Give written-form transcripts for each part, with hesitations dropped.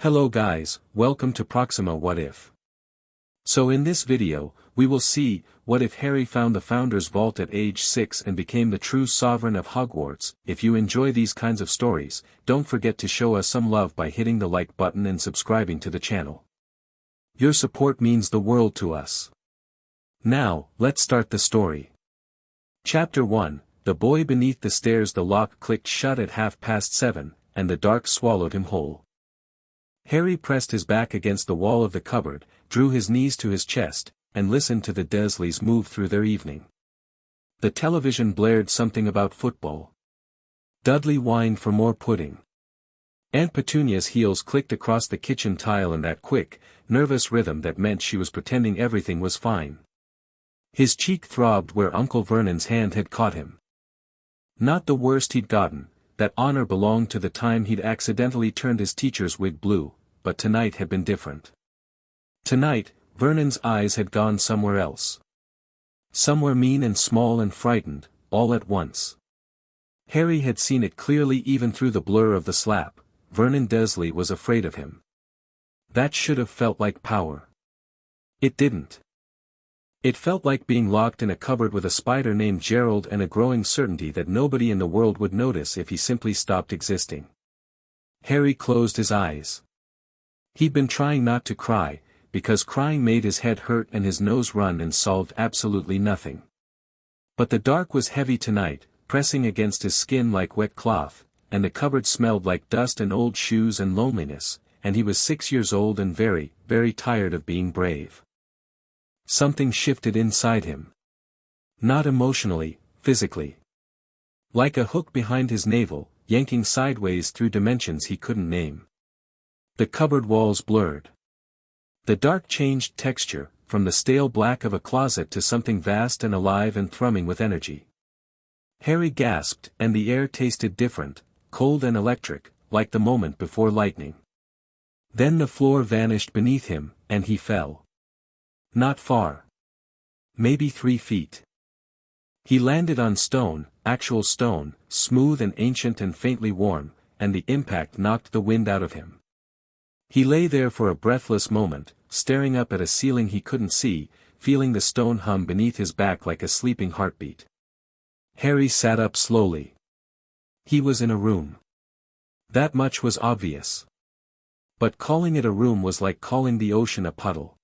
Hello guys, welcome to Proxima What If. So in this video, we will see, what if Harry found the Founder's Vault at age 6 and became the true sovereign of Hogwarts. If you enjoy these kinds of stories, don't forget to show us some love by hitting the like button and subscribing to the channel. Your support means the world to us. Now, let's start the story. Chapter 1, The Boy Beneath the Stairs. The lock clicked shut at 7:30, and the dark swallowed him whole. Harry pressed his back against the wall of the cupboard, drew his knees to his chest, and listened to the Dursleys move through their evening. The television blared something about football. Dudley whined for more pudding. Aunt Petunia's heels clicked across the kitchen tile in that quick, nervous rhythm that meant she was pretending everything was fine. His cheek throbbed where Uncle Vernon's hand had caught him. Not the worst he'd gotten. That honor belonged to the time he'd accidentally turned his teacher's wig blue, but tonight had been different. Tonight, Vernon's eyes had gone somewhere else. Somewhere mean and small and frightened, all at once. Harry had seen it clearly even through the blur of the slap. Vernon Dursley was afraid of him. That should have felt like power. It didn't. It felt like being locked in a cupboard with a spider named Gerald and a growing certainty that nobody in the world would notice if he simply stopped existing. Harry closed his eyes. He'd been trying not to cry, because crying made his head hurt and his nose run and solved absolutely nothing. But the dark was heavy tonight, pressing against his skin like wet cloth, and the cupboard smelled like dust and old shoes and loneliness, and he was 6 years old and very, very tired of being brave. Something shifted inside him. Not emotionally, physically. Like a hook behind his navel, yanking sideways through dimensions he couldn't name. The cupboard walls blurred. The dark changed texture, from the stale black of a closet to something vast and alive and thrumming with energy. Harry gasped, and the air tasted different, cold and electric, like the moment before lightning. Then the floor vanished beneath him, and he fell. Not far. Maybe 3 feet. He landed on stone, actual stone, smooth and ancient and faintly warm, and the impact knocked the wind out of him. He lay there for a breathless moment, staring up at a ceiling he couldn't see, feeling the stone hum beneath his back like a sleeping heartbeat. Harry sat up slowly. He was in a room. That much was obvious. But calling it a room was like calling the ocean a puddle.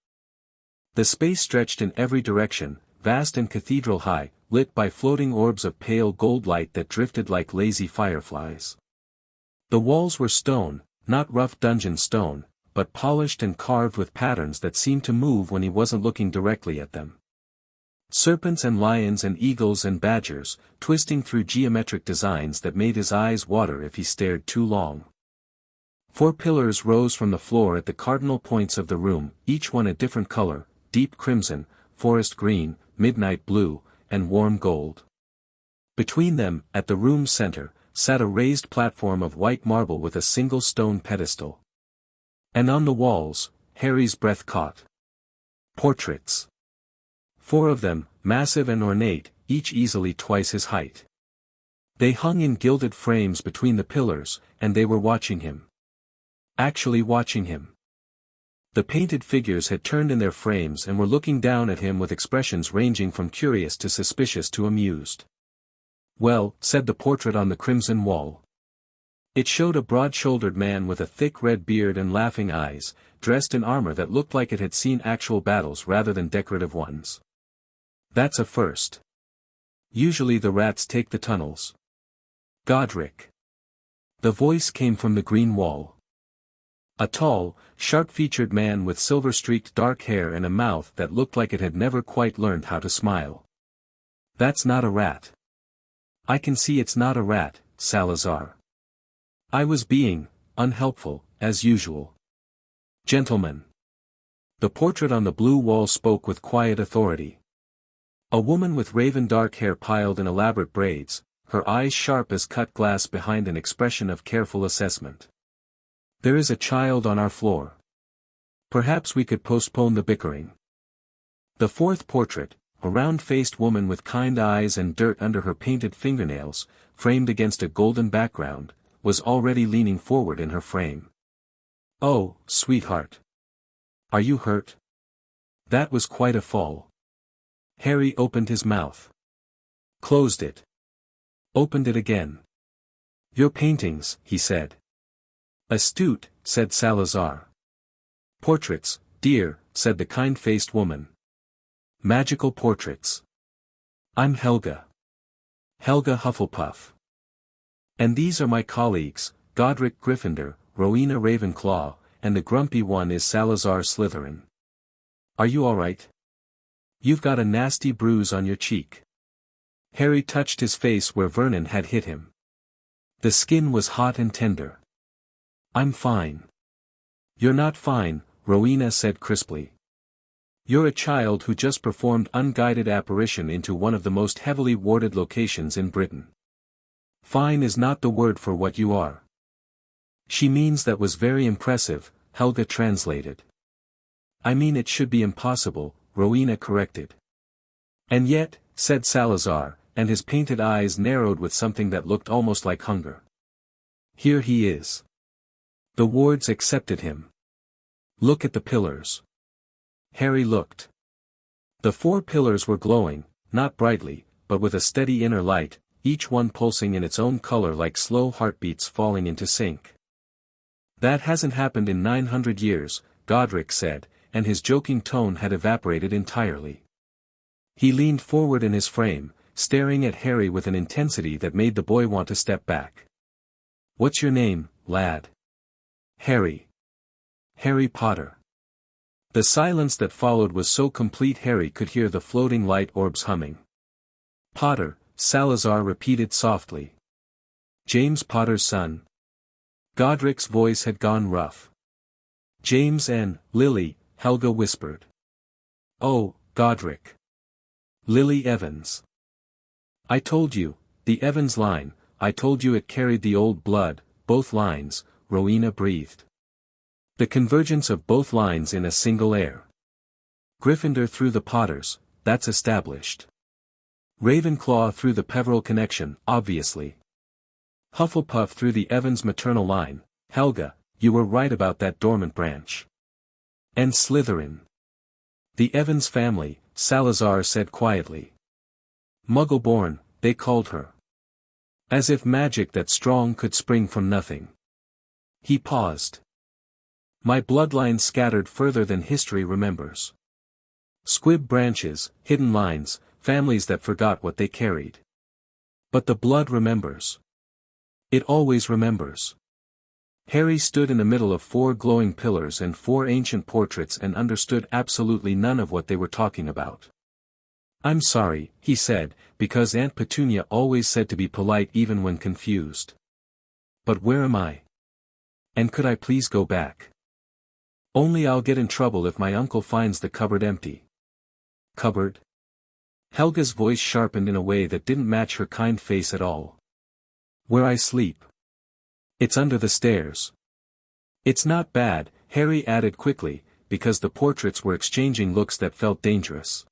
The space stretched in every direction, vast and cathedral high, lit by floating orbs of pale gold light that drifted like lazy fireflies. The walls were stone, not rough dungeon stone, but polished and carved with patterns that seemed to move when he wasn't looking directly at them. Serpents and lions and eagles and badgers, twisting through geometric designs that made his eyes water if he stared too long. 4 pillars rose from the floor at the cardinal points of the room, each one a different color. Deep crimson, forest green, midnight blue, and warm gold. Between them, at the room's center, sat a raised platform of white marble with a single stone pedestal. And on the walls, Harry's breath caught. Portraits. 4 of them, massive and ornate, each easily twice his height. They hung in gilded frames between the pillars, and they were watching him. Actually watching him. The painted figures had turned in their frames and were looking down at him with expressions ranging from curious to suspicious to amused. "Well," said the portrait on the crimson wall. It showed a broad-shouldered man with a thick red beard and laughing eyes, dressed in armor that looked like it had seen actual battles rather than decorative ones. "That's a first. Usually the rats take the tunnels." "Godric." The voice came from the green wall. A tall, sharp-featured man with silver-streaked dark hair and a mouth that looked like it had never quite learned how to smile. "That's not a rat." "I can see it's not a rat, Salazar. I was being unhelpful, as usual." "Gentlemen." The portrait on the blue wall spoke with quiet authority. A woman with raven dark hair piled in elaborate braids, her eyes sharp as cut glass behind an expression of careful assessment. "There is a child on our floor. Perhaps we could postpone the bickering." The 4th portrait, a round-faced woman with kind eyes and dirt under her painted fingernails, framed against a golden background, was already leaning forward in her frame. Oh, sweetheart. Are you hurt? That was quite a fall. Harry opened his mouth. Closed it. Opened it again. Your paintings, he said. Astute, said Salazar. Portraits, dear, said the kind-faced woman. Magical portraits. I'm Helga. Helga Hufflepuff. And these are my colleagues, Godric Gryffindor, Rowena Ravenclaw, and the grumpy one is Salazar Slytherin. Are you all right? You've got a nasty bruise on your cheek. Harry touched his face where Vernon had hit him. The skin was hot and tender. I'm fine. You're not fine, Rowena said crisply. You're a child who just performed unguided apparition into one of the most heavily warded locations in Britain. Fine is not the word for what you are. She means that was very impressive, Helga translated. I mean it should be impossible, Rowena corrected. And yet, said Salazar, and his painted eyes narrowed with something that looked almost like hunger. Here he is. The wards accepted him. Look at the pillars. Harry looked. The 4 pillars were glowing, not brightly, but with a steady inner light, each one pulsing in its own color like slow heartbeats falling into sync. That hasn't happened in 900 years, Godric said, and his joking tone had evaporated entirely. He leaned forward in his frame, staring at Harry with an intensity that made the boy want to step back. What's your name, lad? Harry. Harry Potter. The silence that followed was so complete Harry could hear the floating light orbs humming. Potter, Salazar repeated softly. James Potter's son. Godric's voice had gone rough. James and Lily, Helga whispered. Oh, Godric. Lily Evans. I told you, the Evans line, I told you it carried the old blood, both lines, Rowena breathed. The convergence of both lines in a single heir. Gryffindor through the Potters, that's established. Ravenclaw through the Peveril connection, obviously. Hufflepuff through the Evans maternal line, Helga, you were right about that dormant branch. And Slytherin. The Evans family, Salazar said quietly. Muggle-born, they called her. As if magic that strong could spring from nothing. He paused. My bloodline scattered further than history remembers. Squib branches, hidden lines, families that forgot what they carried. But the blood remembers. It always remembers. Harry stood in the middle of 4 glowing pillars and 4 ancient portraits and understood absolutely none of what they were talking about. I'm sorry, he said, because Aunt Petunia always said to be polite even when confused. But where am I? And could I please go back? Only I'll get in trouble if my uncle finds the cupboard empty. Cupboard? Helga's voice sharpened in a way that didn't match her kind face at all. Where I sleep. It's under the stairs. It's not bad, Harry added quickly, because the portraits were exchanging looks that felt dangerous.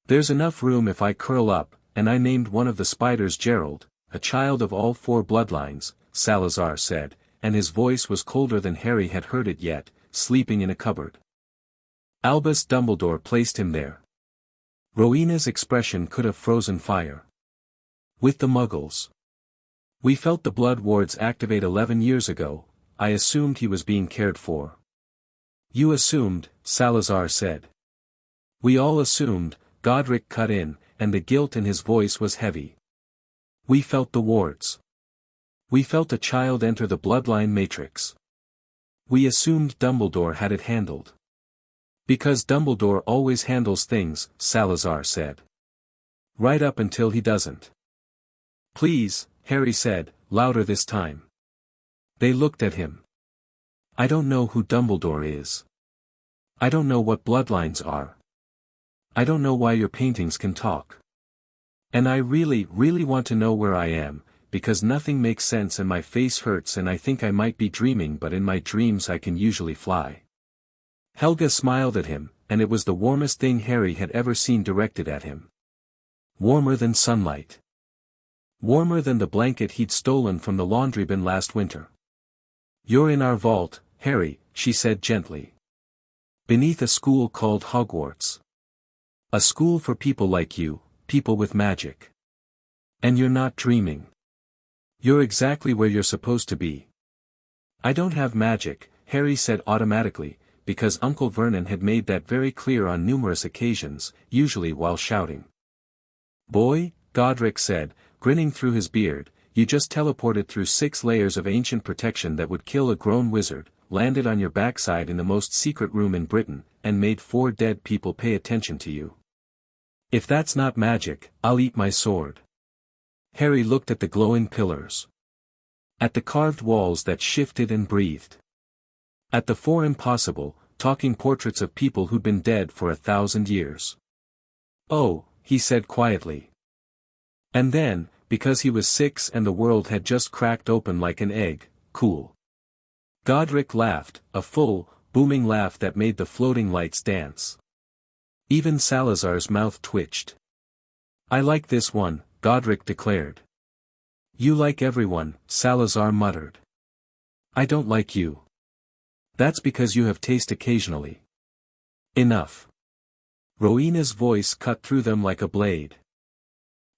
There's enough room if I curl up, and I named one of the spiders Gerald, a child of all 4 bloodlines, Salazar said, and his voice was colder than Harry had heard it yet, sleeping in a cupboard. Albus Dumbledore placed him there. Rowena's expression could have frozen fire. With the Muggles. We felt the blood wards activate 11 years ago, I assumed he was being cared for. You assumed, Salazar said. We all assumed, Godric cut in, and the guilt in his voice was heavy. We felt the wards. We felt a child enter the bloodline matrix. We assumed Dumbledore had it handled. Because Dumbledore always handles things, Salazar said. Right up until he doesn't. Please, Harry said, louder this time. They looked at him. I don't know who Dumbledore is. I don't know what bloodlines are. I don't know why your paintings can talk. And I really want to know where I am, because nothing makes sense and my face hurts and I think I might be dreaming, but in my dreams I can usually fly. Helga smiled at him, and it was the warmest thing Harry had ever seen directed at him. Warmer than sunlight. Warmer than the blanket he'd stolen from the laundry bin last winter. You're in our vault, Harry, she said gently. Beneath a school called Hogwarts. A school for people like you, people with magic. And you're not dreaming. You're exactly where you're supposed to be. I don't have magic, Harry said automatically, because Uncle Vernon had made that very clear on numerous occasions, usually while shouting. Boy, Godric said, grinning through his beard, you just teleported through 6 layers of ancient protection that would kill a grown wizard, landed on your backside in the most secret room in Britain, and made 4 dead people pay attention to you. If that's not magic, I'll eat my sword. Harry looked at the glowing pillars. At the carved walls that shifted and breathed. At the 4 impossible, talking portraits of people who'd been dead for 1,000 years. Oh, he said quietly. And then, because he was 6 and the world had just cracked open like an egg, cool. Godric laughed, a full, booming laugh that made the floating lights dance. Even Salazar's mouth twitched. I like this one, Godric declared. You like everyone, Salazar muttered. I don't like you. That's because you have taste occasionally. Enough. Rowena's voice cut through them like a blade.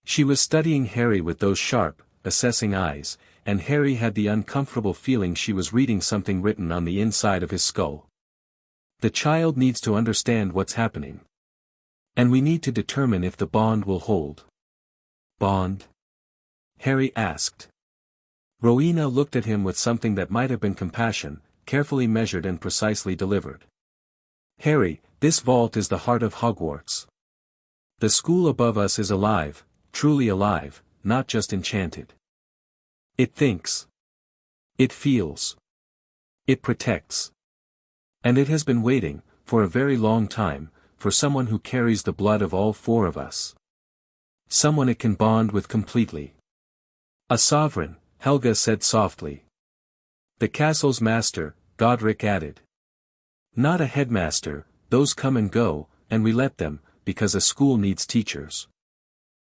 She was studying Harry with those sharp, assessing eyes, and Harry had the uncomfortable feeling she was reading something written on the inside of his skull. The child needs to understand what's happening. And we need to determine if the bond will hold. Bond? Harry asked. Rowena looked at him with something that might have been compassion, carefully measured and precisely delivered. Harry, this vault is the heart of Hogwarts. The school above us is alive, truly alive, not just enchanted. It thinks. It feels. It protects. And it has been waiting, for a very long time, for someone who carries the blood of all 4 of us. Someone it can bond with completely. A sovereign, Helga said softly. The castle's master, Godric added. Not a headmaster, those come and go, and we let them, because a school needs teachers.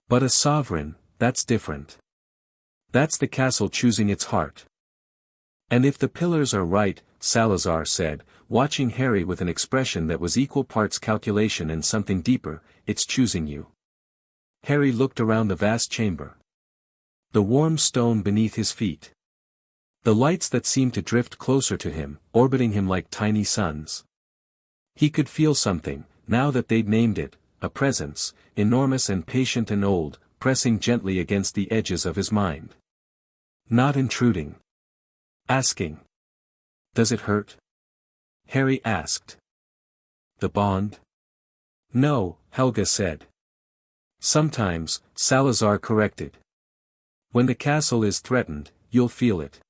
But a sovereign, that's different. That's the castle choosing its heart. And if the pillars are right, Salazar said, watching Harry with an expression that was equal parts calculation and something deeper, it's choosing you. Harry looked around the vast chamber. The warm stone beneath his feet. The lights that seemed to drift closer to him, orbiting him like tiny suns. He could feel something, now that they'd named it, a presence, enormous and patient and old, pressing gently against the edges of his mind. Not intruding. Asking. Does it hurt? Harry asked. The bond? No, Helga said. Sometimes, Salazar corrected. When the castle is threatened, you'll feel it.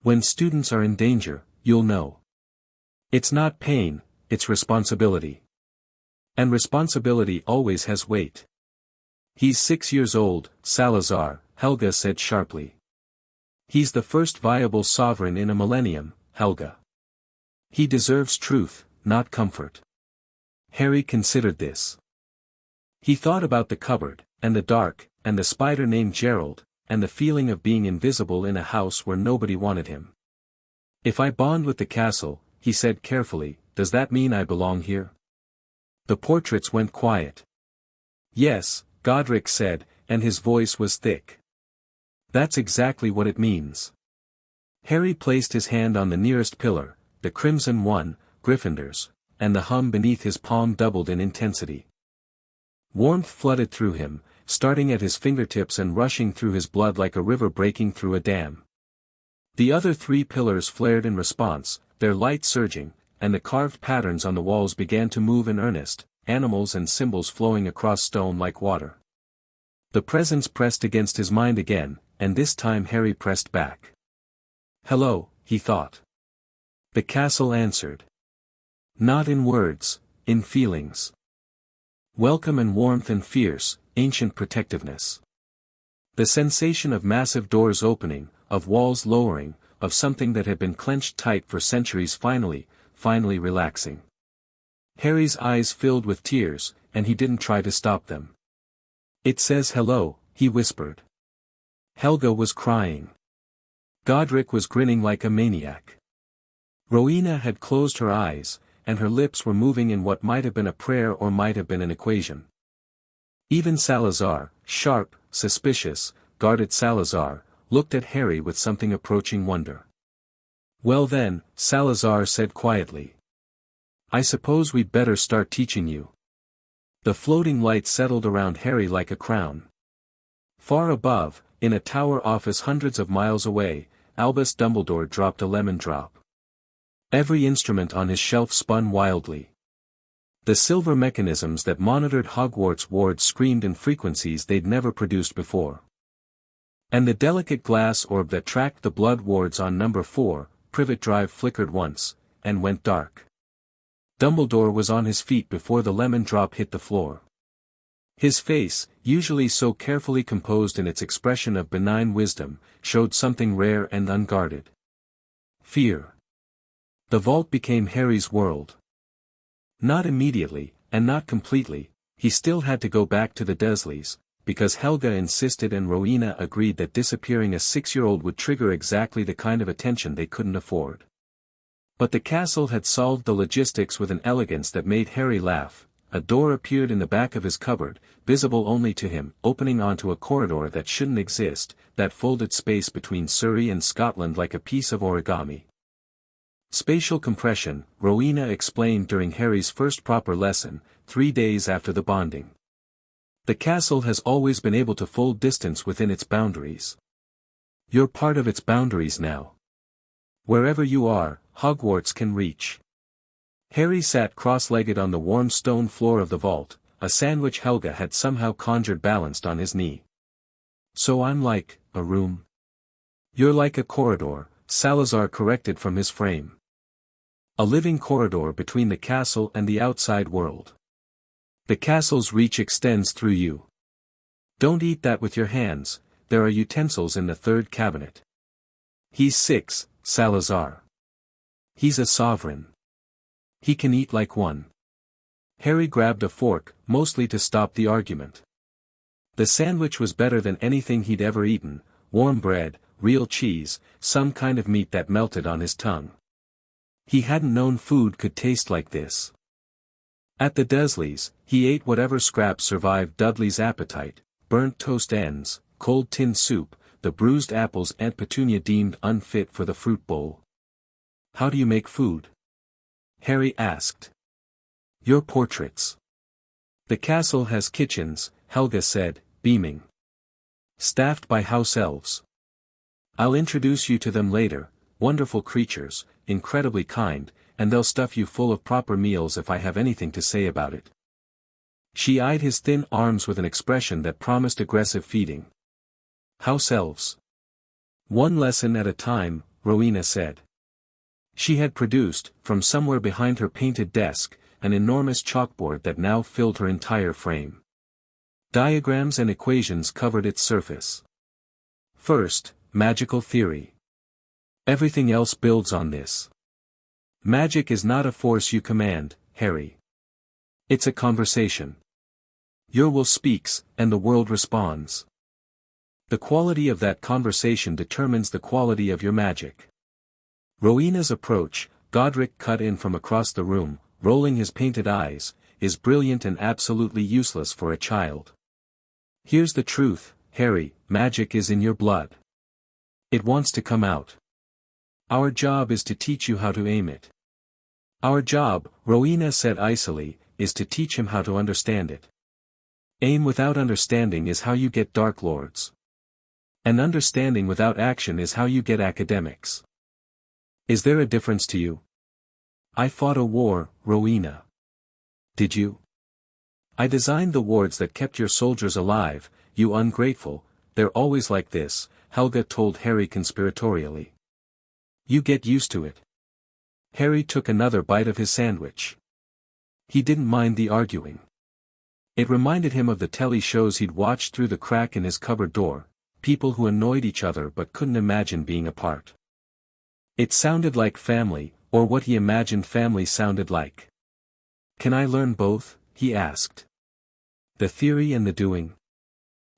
When students are in danger, you'll know. It's not pain, it's responsibility. And responsibility always has weight. He's 6 years old, Salazar, Helga said sharply. He's the first viable sovereign in a millennium, Helga. He deserves truth, not comfort. Harry considered this. He thought about the cupboard, and the dark, and the spider named Gerald, and the feeling of being invisible in a house where nobody wanted him. If I bond with the castle, he said carefully, does that mean I belong here? The portraits went quiet. Yes, Godric said, and his voice was thick. That's exactly what it means. Harry placed his hand on the nearest pillar, the crimson one, Gryffindor's, and the hum beneath his palm doubled in intensity. Warmth flooded through him, starting at his fingertips and rushing through his blood like a river breaking through a dam. The other 3 pillars flared in response, their light surging, and the carved patterns on the walls began to move in earnest, animals and symbols flowing across stone like water. The presence pressed against his mind again, and this time Harry pressed back. Hello, he thought. The castle answered. Not in words, in feelings. Welcome and warmth and fierce, ancient protectiveness. The sensation of massive doors opening, of walls lowering, of something that had been clenched tight for centuries finally relaxing. Harry's eyes filled with tears, and he didn't try to stop them. It says hello, he whispered. Helga was crying. Godric was grinning like a maniac. Rowena had closed her eyes, and her lips were moving in what might have been a prayer or might have been an equation. Even Salazar, sharp, suspicious, guarded Salazar, looked at Harry with something approaching wonder. "Well then," Salazar said quietly. "I suppose we'd better start teaching you." The floating light settled around Harry like a crown. Far above, in a tower office hundreds of miles away, Albus Dumbledore dropped a lemon drop. Every instrument on his shelf spun wildly. The silver mechanisms that monitored Hogwarts wards screamed in frequencies they'd never produced before. And the delicate glass orb that tracked the blood wards on number 4, Privet Drive flickered once, and went dark. Dumbledore was on his feet before the lemon drop hit the floor. His face, usually so carefully composed in its expression of benign wisdom, showed something rare and unguarded. Fear. The vault became Harry's world. Not immediately, and not completely, he still had to go back to the Dursleys, because Helga insisted and Rowena agreed that disappearing a 6-year-old would trigger exactly the kind of attention they couldn't afford. But the castle had solved the logistics with an elegance that made Harry laugh. A door appeared in the back of his cupboard, visible only to him, opening onto a corridor that shouldn't exist, that folded space between Surrey and Scotland like a piece of origami. Spatial compression, Rowena explained during Harry's first proper lesson, 3 days after the bonding. The castle has always been able to fold distance within its boundaries. You're part of its boundaries now. Wherever you are, Hogwarts can reach. Harry sat cross-legged on the warm stone floor of the vault, a sandwich Helga had somehow conjured balanced on his knee. "So I'm like a room?" "You're like a corridor," Salazar corrected from his frame. "A living corridor between the castle and the outside world. The castle's reach extends through you. Don't eat that with your hands, there are utensils in the 3rd cabinet." "He's 6, Salazar. He's a sovereign. He can eat like one." Harry grabbed a fork, mostly to stop the argument. The sandwich was better than anything he'd ever eaten, warm bread, real cheese, some kind of meat that melted on his tongue. He hadn't known food could taste like this. At the Dursleys, he ate whatever scraps survived Dudley's appetite, burnt toast ends, cold tin soup, the bruised apples Aunt Petunia deemed unfit for the fruit bowl. "How do you make food?" Harry asked. "Your portraits." "The castle has kitchens," Helga said, beaming. "Staffed by house elves. I'll introduce you to them later, wonderful creatures, incredibly kind, and they'll stuff you full of proper meals if I have anything to say about it." She eyed his thin arms with an expression that promised aggressive feeding. "House elves." "One lesson at a time," Rowena said. She had produced, from somewhere behind her painted desk, an enormous chalkboard that now filled her entire frame. Diagrams and equations covered its surface. First, magical theory. Everything else builds on this. Magic is not a force you command, Harry. It's a conversation. Your will speaks, and the world responds. The quality of that conversation determines the quality of your magic. Rowena's approach, Godric cut in from across the room, rolling his painted eyes, is brilliant and absolutely useless for a child. Here's the truth, Harry, magic is in your blood. It wants to come out. Our job is to teach you how to aim it. Our job, Rowena said icily, is to teach him how to understand it. Aim without understanding is how you get Dark Lords. And understanding without action is how you get academics. Is there a difference to you? I fought a war, Rowena. Did you? I designed the wards that kept your soldiers alive, you ungrateful, they're always like this, Helga told Harry conspiratorially. You get used to it. Harry took another bite of his sandwich. He didn't mind the arguing. It reminded him of the telly shows he'd watched through the crack in his cupboard door, people who annoyed each other but couldn't imagine being apart. It sounded like family, or what he imagined family sounded like. Can I learn both? He asked. The theory and the doing.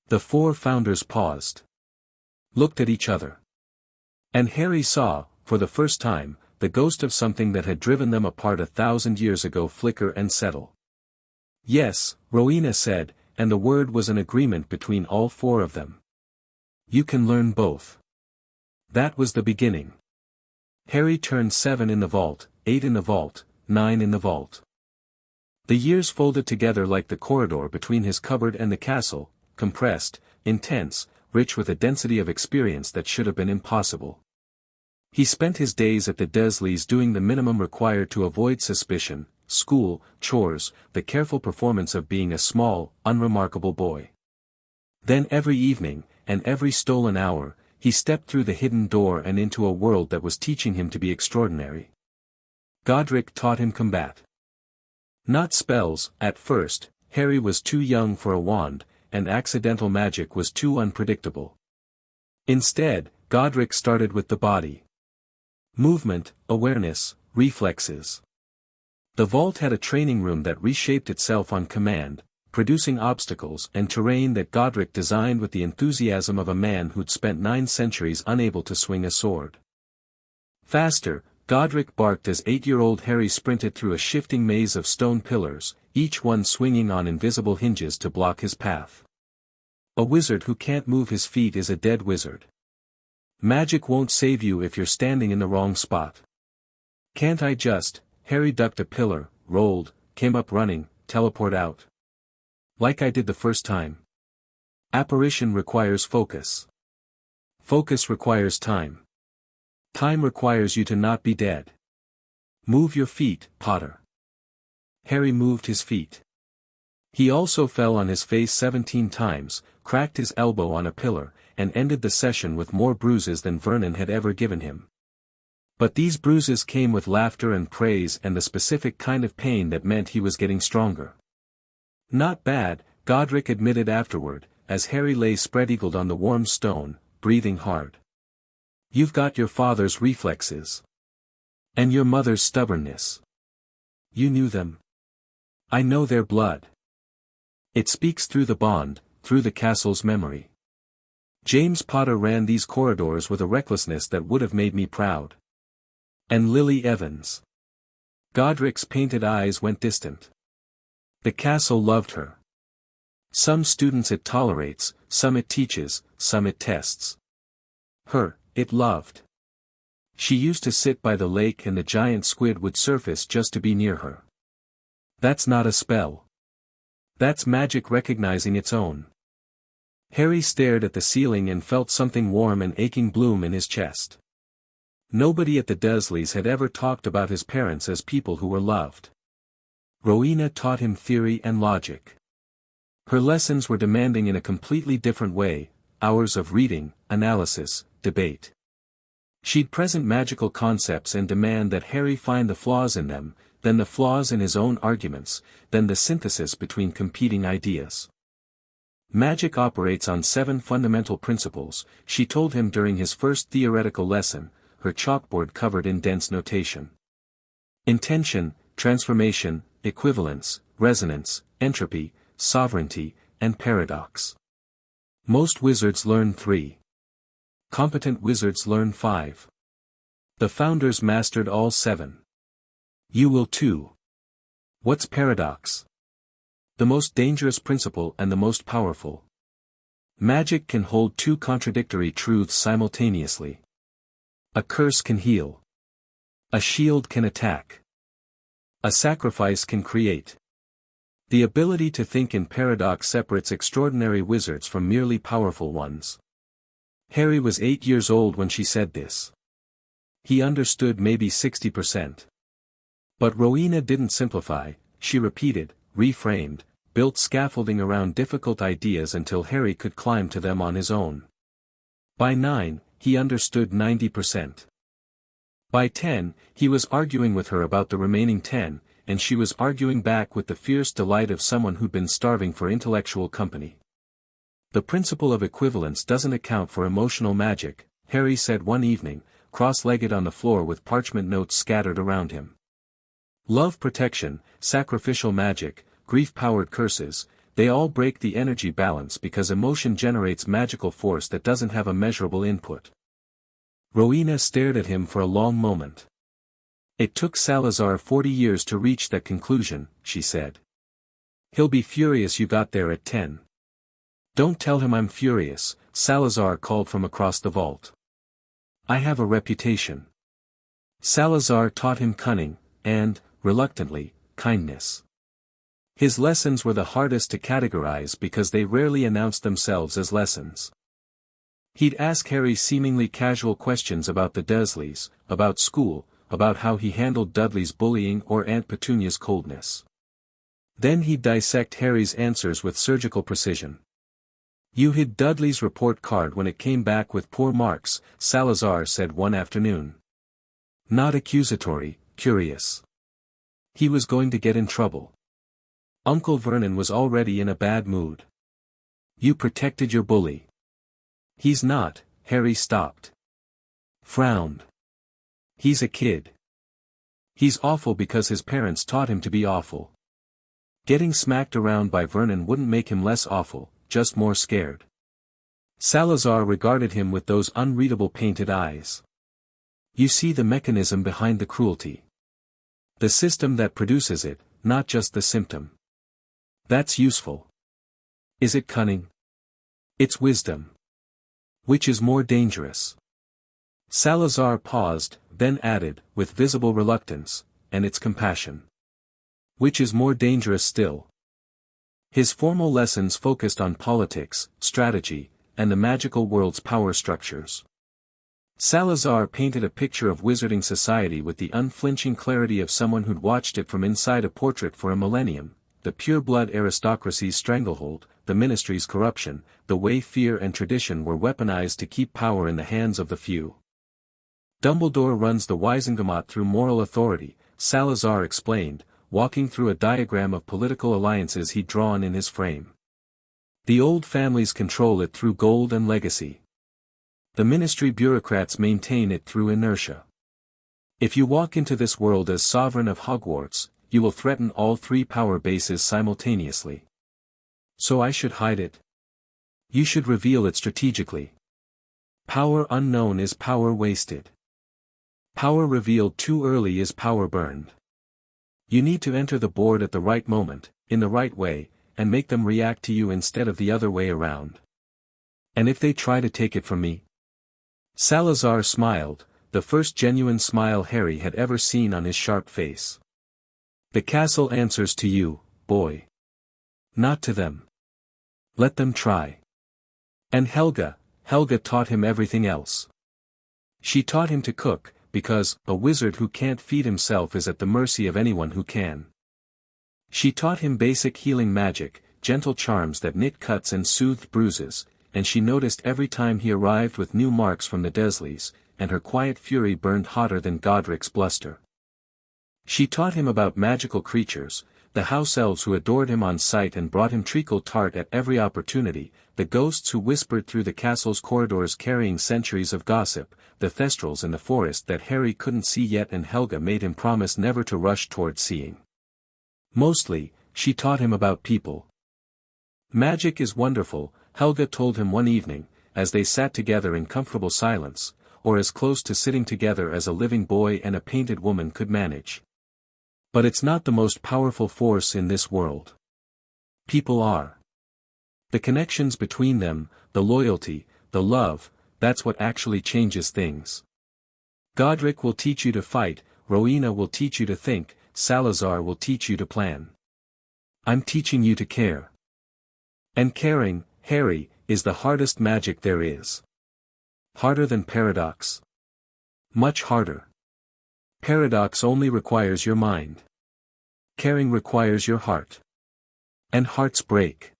The 4 founders paused. Looked at each other. And Harry saw, for the first time, the ghost of something that had driven them apart 1,000 years ago flicker and settle. Yes, Rowena said, and the word was an agreement between all four of them. You can learn both. That was the beginning. Harry turned 7 in the vault, 8 in the vault, 9 in the vault. The years folded together like the corridor between his cupboard and the castle, compressed, intense, rich with a density of experience that should have been impossible. He spent his days at the Dursleys doing the minimum required to avoid suspicion, school, chores, the careful performance of being a small, unremarkable boy. Then every evening, and every stolen hour, he stepped through the hidden door and into a world that was teaching him to be extraordinary. Godric taught him combat. Not spells. At first, Harry was too young for a wand, and accidental magic was too unpredictable. Instead, Godric started with the body. Movement, awareness, reflexes. The vault had a training room that reshaped itself on command, producing obstacles and terrain that Godric designed with the enthusiasm of a man who'd spent 9 centuries unable to swing a sword. Faster, Godric barked as 8-year-old Harry sprinted through a shifting maze of stone pillars, each one swinging on invisible hinges to block his path. A wizard who can't move his feet is a dead wizard. Magic won't save you if you're standing in the wrong spot. Can't I just, Harry ducked a pillar, rolled, came up running, teleport out? Like I did the first time. Apparition requires focus. Focus requires time. Time requires you to not be dead. Move your feet, Potter. Harry moved his feet. He also fell on his face 17 times, cracked his elbow on a pillar, and ended the session with more bruises than Vernon had ever given him. But these bruises came with laughter and praise and the specific kind of pain that meant he was getting stronger. Not bad, Godric admitted afterward, as Harry lay spread-eagled on the warm stone, breathing hard. You've got your father's reflexes. And your mother's stubbornness. You knew them. I know their blood. It speaks through the bond, through the castle's memory. James Potter ran these corridors with a recklessness that would have made me proud. And Lily Evans. Godric's painted eyes went distant. The castle loved her. Some students it tolerates, some it teaches, some it tests. Her, it loved. She used to sit by the lake and the giant squid would surface just to be near her. That's not a spell. That's magic recognizing its own. Harry stared at the ceiling and felt something warm and aching bloom in his chest. Nobody at the Dursleys had ever talked about his parents as people who were loved. Rowena taught him theory and logic. Her lessons were demanding in a completely different way, hours of reading, analysis, debate. She'd present magical concepts and demand that Harry find the flaws in them, then the flaws in his own arguments, then the synthesis between competing ideas. Magic operates on 7 fundamental principles, she told him during his first theoretical lesson, her chalkboard covered in dense notation. Intention, transformation, equivalence, resonance, entropy, sovereignty, and paradox. Most wizards learn 3. Competent wizards learn 5. The founders mastered all 7. You will too. What's paradox? The most dangerous principle and the most powerful. Magic can hold 2 contradictory truths simultaneously. A curse can heal. A shield can attack. A sacrifice can create. The ability to think in paradox separates extraordinary wizards from merely powerful ones. Harry was 8 years old when she said this. He understood maybe 60%. But Rowena didn't simplify, she repeated, reframed, built scaffolding around difficult ideas until Harry could climb to them on his own. By 9, he understood 90%. By 10, he was arguing with her about the remaining 10, and she was arguing back with the fierce delight of someone who'd been starving for intellectual company. The principle of equivalence doesn't account for emotional magic, Harry said one evening, cross-legged on the floor with parchment notes scattered around him. Love protection, sacrificial magic, grief-powered curses, they all break the energy balance because emotion generates magical force that doesn't have a measurable input. Rowena stared at him for a long moment. It took Salazar 40 years to reach that conclusion, she said. He'll be furious you got there at 10. Don't tell him I'm furious, Salazar called from across the vault. I have a reputation. Salazar taught him cunning, and, reluctantly, kindness. His lessons were the hardest to categorize because they rarely announced themselves as lessons. He'd ask Harry seemingly casual questions about the Dursleys, about school, about how he handled Dudley's bullying or Aunt Petunia's coldness. Then he'd dissect Harry's answers with surgical precision. You hid Dudley's report card when it came back with poor marks, Salazar said one afternoon. Not accusatory, curious. He was going to get in trouble. Uncle Vernon was already in a bad mood. You protected your bully. He's not, Harry stopped. Frowned. He's a kid. He's awful because his parents taught him to be awful. Getting smacked around by Vernon wouldn't make him less awful, just more scared. Salazar regarded him with those unreadable painted eyes. You see the mechanism behind the cruelty. The system that produces it, not just the symptom. That's useful. Is it cunning? It's wisdom. Which is more dangerous? Salazar paused, then added, with visible reluctance, and it's compassion. Which is more dangerous still? His formal lessons focused on politics, strategy, and the magical world's power structures. Salazar painted a picture of wizarding society with the unflinching clarity of someone who'd watched it from inside a portrait for a millennium, the pure-blood aristocracy's stranglehold, the ministry's corruption, the way fear and tradition were weaponized to keep power in the hands of the few. Dumbledore runs the Wisengamot through moral authority, Salazar explained, walking through a diagram of political alliances he'd drawn in his frame. The old families control it through gold and legacy. The ministry bureaucrats maintain it through inertia. If you walk into this world as sovereign of Hogwarts, you will threaten all three power bases simultaneously. So I should hide it? You should reveal it strategically. Power unknown is power wasted. Power revealed too early is power burned. You need to enter the board at the right moment, in the right way, and make them react to you instead of the other way around. And if they try to take it from me? Salazar smiled, the first genuine smile Harry had ever seen on his sharp face. The castle answers to you, boy. Not to them. Let them try. And Helga taught him everything else. She taught him to cook, because a wizard who can't feed himself is at the mercy of anyone who can. She taught him basic healing magic, gentle charms that knit cuts and soothed bruises, and she noticed every time he arrived with new marks from the Dursleys, and her quiet fury burned hotter than Godric's bluster. She taught him about magical creatures, the house elves who adored him on sight and brought him treacle tart at every opportunity, the ghosts who whispered through the castle's corridors carrying centuries of gossip, the thestrals in the forest that Harry couldn't see yet and Helga made him promise never to rush toward seeing. Mostly, she taught him about people. Magic is wonderful, Helga told him one evening, as they sat together in comfortable silence, or as close to sitting together as a living boy and a painted woman could manage. But it's not the most powerful force in this world. People are. The connections between them, the loyalty, the love, that's what actually changes things. Godric will teach you to fight, Rowena will teach you to think, Salazar will teach you to plan. I'm teaching you to care. And caring, Harry, is the hardest magic there is. Harder than paradox. Much harder. Paradox only requires your mind. Caring requires your heart. And hearts break.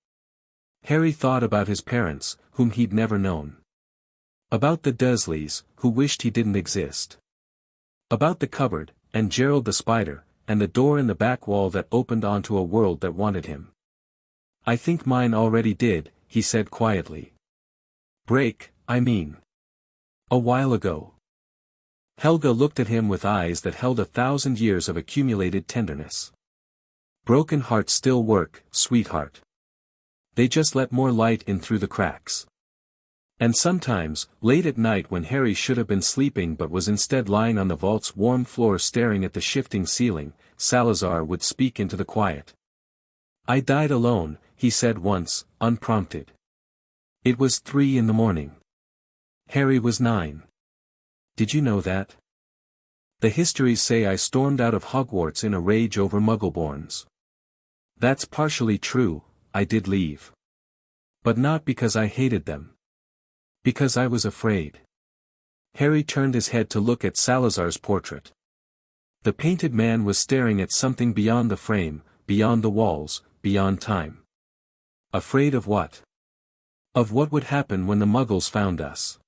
Harry thought about his parents, whom he'd never known. About the Dursleys, who wished he didn't exist. About the cupboard, and Gerald the spider, and the door in the back wall that opened onto a world that wanted him. I think mine already did, he said quietly. Break, I mean. A while ago. Helga looked at him with eyes that held 1,000 years of accumulated tenderness. Broken hearts still work, sweetheart. They just let more light in through the cracks. And sometimes, late at night when Harry should have been sleeping but was instead lying on the vault's warm floor staring at the shifting ceiling, Salazar would speak into the quiet. "I died alone," he said once, unprompted. It was 3 in the morning. Harry was 9. "Did you know that? The histories say I stormed out of Hogwarts in a rage over Muggleborns. That's partially true, I did leave. But not because I hated them. Because I was afraid." Harry turned his head to look at Salazar's portrait. The painted man was staring at something beyond the frame, beyond the walls, beyond time. Afraid of what? Of what would happen when the Muggles found us.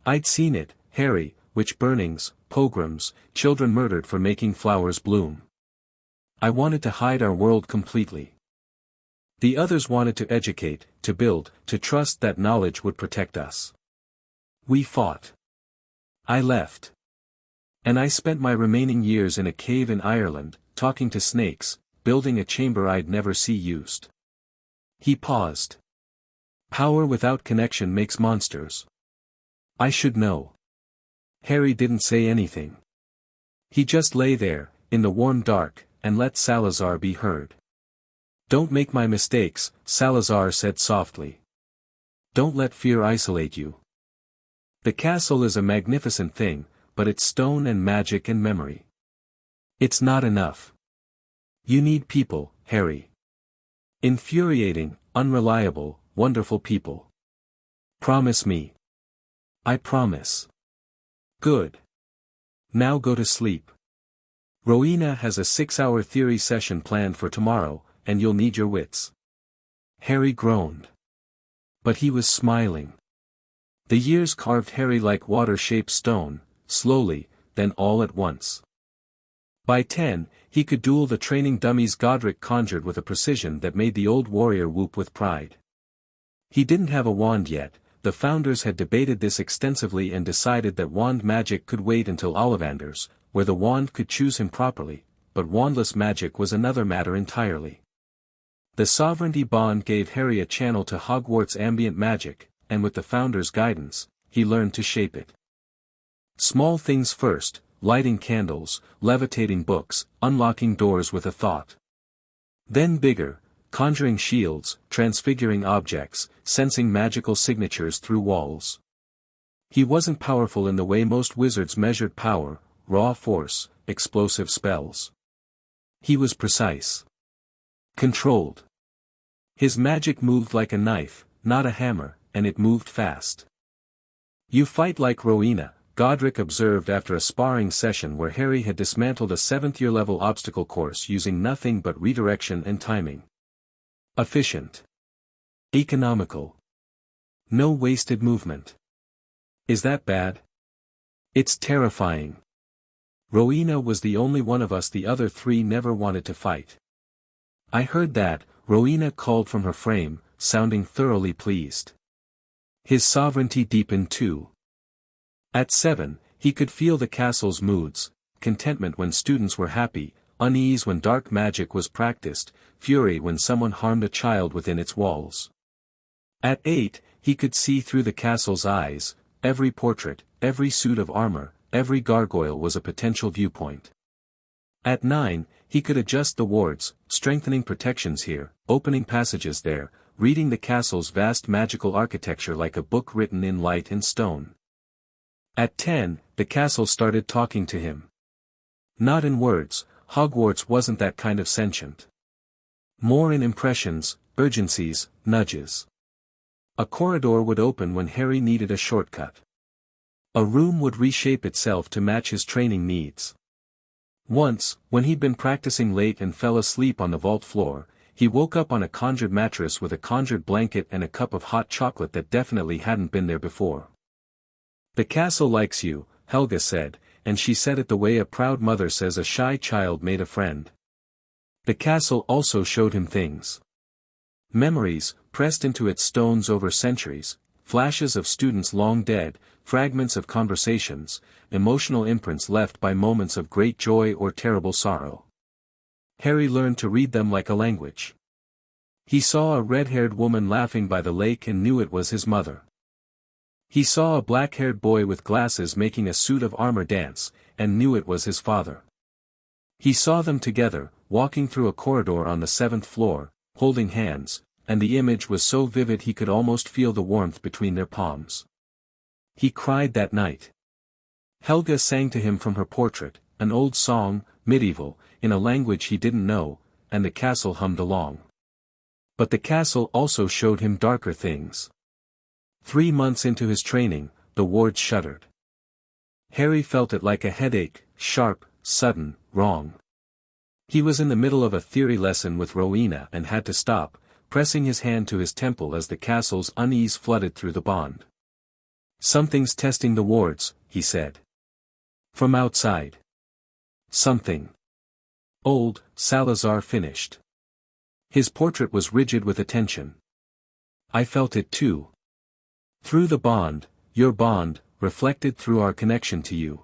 I'd seen it, Harry, witch burnings, pogroms, children murdered for making flowers bloom. I wanted to hide our world completely. The others wanted to educate, to build, to trust that knowledge would protect us. We fought. I left. And I spent my remaining years in a cave in Ireland, talking to snakes, building a chamber I'd never see used. He paused. Power without connection makes monsters. I should know. Harry didn't say anything. He just lay there, in the warm dark, and let Salazar be heard. Don't make my mistakes, Salazar said softly. Don't let fear isolate you. The castle is a magnificent thing, but it's stone and magic and memory. It's not enough. You need people, Harry. Infuriating, unreliable, wonderful people. Promise me. I promise. Good. Now go to sleep. Rowena has a 6-hour theory session planned for tomorrow, and you'll need your wits. Harry groaned. But he was smiling. The years carved Harry like water-shaped stone, slowly, then all at once. By 10, he could duel the training dummies Godric conjured with a precision that made the old warrior whoop with pride. He didn't have a wand yet. The founders had debated this extensively and decided that wand magic could wait until Ollivanders, where the wand could choose him properly, but wandless magic was another matter entirely. The sovereignty bond gave Harry a channel to Hogwarts' ambient magic, and with the founders' guidance, he learned to shape it. Small things first, lighting candles, levitating books, unlocking doors with a thought. Then bigger, conjuring shields, transfiguring objects, sensing magical signatures through walls. He wasn't powerful in the way most wizards measured power, raw force, explosive spells. He was precise. Controlled. His magic moved like a knife, not a hammer, and it moved fast. You fight like Rowena, Godric observed after a sparring session where Harry had dismantled a 7th-year level obstacle course using nothing but redirection and timing. Efficient. Economical. No wasted movement. Is that bad? It's terrifying. Rowena was the only one of us the other 3 never wanted to fight. I heard that, Rowena called from her frame, sounding thoroughly pleased. His sovereignty deepened too. At 7, he could feel the castle's moods, contentment when students were happy, unease when dark magic was practiced, fury when someone harmed a child within its walls. At 8, he could see through the castle's eyes, every portrait, every suit of armor, every gargoyle was a potential viewpoint. At 9, he could adjust the wards, strengthening protections here, opening passages there, reading the castle's vast magical architecture like a book written in light and stone. At 10, the castle started talking to him. Not in words, Hogwarts wasn't that kind of sentient. More in impressions, urgencies, nudges. A corridor would open when Harry needed a shortcut. A room would reshape itself to match his training needs. Once, when he'd been practicing late and fell asleep on the vault floor, he woke up on a conjured mattress with a conjured blanket and a cup of hot chocolate that definitely hadn't been there before. The castle likes you, Helga said, and she said it the way a proud mother says a shy child made a friend. The castle also showed him things. Memories, pressed into its stones over centuries, flashes of students long dead, fragments of conversations, emotional imprints left by moments of great joy or terrible sorrow. Harry learned to read them like a language. He saw a red-haired woman laughing by the lake and knew it was his mother. He saw a black-haired boy with glasses making a suit of armor dance, and knew it was his father. He saw them together, walking through a corridor on the 7th floor, holding hands, and the image was so vivid he could almost feel the warmth between their palms. He cried that night. Helga sang to him from her portrait, an old song, medieval, in a language he didn't know, and the castle hummed along. But the castle also showed him darker things. 3 months into his training, the wards shuddered. Harry felt it like a headache, sharp, sudden, wrong. He was in the middle of a theory lesson with Rowena and had to stop, pressing his hand to his temple as the castle's unease flooded through the bond. "Something's testing the wards," he said. From outside. Something. Old, Salazar finished. His portrait was rigid with attention. "I felt it too. Through the bond, your bond, reflected through our connection to you.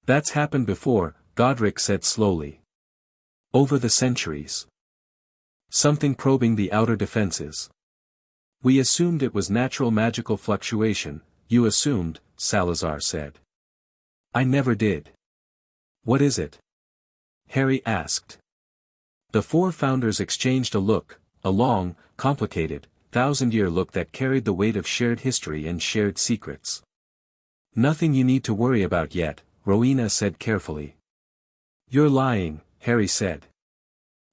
That's happened before," Godric said slowly. "Over the centuries. Something probing the outer defenses. We assumed it was natural magical fluctuation." "You assumed," Salazar said. "I never did." "What is it?" Harry asked. The 4 founders exchanged a look, a long, complicated, 1,000-year look that carried the weight of shared history and shared secrets. "Nothing you need to worry about yet," Rowena said carefully. "You're lying," Harry said.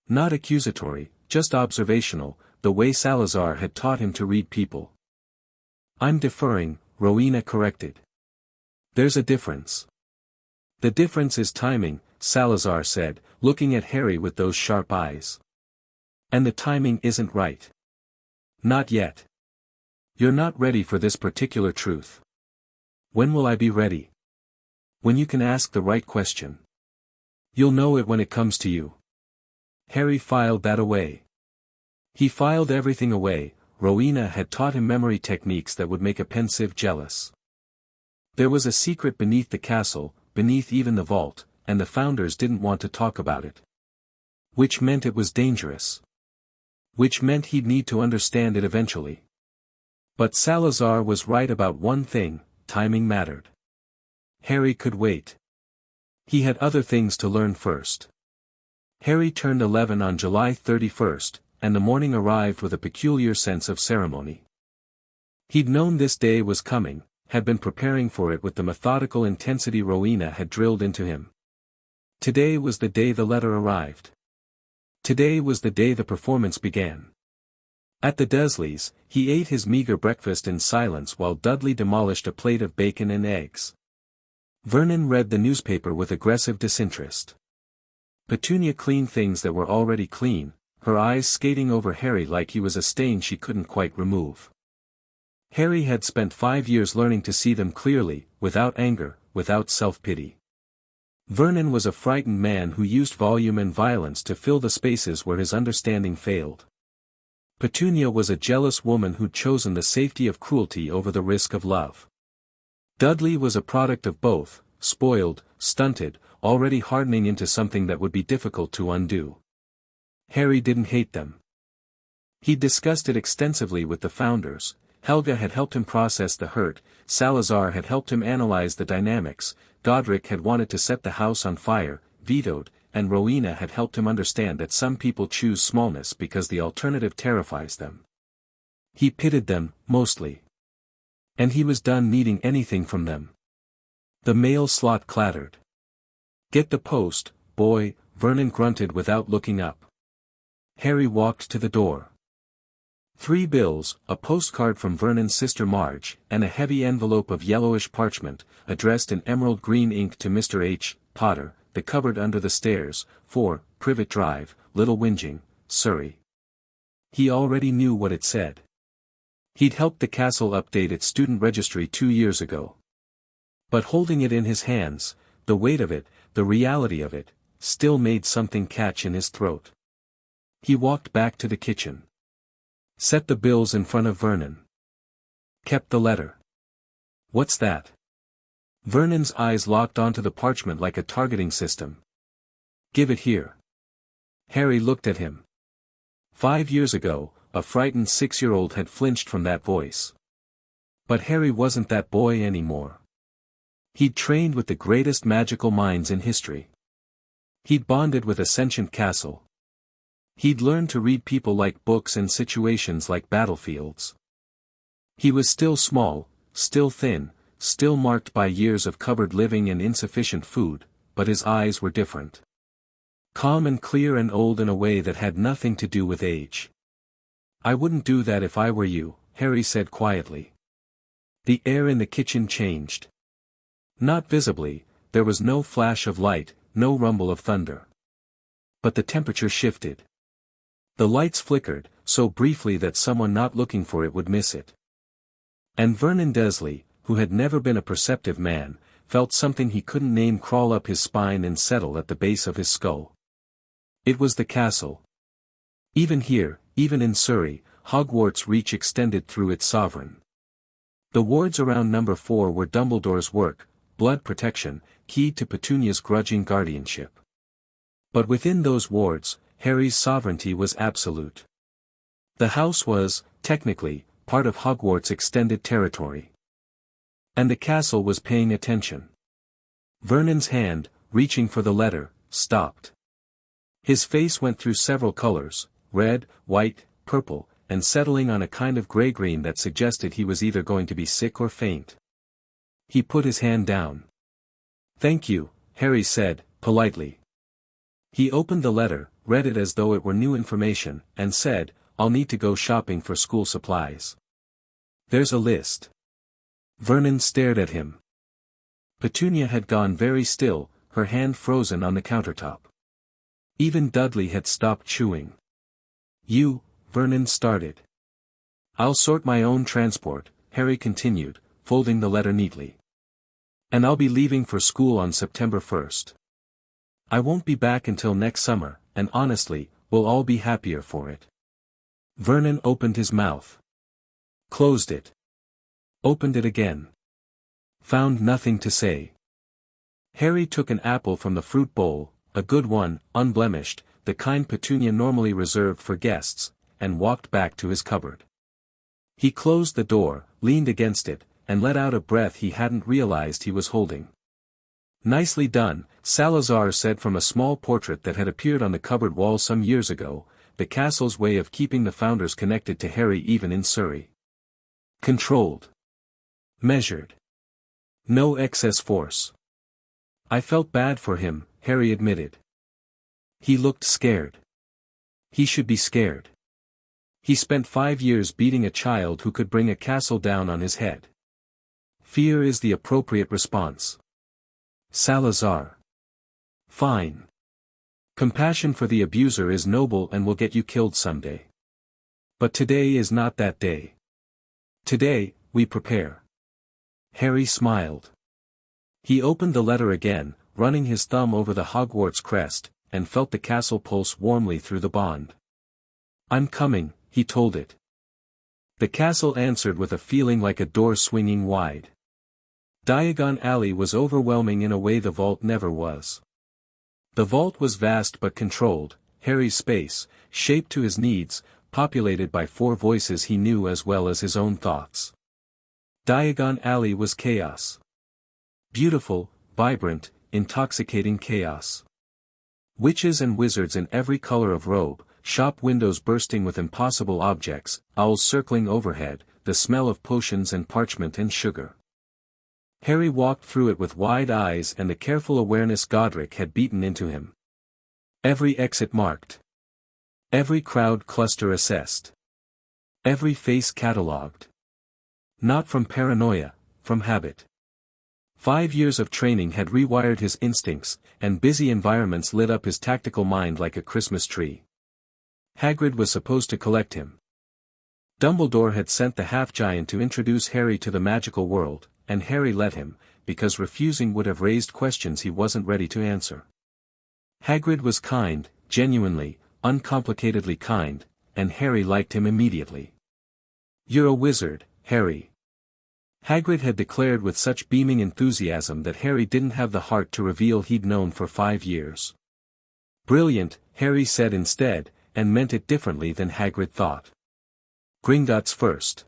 Not accusatory, just observational, the way Salazar had taught him to read people. "I'm deferring," Rowena corrected. "There's a difference." "The difference is timing," Salazar said, looking at Harry with those sharp eyes. "And the timing isn't right. Not yet. You're not ready for this particular truth." "When will I be ready?" "When you can ask the right question. You'll know it when it comes to you." Harry filed that away. He filed everything away. Rowena had taught him memory techniques that would make a pensive jealous. There was a secret beneath the castle, beneath even the vault, and the founders didn't want to talk about it. Which meant it was dangerous. Which meant he'd need to understand it eventually. But Salazar was right about one thing: timing mattered. Harry could wait. He had other things to learn first. Harry turned 11 on July 31st, and the morning arrived with a peculiar sense of ceremony. He'd known this day was coming, had been preparing for it with the methodical intensity Rowena had drilled into him. Today was the day the letter arrived. Today was the day the performance began. At the Dursleys, he ate his meager breakfast in silence while Dudley demolished a plate of bacon and eggs. Vernon read the newspaper with aggressive disinterest. Petunia cleaned things that were already clean, her eyes skating over Harry like he was a stain she couldn't quite remove. Harry had spent 5 years learning to see them clearly, without anger, without self-pity. Vernon was a frightened man who used volume and violence to fill the spaces where his understanding failed. Petunia was a jealous woman who'd chosen the safety of cruelty over the risk of love. Dudley was a product of both, spoiled, stunted, already hardening into something that would be difficult to undo. Harry didn't hate them. He'd discussed it extensively with the founders. Helga had helped him process the hurt, Salazar had helped him analyze the dynamics, Godric had wanted to set the house on fire, vetoed, and Rowena had helped him understand that some people choose smallness because the alternative terrifies them. He pitied them, mostly. And he was done needing anything from them. The mail slot clattered. "Get the post, boy," Vernon grunted without looking up. Harry walked to the door. 3 bills, a postcard from Vernon's sister Marge, and a heavy envelope of yellowish parchment, addressed in emerald green ink to Mr. H. Potter, the cupboard under the stairs, 4, Privet Drive, Little Whinging, Surrey. He already knew what it said. He'd helped the castle update its student registry 2 years ago. But holding it in his hands, the weight of it, the reality of it, still made something catch in his throat. He walked back to the kitchen. Set the bills in front of Vernon. Kept the letter. "What's that?" Vernon's eyes locked onto the parchment like a targeting system. "Give it here." Harry looked at him. 5 years ago, a frightened 6-year-old had flinched from that voice. But Harry wasn't that boy anymore. He'd trained with the greatest magical minds in history. He'd bonded with a sentient castle. He'd learned to read people like books and situations like battlefields. He was still small, still thin, still marked by years of cupboard living and insufficient food, but his eyes were different. Calm and clear and old in a way that had nothing to do with age. "I wouldn't do that if I were you," Harry said quietly. The air in the kitchen changed. Not visibly, there was no flash of light, no rumble of thunder. But the temperature shifted. The lights flickered, so briefly that someone not looking for it would miss it. And Vernon Dursley, who had never been a perceptive man, felt something he couldn't name crawl up his spine and settle at the base of his skull. It was the castle. Even here, even in Surrey, Hogwarts' reach extended through its sovereign. The wards around number 4 were Dumbledore's work, blood protection, keyed to Petunia's grudging guardianship. But within those wards, Harry's sovereignty was absolute. The house was, technically, part of Hogwarts' extended territory. And the castle was paying attention. Vernon's hand, reaching for the letter, stopped. His face went through several colors, red, white, purple, and settling on a kind of gray-green that suggested he was either going to be sick or faint. He put his hand down. "Thank you," Harry said, politely. He opened the letter, read it as though it were new information, and said, "I'll need to go shopping for school supplies. There's a list." Vernon stared at him. Petunia had gone very still, her hand frozen on the countertop. Even Dudley had stopped chewing. "You," Vernon started. "I'll sort my own transport," Harry continued, folding the letter neatly. "And I'll be leaving for school on September 1st. I won't be back until next summer, and honestly, we'll all be happier for it." Vernon opened his mouth. Closed it. Opened it again. Found nothing to say. Harry took an apple from the fruit bowl, a good one, unblemished, the kind Petunia normally reserved for guests, and walked back to his cupboard. He closed the door, leaned against it, and let out a breath he hadn't realized he was holding. "Nicely done," Salazar said from a small portrait that had appeared on the cupboard wall some years ago, the castle's way of keeping the founders connected to Harry even in Surrey. Controlled. Measured. No excess force. "I felt bad for him," Harry admitted. "He looked scared. He should be scared. He spent 5 years beating a child who could bring a castle down on his head. Fear is the appropriate response." Salazar. "Fine. Compassion for the abuser is noble and will get you killed someday. But today is not that day. Today, we prepare." Harry smiled. He opened the letter again, running his thumb over the Hogwarts crest, and felt the castle pulse warmly through the bond. "I'm coming," he told it. The castle answered with a feeling like a door swinging wide. Diagon Alley was overwhelming in a way the vault never was. The vault was vast but controlled, Harry's space, shaped to his needs, populated by 4 voices he knew as well as his own thoughts. Diagon Alley was chaos. Beautiful, vibrant, intoxicating chaos. Witches and wizards in every color of robe, shop windows bursting with impossible objects, owls circling overhead, the smell of potions and parchment and sugar. Harry walked through it with wide eyes and the careful awareness Godric had beaten into him. Every exit marked. Every crowd cluster assessed. Every face catalogued. Not from paranoia, from habit. 5 years of training had rewired his instincts, and busy environments lit up his tactical mind like a Christmas tree. Hagrid was supposed to collect him. Dumbledore had sent the half-giant to introduce Harry to the magical world, and Harry let him, because refusing would have raised questions he wasn't ready to answer. Hagrid was kind, genuinely, uncomplicatedly kind, and Harry liked him immediately. "You're a wizard, Harry." Hagrid had declared with such beaming enthusiasm that Harry didn't have the heart to reveal he'd known for 5 years. "Brilliant," Harry said instead, and meant it differently than Hagrid thought. "Gringotts first."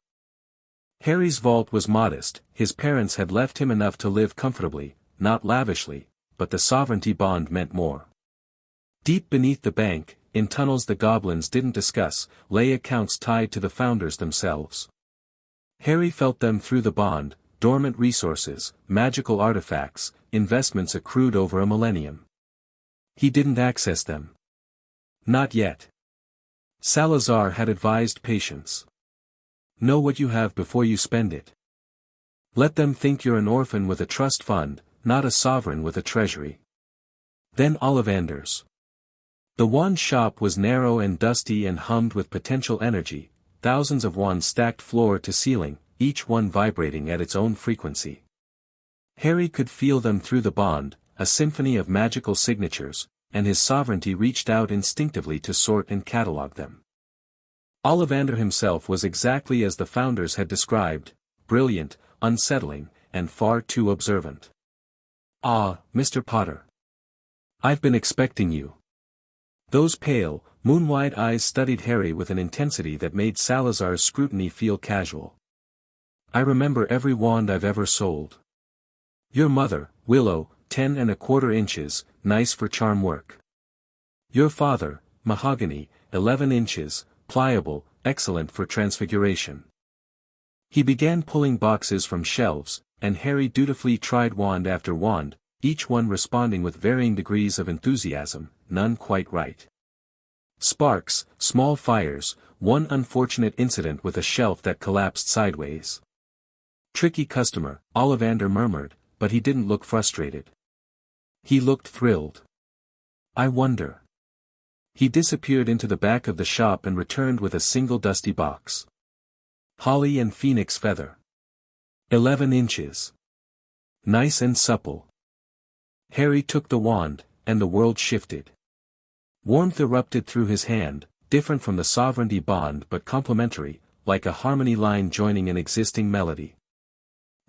Harry's vault was modest, his parents had left him enough to live comfortably, not lavishly, but the sovereignty bond meant more. Deep beneath the bank, in tunnels the goblins didn't discuss, lay accounts tied to the founders themselves. Harry felt them through the bond, dormant resources, magical artifacts, investments accrued over a millennium. He didn't access them. Not yet. Salazar had advised patience. Know what you have before you spend it. Let them think you're an orphan with a trust fund, not a sovereign with a treasury. Then Ollivander's. The wand shop was narrow and dusty and hummed with potential energy, thousands of wands stacked floor to ceiling, each one vibrating at its own frequency. Harry could feel them through the bond, a symphony of magical signatures, and his sovereignty reached out instinctively to sort and catalog them. Ollivander himself was exactly as the founders had described, brilliant, unsettling, and far too observant. "Ah, Mr. Potter. I've been expecting you." Those pale, moon-wide eyes studied Harry with an intensity that made Salazar's scrutiny feel casual. "I remember every wand I've ever sold. Your mother, Willow, 10¼ inches, nice for charm work. Your father, Mahogany, 11 inches, pliable, excellent for transfiguration." He began pulling boxes from shelves, and Harry dutifully tried wand after wand, each one responding with varying degrees of enthusiasm, none quite right. Sparks, small fires, one unfortunate incident with a shelf that collapsed sideways. "Tricky customer," Ollivander murmured, but he didn't look frustrated. He looked thrilled. "I wonder." He disappeared into the back of the shop and returned with a single dusty box. "Holly and phoenix feather. 11 inches. Nice and supple." Harry took the wand, and the world shifted. Warmth erupted through his hand, different from the sovereignty bond but complementary, like a harmony line joining an existing melody.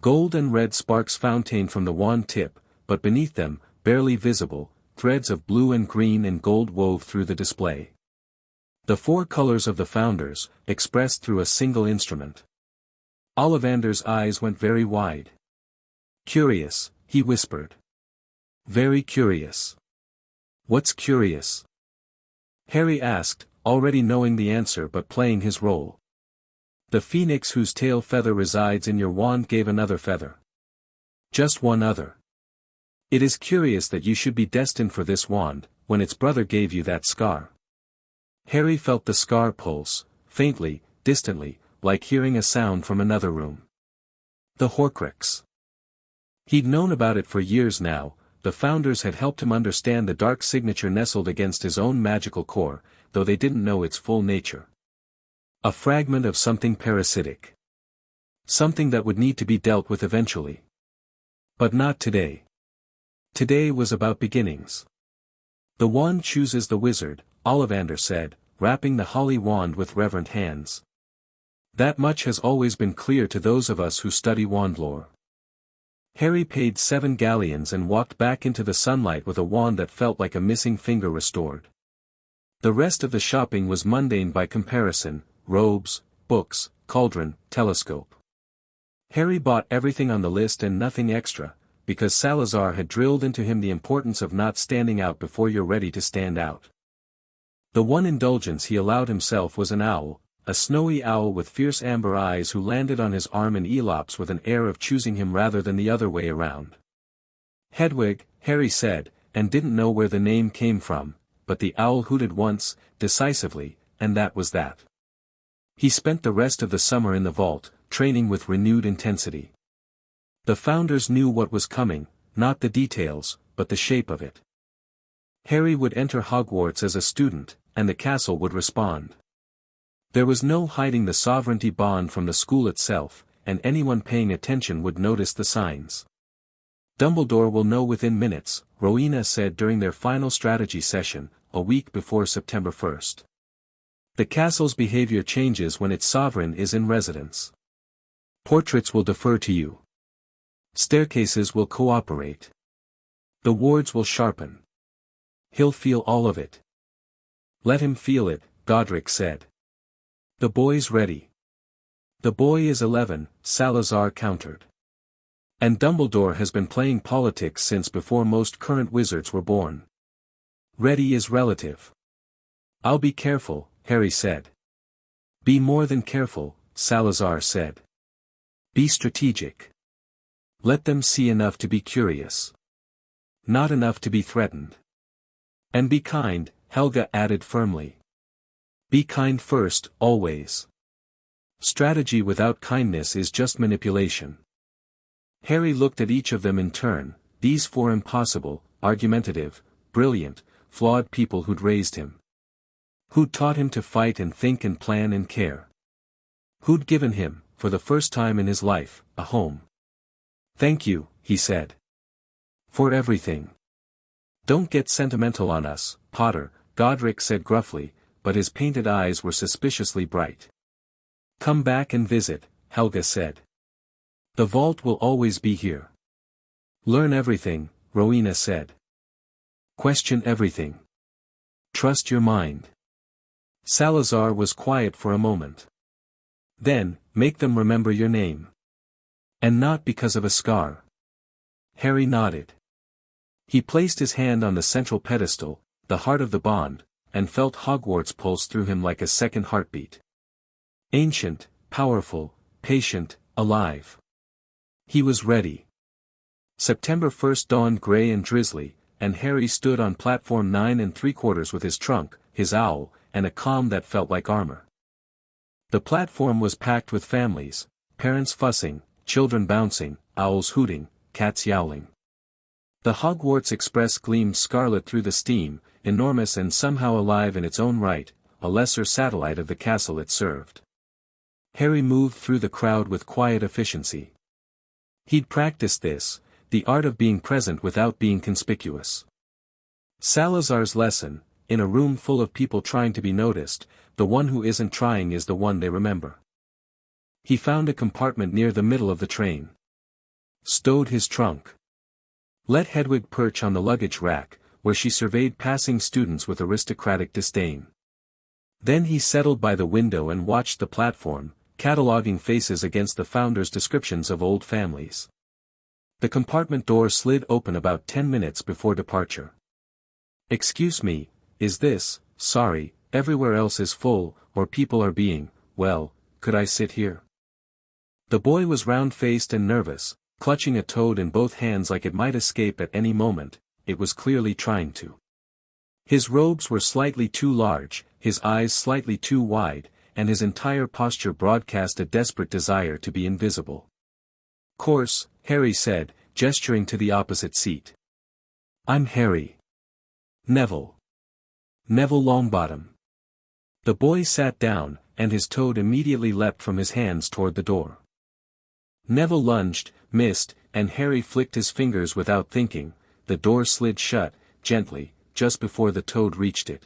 Gold and red sparks fountained from the wand tip, but beneath them, barely visible, threads of blue and green and gold wove through the display. The 4 colors of the founders, expressed through a single instrument. Ollivander's eyes went very wide. "Curious," he whispered. "Very curious." "What's curious?" Harry asked, already knowing the answer but playing his role. "The phoenix whose tail feather resides in your wand gave another feather. Just one other. It is curious that you should be destined for this wand, when its brother gave you that scar." Harry felt the scar pulse, faintly, distantly, like hearing a sound from another room. The Horcrux. He'd known about it for years now. The founders had helped him understand the dark signature nestled against his own magical core, though they didn't know its full nature. A fragment of something parasitic. Something that would need to be dealt with eventually. But not today. Today was about beginnings. "The wand chooses the wizard," Ollivander said, wrapping the holly wand with reverent hands. "That much has always been clear to those of us who study wand lore." Harry paid 7 galleons and walked back into the sunlight with a wand that felt like a missing finger restored. The rest of the shopping was mundane by comparison: robes, books, cauldron, telescope. Harry bought everything on the list and nothing extra, because Salazar had drilled into him the importance of not standing out before you're ready to stand out. The one indulgence he allowed himself was an owl, a snowy owl with fierce amber eyes who landed on his arm in Elops with an air of choosing him rather than the other way around. Hedwig, Harry said, and didn't know where the name came from, but the owl hooted once, decisively, and that was that. He spent the rest of the summer in the vault, training with renewed intensity. The founders knew what was coming, not the details, but the shape of it. Harry would enter Hogwarts as a student, and the castle would respond. There was no hiding the sovereignty bond from the school itself, and anyone paying attention would notice the signs. "Dumbledore will know within minutes," Rowena said during their final strategy session, a week before September 1st. "The castle's behavior changes when its sovereign is in residence. Portraits will defer to you. Staircases will cooperate. The wards will sharpen. He'll feel all of it." "Let him feel it," Godric said. "The boy's ready." The boy is 11, Salazar countered. And Dumbledore has been playing politics since before most current wizards were born. Ready is relative. I'll be careful, Harry said. Be more than careful, Salazar said. Be strategic. Let them see enough to be curious. Not enough to be threatened. And be kind, Helga added firmly. Be kind first, always. Strategy without kindness is just manipulation. Harry looked at each of them in turn, these four impossible, argumentative, brilliant, flawed people who'd raised him. Who'd taught him to fight and think and plan and care. Who'd given him, for the first time in his life, a home. Thank you, he said. For everything. Don't get sentimental on us, Potter, Godric said gruffly, but his painted eyes were suspiciously bright. Come back and visit, Helga said. The vault will always be here. Learn everything, Rowena said. Question everything. Trust your mind. Salazar was quiet for a moment. Then, make them remember your name. And not because of a scar. Harry nodded. He placed his hand on the central pedestal, the heart of the bond, and felt Hogwarts pulse through him like a second heartbeat. Ancient, powerful, patient, alive. He was ready. September 1st dawned grey and drizzly, and Harry stood on platform 9 3/4 with his trunk, his owl, and a calm that felt like armor. The platform was packed with families, parents fussing, children bouncing, owls hooting, cats yowling. The Hogwarts Express gleamed scarlet through the steam, enormous and somehow alive in its own right, a lesser satellite of the castle it served. Harry moved through the crowd with quiet efficiency. He'd practiced this, the art of being present without being conspicuous. Salazar's lesson, in a room full of people trying to be noticed, the one who isn't trying is the one they remember. He found a compartment near the middle of the train. Stowed his trunk. Let Hedwig perch on the luggage rack, where she surveyed passing students with aristocratic disdain. Then he settled by the window and watched the platform, cataloguing faces against the founders' descriptions of old families. The compartment door slid open about 10 minutes before departure. Excuse me, is this, sorry, everywhere else is full, or people are being, well, could I sit here? The boy was round-faced and nervous, clutching a toad in both hands like it might escape at any moment, it was clearly trying to. His robes were slightly too large, his eyes slightly too wide, and his entire posture broadcast a desperate desire to be invisible. Course, Harry said, gesturing to the opposite seat. I'm Harry. Neville. Neville Longbottom. The boy sat down, and his toad immediately leapt from his hands toward the door. Neville lunged, missed, and Harry flicked his fingers without thinking, the door slid shut, gently, just before the toad reached it.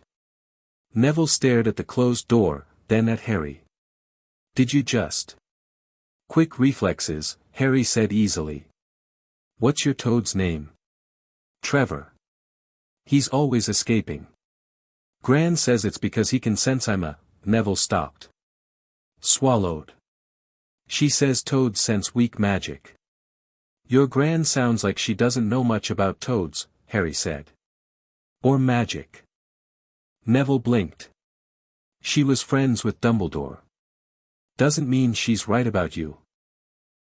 Neville stared at the closed door, then at Harry. Did you just? Quick reflexes, Harry said easily. What's your toad's name? Trevor. He's always escaping. Gran says it's because he can sense I'm a... Neville stopped. Swallowed. She says toads sense weak magic. Your Gran sounds like she doesn't know much about toads, Harry said. Or magic. Neville blinked. She was friends with Dumbledore. Doesn't mean she's right about you.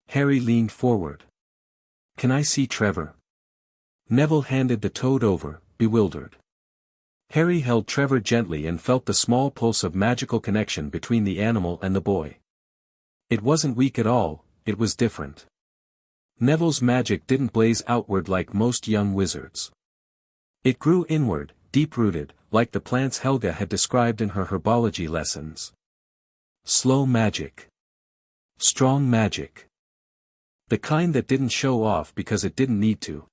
Harry leaned forward. Can I see Trevor? Neville handed the toad over, bewildered. Harry held Trevor gently and felt the small pulse of magical connection between the animal and the boy. It wasn't weak at all, it was different. Neville's magic didn't blaze outward like most young wizards. It grew inward, deep-rooted, like the plants Helga had described in her herbology lessons. Slow magic. Strong magic. The kind that didn't show off because it didn't need to.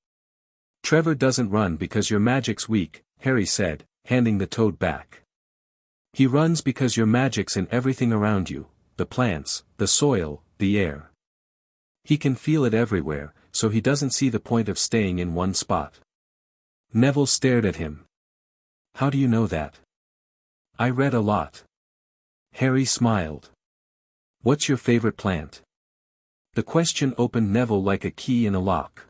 Trevor doesn't run because your magic's weak, Harry said, handing the toad back. He runs because your magic's in everything around you, the plants, the soil, the air. He can feel it everywhere, so he doesn't see the point of staying in one spot. Neville stared at him. How do you know that? I read a lot. Harry smiled. What's your favorite plant? The question opened Neville like a key in a lock.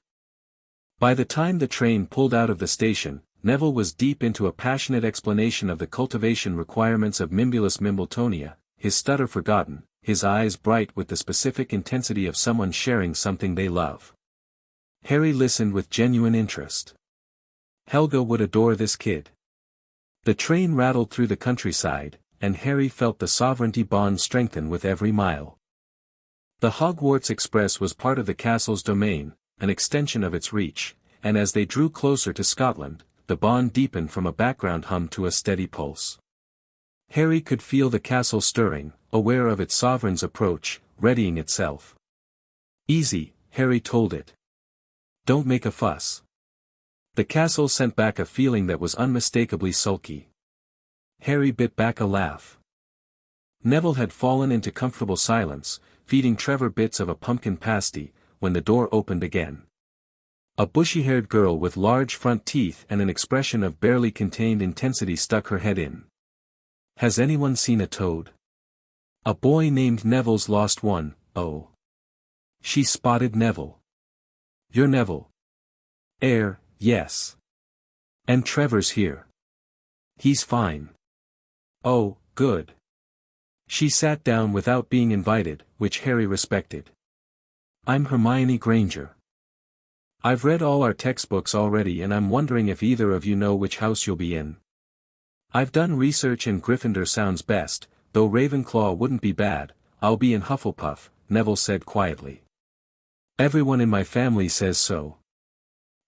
By the time the train pulled out of the station, Neville was deep into a passionate explanation of the cultivation requirements of Mimbulus Mimbletonia, his stutter forgotten, his eyes bright with the specific intensity of someone sharing something they love. Harry listened with genuine interest. Helga would adore this kid. The train rattled through the countryside, and Harry felt the sovereignty bond strengthen with every mile. The Hogwarts Express was part of the castle's domain, an extension of its reach, and as they drew closer to Scotland, the bond deepened from a background hum to a steady pulse. Harry could feel the castle stirring, aware of its sovereign's approach, readying itself. "Easy," Harry told it. "Don't make a fuss." The castle sent back a feeling that was unmistakably sulky. Harry bit back a laugh. Neville had fallen into comfortable silence, feeding Trevor bits of a pumpkin pasty, when the door opened again. A bushy-haired girl with large front teeth and an expression of barely contained intensity stuck her head in. "Has anyone seen a toad?" "A boy named Neville's lost one, oh." She spotted Neville. "You're Neville." Yes. "And Trevor's here." "He's fine." "Oh, good." She sat down without being invited, which Harry respected. "I'm Hermione Granger. I've read all our textbooks already and I'm wondering if either of you know which house you'll be in." "I've done research and Gryffindor sounds best, though Ravenclaw wouldn't be bad. I'll be in Hufflepuff," Neville said quietly. "Everyone in my family says so."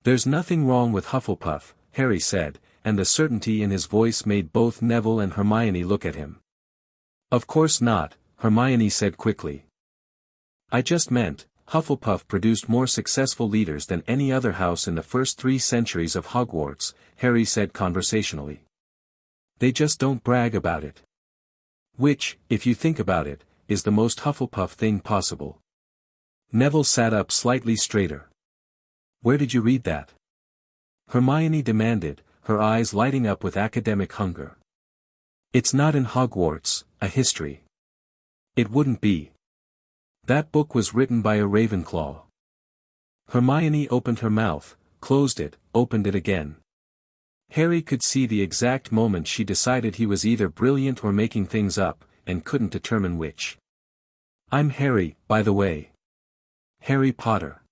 "There's nothing wrong with Hufflepuff," Harry said, and the certainty in his voice made both Neville and Hermione look at him. "Of course not," Hermione said quickly. "I just meant, Hufflepuff produced more successful leaders than any other house in the first 3 centuries of Hogwarts," Harry said conversationally. "They just don't brag about it. Which, if you think about it, is the most Hufflepuff thing possible." Neville sat up slightly straighter. "Where did you read that?" Hermione demanded, her eyes lighting up with academic hunger. "It's not in Hogwarts, a history. It wouldn't be. That book was written by a Ravenclaw." Hermione opened her mouth, closed it, opened it again. Harry could see the exact moment she decided he was either brilliant or making things up, and couldn't determine which. "I'm Harry, by the way. Harry Potter."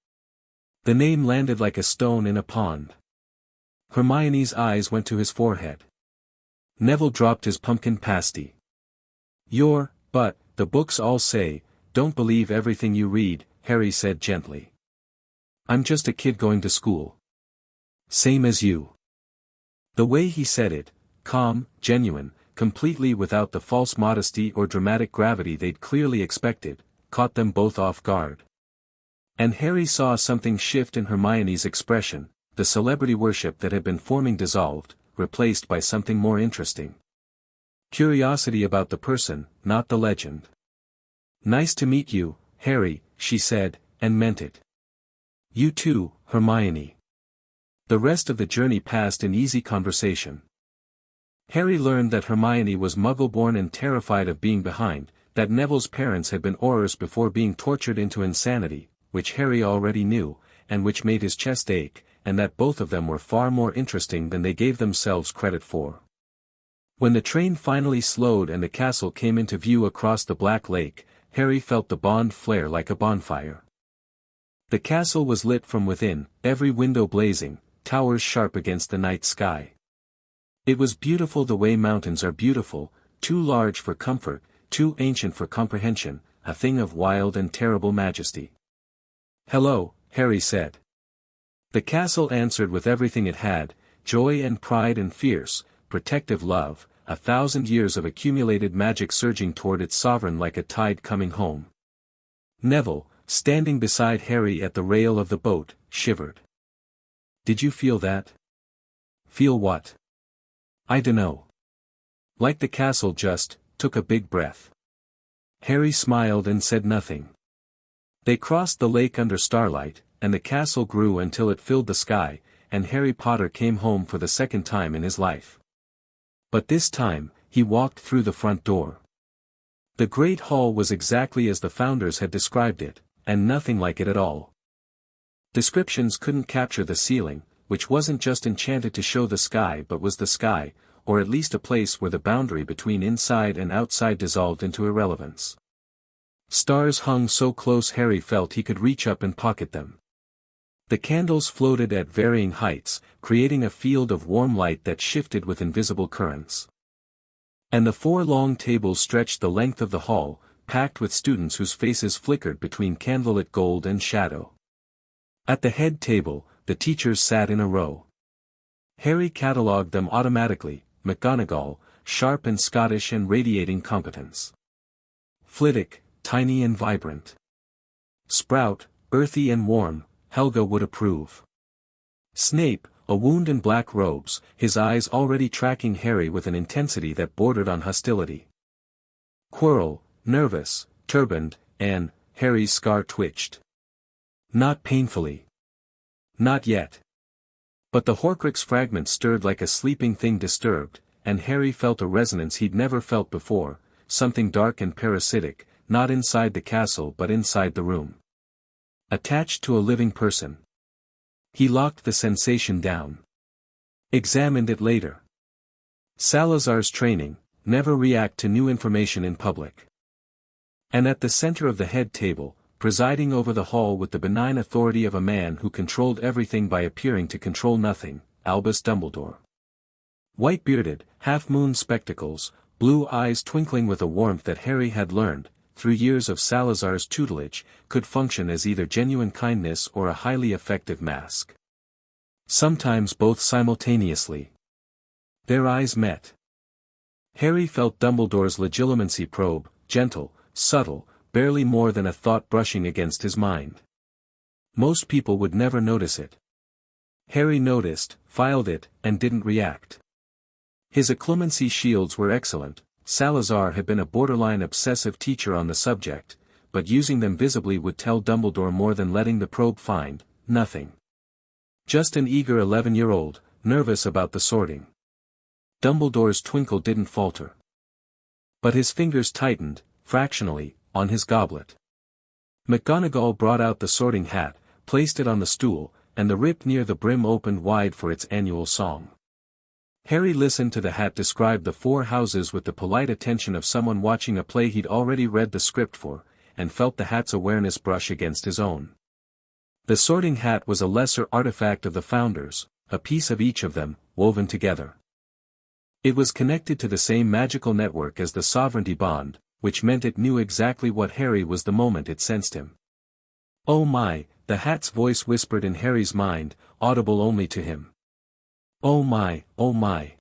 The name landed like a stone in a pond. Hermione's eyes went to his forehead. Neville dropped his pumpkin pasty. But, the books all say, don't believe everything you read," Harry said gently. "I'm just a kid going to school. Same as you." The way he said it, calm, genuine, completely without the false modesty or dramatic gravity they'd clearly expected, caught them both off guard. And Harry saw something shift in Hermione's expression, the celebrity worship that had been forming dissolved, replaced by something more interesting. Curiosity about the person, not the legend. "Nice to meet you, Harry," she said, and meant it. "You too, Hermione." The rest of the journey passed in easy conversation. Harry learned that Hermione was Muggle-born and terrified of being behind, that Neville's parents had been Aurors before being tortured into insanity, which Harry already knew, and which made his chest ache, and that both of them were far more interesting than they gave themselves credit for. When the train finally slowed and the castle came into view across the Black Lake, Harry felt the bond flare like a bonfire. The castle was lit from within, every window blazing, towers sharp against the night sky. It was beautiful the way mountains are beautiful, too large for comfort, too ancient for comprehension, a thing of wild and terrible majesty. "Hello," Harry said. The castle answered with everything it had, joy and pride and fierce, protective love, 1,000 years of accumulated magic surging toward its sovereign like a tide coming home. Neville, standing beside Harry at the rail of the boat, shivered. "Did you feel that?" "Feel what?" "I dunno." Like the castle just, took a big breath. Harry smiled and said nothing. They crossed the lake under starlight, and the castle grew until it filled the sky, and Harry Potter came home for the second time in his life. But this time, he walked through the front door. The Great Hall was exactly as the founders had described it, and nothing like it at all. Descriptions couldn't capture the ceiling, which wasn't just enchanted to show the sky but was the sky, or at least a place where the boundary between inside and outside dissolved into irrelevance. Stars hung so close Harry felt he could reach up and pocket them. The candles floated at varying heights, creating a field of warm light that shifted with invisible currents. And the 4 long tables stretched the length of the hall, packed with students whose faces flickered between candlelit gold and shadow. At the head table, the teachers sat in a row. Harry catalogued them automatically: McGonagall, sharp and Scottish and radiating competence. Flitwick, tiny and vibrant. Sprout, earthy and warm, Helga would approve. Snape, a wound in black robes, his eyes already tracking Harry with an intensity that bordered on hostility. Quirrell, nervous, turbaned, and Harry's scar twitched. Not painfully. Not yet. But the Horcrux fragment stirred like a sleeping thing disturbed, and Harry felt a resonance he'd never felt before, something dark and parasitic, not inside the castle but inside the room. Attached to a living person. He locked the sensation down. Examined it later. Salazar's training: never react to new information in public. And at the center of the head table, presiding over the hall with the benign authority of a man who controlled everything by appearing to control nothing, Albus Dumbledore. White-bearded, half-moon spectacles, blue eyes twinkling with a warmth that Harry had learned, through years of Salazar's tutelage, could function as either genuine kindness or a highly effective mask. Sometimes both simultaneously. Their eyes met. Harry felt Dumbledore's legilimency probe, gentle, subtle, barely more than a thought brushing against his mind. Most people would never notice it. Harry noticed, filed it, and didn't react. His occlumency shields were excellent. Salazar had been a borderline obsessive teacher on the subject, but using them visibly would tell Dumbledore more than letting the probe find nothing. Just an eager 11-year-old, nervous about the sorting. Dumbledore's twinkle didn't falter. But his fingers tightened, fractionally, on his goblet. McGonagall brought out the sorting hat, placed it on the stool, and the rip near the brim opened wide for its annual song. Harry listened to the hat describe the 4 houses with the polite attention of someone watching a play he'd already read the script for, and felt the hat's awareness brush against his own. The sorting hat was a lesser artifact of the founders, a piece of each of them, woven together. It was connected to the same magical network as the sovereignty bond, which meant it knew exactly what Harry was the moment it sensed him. "Oh my," the hat's voice whispered in Harry's mind, audible only to him. "Oh my, oh my."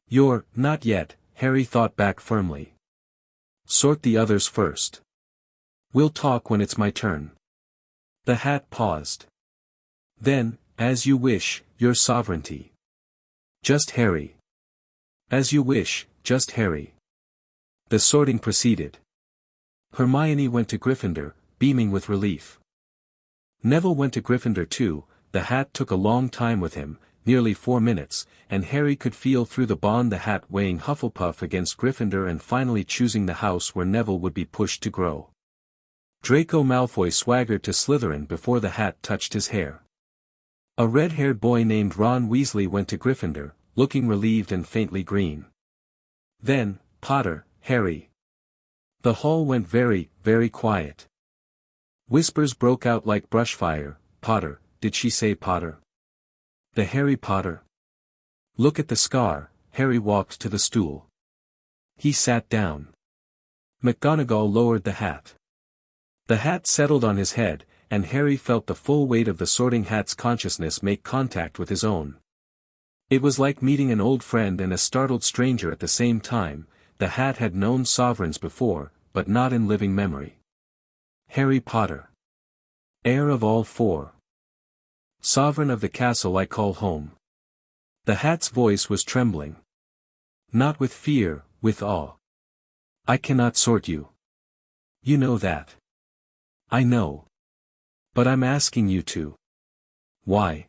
"You're not yet," Harry thought back firmly. "Sort the others first. We'll talk when it's my turn." The hat paused. "Then, as you wish, your sovereignty." "Just Harry." "As you wish, just Harry." The sorting proceeded. Hermione went to Gryffindor, beaming with relief. Neville went to Gryffindor too. The hat took a long time with him, nearly 4 minutes, and Harry could feel through the bond the hat weighing Hufflepuff against Gryffindor and finally choosing the house where Neville would be pushed to grow. Draco Malfoy swaggered to Slytherin before the hat touched his hair. A red-haired boy named Ron Weasley went to Gryffindor, looking relieved and faintly green. Then, Potter, Harry. The hall went very, very quiet. Whispers broke out like brushfire. "Potter, did she say Potter? The Harry Potter? Look at the scar." Harry walked to the stool. He sat down. McGonagall lowered the hat. The hat settled on his head, and Harry felt the full weight of the sorting hat's consciousness make contact with his own. It was like meeting an old friend and a startled stranger at the same time. The hat had known sovereigns before, but not in living memory. Harry Potter. Heir of all 4. Sovereign of the castle I call home. The hat's voice was trembling. Not with fear, with awe. "I cannot sort you. You know that." "I know. But I'm asking you to." "Why?"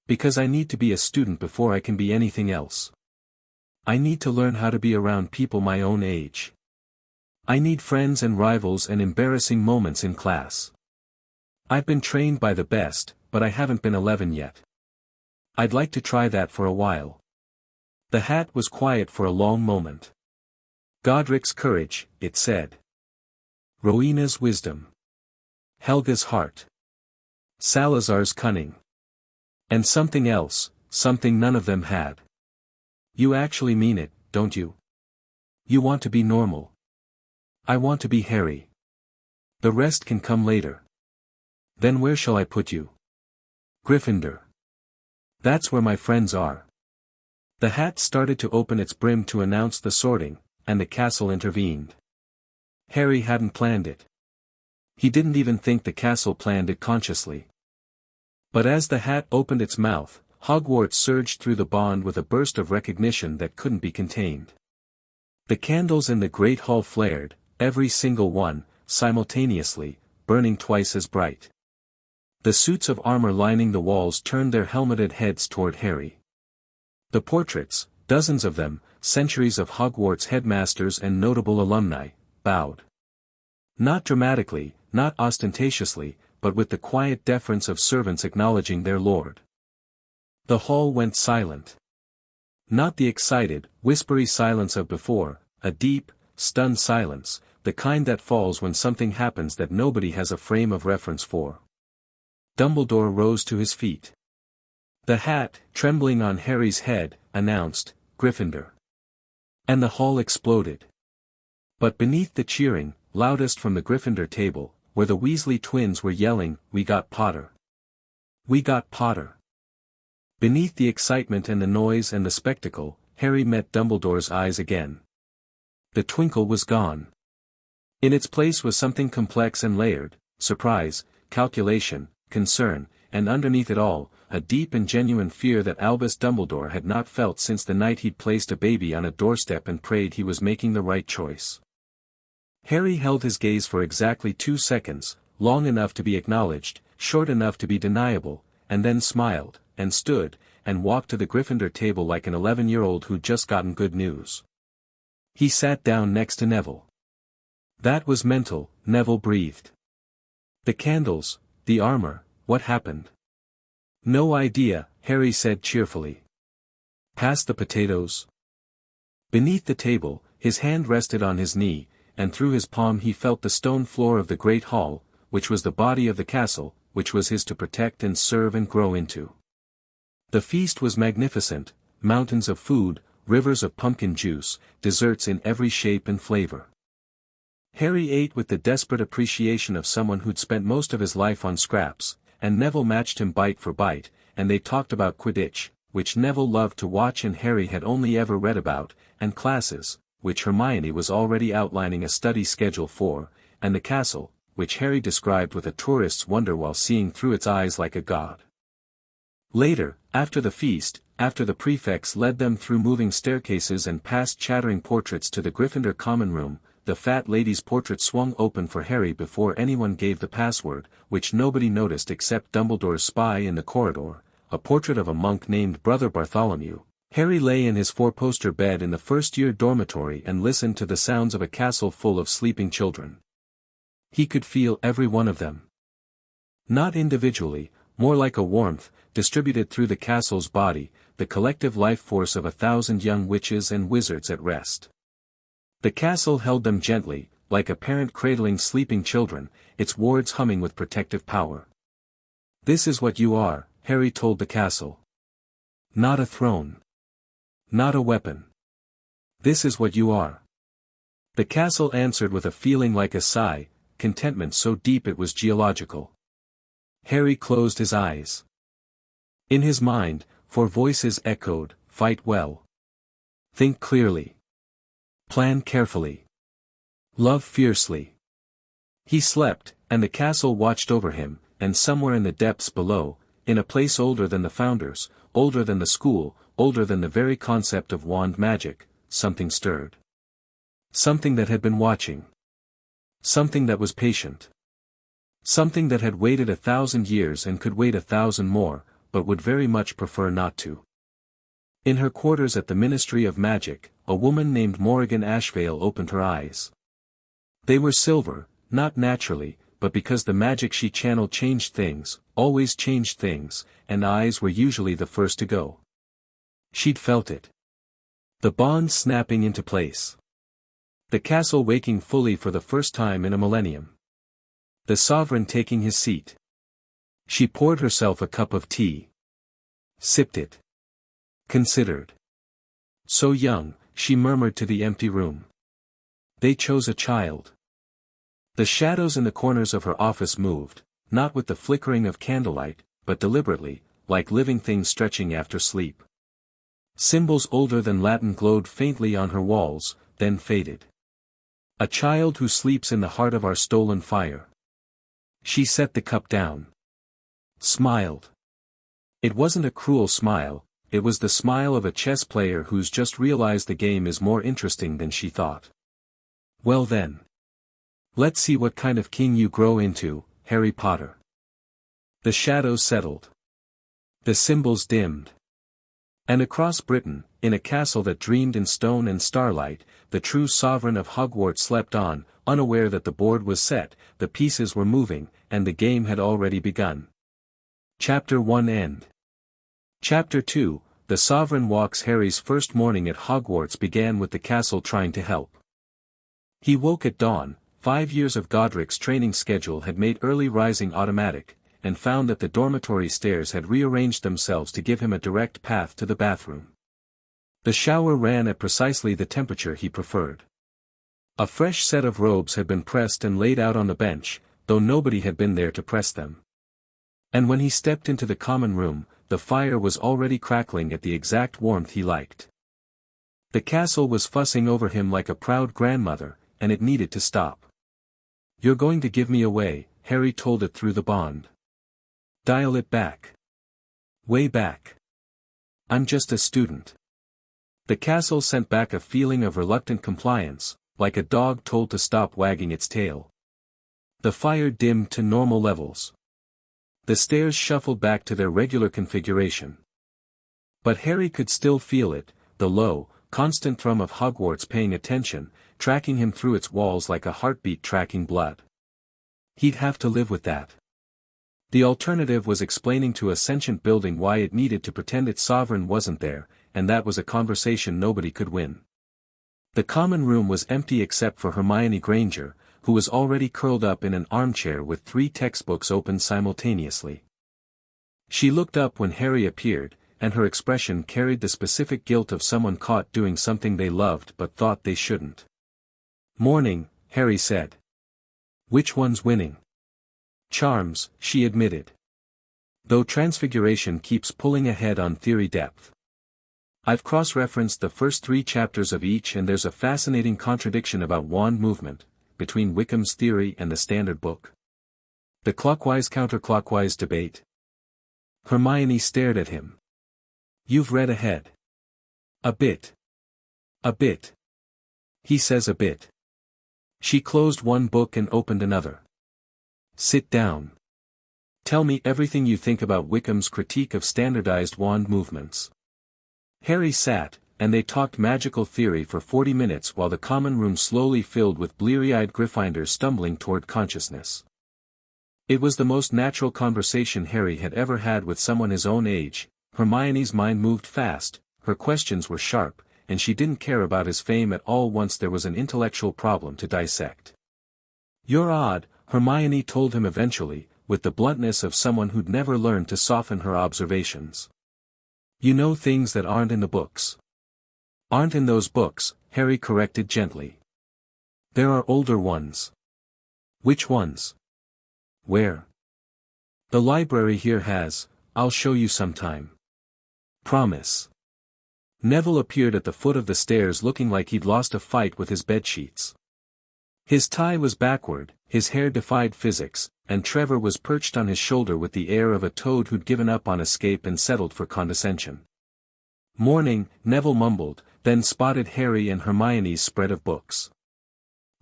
"Because I need to be a student before I can be anything else. I need to learn how to be around people my own age." I need friends and rivals and embarrassing moments in class. I've been trained by the best, but I haven't been 11 yet. I'd like to try that for a while. The hat was quiet for a long moment. Godric's courage, it said. Rowena's wisdom. Helga's heart. Salazar's cunning. And something else, something none of them had. You actually mean it, don't you? You want to be normal. I want to be Harry. The rest can come later. Then where shall I put you? Gryffindor. That's where my friends are. The hat started to open its brim to announce the sorting, and the castle intervened. Harry hadn't planned it. He didn't even think the castle planned it consciously. But as the hat opened its mouth, Hogwarts surged through the bond with a burst of recognition that couldn't be contained. The candles in the great hall flared, every single one, simultaneously, burning twice as bright. The suits of armor lining the walls turned their helmeted heads toward Harry. The portraits, dozens of them, centuries of Hogwarts headmasters and notable alumni, bowed. Not dramatically, not ostentatiously, but with the quiet deference of servants acknowledging their lord. The hall went silent. Not the excited, whispery silence of before, a deep, stunned silence, the kind that falls when something happens that nobody has a frame of reference for. Dumbledore rose to his feet. The hat, trembling on Harry's head, announced, Gryffindor. And the hall exploded. But beneath the cheering, loudest from the Gryffindor table, where the Weasley twins were yelling, "We got Potter! We got Potter!" Beneath the excitement and the noise and the spectacle, Harry met Dumbledore's eyes again. The twinkle was gone. In its place was something complex and layered, surprise, calculation, concern, and underneath it all, a deep and genuine fear that Albus Dumbledore had not felt since the night he'd placed a baby on a doorstep and prayed he was making the right choice. Harry held his gaze for exactly 2 seconds, long enough to be acknowledged, short enough to be deniable, and then smiled, and stood, and walked to the Gryffindor table like an 11-year-old who'd just gotten good news. He sat down next to Neville. That was mental, Neville breathed. The candles, the armor, what happened? No idea, Harry said cheerfully. Pass the potatoes. Beneath the table, his hand rested on his knee, and through his palm he felt the stone floor of the great hall, which was the body of the castle, which was his to protect and serve and grow into. The feast was magnificent, mountains of food, rivers of pumpkin juice, desserts in every shape and flavor. Harry ate with the desperate appreciation of someone who'd spent most of his life on scraps, and Neville matched him bite for bite, and they talked about Quidditch, which Neville loved to watch and Harry had only ever read about, and classes, which Hermione was already outlining a study schedule for, and the castle, which Harry described with a tourist's wonder while seeing through its eyes like a god. Later, after the feast, after the prefects led them through moving staircases and past chattering portraits to the Gryffindor common room, the fat lady's portrait swung open for Harry before anyone gave the password, which nobody noticed except Dumbledore's spy in the corridor, a portrait of a monk named Brother Bartholomew. Harry lay in his 4-poster bed in the first-year dormitory and listened to the sounds of a castle full of sleeping children. He could feel every one of them. Not individually, more like a warmth, distributed through the castle's body, the collective life force of 1,000 young witches and wizards at rest. The castle held them gently, like a parent cradling sleeping children, its wards humming with protective power. This is what you are, Harry told the castle. Not a throne. Not a weapon. This is what you are. The castle answered with a feeling like a sigh, contentment so deep it was geological. Harry closed his eyes. In his mind, 4 voices echoed, fight well. Think clearly. Plan carefully. Love fiercely. He slept, and the castle watched over him, and somewhere in the depths below, in a place older than the founders, older than the school, older than the very concept of wand magic, something stirred. Something that had been watching. Something that was patient. Something that had waited 1,000 years and could wait 1,000 more, but would very much prefer not to. In her quarters at the Ministry of Magic, a woman named Morrigan Ashvale opened her eyes. They were silver, not naturally, but because the magic she channeled changed things, always changed things, and eyes were usually the first to go. She'd felt it. The bond snapping into place. The castle waking fully for the first time in a millennium. The sovereign taking his seat. She poured herself a cup of tea. Sipped it. Considered. So young, she murmured to the empty room. They chose a child. The shadows in the corners of her office moved, not with the flickering of candlelight, but deliberately, like living things stretching after sleep. Symbols older than Latin glowed faintly on her walls, then faded. A child who sleeps in the heart of our stolen fire. She set the cup down. Smiled. It wasn't a cruel smile, it was the smile of a chess player who's just realized the game is more interesting than she thought. Well then. Let's see what kind of king you grow into, Harry Potter. The shadows settled. The symbols dimmed. And across Britain, in a castle that dreamed in stone and starlight, the true sovereign of Hogwarts slept on, unaware that the board was set, the pieces were moving, and the game had already begun. Chapter 1 End. Chapter 2, The Sovereign Walks. Harry's first morning at Hogwarts began with the castle trying to help. He woke at dawn. 5 years of Godric's training schedule had made early rising automatic, and found that the dormitory stairs had rearranged themselves to give him a direct path to the bathroom. The shower ran at precisely the temperature he preferred. A fresh set of robes had been pressed and laid out on the bench, though nobody had been there to press them. And when he stepped into the common room, the fire was already crackling at the exact warmth he liked. The castle was fussing over him like a proud grandmother, and it needed to stop. "You're going to give me away," Harry told it through the bond. "Dial it back. Way back. I'm just a student." The castle sent back a feeling of reluctant compliance, like a dog told to stop wagging its tail. The fire dimmed to normal levels. The stairs shuffled back to their regular configuration. But Harry could still feel it, the low, constant thrum of Hogwarts paying attention, tracking him through its walls like a heartbeat tracking blood. He'd have to live with that. The alternative was explaining to a sentient building why it needed to pretend its sovereign wasn't there, and that was a conversation nobody could win. The common room was empty except for Hermione Granger, who was already curled up in an armchair with 3 textbooks open simultaneously. She looked up when Harry appeared, and her expression carried the specific guilt of someone caught doing something they loved but thought they shouldn't. "Morning," Harry said. "Which one's winning?" "Charms," she admitted. "Though Transfiguration keeps pulling ahead on theory depth. I've cross-referenced the first 3 chapters of each and there's a fascinating contradiction about wand movement, between Wickham's theory and the standard book. The clockwise-counterclockwise debate." Hermione stared at him. "You've read ahead." "A bit. A bit." He says a bit. She closed one book and opened another. "Sit down. Tell me everything you think about Wickham's critique of standardized wand movements." Harry sat, and they talked magical theory for 40 minutes while the common room slowly filled with bleary-eyed Gryffindors stumbling toward consciousness. It was the most natural conversation Harry had ever had with someone his own age. Hermione's mind moved fast, her questions were sharp, and she didn't care about his fame at all once there was an intellectual problem to dissect. "You're odd," Hermione told him eventually, with the bluntness of someone who'd never learned to soften her observations. "You know things that aren't in the books." "Aren't in those books," Harry corrected gently. "There are older ones." "Which ones?" "Where?" "The library here has, I'll show you sometime." "Promise." Neville appeared at the foot of the stairs looking like he'd lost a fight with his bedsheets. His tie was backward, his hair defied physics, and Trevor was perched on his shoulder with the air of a toad who'd given up on escape and settled for condescension. "Morning," Neville mumbled, then spotted Harry and Hermione's spread of books.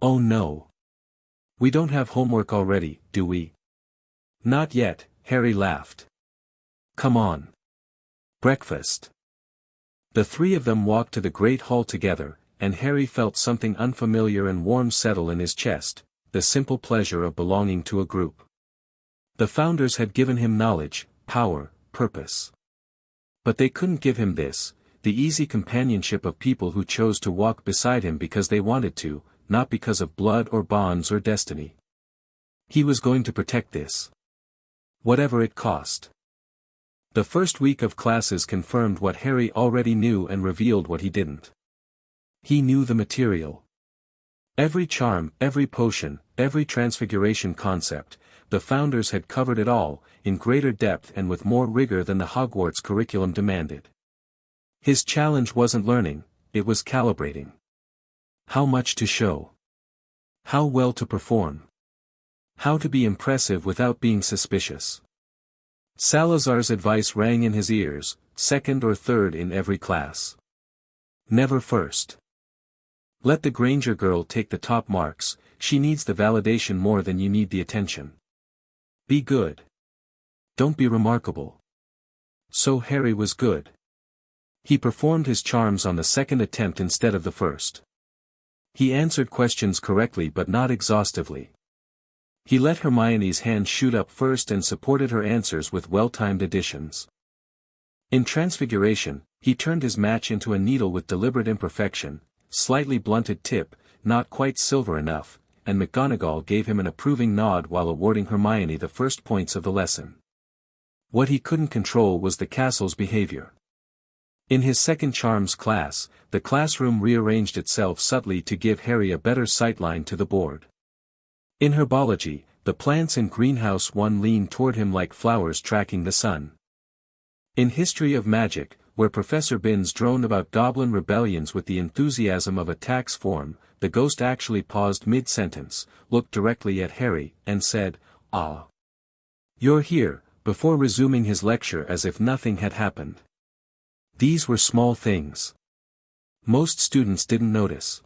"Oh no. We don't have homework already, do we?" "Not yet," Harry laughed. "Come on. Breakfast." The 3 of them walked to the great hall together, and Harry felt something unfamiliar and warm settle in his chest, the simple pleasure of belonging to a group. The founders had given him knowledge, power, purpose. But they couldn't give him this, the easy companionship of people who chose to walk beside him because they wanted to, not because of blood or bonds or destiny. He was going to protect this. Whatever it cost. The first week of classes confirmed what Harry already knew and revealed what he didn't. He knew the material. Every charm, every potion, every transfiguration concept, the founders had covered it all, in greater depth and with more rigor than the Hogwarts curriculum demanded. His challenge wasn't learning, it was calibrating. How much to show. How well to perform. How to be impressive without being suspicious. Salazar's advice rang in his ears, second or third in every class. Never first. Let the Granger girl take the top marks, she needs the validation more than you need the attention. Be good. Don't be remarkable. So Harry was good. He performed his charms on the second attempt instead of the first. He answered questions correctly but not exhaustively. He let Hermione's hand shoot up first and supported her answers with well-timed additions. In Transfiguration, he turned his match into a needle with deliberate imperfection, slightly blunted tip, not quite silver enough, and McGonagall gave him an approving nod while awarding Hermione the first points of the lesson. What he couldn't control was the castle's behavior. In his second charms class, the classroom rearranged itself subtly to give Harry a better sightline to the board. In herbology, the plants in Greenhouse 1 leaned toward him like flowers tracking the sun. In History of Magic, where Professor Binns droned about goblin rebellions with the enthusiasm of a tax form, the ghost actually paused mid-sentence, looked directly at Harry, and said, "Ah. You're here," before resuming his lecture as if nothing had happened. These were small things. Most students didn't notice.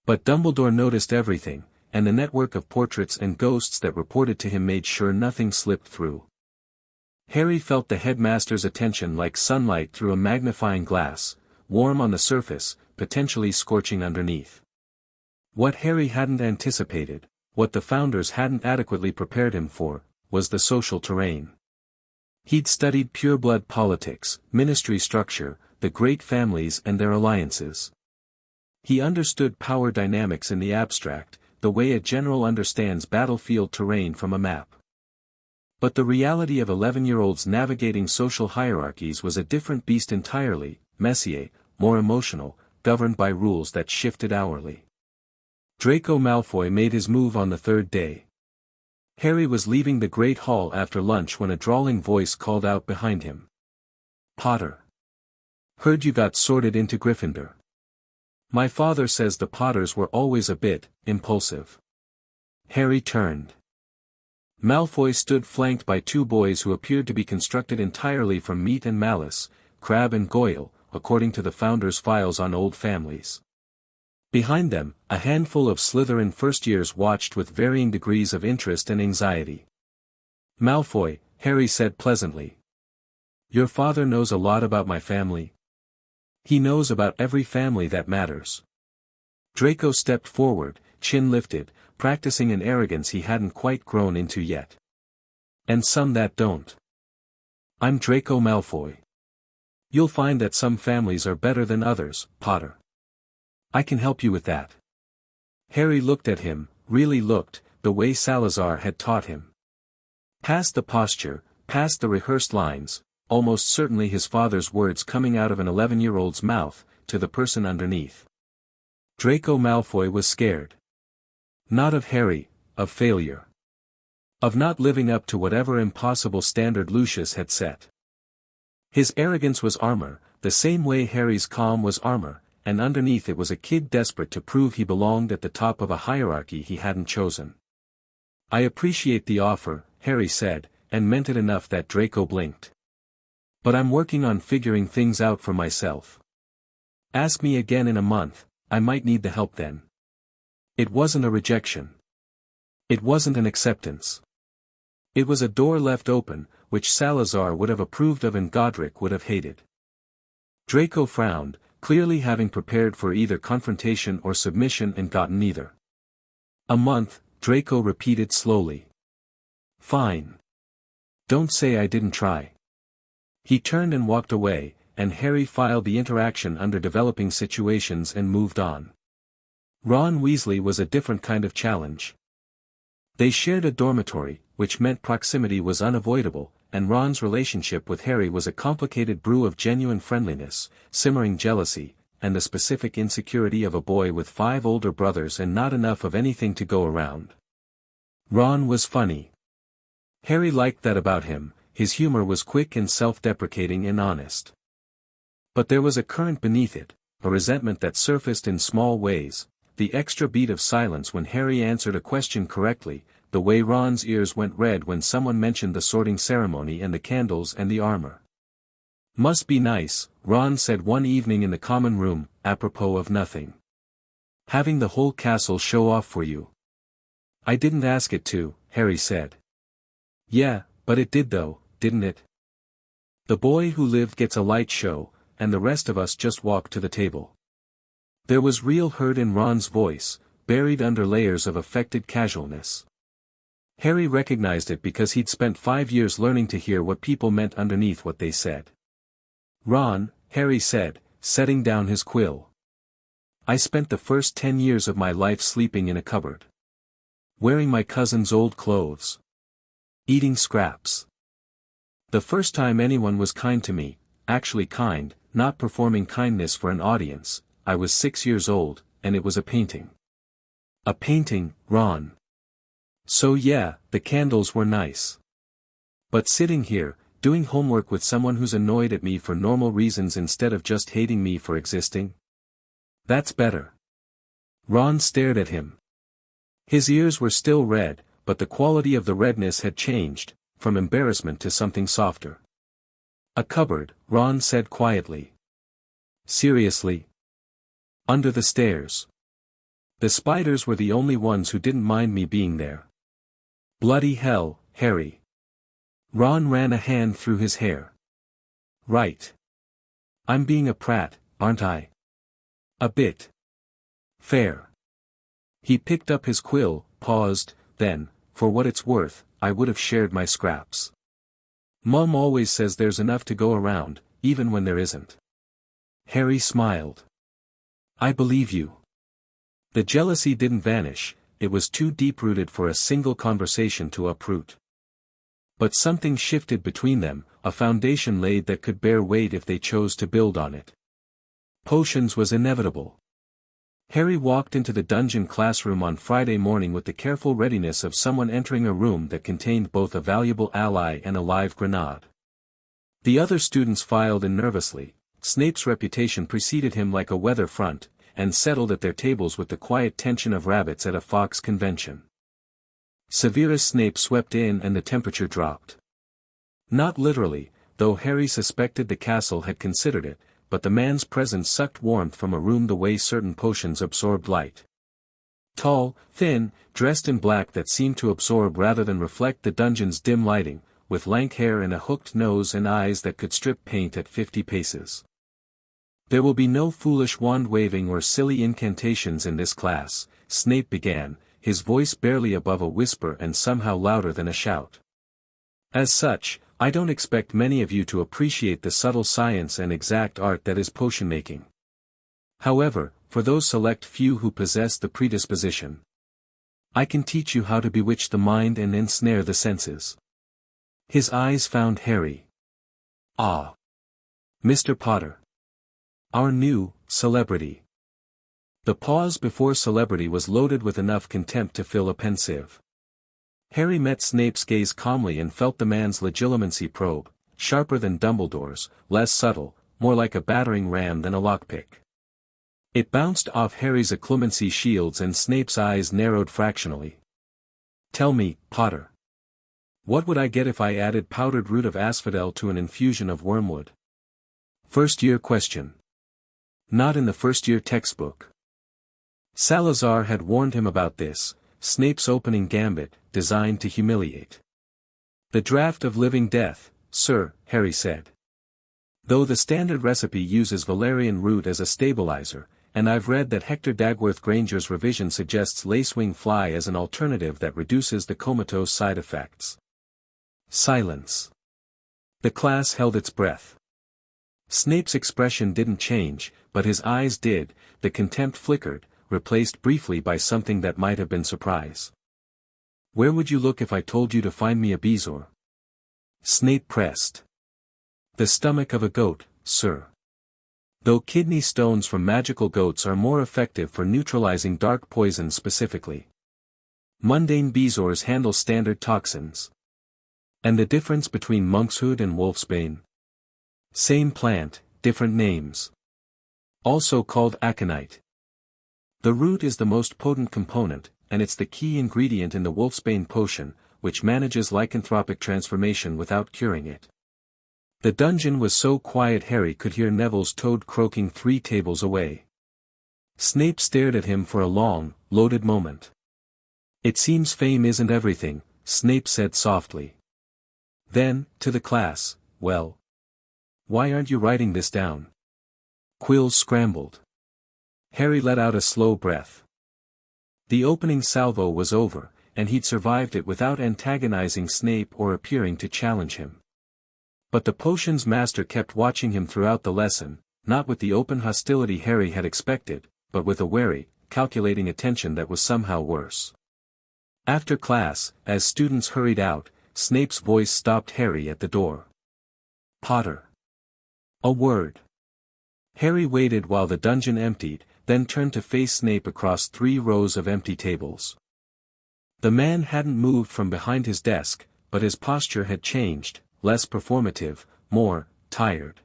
But Dumbledore noticed everything, and the network of portraits and ghosts that reported to him made sure nothing slipped through. Harry felt the headmaster's attention like sunlight through a magnifying glass, warm on the surface, potentially scorching underneath. What Harry hadn't anticipated, what the founders hadn't adequately prepared him for, was the social terrain. He'd studied pureblood politics, ministry structure, the great families and their alliances. He understood power dynamics in the abstract, the way a general understands battlefield terrain from a map. But the reality of 11-year-olds navigating social hierarchies was a different beast entirely, messier, more emotional, governed by rules that shifted hourly. Draco Malfoy made his move on the third day. Harry was leaving the Great Hall after lunch when a drawling voice called out behind him. "Potter. Heard you got sorted into Gryffindor. My father says the Potters were always a bit impulsive." Harry turned. Malfoy stood flanked by two boys who appeared to be constructed entirely from meat and malice, Crabbe and Goyle, according to the founders' files on old families. Behind them, a handful of Slytherin first-years watched with varying degrees of interest and anxiety. "Malfoy," Harry said pleasantly. "Your father knows a lot about my family. He knows about every family that matters." Draco stepped forward, chin lifted, practicing an arrogance he hadn't quite grown into yet. "And some that don't. I'm Draco Malfoy. You'll find that some families are better than others, Potter. I can help you with that." Harry looked at him, really looked, the way Salazar had taught him. Past the posture, past the rehearsed lines, almost certainly his father's words coming out of an 11-year-old's mouth, to the person underneath. Draco Malfoy was scared. Not of Harry, of failure. Of not living up to whatever impossible standard Lucius had set. His arrogance was armor, the same way Harry's calm was armor, and underneath it was a kid desperate to prove he belonged at the top of a hierarchy he hadn't chosen. "I appreciate the offer," Harry said, and meant it enough that Draco blinked. "But I'm working on figuring things out for myself. Ask me again in a month, I might need the help then." It wasn't a rejection. It wasn't an acceptance. It was a door left open, which Salazar would have approved of and Godric would have hated. Draco frowned, clearly having prepared for either confrontation or submission and gotten neither. "A month," Draco repeated slowly. "Fine. Don't say I didn't try." He turned and walked away, and Harry filed the interaction under developing situations and moved on. Ron Weasley was a different kind of challenge. They shared a dormitory, which meant proximity was unavoidable, and Ron's relationship with Harry was a complicated brew of genuine friendliness, simmering jealousy, and the specific insecurity of a boy with 5 older brothers and not enough of anything to go around. Ron was funny. Harry liked that about him. His humor was quick and self-deprecating and honest. But there was a current beneath it, a resentment that surfaced in small ways, the extra beat of silence when Harry answered a question correctly, the way Ron's ears went red when someone mentioned the sorting ceremony and the candles and the armor. "Must be nice," Ron said one evening in the common room, apropos of nothing. "Having the whole castle show off for you." "I didn't ask it to," Harry said. "Yeah, but it did though, didn't it? The boy who lived gets a light show, and the rest of us just walk to the table." There was real hurt in Ron's voice, buried under layers of affected casualness. Harry recognized it because he'd spent 5 years learning to hear what people meant underneath what they said. "Ron," Harry said, setting down his quill. "I spent the first 10 years of my life sleeping in a cupboard. Wearing my cousin's old clothes. Eating scraps. The first time anyone was kind to me, actually kind, not performing kindness for an audience, I was 6 years old, and it was a painting." "A painting, Ron. So yeah, the candles were nice. But sitting here, doing homework with someone who's annoyed at me for normal reasons instead of just hating me for existing? That's better." Ron stared at him. His ears were still red, but the quality of the redness had changed, from embarrassment to something softer. "A cupboard," Ron said quietly. "Seriously? Under the stairs. The spiders were the only ones who didn't mind me being there." "Bloody hell, Harry." Ron ran a hand through his hair. "Right. I'm being a prat, aren't I?" "A bit. Fair." He picked up his quill, paused, then, "For what it's worth, I would have shared my scraps. Mum always says there's enough to go around, even when there isn't." Harry smiled. "I believe you." The jealousy didn't vanish, it was too deep-rooted for a single conversation to uproot. But something shifted between them, a foundation laid that could bear weight if they chose to build on it. Potions was inevitable. Harry walked into the dungeon classroom on Friday morning with the careful readiness of someone entering a room that contained both a valuable ally and a live grenade. The other students filed in nervously. Snape's reputation preceded him like a weather front, and settled at their tables with the quiet tension of rabbits at a Fox convention. Severus Snape swept in and the temperature dropped. Not literally, though Harry suspected the castle had considered it, but the man's presence sucked warmth from a room the way certain potions absorbed light. Tall, thin, dressed in black that seemed to absorb rather than reflect the dungeon's dim lighting, with lank hair and a hooked nose and eyes that could strip paint at 50 paces. "There will be no foolish wand-waving or silly incantations in this class," Snape began, his voice barely above a whisper and somehow louder than a shout. "As such, I don't expect many of you to appreciate the subtle science and exact art that is potion-making. However, for those select few who possess the predisposition, I can teach you how to bewitch the mind and ensnare the senses." His eyes found Harry. "Ah. Mr. Potter. Our new celebrity." The pause before celebrity was loaded with enough contempt to fill a pensive. Harry met Snape's gaze calmly and felt the man's legitimacy probe, sharper than Dumbledore's, less subtle, more like a battering ram than a lockpick. It bounced off Harry's acclimacy shields and Snape's eyes narrowed fractionally. "Tell me, Potter. What would I get if I added powdered root of asphodel to an infusion of wormwood?" First-year question. Not in the first-year textbook. Salazar had warned him about this, Snape's opening gambit, designed to humiliate. "The draft of living death, sir," Harry said. Though the standard recipe uses valerian root as a stabilizer, and I've read that Hector Dagworth Granger's revision suggests lacewing fly as an alternative that reduces the comatose side effects. Silence. The class held its breath. Snape's expression didn't change, but his eyes did. The contempt flickered, replaced briefly by something that might have been surprise. "Where would you look if I told you to find me a bezoar?" Snape pressed. "The stomach of a goat, sir. Though kidney stones from magical goats are more effective for neutralizing dark poisons specifically. Mundane bezoars handle standard toxins. And the difference between monkshood and wolfsbane? Same plant, different names. Also called aconite. The root is the most potent component, and it's the key ingredient in the wolfsbane potion, which manages lycanthropic transformation without curing it." The dungeon was so quiet Harry could hear Neville's toad croaking 3 tables away. Snape stared at him for a long, loaded moment. "It seems fame isn't everything," Snape said softly. Then, to the class, "Well, why aren't you writing this down?" Quills scrambled. Harry let out a slow breath. The opening salvo was over, and he'd survived it without antagonizing Snape or appearing to challenge him. But the potion's master kept watching him throughout the lesson, not with the open hostility Harry had expected, but with a wary, calculating attention that was somehow worse. After class, as students hurried out, Snape's voice stopped Harry at the door. "Potter. A word." Harry waited while the dungeon emptied, then turned to face Snape across 3 rows of empty tables. The man hadn't moved from behind his desk, but his posture had changed, less performative, more tired.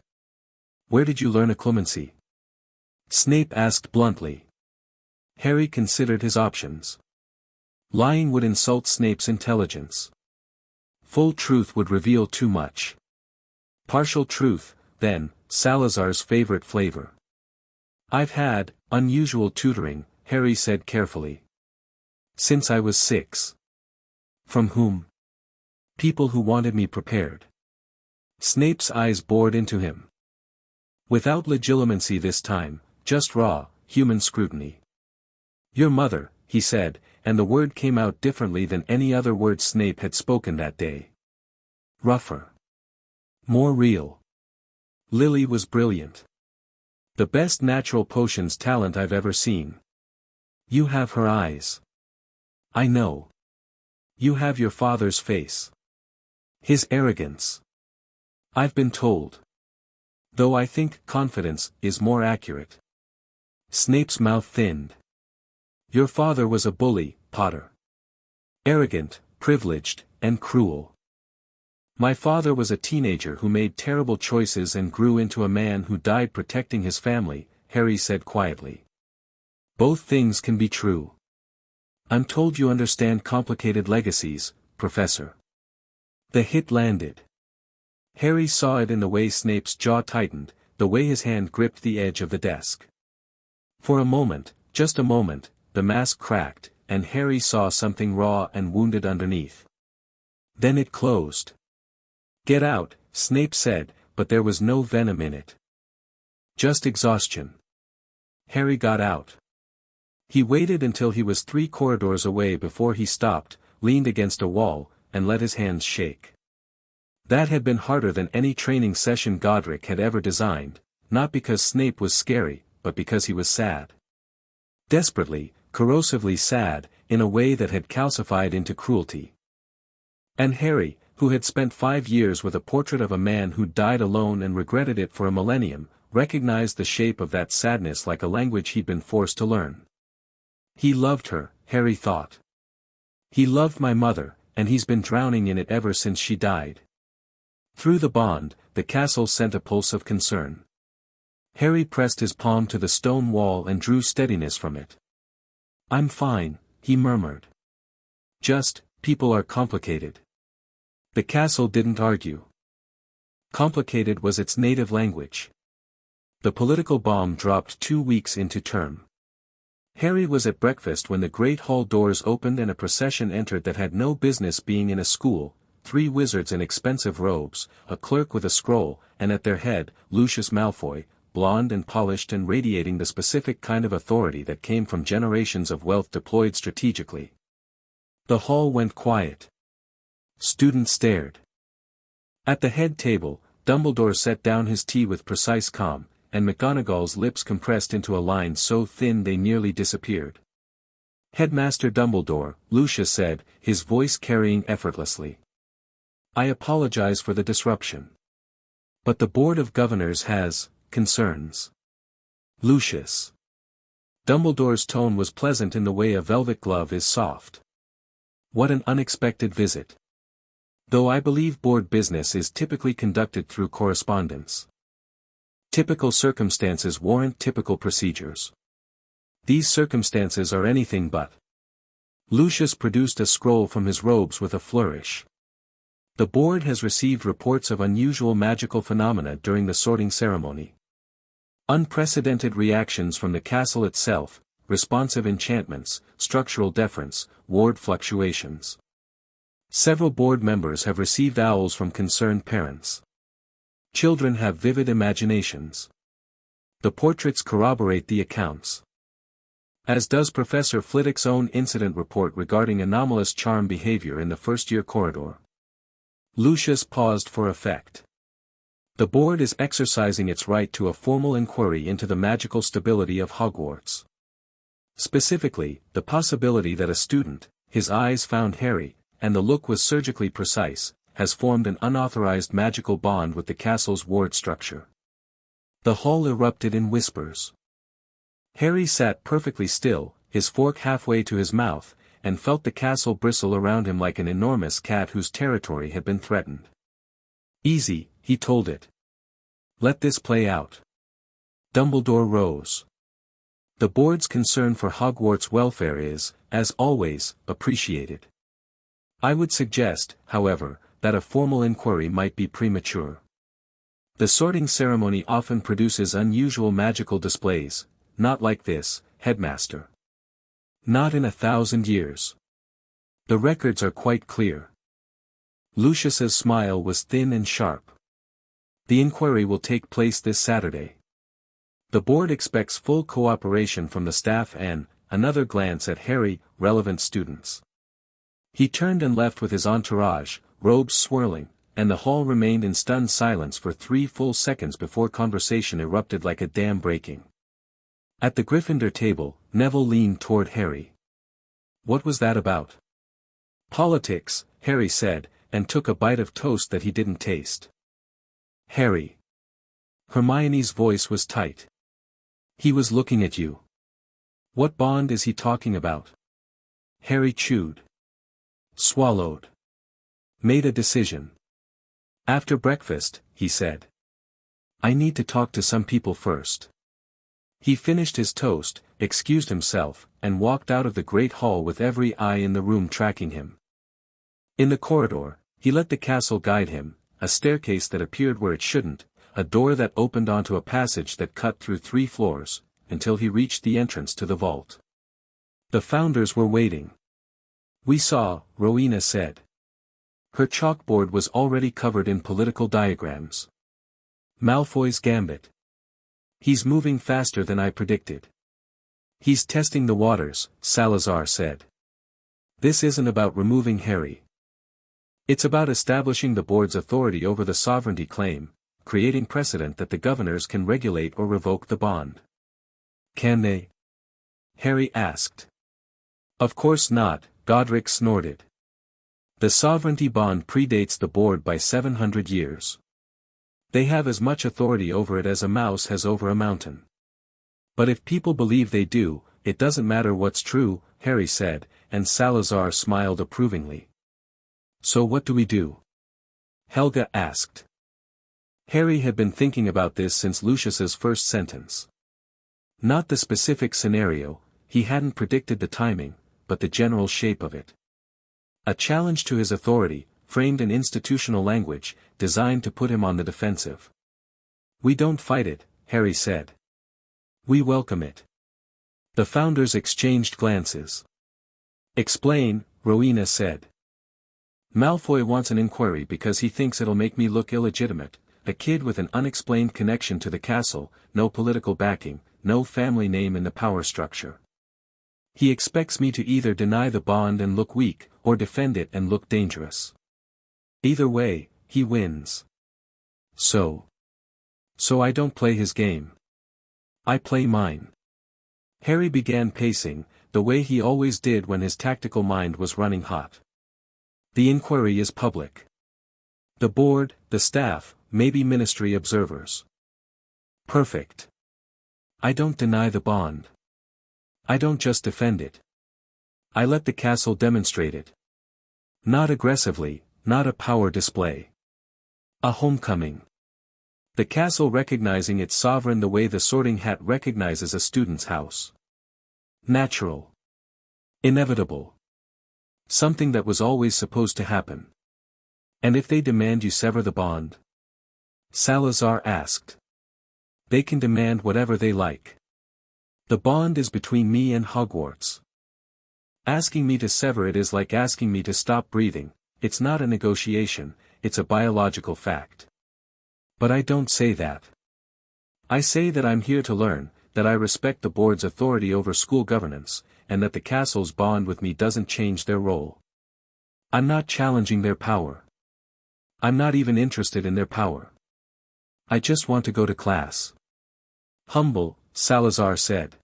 "Where did you learn occlumency?" Snape asked bluntly. Harry considered his options. Lying would insult Snape's intelligence. Full truth would reveal too much. Partial truth, then, Salazar's favorite flavor. "I've had unusual tutoring," Harry said carefully. "Since I was 6. From whom?" "People who wanted me prepared." Snape's eyes bored into him. Without legilimency this time, just raw, human scrutiny. "Your mother," he said, and the word came out differently than any other word Snape had spoken that day. Rougher. More real. Lily was brilliant. The best natural potions talent I've ever seen. You have her eyes. I know. You have your father's face. His arrogance. I've been told. Though I think confidence is more accurate. Snape's mouth thinned. Your father was a bully, Potter. Arrogant, privileged, and cruel. My father was a teenager who made terrible choices and grew into a man who died protecting his family, Harry said quietly. Both things can be true. I'm told you understand complicated legacies, Professor. The hit landed. Harry saw it in the way Snape's jaw tightened, the way his hand gripped the edge of the desk. For a moment, just a moment, the mask cracked, and Harry saw something raw and wounded underneath. Then it closed. Get out, Snape said, but there was no venom in it. Just exhaustion. Harry got out. He waited until he was 3 corridors away before he stopped, leaned against a wall, and let his hands shake. That had been harder than any training session Godric had ever designed, not because Snape was scary, but because he was sad. Desperately, corrosively sad, in a way that had calcified into cruelty. And Harry, who had spent 5 years with a portrait of a man who died alone and regretted it for a millennium, recognized the shape of that sadness like a language he'd been forced to learn. He loved her, Harry thought. He loved my mother, and he's been drowning in it ever since she died. Through the bond, the castle sent a pulse of concern. Harry pressed his palm to the stone wall and drew steadiness from it. I'm fine, he murmured. Just, people are complicated. The castle didn't argue. Complicated was its native language. The political bomb dropped 2 weeks into term. Harry was at breakfast when the great hall doors opened and a procession entered that had no business being in a school, 3 wizards in expensive robes, a clerk with a scroll, and at their head, Lucius Malfoy, blonde and polished and radiating the specific kind of authority that came from generations of wealth deployed strategically. The hall went quiet. Students stared. At the head table, Dumbledore set down his tea with precise calm, and McGonagall's lips compressed into a line so thin they nearly disappeared. "Headmaster Dumbledore," Lucius said, his voice carrying effortlessly. "I apologize for the disruption. But the Board of Governors has concerns." Lucius. Dumbledore's tone was pleasant in the way a velvet glove is soft. "What an unexpected visit. Though I believe board business is typically conducted through correspondence. Typical circumstances warrant typical procedures. These circumstances are anything but." Lucius produced a scroll from his robes with a flourish. "The board has received reports of unusual magical phenomena during the sorting ceremony. Unprecedented reactions from the castle itself, responsive enchantments, structural deference, ward fluctuations. Several board members have received owls from concerned parents. Children have vivid imaginations. The portraits corroborate the accounts. As does Professor Flitwick's own incident report regarding anomalous charm behavior in the first-year corridor." Lucius paused for effect. "The board is exercising its right to a formal inquiry into the magical stability of Hogwarts. Specifically, the possibility that a student, his eyes found Harry, and the look was surgically precise, has formed an unauthorized magical bond with the castle's ward structure." The hall erupted in whispers. Harry sat perfectly still, his fork halfway to his mouth, and felt the castle bristle around him like an enormous cat whose territory had been threatened. "Easy," he told it. "Let this play out." Dumbledore rose. "The board's concern for Hogwarts' welfare is, as always, appreciated. I would suggest, however, that a formal inquiry might be premature. The sorting ceremony often produces unusual magical displays, not like this, headmaster. Not in 1,000 years. The records are quite clear." Lucius's smile was thin and sharp. "The inquiry will take place this Saturday. The board expects full cooperation from the staff and," another glance at Harry, "relevant students." He turned and left with his entourage, robes swirling, and the hall remained in stunned silence for 3 full seconds before conversation erupted like a dam breaking. At the Gryffindor table, Neville leaned toward Harry. "What was that about?" "Politics," Harry said, and took a bite of toast that he didn't taste. "Harry." Hermione's voice was tight. "He was looking at you. What bond is he talking about?" Harry chewed. Swallowed. Made a decision. "After breakfast," he said. "I need to talk to some people first." He finished his toast, excused himself, and walked out of the great hall with every eye in the room tracking him. In the corridor, he let the castle guide him, a staircase that appeared where it shouldn't, a door that opened onto a passage that cut through 3 floors, until he reached the entrance to the vault. The founders were waiting. "We saw," Rowena said. Her chalkboard was already covered in political diagrams. "Malfoy's gambit. He's moving faster than I predicted." "He's testing the waters," Salazar said. "This isn't about removing Harry. It's about establishing the board's authority over the sovereignty claim, creating precedent that the governors can regulate or revoke the bond." "Can they?" Harry asked. "Of course not," Godric snorted. "The sovereignty bond predates the board by 700 years. They have as much authority over it as a mouse has over a mountain. But if people believe they do, it doesn't matter what's true," Harry said, and Salazar smiled approvingly. "So what do we do?" Helga asked. Harry had been thinking about this since Lucius's first sentence. Not the specific scenario, he hadn't predicted the timing, but the general shape of it. A challenge to his authority, framed in institutional language, designed to put him on the defensive. "We don't fight it," Harry said. "We welcome it." The founders exchanged glances. "Explain," Rowena said. Malfoy wants an inquiry because he thinks it'll make me look illegitimate, a kid with an unexplained connection to the castle, no political backing, no family name in the power structure. He expects me to either deny the bond and look weak, or defend it and look dangerous. Either way, he wins. So I don't play his game. I play mine. Harry began pacing, the way he always did when his tactical mind was running hot. The inquiry is public. The board, the staff, maybe ministry observers. Perfect. I don't deny the bond. I don't just defend it. I let the castle demonstrate it. Not aggressively, not a power display. A homecoming. The castle recognizing its sovereign the way the Sorting Hat recognizes a student's house. Natural. Inevitable. Something that was always supposed to happen. And if they demand you sever the bond? Salazar asked. They can demand whatever they like. The bond is between me and Hogwarts. Asking me to sever it is like asking me to stop breathing. It's not a negotiation, it's a biological fact. But I don't say that. I say that I'm here to learn, that I respect the board's authority over school governance, and that the castle's bond with me doesn't change their role. I'm not challenging their power. I'm not even interested in their power. I just want to go to class. Humble, Salazar said.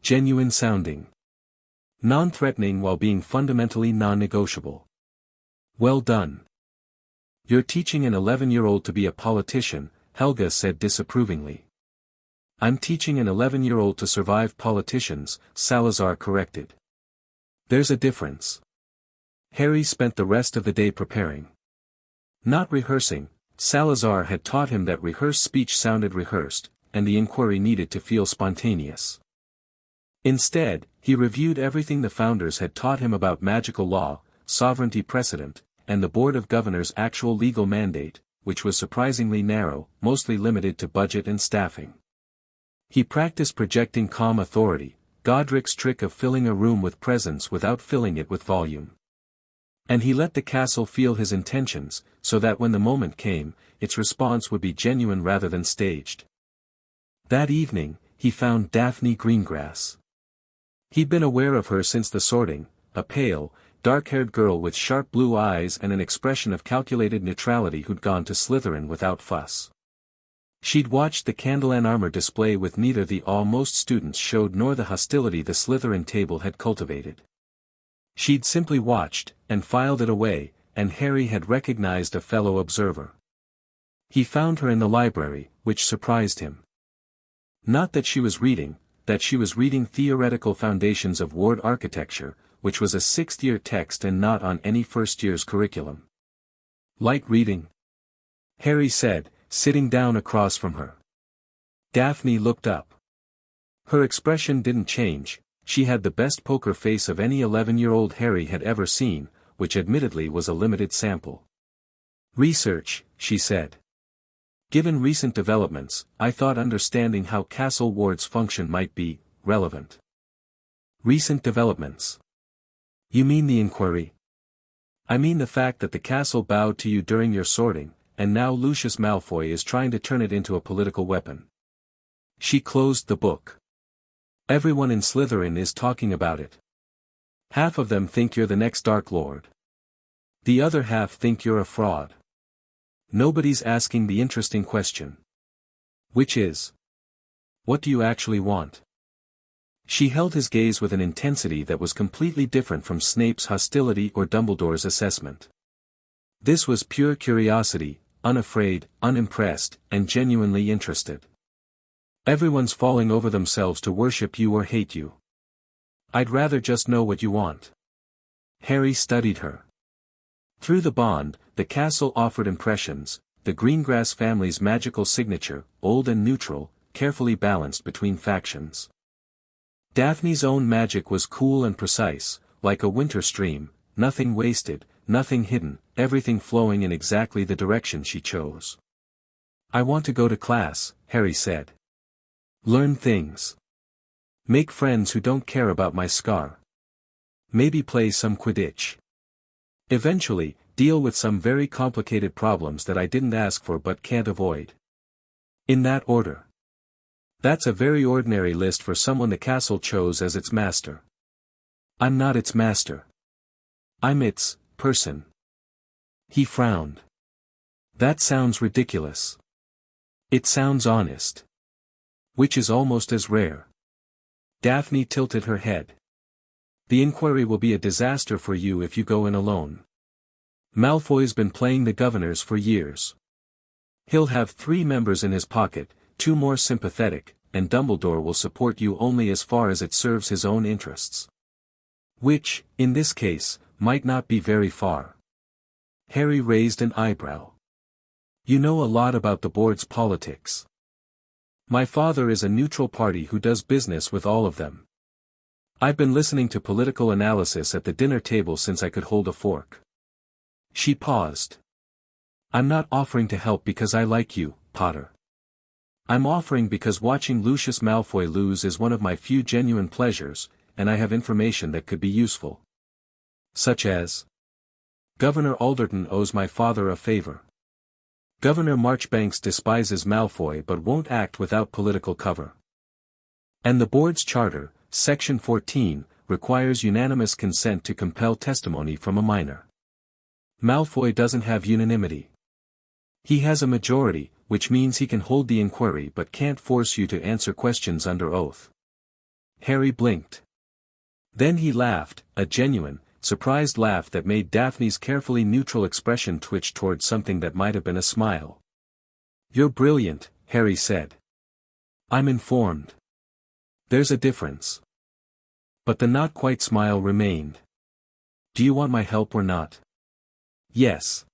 Genuine sounding. Non-threatening while being fundamentally non-negotiable. Well done. You're teaching an 11-year-old to be a politician, Helga said disapprovingly. I'm teaching an 11-year-old to survive politicians, Salazar corrected. There's a difference. Harry spent the rest of the day preparing. Not rehearsing. Salazar had taught him that rehearsed speech sounded rehearsed, and the inquiry needed to feel spontaneous. Instead, he reviewed everything the founders had taught him about magical law, sovereignty precedent, and the Board of Governors' actual legal mandate, which was surprisingly narrow, mostly limited to budget and staffing. He practiced projecting calm authority, Godric's trick of filling a room with presence without filling it with volume. And he let the castle feel his intentions, so that when the moment came, its response would be genuine rather than staged. That evening, he found Daphne Greengrass. He'd been aware of her since the sorting, a pale, dark-haired girl with sharp blue eyes and an expression of calculated neutrality who'd gone to Slytherin without fuss. She'd watched the Candlean armor display with neither the awe most students showed nor the hostility the Slytherin table had cultivated. She'd simply watched, and filed it away, and Harry had recognized a fellow observer. He found her in the library, which surprised him. Not that she was reading, that she was reading Theoretical Foundations of Ward Architecture, which was a sixth-year text and not on any first-year's curriculum. Light reading? Harry said, sitting down across from her. Daphne looked up. Her expression didn't change. She had the best poker face of any 11-year-old Harry had ever seen, which admittedly was a limited sample. Research, she said. Given recent developments, I thought understanding how castle wards function might be relevant. Recent developments. You mean the inquiry? I mean the fact that the castle bowed to you during your sorting, and now Lucius Malfoy is trying to turn it into a political weapon. She closed the book. Everyone in Slytherin is talking about it. Half of them think you're the next Dark Lord. The other half think you're a fraud. Nobody's asking the interesting question. Which is? What do you actually want? She held his gaze with an intensity that was completely different from Snape's hostility or Dumbledore's assessment. This was pure curiosity, unafraid, unimpressed, and genuinely interested. Everyone's falling over themselves to worship you or hate you. I'd rather just know what you want. Harry studied her. Through the bond, the castle offered impressions, the Greengrass family's magical signature, old and neutral, carefully balanced between factions. Daphne's own magic was cool and precise, like a winter stream, nothing wasted, nothing hidden, everything flowing in exactly the direction she chose. I want to go to class, Harry said. Learn things. Make friends who don't care about my scar. Maybe play some Quidditch. Eventually, deal with some very complicated problems that I didn't ask for but can't avoid. In that order. That's a very ordinary list for someone the castle chose as its master. I'm not its master. I'm its person. He frowned. That sounds ridiculous. It sounds honest. Which is almost as rare. Daphne tilted her head. The inquiry will be a disaster for you if you go in alone. Malfoy's been playing the governors for years. He'll have 3 members in his pocket, 2 more sympathetic, and Dumbledore will support you only as far as it serves his own interests. Which, in this case, might not be very far. Harry raised an eyebrow. You know a lot about the board's politics. My father is a neutral party who does business with all of them. I've been listening to political analysis at the dinner table since I could hold a fork. She paused. I'm not offering to help because I like you, Potter. I'm offering because watching Lucius Malfoy lose is one of my few genuine pleasures, and I have information that could be useful. Such as? Governor Alderton owes my father a favor. Governor Marchbanks despises Malfoy but won't act without political cover. And the board's charter, Section 14, requires unanimous consent to compel testimony from a minor. Malfoy doesn't have unanimity. He has a majority, which means he can hold the inquiry but can't force you to answer questions under oath. Harry blinked. Then he laughed, a genuine, surprised laugh that made Daphne's carefully neutral expression twitch toward something that might have been a smile. You're brilliant, Harry said. I'm informed. There's a difference. But the not-quite smile remained. Do you want my help or not? Yes.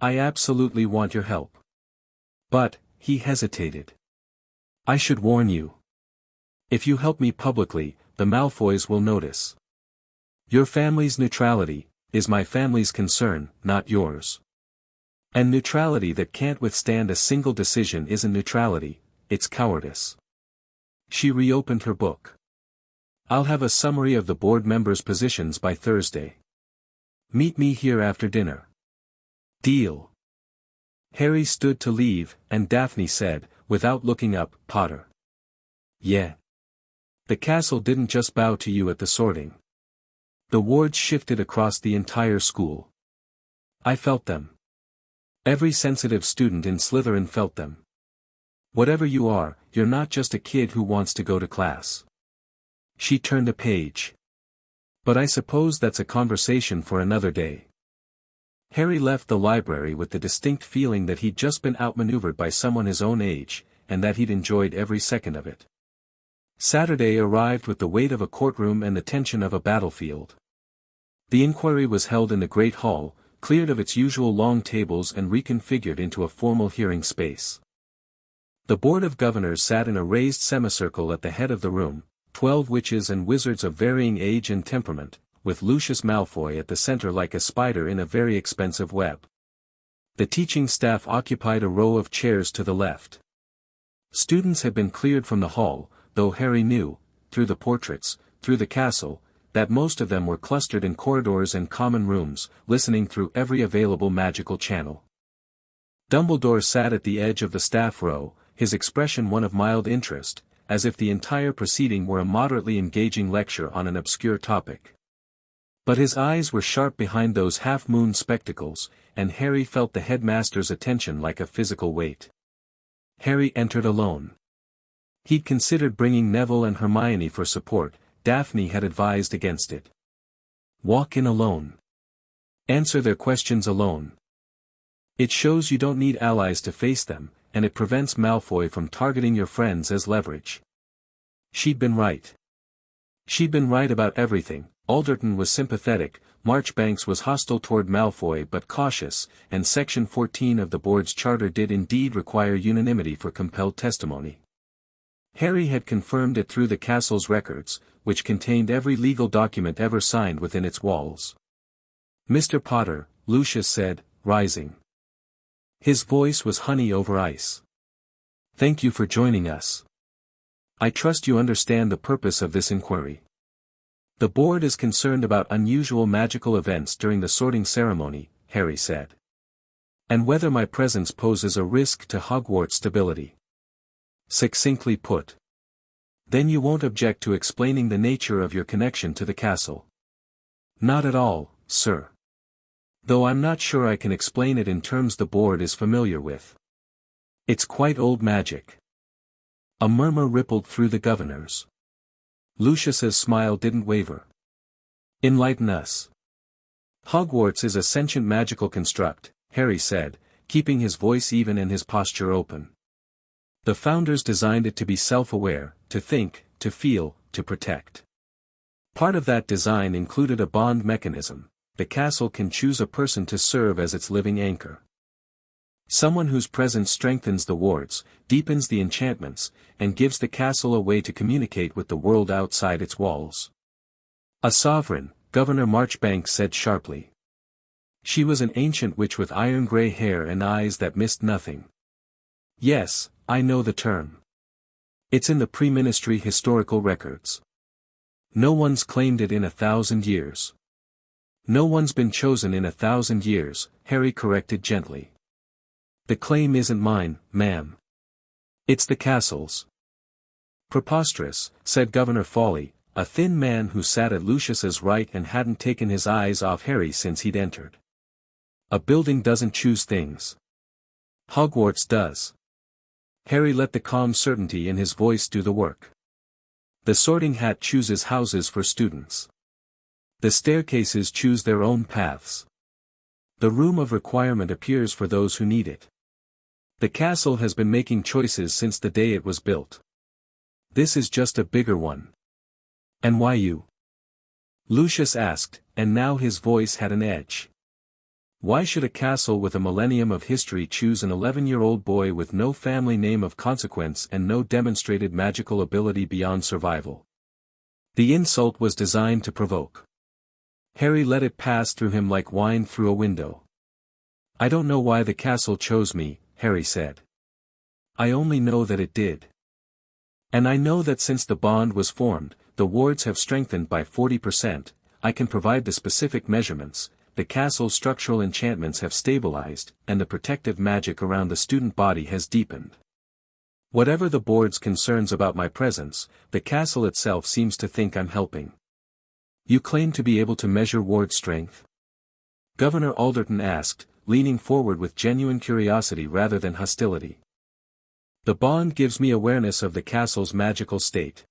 I absolutely want your help. But, he hesitated. I should warn you. If you help me publicly, the Malfoys will notice. Your family's neutrality is my family's concern, not yours. And neutrality that can't withstand a single decision isn't neutrality, it's cowardice. She reopened her book. I'll have a summary of the board members' positions by Thursday. Meet me here after dinner. Deal. Harry stood to leave, and Daphne said, without looking up, Potter. Yeah. The castle didn't just bow to you at the sorting. The wards shifted across the entire school. I felt them. Every sensitive student in Slytherin felt them. Whatever you are, you're not just a kid who wants to go to class. She turned a page. But I suppose that's a conversation for another day. Harry left the library with the distinct feeling that he'd just been outmaneuvered by someone his own age, and that he'd enjoyed every second of it. Saturday arrived with the weight of a courtroom and the tension of a battlefield. The inquiry was held in the Great Hall, cleared of its usual long tables and reconfigured into a formal hearing space. The Board of Governors sat in a raised semicircle at the head of the room, 12 witches and wizards of varying age and temperament, with Lucius Malfoy at the center like a spider in a very expensive web. The teaching staff occupied a row of chairs to the left. Students had been cleared from the hall, though Harry knew, through the portraits, through the castle, that most of them were clustered in corridors and common rooms, listening through every available magical channel. Dumbledore sat at the edge of the staff row, his expression one of mild interest, as if the entire proceeding were a moderately engaging lecture on an obscure topic. But his eyes were sharp behind those half-moon spectacles, and Harry felt the headmaster's attention like a physical weight. Harry entered alone. He'd considered bringing Neville and Hermione for support. Daphne had advised against it. Walk in alone. Answer their questions alone. It shows you don't need allies to face them, and it prevents Malfoy from targeting your friends as leverage. She'd been right. She'd been right about everything. Alderton was sympathetic, Marchbanks was hostile toward Malfoy but cautious, and Section 14 of the board's charter did indeed require unanimity for compelled testimony. Harry had confirmed it through the castle's records, which contained every legal document ever signed within its walls. Mr. Potter, Lucius said, rising. His voice was honey over ice. Thank you for joining us. I trust you understand the purpose of this inquiry. The board is concerned about unusual magical events during the sorting ceremony, Harry said. And whether my presence poses a risk to Hogwarts stability. Succinctly put. Then you won't object to explaining the nature of your connection to the castle. Not at all, sir. Though I'm not sure I can explain it in terms the board is familiar with. It's quite old magic. A murmur rippled through the governors. Lucius's smile didn't waver. Enlighten us. Hogwarts is a sentient magical construct, Harry said, keeping his voice even and his posture open. The founders designed it to be self-aware, to think, to feel, to protect. Part of that design included a bond mechanism. The castle can choose a person to serve as its living anchor. Someone whose presence strengthens the wards, deepens the enchantments, and gives the castle a way to communicate with the world outside its walls. A sovereign, Governor Marchbanks said sharply. She was an ancient witch with iron-gray hair and eyes that missed nothing. Yes, I know the term. It's in the pre-ministry historical records. No one's claimed it in 1,000 years. No one's been chosen in 1,000 years, Harry corrected gently. The claim isn't mine, ma'am. It's the castle's. Preposterous, said Governor Fawley, a thin man who sat at Lucius's right and hadn't taken his eyes off Harry since he'd entered. A building doesn't choose things. Hogwarts does. Harry let the calm certainty in his voice do the work. The sorting hat chooses houses for students. The staircases choose their own paths. The room of requirement appears for those who need it. The castle has been making choices since the day it was built. This is just a bigger one. And why you? Lucius asked, and now his voice had an edge. Why should a castle with a millennium of history choose an 11-year-old boy with no family name of consequence and no demonstrated magical ability beyond survival? The insult was designed to provoke. Harry let it pass through him like wine through a window. I don't know why the castle chose me, Harry said. I only know that it did. And I know that since the bond was formed, the wards have strengthened by 40%, I can provide the specific measurements, the castle's structural enchantments have stabilized, and the protective magic around the student body has deepened. Whatever the board's concerns about my presence, the castle itself seems to think I'm helping. You claim to be able to measure ward strength? Governor Alderton asked, leaning forward with genuine curiosity rather than hostility. The bond gives me awareness of the castle's magical state.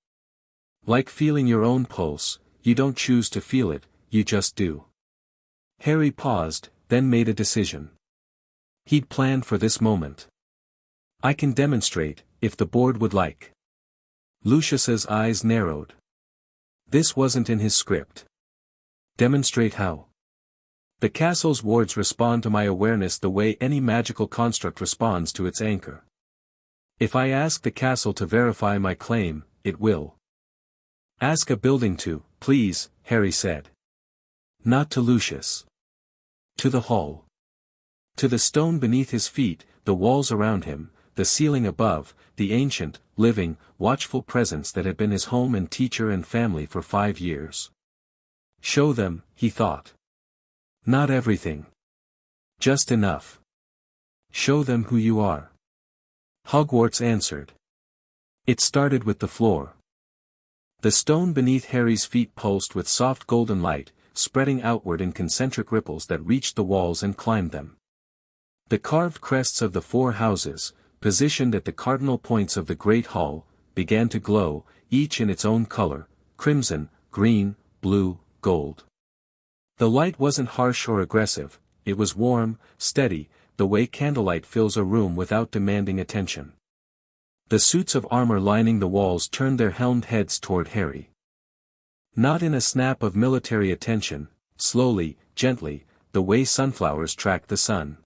Like feeling your own pulse, you don't choose to feel it, you just do. Harry paused, then made a decision. He'd planned for this moment. I can demonstrate, if the board would like. Lucius's eyes narrowed. This wasn't in his script. Demonstrate how? The castle's wards respond to my awareness the way any magical construct responds to its anchor. If I ask the castle to verify my claim, it will. Ask a building to, please, Harry said. Not to Lucius. To the hall. To the stone beneath his feet, the walls around him, the ceiling above, the ancient, living, watchful presence that had been his home and teacher and family for 5 years. Show them, he thought. Not everything. Just enough. Show them who you are. Hogwarts answered. It started with the floor. The stone beneath Harry's feet pulsed with soft golden light, spreading outward in concentric ripples that reached the walls and climbed them. The carved crests of the 4 houses, positioned at the cardinal points of the great hall, began to glow, each in its own color, crimson, green, blue, gold. The light wasn't harsh or aggressive, it was warm, steady, the way candlelight fills a room without demanding attention. The suits of armor lining the walls turned their helmed heads toward Harry. Not in a snap of military attention, slowly, gently, the way sunflowers track the sun.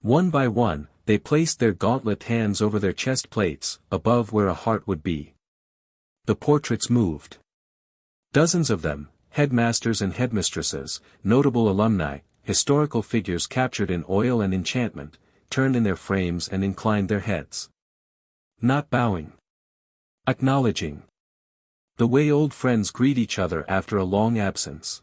One by one, they placed their gauntlet hands over their chest plates, above where a heart would be. The portraits moved. Dozens of them, headmasters and headmistresses, notable alumni, historical figures captured in oil and enchantment, turned in their frames and inclined their heads. Not bowing. Acknowledging. The way old friends greet each other after a long absence.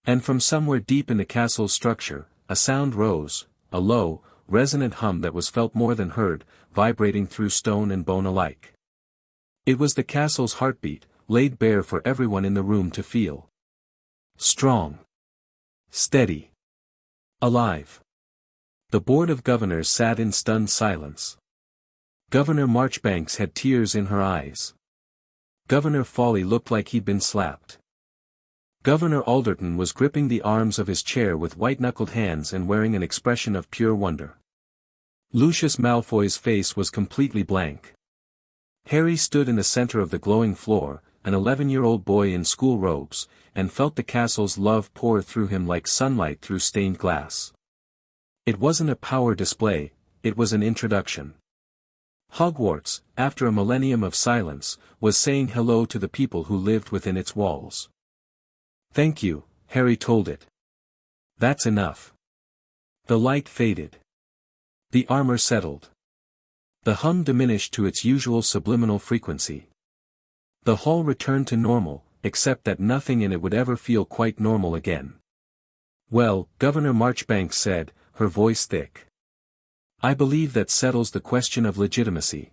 And from somewhere deep in the castle's structure, a sound rose, a low, resonant hum that was felt more than heard, vibrating through stone and bone alike. It was the castle's heartbeat, laid bare for everyone in the room to feel. Strong. Steady. Alive. The Board of Governors sat in stunned silence. Governor Marchbanks had tears in her eyes. Governor Foley looked like he'd been slapped. Governor Alderton was gripping the arms of his chair with white-knuckled hands and wearing an expression of pure wonder. Lucius Malfoy's face was completely blank. Harry stood in the center of the glowing floor, an 11-year-old boy in school robes, and felt the castle's love pour through him like sunlight through stained glass. It wasn't a power display, it was an introduction. Hogwarts, after a millennium of silence, was saying hello to the people who lived within its walls. "Thank you," Harry told it. "That's enough." The light faded. The armor settled. The hum diminished to its usual subliminal frequency. The hall returned to normal, except that nothing in it would ever feel quite normal again. "Well," Governor Marchbanks said, her voice thick. "I believe that settles the question of legitimacy."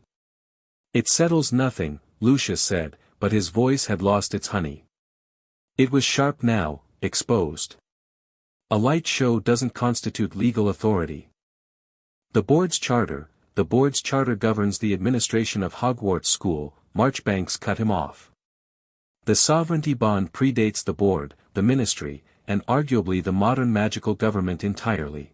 "It settles nothing," Lucius said, but his voice had lost its honey. It was sharp now, exposed. A light show doesn't constitute legal authority. The board's charter governs the administration of Hogwarts School, Marchbanks cut him off. The sovereignty bond predates the board, the ministry, and arguably the modern magical government entirely.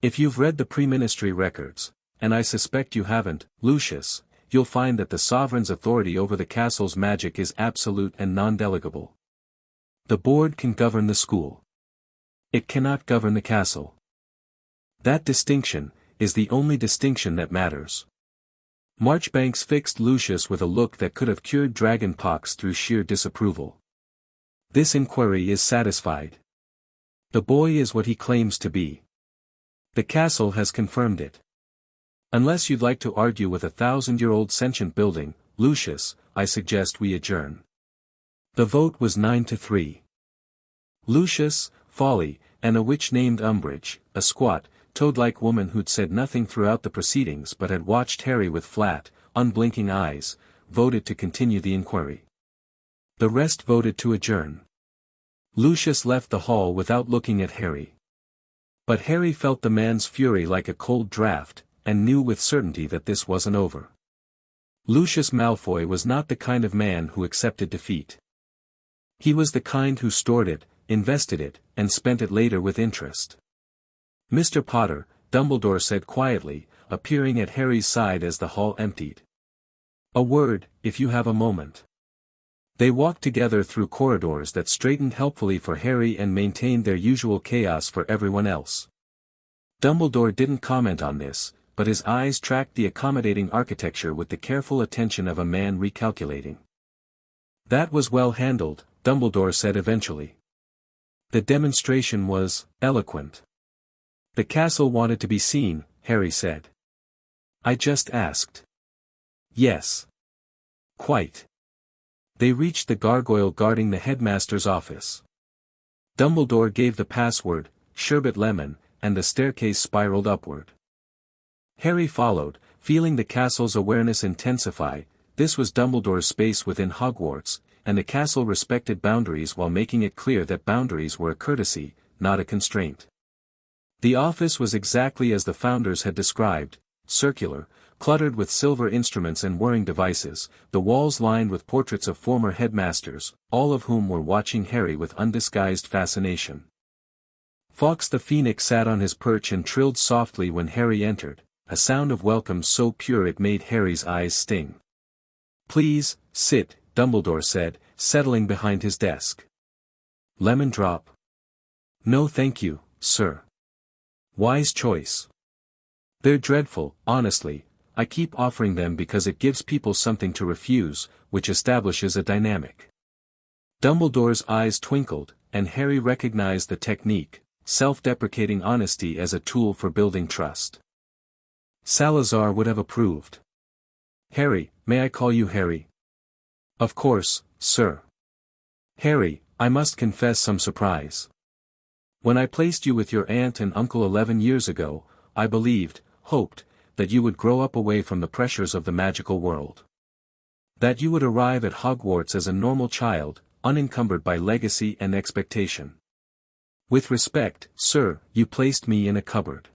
If you've read the pre-ministry records, and I suspect you haven't, Lucius, you'll find that the sovereign's authority over the castle's magic is absolute and non-delegable. The board can govern the school. It cannot govern the castle. That distinction is the only distinction that matters. Marchbanks fixed Lucius with a look that could have cured dragon pox through sheer disapproval. "This inquiry is satisfied. The boy is what he claims to be. The castle has confirmed it. Unless you'd like to argue with a 1,000-year-old sentient building, Lucius, I suggest we adjourn." The vote was 9-3. Lucius, Foley, and a witch named Umbridge, a squat, toad-like woman who'd said nothing throughout the proceedings but had watched Harry with flat, unblinking eyes, voted to continue the inquiry. The rest voted to adjourn. Lucius left the hall without looking at Harry. But Harry felt the man's fury like a cold draft, and knew with certainty that this wasn't over. Lucius Malfoy was not the kind of man who accepted defeat. He was the kind who stored it, invested it, and spent it later with interest. "Mr. Potter," Dumbledore said quietly, appearing at Harry's side as the hall emptied. "A word, if you have a moment." They walked together through corridors that straightened helpfully for Harry and maintained their usual chaos for everyone else. Dumbledore didn't comment on this, but his eyes tracked the accommodating architecture with the careful attention of a man recalculating. "That was well handled," Dumbledore said eventually. "The demonstration was eloquent." "The castle wanted to be seen," Harry said. "I just asked." "Yes. Quite." They reached the gargoyle guarding the headmaster's office. Dumbledore gave the password, "Sherbet Lemon," and the staircase spiraled upward. Harry followed, feeling the castle's awareness intensify. This was Dumbledore's space within Hogwarts, and the castle respected boundaries while making it clear that boundaries were a courtesy, not a constraint. The office was exactly as the founders had described, circular, cluttered with silver instruments and whirring devices, the walls lined with portraits of former headmasters, all of whom were watching Harry with undisguised fascination. Fawkes the Phoenix sat on his perch and trilled softly when Harry entered, a sound of welcome so pure it made Harry's eyes sting. "Please, sit," Dumbledore said, settling behind his desk. "Lemon drop?" "No thank you, sir." "Wise choice." "They're dreadful, honestly. I keep offering them because it gives people something to refuse, which establishes a dynamic." Dumbledore's eyes twinkled, and Harry recognized the technique, self-deprecating honesty as a tool for building trust. Salazar would have approved. "Harry, may I call you Harry?" Of course, sir. Harry, I must confess some surprise. When I placed you with your aunt and uncle 11 years ago, I believed, hoped, that you would grow up away from the pressures of the magical world. That you would arrive at Hogwarts as a normal child, unencumbered by legacy and expectation. With respect, sir, you placed me in a cupboard.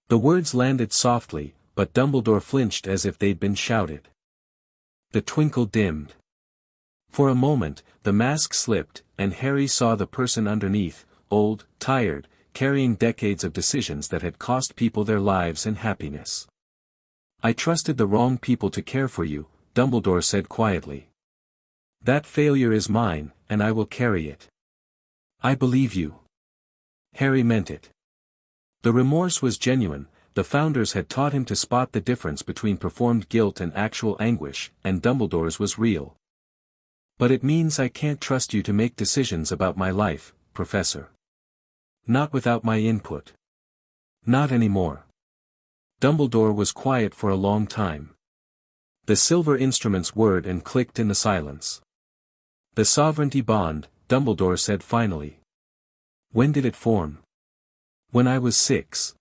The words landed softly, but Dumbledore flinched as if they'd been shouted. The twinkle dimmed. For a moment, the mask slipped, and Harry saw the person underneath, old, tired, carrying decades of decisions that had cost people their lives and happiness. I trusted the wrong people to care for you, Dumbledore said quietly. That failure is mine, and I will carry it. I believe you. Harry meant it. The remorse was genuine. The Founders had taught him to spot the difference between performed guilt and actual anguish, and Dumbledore's was real. But it means I can't trust you to make decisions about my life, Professor. Not without my input. Not anymore. Dumbledore was quiet for a long time. The silver instruments whirred and clicked in the silence. The sovereignty bond, Dumbledore said finally. When did it form? When I was 6.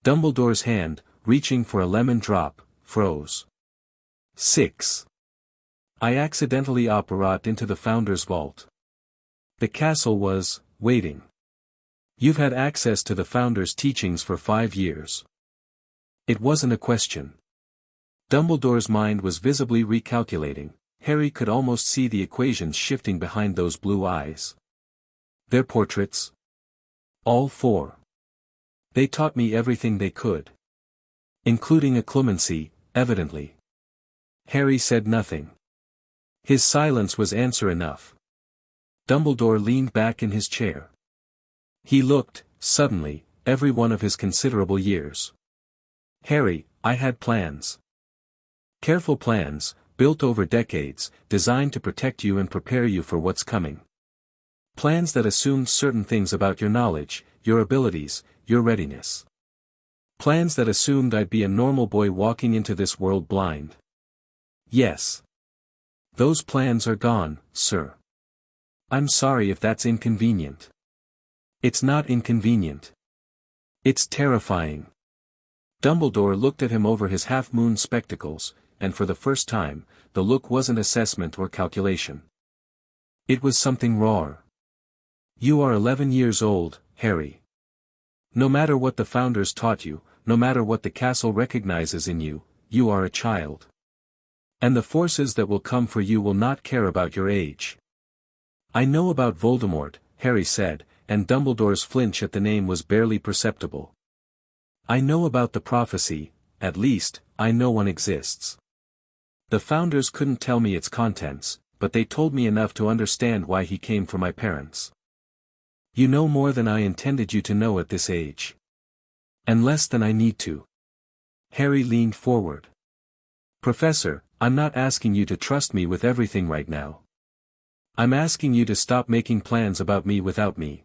Dumbledore's hand, reaching for a lemon drop, froze. 6. I accidentally operated into the Founder's vault. The castle was, waiting. You've had access to the Founder's teachings for 5 years. It wasn't a question. Dumbledore's mind was visibly recalculating. Harry could almost see the equations shifting behind those blue eyes. Their portraits? All 4. They taught me everything they could. Including a clemency, evidently. Harry said nothing. His silence was answer enough. Dumbledore leaned back in his chair. He looked, suddenly, every one of his considerable years. Harry, I had plans. Careful plans, built over decades, designed to protect you and prepare you for what's coming. Plans that assumed certain things about your knowledge, your abilities, your readiness. Plans that assumed I'd be a normal boy walking into this world blind. Yes. Those plans are gone, sir. I'm sorry if that's inconvenient. It's not inconvenient. It's terrifying. Dumbledore looked at him over his half-moon spectacles, and for the first time, the look wasn't assessment or calculation. It was something raw. You are 11 years old, Harry. No matter what the Founders taught you, no matter what the castle recognizes in you, you are a child. And the forces that will come for you will not care about your age. I know about Voldemort, Harry said, and Dumbledore's flinch at the name was barely perceptible. I know about the prophecy, at least, I know one exists. The Founders couldn't tell me its contents, but they told me enough to understand why he came for my parents. You know more than I intended you to know at this age. And less than I need to. Harry leaned forward. Professor, I'm not asking you to trust me with everything right now. I'm asking you to stop making plans about me without me.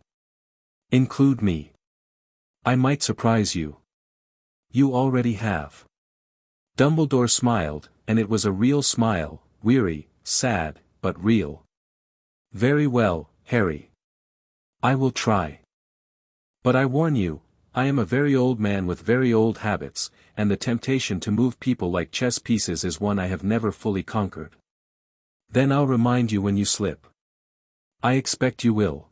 Include me. I might surprise you. You already have. Dumbledore smiled, and it was a real smile, weary, sad, but real. Very well, Harry. I will try. But I warn you, I am a very old man with very old habits, and the temptation to move people like chess pieces is one I have never fully conquered. Then I'll remind you when you slip. I expect you will.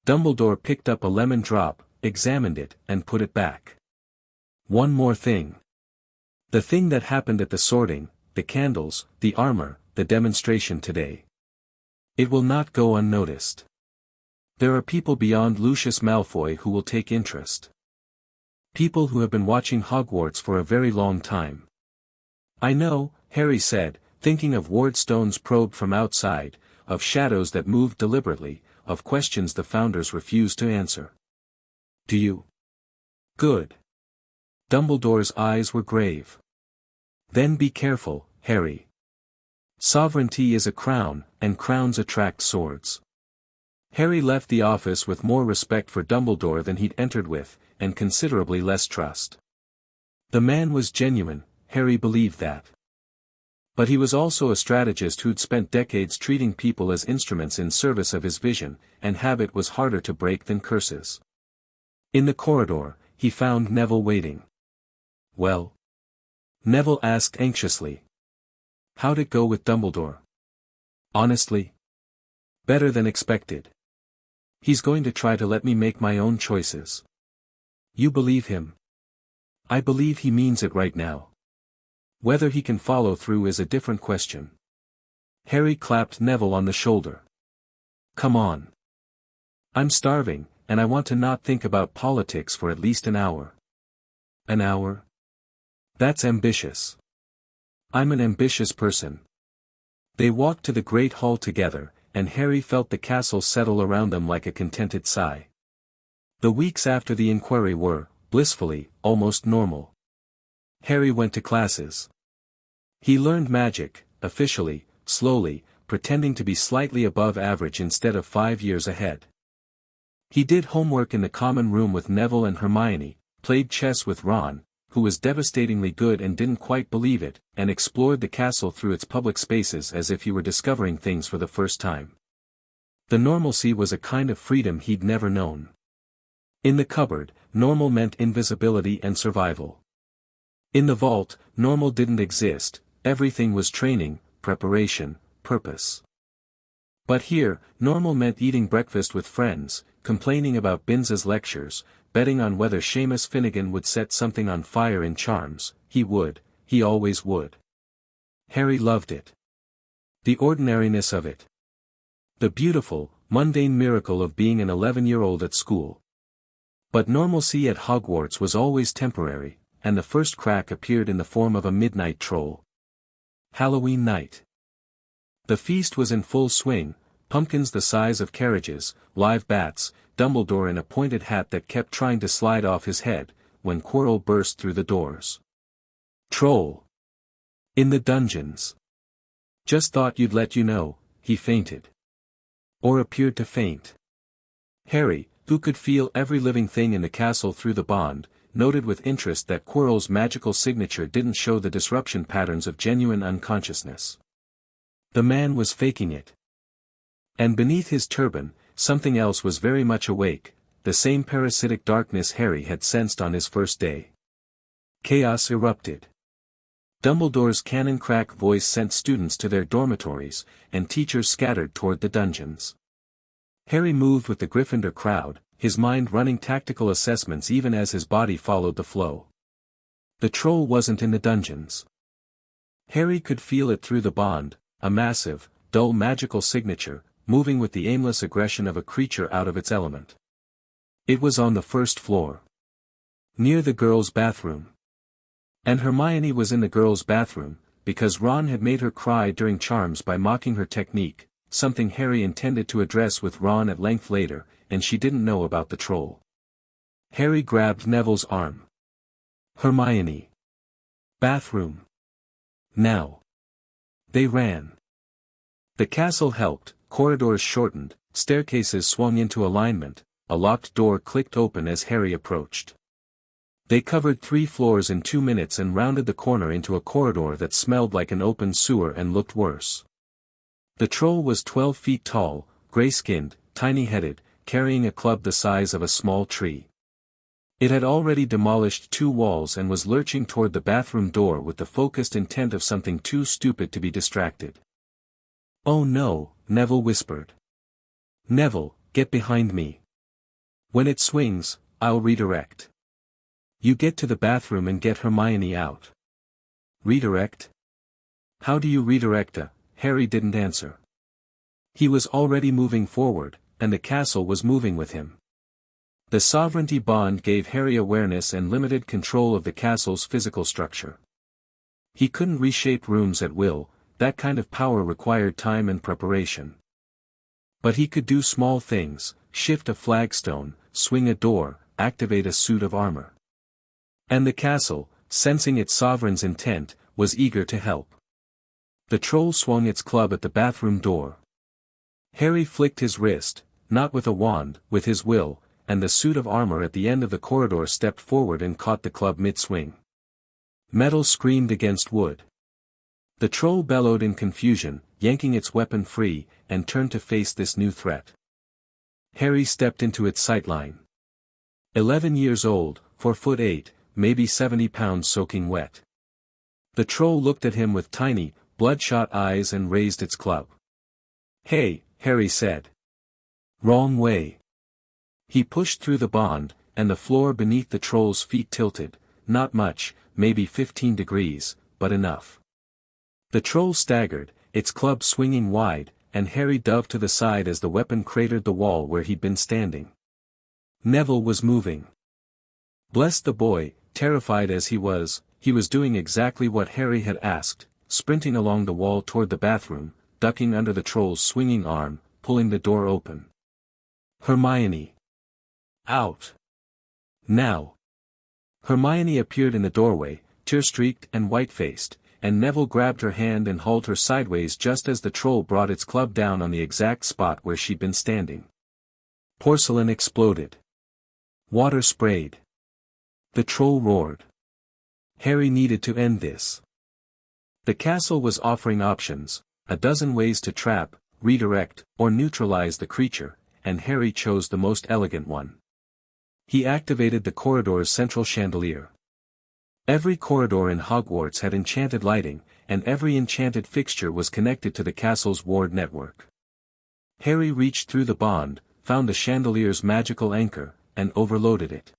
Dumbledore picked up a lemon drop, examined it, and put it back. One more thing. The thing that happened at the sorting, the candles, the armor, the demonstration today. It will not go unnoticed. There are people beyond Lucius Malfoy who will take interest. People who have been watching Hogwarts for a very long time. I know, Harry said, thinking of Wardstone's probe from outside, of shadows that moved deliberately, of questions the Founders refused to answer. Do you? Good. Dumbledore's eyes were grave. Then be careful, Harry. Sovereignty is a crown, and crowns attract swords. Harry left the office with more respect for Dumbledore than he'd entered with, and considerably less trust. The man was genuine, Harry believed that. But he was also a strategist who'd spent decades treating people as instruments in service of his vision, and habit was harder to break than curses. In the corridor, he found Neville waiting. "Well?" Neville asked anxiously. "How'd it go with Dumbledore?" "Honestly? Better than expected. He's going to try to let me make my own choices." "You believe him?" "I believe he means it right now. Whether he can follow through is a different question." Harry clapped Neville on the shoulder. "Come on. I'm starving, and I want to not think about politics for at least an hour." "An hour? That's ambitious." "I'm an ambitious person." They walked to the Great Hall together, and Harry felt the castle settle around them like a contented sigh. The weeks after the inquiry were, blissfully, almost normal. Harry went to classes. He learned magic, officially, slowly, pretending to be slightly above average instead of 5 years ahead. He did homework in the common room with Neville and Hermione, played chess with Ron, who was devastatingly good and didn't quite believe it, and explored the castle through its public spaces as if he were discovering things for the first time. The normalcy was a kind of freedom he'd never known. In the cupboard, normal meant invisibility and survival. In the vault, normal didn't exist, everything was training, preparation, purpose. But here, normal meant eating breakfast with friends, complaining about Binza's lectures, betting on whether Seamus Finnegan would set something on fire in Charms. He would, he always would. Harry loved it. The ordinariness of it. The beautiful, mundane miracle of being an 11-year-old at school. But normalcy at Hogwarts was always temporary, and the first crack appeared in the form of a midnight troll. Halloween night. The feast was in full swing, pumpkins the size of carriages, live bats, Dumbledore in a pointed hat that kept trying to slide off his head, when Quirrell burst through the doors. "Troll! In the dungeons! Just thought you'd let you know," he fainted. Or appeared to faint. Harry, who could feel every living thing in the castle through the bond, noted with interest that Quirrell's magical signature didn't show the disruption patterns of genuine unconsciousness. The man was faking it. And beneath his turban, something else was very much awake, the same parasitic darkness Harry had sensed on his first day. Chaos erupted. Dumbledore's cannon-crack voice sent students to their dormitories, and teachers scattered toward the dungeons. Harry moved with the Gryffindor crowd, his mind running tactical assessments even as his body followed the flow. The troll wasn't in the dungeons. Harry could feel it through the bond, a massive, dull magical signature, moving with the aimless aggression of a creature out of its element. It was on the first floor. Near the girls' bathroom. And Hermione was in the girls' bathroom, because Ron had made her cry during Charms by mocking her technique, something Harry intended to address with Ron at length later, and she didn't know about the troll. Harry grabbed Neville's arm. "Hermione. Bathroom. Now." They ran. The castle helped, corridors shortened, staircases swung into alignment, a locked door clicked open as Harry approached. They covered 3 floors in 2 minutes and rounded the corner into a corridor that smelled like an open sewer and looked worse. The troll was 12 feet tall, gray-skinned, tiny-headed, carrying a club the size of a small tree. It had already demolished 2 walls and was lurching toward the bathroom door with the focused intent of something too stupid to be distracted. "Oh no," Neville whispered. "Neville, get behind me. When it swings, I'll redirect. You get to the bathroom and get Hermione out." "Redirect? How do you redirect a?" Harry didn't answer. He was already moving forward, and the castle was moving with him. The sovereignty bond gave Harry awareness and limited control of the castle's physical structure. He couldn't reshape rooms at will, that kind of power required time and preparation. But he could do small things, shift a flagstone, swing a door, activate a suit of armor. And the castle, sensing its sovereign's intent, was eager to help. The troll swung its club at the bathroom door. Harry flicked his wrist, not with a wand, with his will, and the suit of armor at the end of the corridor stepped forward and caught the club mid-swing. Metal screamed against wood. The troll bellowed in confusion, yanking its weapon free, and turned to face this new threat. Harry stepped into its sightline. 11 years old, 4'8", maybe 70 pounds soaking wet. The troll looked at him with tiny, bloodshot eyes and raised its club. "Hey," Harry said. "Wrong way." He pushed through the bond, and the floor beneath the troll's feet tilted, not much, maybe 15 degrees, but enough. The troll staggered, its club swinging wide, and Harry dove to the side as the weapon cratered the wall where he'd been standing. Neville was moving. Bless the boy, terrified as he was doing exactly what Harry had asked, sprinting along the wall toward the bathroom, ducking under the troll's swinging arm, pulling the door open. "Hermione! Out! Now!" Hermione appeared in the doorway, tear-streaked and white-faced, and Neville grabbed her hand and hauled her sideways just as the troll brought its club down on the exact spot where she'd been standing. Porcelain exploded. Water sprayed. The troll roared. Harry needed to end this. The castle was offering options, a dozen ways to trap, redirect, or neutralize the creature, and Harry chose the most elegant one. He activated the corridor's central chandelier. Every corridor in Hogwarts had enchanted lighting, and every enchanted fixture was connected to the castle's ward network. Harry reached through the bond, found the chandelier's magical anchor, and overloaded it.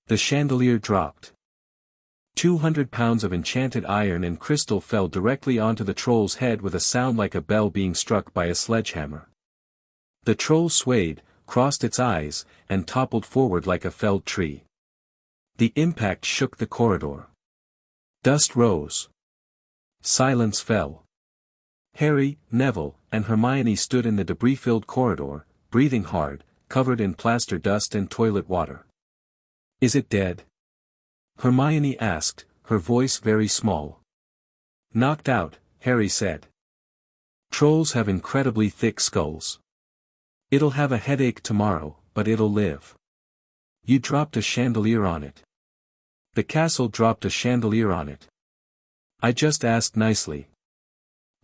The chandelier dropped. 200 pounds of enchanted iron and crystal fell directly onto the troll's head with a sound like a bell being struck by a sledgehammer. The troll swayed, crossed its eyes, and toppled forward like a felled tree. The impact shook the corridor. Dust rose. Silence fell. Harry, Neville, and Hermione stood in the debris-filled corridor, breathing hard, covered in plaster dust and toilet water. "Is it dead?" Hermione asked, her voice very small. "Knocked out," Harry said. "Trolls have incredibly thick skulls. It'll have a headache tomorrow, but it'll live." "You dropped a chandelier on it." "The castle dropped a chandelier on it. I just asked nicely."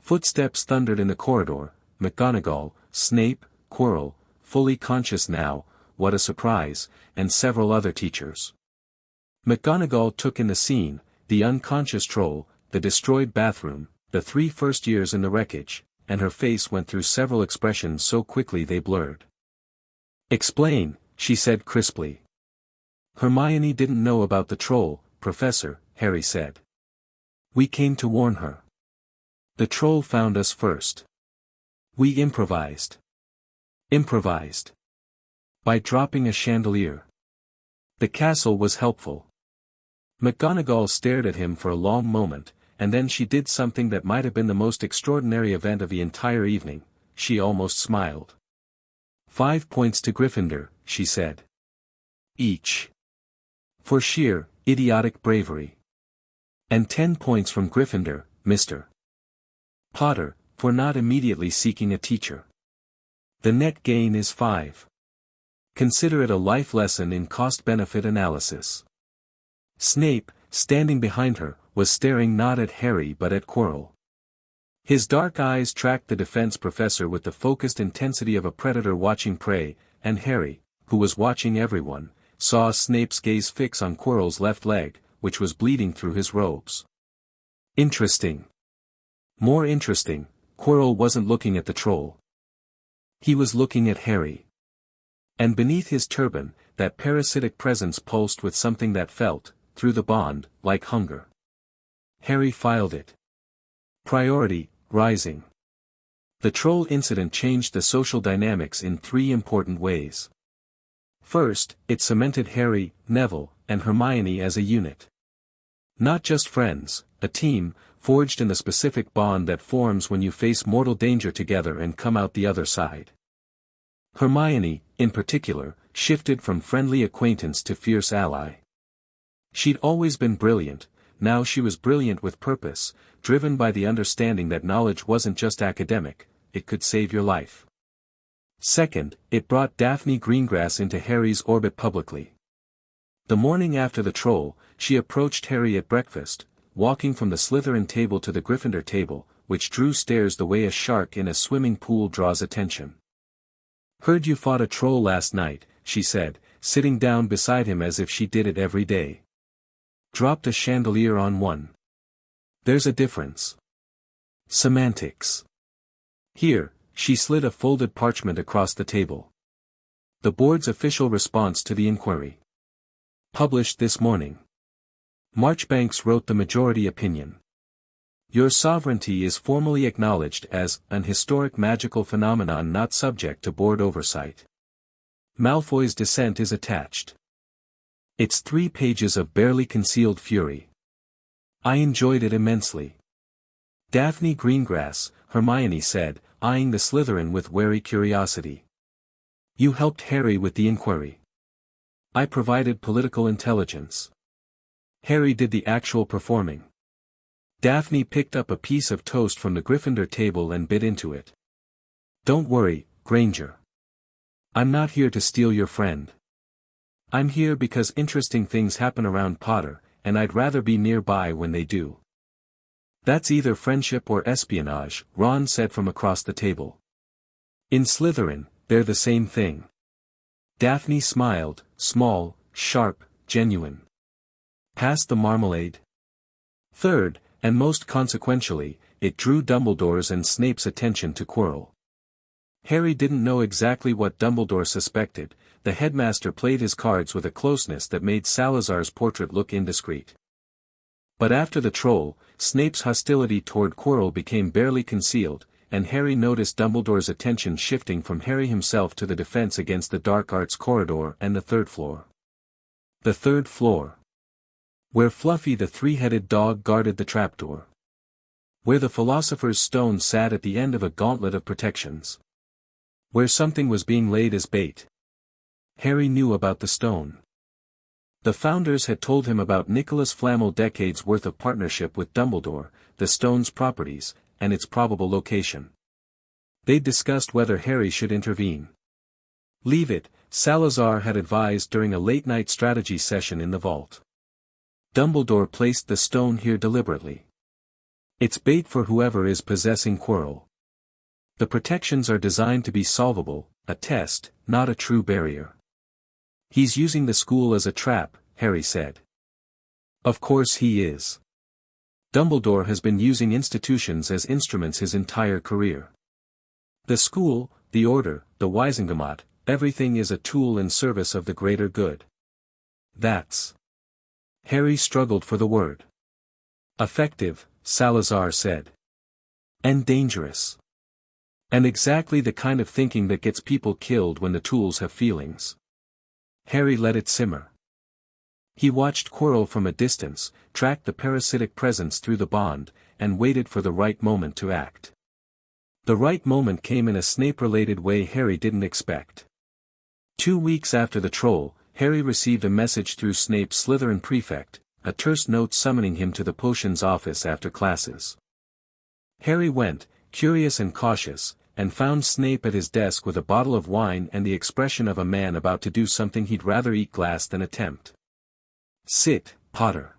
Footsteps thundered in the corridor, McGonagall, Snape, Quirrell, fully conscious now, what a surprise, and several other teachers. McGonagall took in the scene, the unconscious troll, the destroyed bathroom, the 3 first years in the wreckage, and her face went through several expressions so quickly they blurred. "Explain," she said crisply. "Hermione didn't know about the troll, Professor," Harry said. "We came to warn her. The troll found us first. We improvised." "Improvised?" "By dropping a chandelier. The castle was helpful." McGonagall stared at him for a long moment, and then she did something that might have been the most extraordinary event of the entire evening, she almost smiled. 5 points to Gryffindor, she said. Each. For sheer, idiotic bravery. And 10 points from Gryffindor, Mr. Potter, for not immediately seeking a teacher. The net gain is 5. Consider it a life lesson in cost-benefit analysis. Snape, standing behind her, was staring not at Harry but at Quirrell. His dark eyes tracked the defense professor with the focused intensity of a predator watching prey, and Harry, who was watching everyone, saw Snape's gaze fix on Quirrell's left leg, which was bleeding through his robes. Interesting. More interesting, Quirrell wasn't looking at the troll. He was looking at Harry. And beneath his turban, that parasitic presence pulsed with something that felt, through the bond, like hunger. Harry filed it. Priority, rising. The troll incident changed the social dynamics in 3 important ways. First, it cemented Harry, Neville, and Hermione as a unit. Not just friends, a team, forged in the specific bond that forms when you face mortal danger together and come out the other side. Hermione, in particular, shifted from friendly acquaintance to fierce ally. She'd always been brilliant, now she was brilliant with purpose, driven by the understanding that knowledge wasn't just academic, it could save your life. Second, it brought Daphne Greengrass into Harry's orbit publicly. The morning after the troll, she approached Harry at breakfast, walking from the Slytherin table to the Gryffindor table, which drew stares the way a shark in a swimming pool draws attention. "Heard you fought a troll last night," she said, sitting down beside him as if she did it every day. "Dropped a chandelier on one. There's a difference. Semantics. Here," she slid a folded parchment across the table. "The board's official response to the inquiry. Published this morning. Marchbanks wrote the majority opinion. Your sovereignty is formally acknowledged as an historic magical phenomenon not subject to board oversight. Malfoy's dissent is attached. It's 3 pages of barely concealed fury. I enjoyed it immensely." Daphne Greengrass, Hermione said, eyeing the Slytherin with wary curiosity. "You helped Harry with the inquiry. I provided political intelligence. Harry did the actual performing." Daphne picked up a piece of toast from the Gryffindor table and bit into it. "Don't worry, Granger. I'm not here to steal your friend. I'm here because interesting things happen around Potter, and I'd rather be nearby when they do." "That's either friendship or espionage," Ron said from across the table. "In Slytherin, they're the same thing." Daphne smiled, small, sharp, genuine. "Pass the marmalade?" Third, and most consequentially, it drew Dumbledore's and Snape's attention to Quirrell. Harry didn't know exactly what Dumbledore suspected. The headmaster played his cards with a closeness that made Salazar's portrait look indiscreet. But after the troll, Snape's hostility toward Quirrell became barely concealed, and Harry noticed Dumbledore's attention shifting from Harry himself to the defense against the dark arts corridor and the 3rd floor. The 3rd floor. Where Fluffy the 3-headed dog guarded the trapdoor. Where the Philosopher's Stone sat at the end of a gauntlet of protections. Where something was being laid as bait. Harry knew about the stone. The founders had told him about Nicholas Flamel's decades worth of partnership with Dumbledore, the stone's properties, and its probable location. They'd discussed whether Harry should intervene. "Leave it," Salazar had advised during a late-night strategy session in the vault. "Dumbledore placed the stone here deliberately. It's bait for whoever is possessing Quirrell. The protections are designed to be solvable, a test, not a true barrier." "He's using the school as a trap," Harry said. "Of course he is. Dumbledore has been using institutions as instruments his entire career. The school, the Order, the Wisengamot, everything is a tool in service of the greater good. That's..." Harry struggled for the word. "Effective," Salazar said. "And dangerous. And exactly the kind of thinking that gets people killed when the tools have feelings." Harry let it simmer. He watched Quirrell from a distance, tracked the parasitic presence through the bond, and waited for the right moment to act. The right moment came in a Snape-related way Harry didn't expect. 2 weeks after the troll, Harry received a message through Snape's Slytherin prefect, a terse note summoning him to the potions office after classes. Harry went, curious and cautious, and found Snape at his desk with a bottle of wine and the expression of a man about to do something he'd rather eat glass than attempt. "Sit, Potter."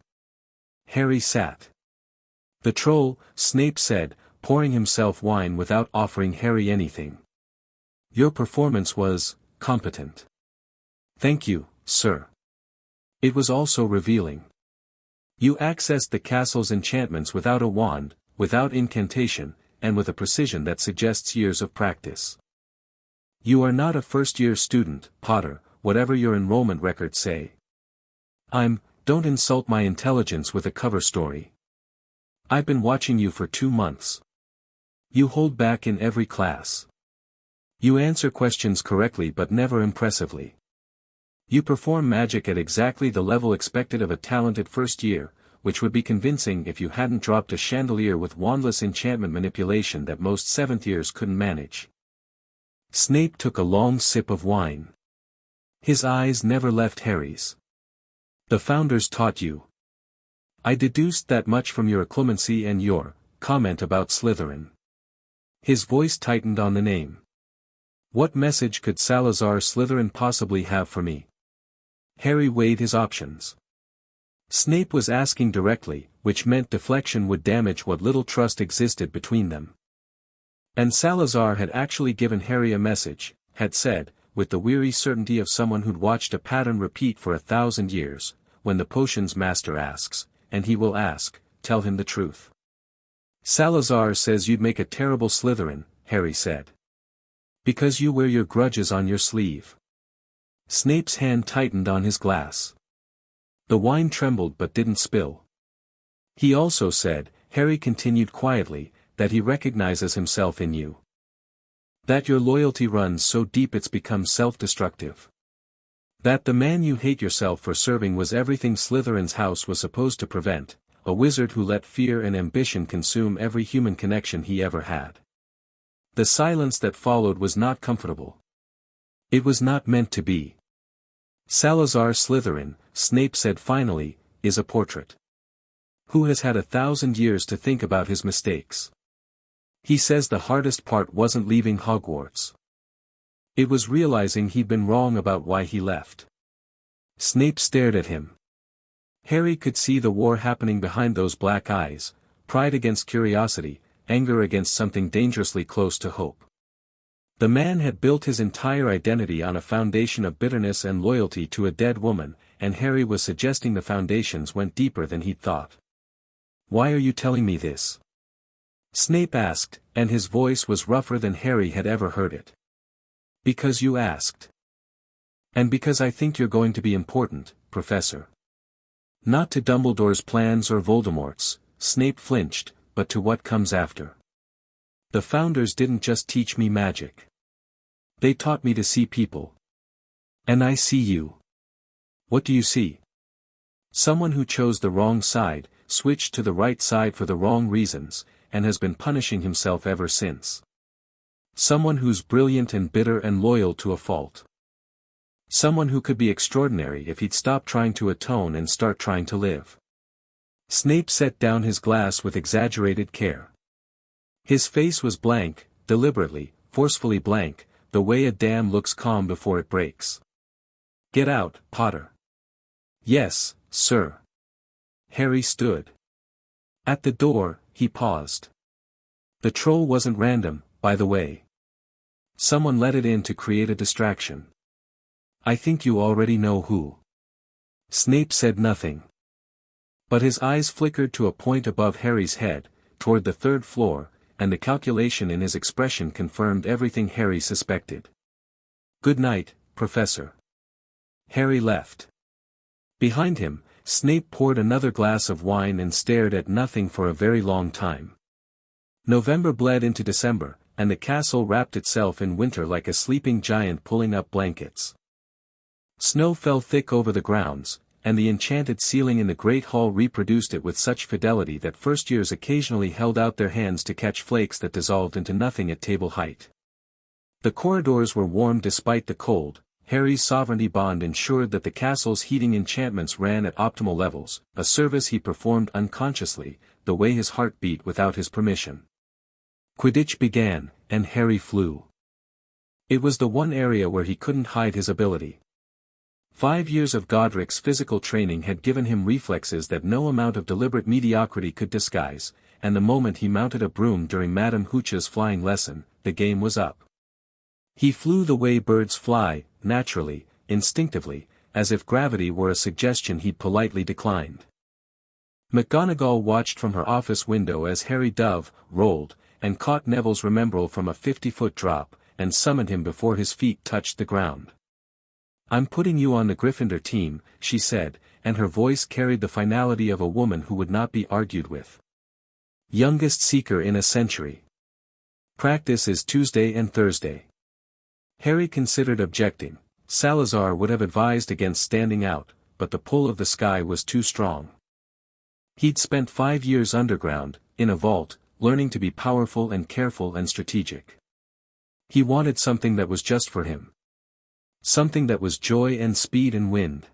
Harry sat. "The troll," Snape said, pouring himself wine without offering Harry anything. "Your performance was competent." "Thank you, sir." "It was also revealing. You accessed the castle's enchantments without a wand, without incantation, and with a precision that suggests years of practice. You are not a first-year student, Potter, whatever your enrollment records say. Don't insult my intelligence with a cover story. I've been watching you for 2 months. You hold back in every class. You answer questions correctly but never impressively. You perform magic at exactly the level expected of a talented first year, which would be convincing if you hadn't dropped a chandelier with wandless enchantment manipulation that most 7th years couldn't manage." Snape took a long sip of wine. His eyes never left Harry's. "The founders taught you." "I deduced that much from your acclimacy and your comment about Slytherin." His voice tightened on the name. "What message could Salazar Slytherin possibly have for me?" Harry weighed his options. Snape was asking directly, which meant deflection would damage what little trust existed between them. And Salazar had actually given Harry a message, had said, with the weary certainty of someone who'd watched a pattern repeat for 1,000 years, when the potions master asks, and he will ask, tell him the truth. Salazar says you'd make a terrible Slytherin, Harry said. Because you wear your grudges on your sleeve. Snape's hand tightened on his glass. The wine trembled but didn't spill. He also said, Harry continued quietly, that he recognizes himself in you. That your loyalty runs so deep it's become self-destructive. That the man you hate yourself for serving was everything Slytherin's house was supposed to prevent, a wizard who let fear and ambition consume every human connection he ever had. The silence that followed was not comfortable. It was not meant to be. Salazar Slytherin, Snape said finally, is a portrait. Who has had 1,000 years to think about his mistakes. He says the hardest part wasn't leaving Hogwarts. It was realizing he'd been wrong about why he left. Snape stared at him. Harry could see the war happening behind those black eyes, pride against curiosity, anger against something dangerously close to hope. The man had built his entire identity on a foundation of bitterness and loyalty to a dead woman, and Harry was suggesting the foundations went deeper than he'd thought. Why are you telling me this? Snape asked, and his voice was rougher than Harry had ever heard it. Because you asked. And because I think you're going to be important, Professor. Not to Dumbledore's plans or Voldemort's, Snape flinched, but to what comes after. The Founders didn't just teach me magic. They taught me to see people. And I see you. What do you see? Someone who chose the wrong side, switched to the right side for the wrong reasons, and has been punishing himself ever since. Someone who's brilliant and bitter and loyal to a fault. Someone who could be extraordinary if he'd stop trying to atone and start trying to live. Snape set down his glass with exaggerated care. His face was blank, deliberately, forcefully blank, the way a dam looks calm before it breaks. Get out, Potter. Yes, sir. Harry stood. At the door, he paused. The troll wasn't random, by the way. Someone let it in to create a distraction. I think you already know who. Snape said nothing. But his eyes flickered to a point above Harry's head, toward the third floor, and the calculation in his expression confirmed everything Harry suspected. Good night, Professor. Harry left. Behind him, Snape poured another glass of wine and stared at nothing for a very long time. November bled into December, and the castle wrapped itself in winter like a sleeping giant pulling up blankets. Snow fell thick over the grounds, and the enchanted ceiling in the great hall reproduced it with such fidelity that first-years occasionally held out their hands to catch flakes that dissolved into nothing at table height. The corridors were warm despite the cold. Harry's sovereignty bond ensured that the castle's heating enchantments ran at optimal levels, a service he performed unconsciously, the way his heart beat without his permission. Quidditch began, and Harry flew. It was the one area where he couldn't hide his ability. 5 years of Godric's physical training had given him reflexes that no amount of deliberate mediocrity could disguise, and the moment he mounted a broom during Madame Hooch's flying lesson, the game was up. He flew the way birds fly, naturally, instinctively, as if gravity were a suggestion he'd politely declined. McGonagall watched from her office window as Harry Dove rolled, and caught Neville's Remembrall from a 50-foot drop, and summoned him before his feet touched the ground. I'm putting you on the Gryffindor team, she said, and her voice carried the finality of a woman who would not be argued with. Youngest seeker in a century. Practice is Tuesday and Thursday. Harry considered objecting. Salazar would have advised against standing out, but the pull of the sky was too strong. He'd spent 5 years underground, in a vault, learning to be powerful and careful and strategic. He wanted something that was just for him. Something that was joy and speed and wind.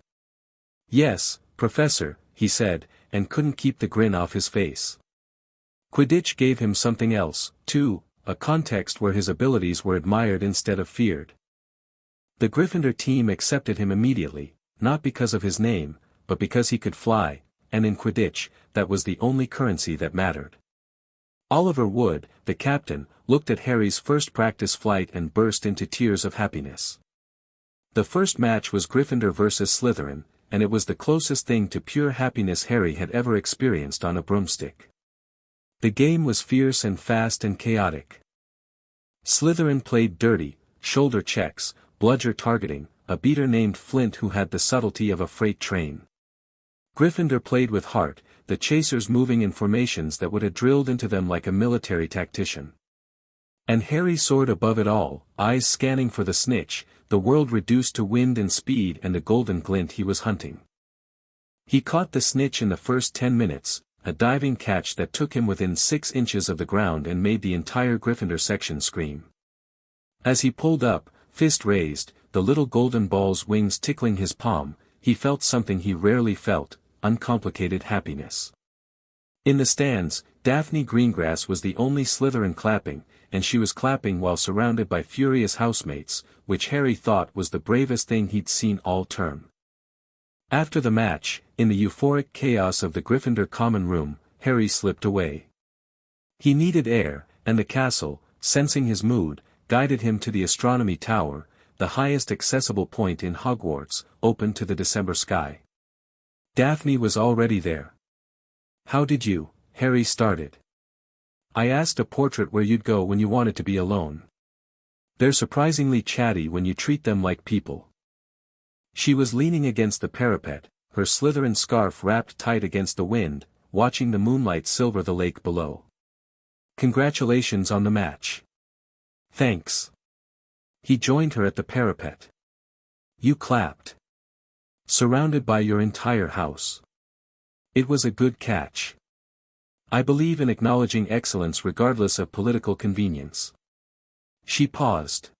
Yes, Professor, he said, and couldn't keep the grin off his face. Quidditch gave him something else, too, a context where his abilities were admired instead of feared. The Gryffindor team accepted him immediately, not because of his name, but because he could fly, and in Quidditch, that was the only currency that mattered. Oliver Wood, the captain, looked at Harry's first practice flight and burst into tears of happiness. The first match was Gryffindor versus Slytherin, and it was the closest thing to pure happiness Harry had ever experienced on a broomstick. The game was fierce and fast and chaotic. Slytherin played dirty, shoulder checks, bludger targeting, a beater named Flint who had the subtlety of a freight train. Gryffindor played with heart, the chasers moving in formations that would have drilled into them like a military tactician. And Harry soared above it all, eyes scanning for the snitch, the world reduced to wind and speed and the golden glint he was hunting. He caught the snitch in the first 10 minutes, a diving catch that took him within 6 inches of the ground and made the entire Gryffindor section scream. As he pulled up, fist raised, the little golden ball's wings tickling his palm, he felt something he rarely felt, uncomplicated happiness. In the stands, Daphne Greengrass was the only Slytherin clapping, and she was clapping while surrounded by furious housemates, which Harry thought was the bravest thing he'd seen all term. After the match, in the euphoric chaos of the Gryffindor common room, Harry slipped away. He needed air, and the castle, sensing his mood, guided him to the astronomy tower, the highest accessible point in Hogwarts, open to the December sky. Daphne was already there. "How did you?" Harry started. "I asked a portrait where you'd go when you wanted to be alone. They're surprisingly chatty when you treat them like people." She was leaning against the parapet, her Slytherin scarf wrapped tight against the wind, watching the moonlight silver the lake below. "Congratulations on the match." "Thanks." He joined her at the parapet. "You clapped. Surrounded by your entire house. It was a good catch. I believe in acknowledging excellence regardless of political convenience." She paused.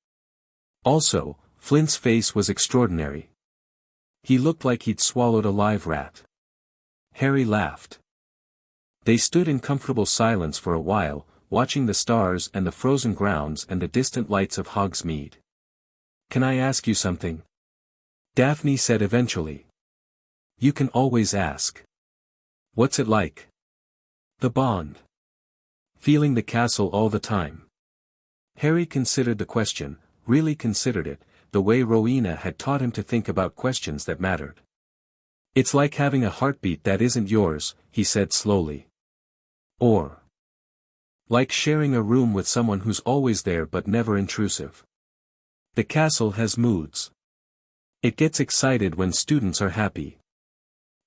Also, Flint's face was extraordinary. He looked like he'd swallowed a live rat. Harry laughed. They stood in comfortable silence for a while, watching the stars and the frozen grounds and the distant lights of Hogsmeade. "Can I ask you something?" Daphne said eventually. "You can always ask." "What's it like?" "The bond. Feeling the castle all the time." Harry considered the question, really considered it, the way Rowena had taught him to think about questions that mattered. "It's like having a heartbeat that isn't yours," he said slowly. "Or like sharing a room with someone who's always there but never intrusive. The castle has moods. It gets excited when students are happy.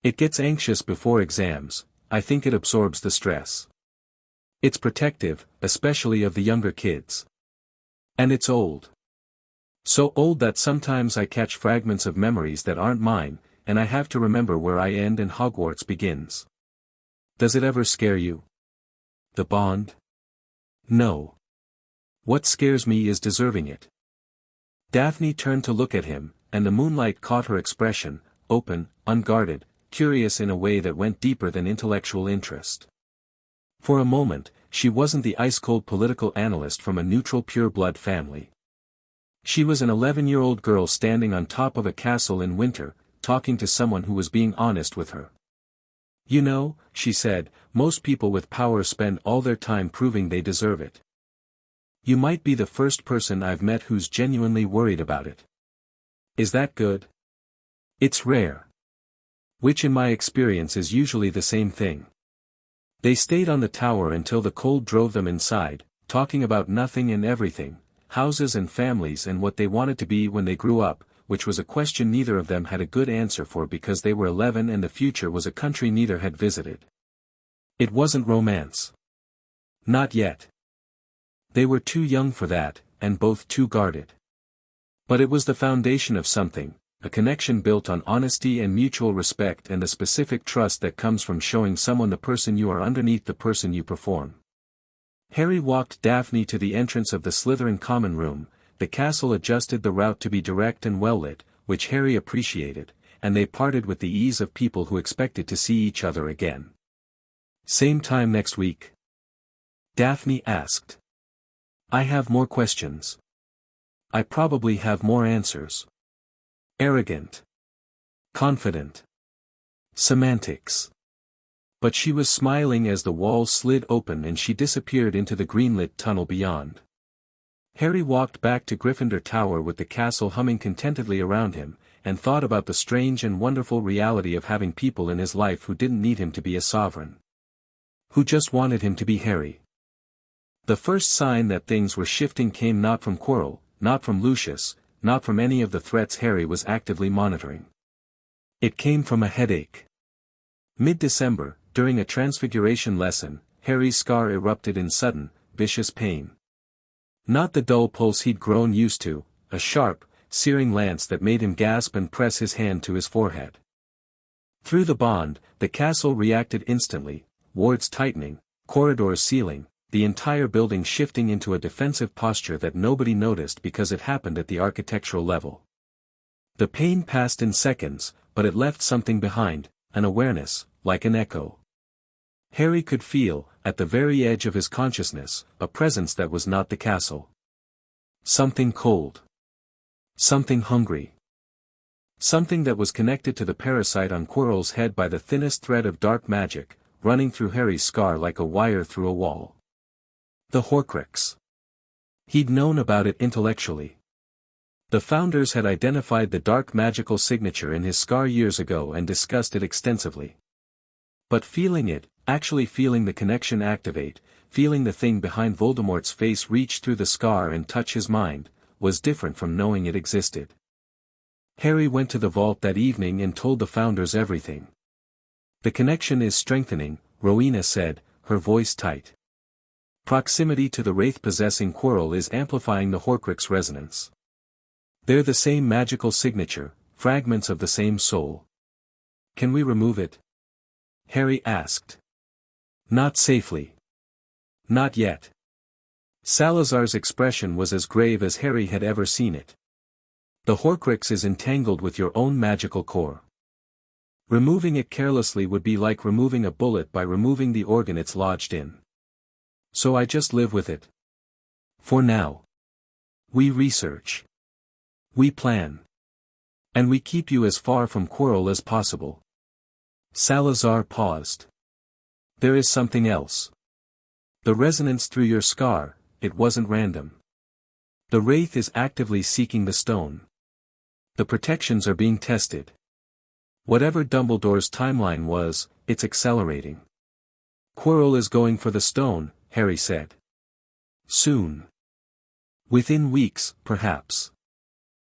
It gets anxious before exams. I think it absorbs the stress. It's protective, especially of the younger kids. And it's old. So old that sometimes I catch fragments of memories that aren't mine, and I have to remember where I end and Hogwarts begins. Does it ever scare you? The bond? No. What scares me is deserving it." Daphne turned to look at him, and the moonlight caught her expression, open, unguarded, curious in a way that went deeper than intellectual interest. For a moment, she wasn't the ice-cold political analyst from a neutral pure-blood family. She was an 11-year-old girl standing on top of a castle in winter, talking to someone who was being honest with her. "You know," she said, "most people with power spend all their time proving they deserve it. You might be the first person I've met who's genuinely worried about it. Is that good? It's rare. Which in my experience is usually the same thing." They stayed on the tower until the cold drove them inside, talking about nothing and everything, houses and families and what they wanted to be when they grew up, which was a question neither of them had a good answer for because they were 11 and the future was a country neither had visited. It wasn't romance. Not yet. They were too young for that, and both too guarded. But it was the foundation of something, a connection built on honesty and mutual respect and the specific trust that comes from showing someone the person you are underneath the person you perform. Harry walked Daphne to the entrance of the Slytherin common room. The castle adjusted the route to be direct and well-lit, which Harry appreciated, and they parted with the ease of people who expected to see each other again. "Same time next week?" Daphne asked. "I have more questions. I probably have more answers. Arrogant. Confident. Semantics. But she was smiling as the wall slid open and she disappeared into the greenlit tunnel beyond. Harry walked back to Gryffindor Tower with the castle humming contentedly around him, and thought about the strange and wonderful reality of having people in his life who didn't need him to be a sovereign. Who just wanted him to be Harry. The first sign that things were shifting came not from Quirrell, not from Lucius, not from any of the threats Harry was actively monitoring. It came from a headache. Mid-December, during a transfiguration lesson, Harry's scar erupted in sudden, vicious pain. Not the dull pulse he'd grown used to, a sharp, searing lance that made him gasp and press his hand to his forehead. Through the bond, the castle reacted instantly, wards tightening, corridors sealing, the entire building shifting into a defensive posture that nobody noticed because it happened at the architectural level. The pain passed in seconds, but it left something behind, an awareness, like an echo. Harry could feel, at the very edge of his consciousness, a presence that was not the castle. Something cold. Something hungry. Something that was connected to the parasite on Quirrell's head by the thinnest thread of dark magic, running through Harry's scar like a wire through a wall. The Horcrux. He'd known about it intellectually. The founders had identified the dark magical signature in his scar years ago and discussed it extensively. But feeling it, actually feeling the connection activate, feeling the thing behind Voldemort's face reach through the scar and touch his mind, was different from knowing it existed. Harry went to the vault that evening and told the founders everything. The connection is strengthening, Rowena said, her voice tight. Proximity to the wraith possessing Quirrell is amplifying the Horcrux resonance. They're the same magical signature, fragments of the same soul. Can we remove it? Harry asked. Not safely. Not yet. Salazar's expression was as grave as Harry had ever seen it. The Horcrux is entangled with your own magical core. Removing it carelessly would be like removing a bullet by removing the organ it's lodged in. So I just live with it. For now. We research. We plan. And we keep you as far from Quirrell as possible. Salazar paused. There is something else. The resonance through your scar, it wasn't random. The wraith is actively seeking the stone. The protections are being tested. Whatever Dumbledore's timeline was, it's accelerating. Quirrell is going for the stone, Harry said. Soon. Within weeks, perhaps.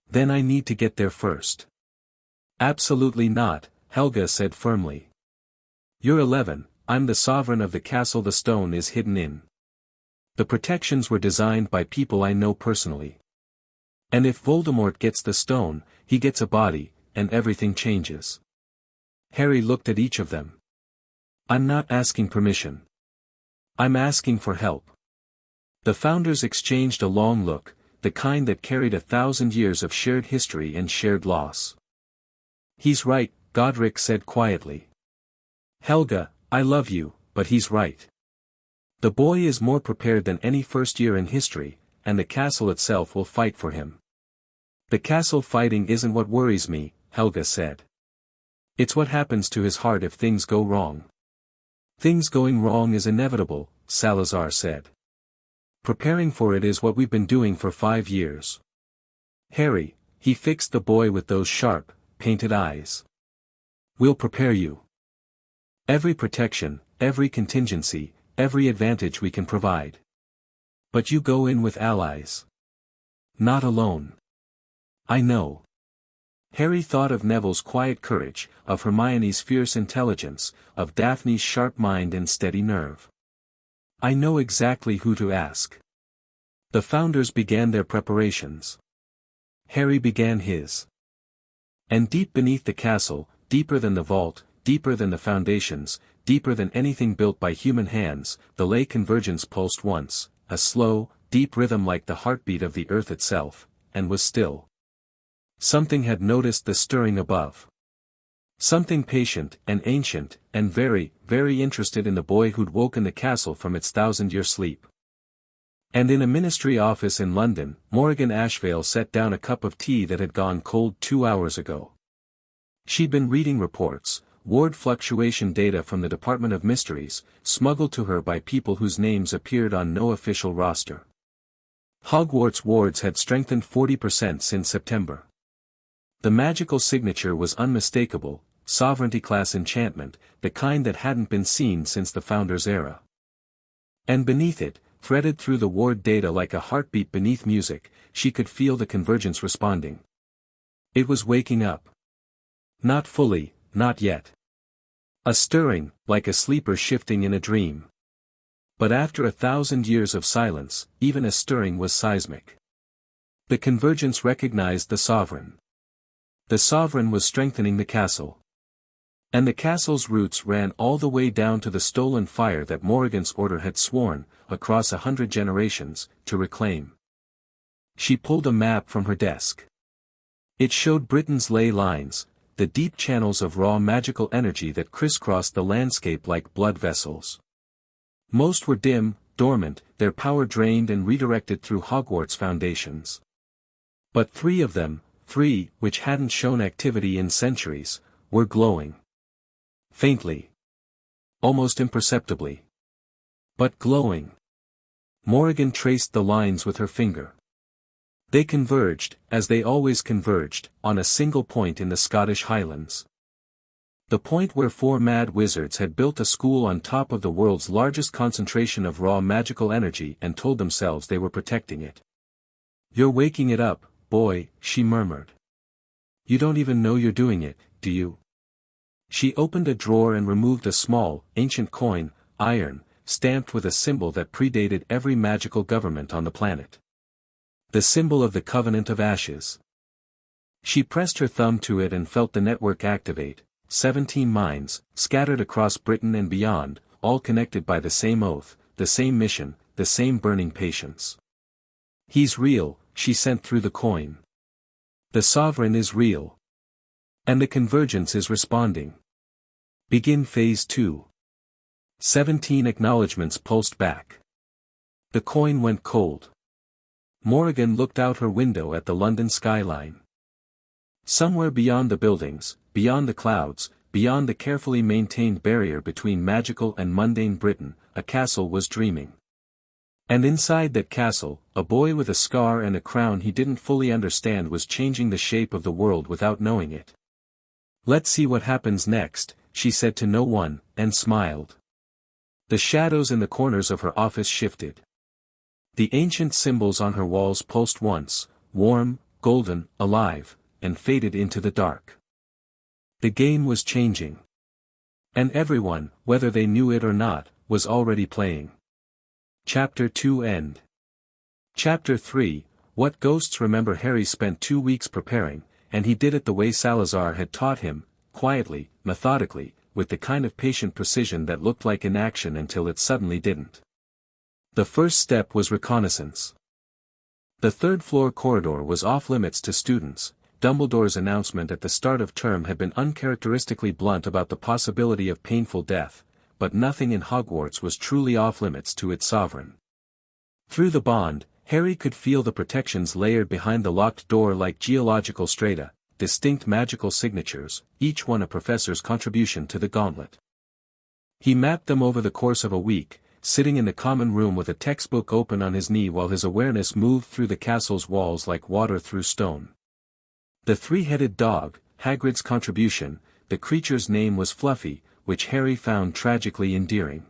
Then I need to get there first. Absolutely not, Helga said firmly. You're 11, I'm the sovereign of the castle the stone is hidden in. The protections were designed by people I know personally. And if Voldemort gets the stone, he gets a body, and everything changes. Harry looked at each of them. I'm not asking permission. I'm asking for help. The founders exchanged a long look, the kind that carried 1,000 years of shared history and shared loss. He's right, Godric said quietly. Helga, I love you, but he's right. The boy is more prepared than any first year in history, and the castle itself will fight for him. The castle fighting isn't what worries me, Helga said. It's what happens to his heart if things go wrong. Things going wrong is inevitable, Salazar said. Preparing for it is what we've been doing for 5 years. Harry, he fixed the boy with those sharp, painted eyes. We'll prepare you. Every protection, every contingency, every advantage we can provide. But you go in with allies. Not alone. I know. Harry thought of Neville's quiet courage, of Hermione's fierce intelligence, of Daphne's sharp mind and steady nerve. I know exactly who to ask. The founders began their preparations. Harry began his. And deep beneath the castle, deeper than the vault, deeper than the foundations, deeper than anything built by human hands, the lay convergence pulsed once, a slow, deep rhythm like the heartbeat of the earth itself, and was still. Something had noticed the stirring above. Something patient and ancient, and very, very interested in the boy who'd woken the castle from its 1,000-year sleep. And in a ministry office in London, Morrigan Ashvale set down a cup of tea that had gone cold 2 hours ago. She'd been reading reports, ward fluctuation data from the Department of Mysteries, smuggled to her by people whose names appeared on no official roster. Hogwarts wards had strengthened 40% since September. The magical signature was unmistakable, sovereignty-class enchantment, the kind that hadn't been seen since the Founders' era. And beneath it, threaded through the ward data like a heartbeat beneath music, she could feel the convergence responding. It was waking up. Not fully, not yet. A stirring, like a sleeper shifting in a dream. But after 1,000 years of silence, even a stirring was seismic. The convergence recognized the sovereign. The sovereign was strengthening the castle. And the castle's roots ran all the way down to the stolen fire that Morrigan's order had sworn, across 100 generations, to reclaim. She pulled a map from her desk. It showed Britain's ley lines, the deep channels of raw magical energy that crisscrossed the landscape like blood vessels. Most were dim, dormant, their power drained and redirected through Hogwarts foundations. But 3 of them, 3 which hadn't shown activity in centuries, were glowing. Faintly. Almost imperceptibly. But glowing. Morrigan traced the lines with her finger. They converged, as they always converged, on a single point in the Scottish Highlands. The point where 4 mad wizards had built a school on top of the world's largest concentration of raw magical energy and told themselves they were protecting it. "You're waking it up, boy," she murmured. "You don't even know you're doing it, do you?" She opened a drawer and removed a small, ancient coin, iron, stamped with a symbol that predated every magical government on the planet. The symbol of the Covenant of Ashes. She pressed her thumb to it and felt the network activate, 17 minds, scattered across Britain and beyond, all connected by the same oath, the same mission, the same burning patience. "He's real," she sent through the coin. "The sovereign is real. And the convergence is responding. Begin Phase 2. 17 acknowledgements pulsed back. The coin went cold. Morrigan looked out her window at the London skyline. Somewhere beyond the buildings, beyond the clouds, beyond the carefully maintained barrier between magical and mundane Britain, a castle was dreaming. And inside that castle, a boy with a scar and a crown he didn't fully understand was changing the shape of the world without knowing it. "Let's see what happens next," she said to no one, and smiled. The shadows in the corners of her office shifted. The ancient symbols on her walls pulsed once, warm, golden, alive, and faded into the dark. The game was changing. And everyone, whether they knew it or not, was already playing. Chapter 2 End. Chapter 3, What Ghosts Remember. Harry spent 2 weeks preparing, and he did it the way Salazar had taught him, quietly, methodically, with the kind of patient precision that looked like inaction until it suddenly didn't. The first step was reconnaissance. The third-floor corridor was off-limits to students. Dumbledore's announcement at the start of term had been uncharacteristically blunt about the possibility of painful death, but nothing in Hogwarts was truly off-limits to its sovereign. Through the bond, Harry could feel the protections layered behind the locked door like geological strata, distinct magical signatures, each one a professor's contribution to the gauntlet. He mapped them over the course of a week, sitting in the common room with a textbook open on his knee while his awareness moved through the castle's walls like water through stone. The 3-headed dog, Hagrid's contribution, the creature's name was Fluffy, which Harry found tragically endearing.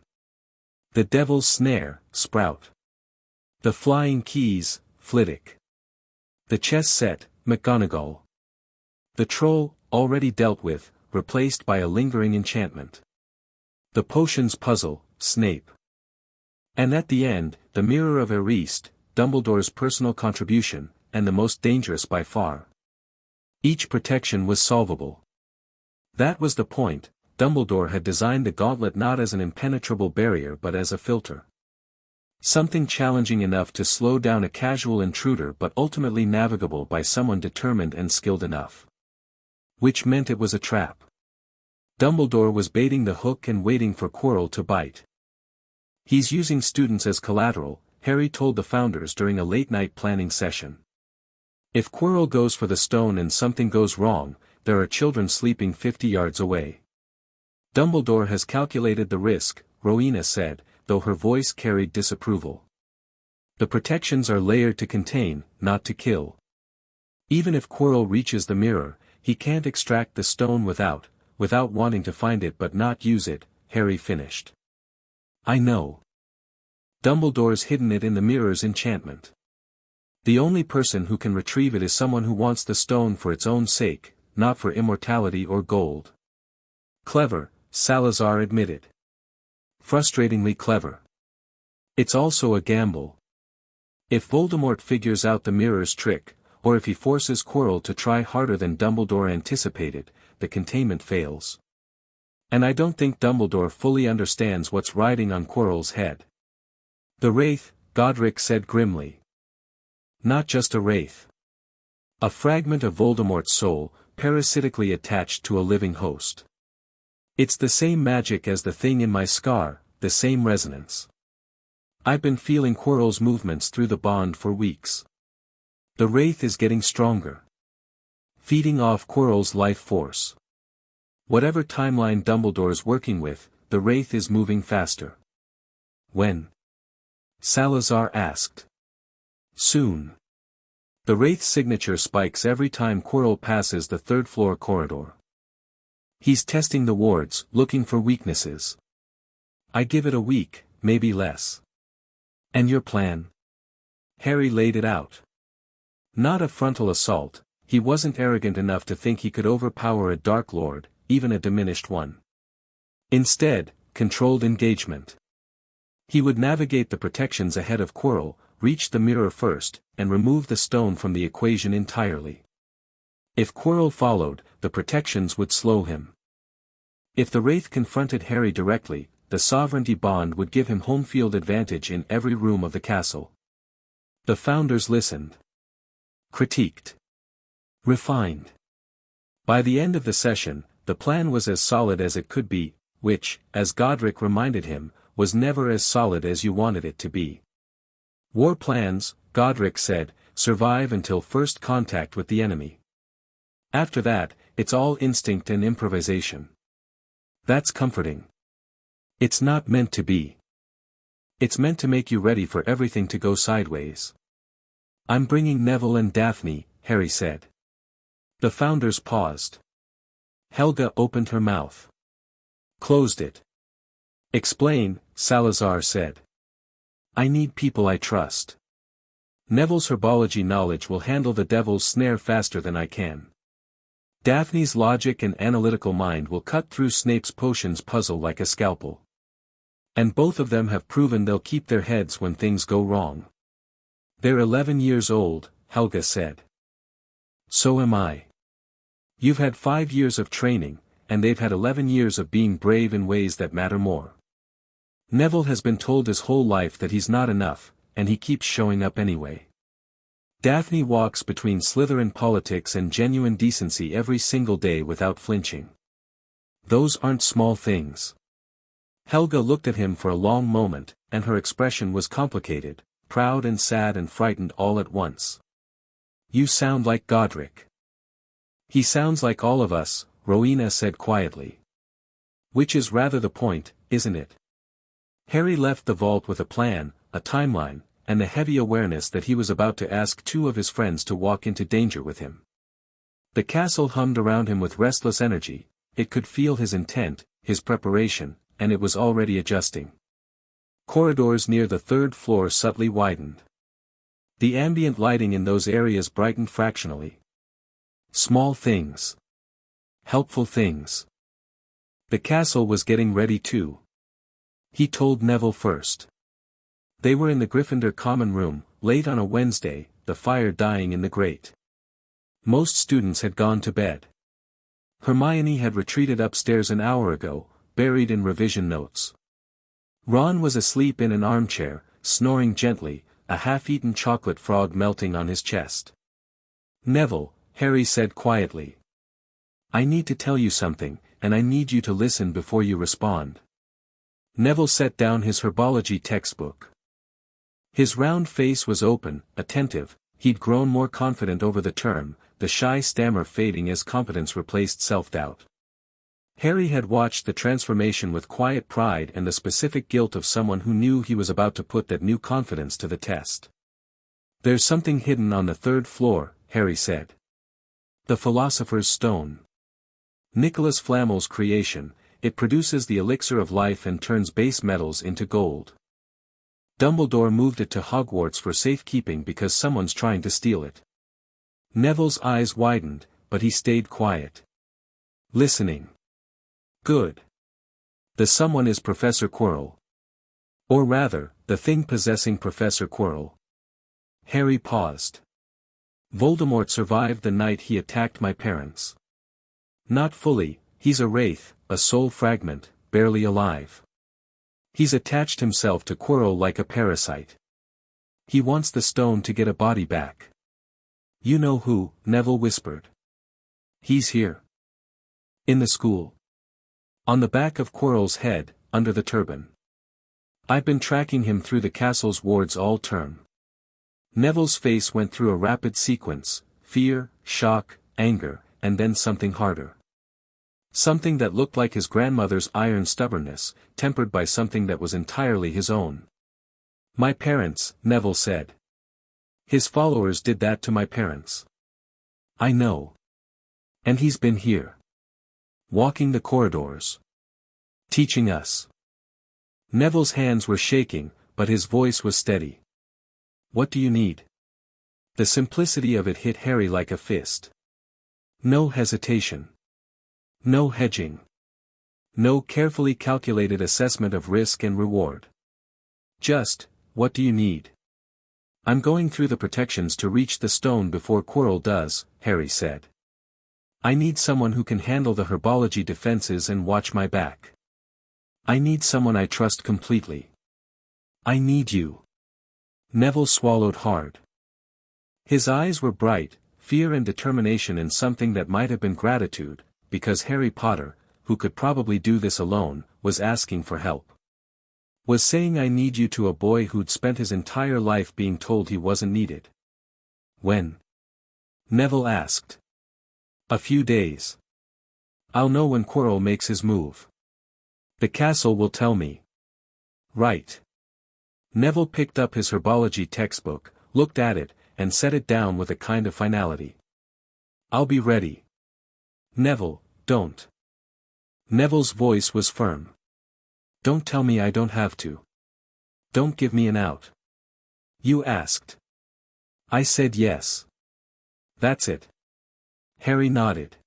The Devil's Snare, Sprout. The Flying Keys, Flitwick. The chess set, McGonagall. The troll, already dealt with, replaced by a lingering enchantment. The potions puzzle, Snape. And at the end, the Mirror of Eriste, Dumbledore's personal contribution, and the most dangerous by far. Each protection was solvable. That was the point. Dumbledore had designed the gauntlet not as an impenetrable barrier but as a filter. Something challenging enough to slow down a casual intruder but ultimately navigable by someone determined and skilled enough. Which meant it was a trap. Dumbledore was baiting the hook and waiting for Quirrell to bite. "He's using students as collateral," Harry told the Founders during a late-night planning session. "If Quirrell goes for the stone and something goes wrong, there are children sleeping 50 yards away. Dumbledore has calculated the risk, Rowena said, though her voice carried disapproval. The protections are layered to contain, not to kill. Even if Quirrell reaches the mirror, he can't extract the stone without wanting to find it but not use it, Harry finished. I know. Dumbledore's hidden it in the mirror's enchantment. The only person who can retrieve it is someone who wants the stone for its own sake, not for immortality or gold. Clever, Salazar admitted. Frustratingly clever. It's also a gamble. If Voldemort figures out the mirror's trick, or if he forces Quirrell to try harder than Dumbledore anticipated, the containment fails. And I don't think Dumbledore fully understands what's riding on Quirrell's head. The Wraith, Godric said grimly. Not just a wraith. A fragment of Voldemort's soul, parasitically attached to a living host. It's the same magic as the thing in my scar, the same resonance. I've been feeling Quirrell's movements through the bond for weeks. The wraith is getting stronger. Feeding off Quirrell's life force. Whatever timeline Dumbledore's working with, the wraith is moving faster. When? Salazar asked. Soon. The wraith's signature spikes every time Quirrell passes the third-floor corridor. He's testing the wards, looking for weaknesses. I give it a week, maybe less. And your plan? Harry laid it out. Not a frontal assault, he wasn't arrogant enough to think he could overpower a Dark Lord, even a diminished one. Instead, controlled engagement. He would navigate the protections ahead of Quirrell, reach the mirror first, and remove the stone from the equation entirely. If Quirrell followed, the protections would slow him. If the Wraith confronted Harry directly, the sovereignty bond would give him home field advantage in every room of the castle. The Founders listened. Critiqued. Refined. By the end of the session, the plan was as solid as it could be, which, as Godric reminded him, was never as solid as you wanted it to be. War plans, Godric said, survive until first contact with the enemy. After that, it's all instinct and improvisation. That's comforting. It's not meant to be. It's meant to make you ready for everything to go sideways. I'm bringing Neville and Daphne, Harry said. The Founders paused. Helga opened her mouth. Closed it. Explain, Salazar said. I need people I trust. Neville's herbology knowledge will handle the devil's snare faster than I can. Daphne's logic and analytical mind will cut through Snape's potions puzzle like a scalpel. And both of them have proven they'll keep their heads when things go wrong. They're 11 years old, Helga said. So am I. You've had 5 years of training, and they've had 11 years of being brave in ways that matter more. Neville has been told his whole life that he's not enough, and he keeps showing up anyway. Daphne walks between Slytherin politics and genuine decency every single day without flinching. Those aren't small things. Helga looked at him for a long moment, and her expression was complicated, proud and sad and frightened all at once. You sound like Godric. He sounds like all of us, Rowena said quietly. Which is rather the point, isn't it? Harry left the vault with a plan, a timeline, and the heavy awareness that he was about to ask 2 of his friends to walk into danger with him. The castle hummed around him with restless energy, it could feel his intent, his preparation, and it was already adjusting. Corridors near the 3rd floor subtly widened. The ambient lighting in those areas brightened fractionally. Small things. Helpful things. The castle was getting ready too. He told Neville first. They were in the Gryffindor common room, late on a Wednesday, the fire dying in the grate. Most students had gone to bed. Hermione had retreated upstairs an hour ago, buried in revision notes. Ron was asleep in an armchair, snoring gently, a half-eaten chocolate frog melting on his chest. Neville, Harry said quietly. I need to tell you something, and I need you to listen before you respond. Neville set down his herbology textbook. His round face was open, attentive, he'd grown more confident over the term, the shy stammer fading as competence replaced self-doubt. Harry had watched the transformation with quiet pride and the specific guilt of someone who knew he was about to put that new confidence to the test. "There's something hidden on the third floor," Harry said. "The Philosopher's Stone. Nicholas Flamel's creation, it produces the elixir of life and turns base metals into gold. Dumbledore moved it to Hogwarts for safekeeping because someone's trying to steal it." Neville's eyes widened, but he stayed quiet. Listening. "Good. The someone is Professor Quirrell. Or rather, the thing possessing Professor Quirrell." Harry paused. "Voldemort survived the night he attacked my parents." "Not fully, he's a wraith, a soul fragment, barely alive. He's attached himself to Quirrell like a parasite. He wants the stone to get a body back." "You know who?" Neville whispered. "He's here. In the school. On the back of Quirrell's head, under the turban. I've been tracking him through the castle's wards all term." Neville's face went through a rapid sequence: fear, shock, anger, and then something harder. Something that looked like his grandmother's iron stubbornness, tempered by something that was entirely his own. "My parents," Neville said. "His followers did that to my parents. I know. And he's been here. Walking the corridors. Teaching us." Neville's hands were shaking, but his voice was steady. "What do you need?" The simplicity of it hit Harry like a fist. No hesitation. No hedging. No carefully calculated assessment of risk and reward. Just, "What do you need?" "I'm going through the protections to reach the stone before Quirrell does," Harry said. "I need someone who can handle the herbology defenses and watch my back. I need someone I trust completely. I need you." Neville swallowed hard. His eyes were bright, fear and determination in something that might have been gratitude, because Harry Potter, who could probably do this alone, was asking for help. Was saying "I need you" to a boy who'd spent his entire life being told he wasn't needed. "When?" Neville asked. "A few days. I'll know when Quirrell makes his move. The castle will tell me." "Right." Neville picked up his herbology textbook, looked at it, and set it down with a kind of finality. "I'll be ready." "Neville, don't." Neville's voice was firm. "Don't tell me I don't have to. Don't give me an out." "You asked." "I said yes." "That's it." Harry nodded.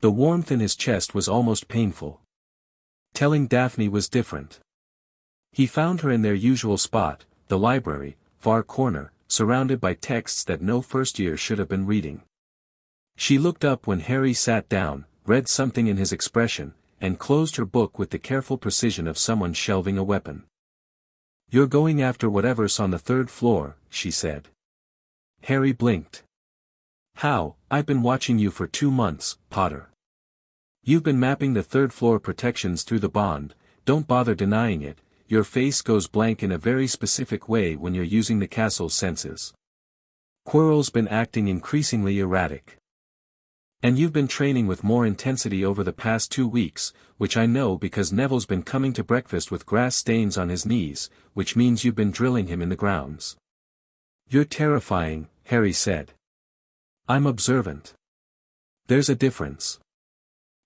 The warmth in his chest was almost painful. Telling Daphne was different. He found her in their usual spot, the library, far corner, surrounded by texts that no first year should have been reading. She looked up when Harry sat down, read something in his expression, and closed her book with the careful precision of someone shelving a weapon. "You're going after whatever's on the third floor," she said. Harry blinked. "How? I've been watching you for 2 months, Potter. You've been mapping the third floor protections through the bond. Don't bother denying it. Your face goes blank in a very specific way when you're using the castle's senses. Quirrell's been acting increasingly erratic. And you've been training with more intensity over the past 2 weeks, which I know because Neville's been coming to breakfast with grass stains on his knees, which means you've been drilling him in the grounds." "You're terrifying," Harry said. "I'm observant. There's a difference."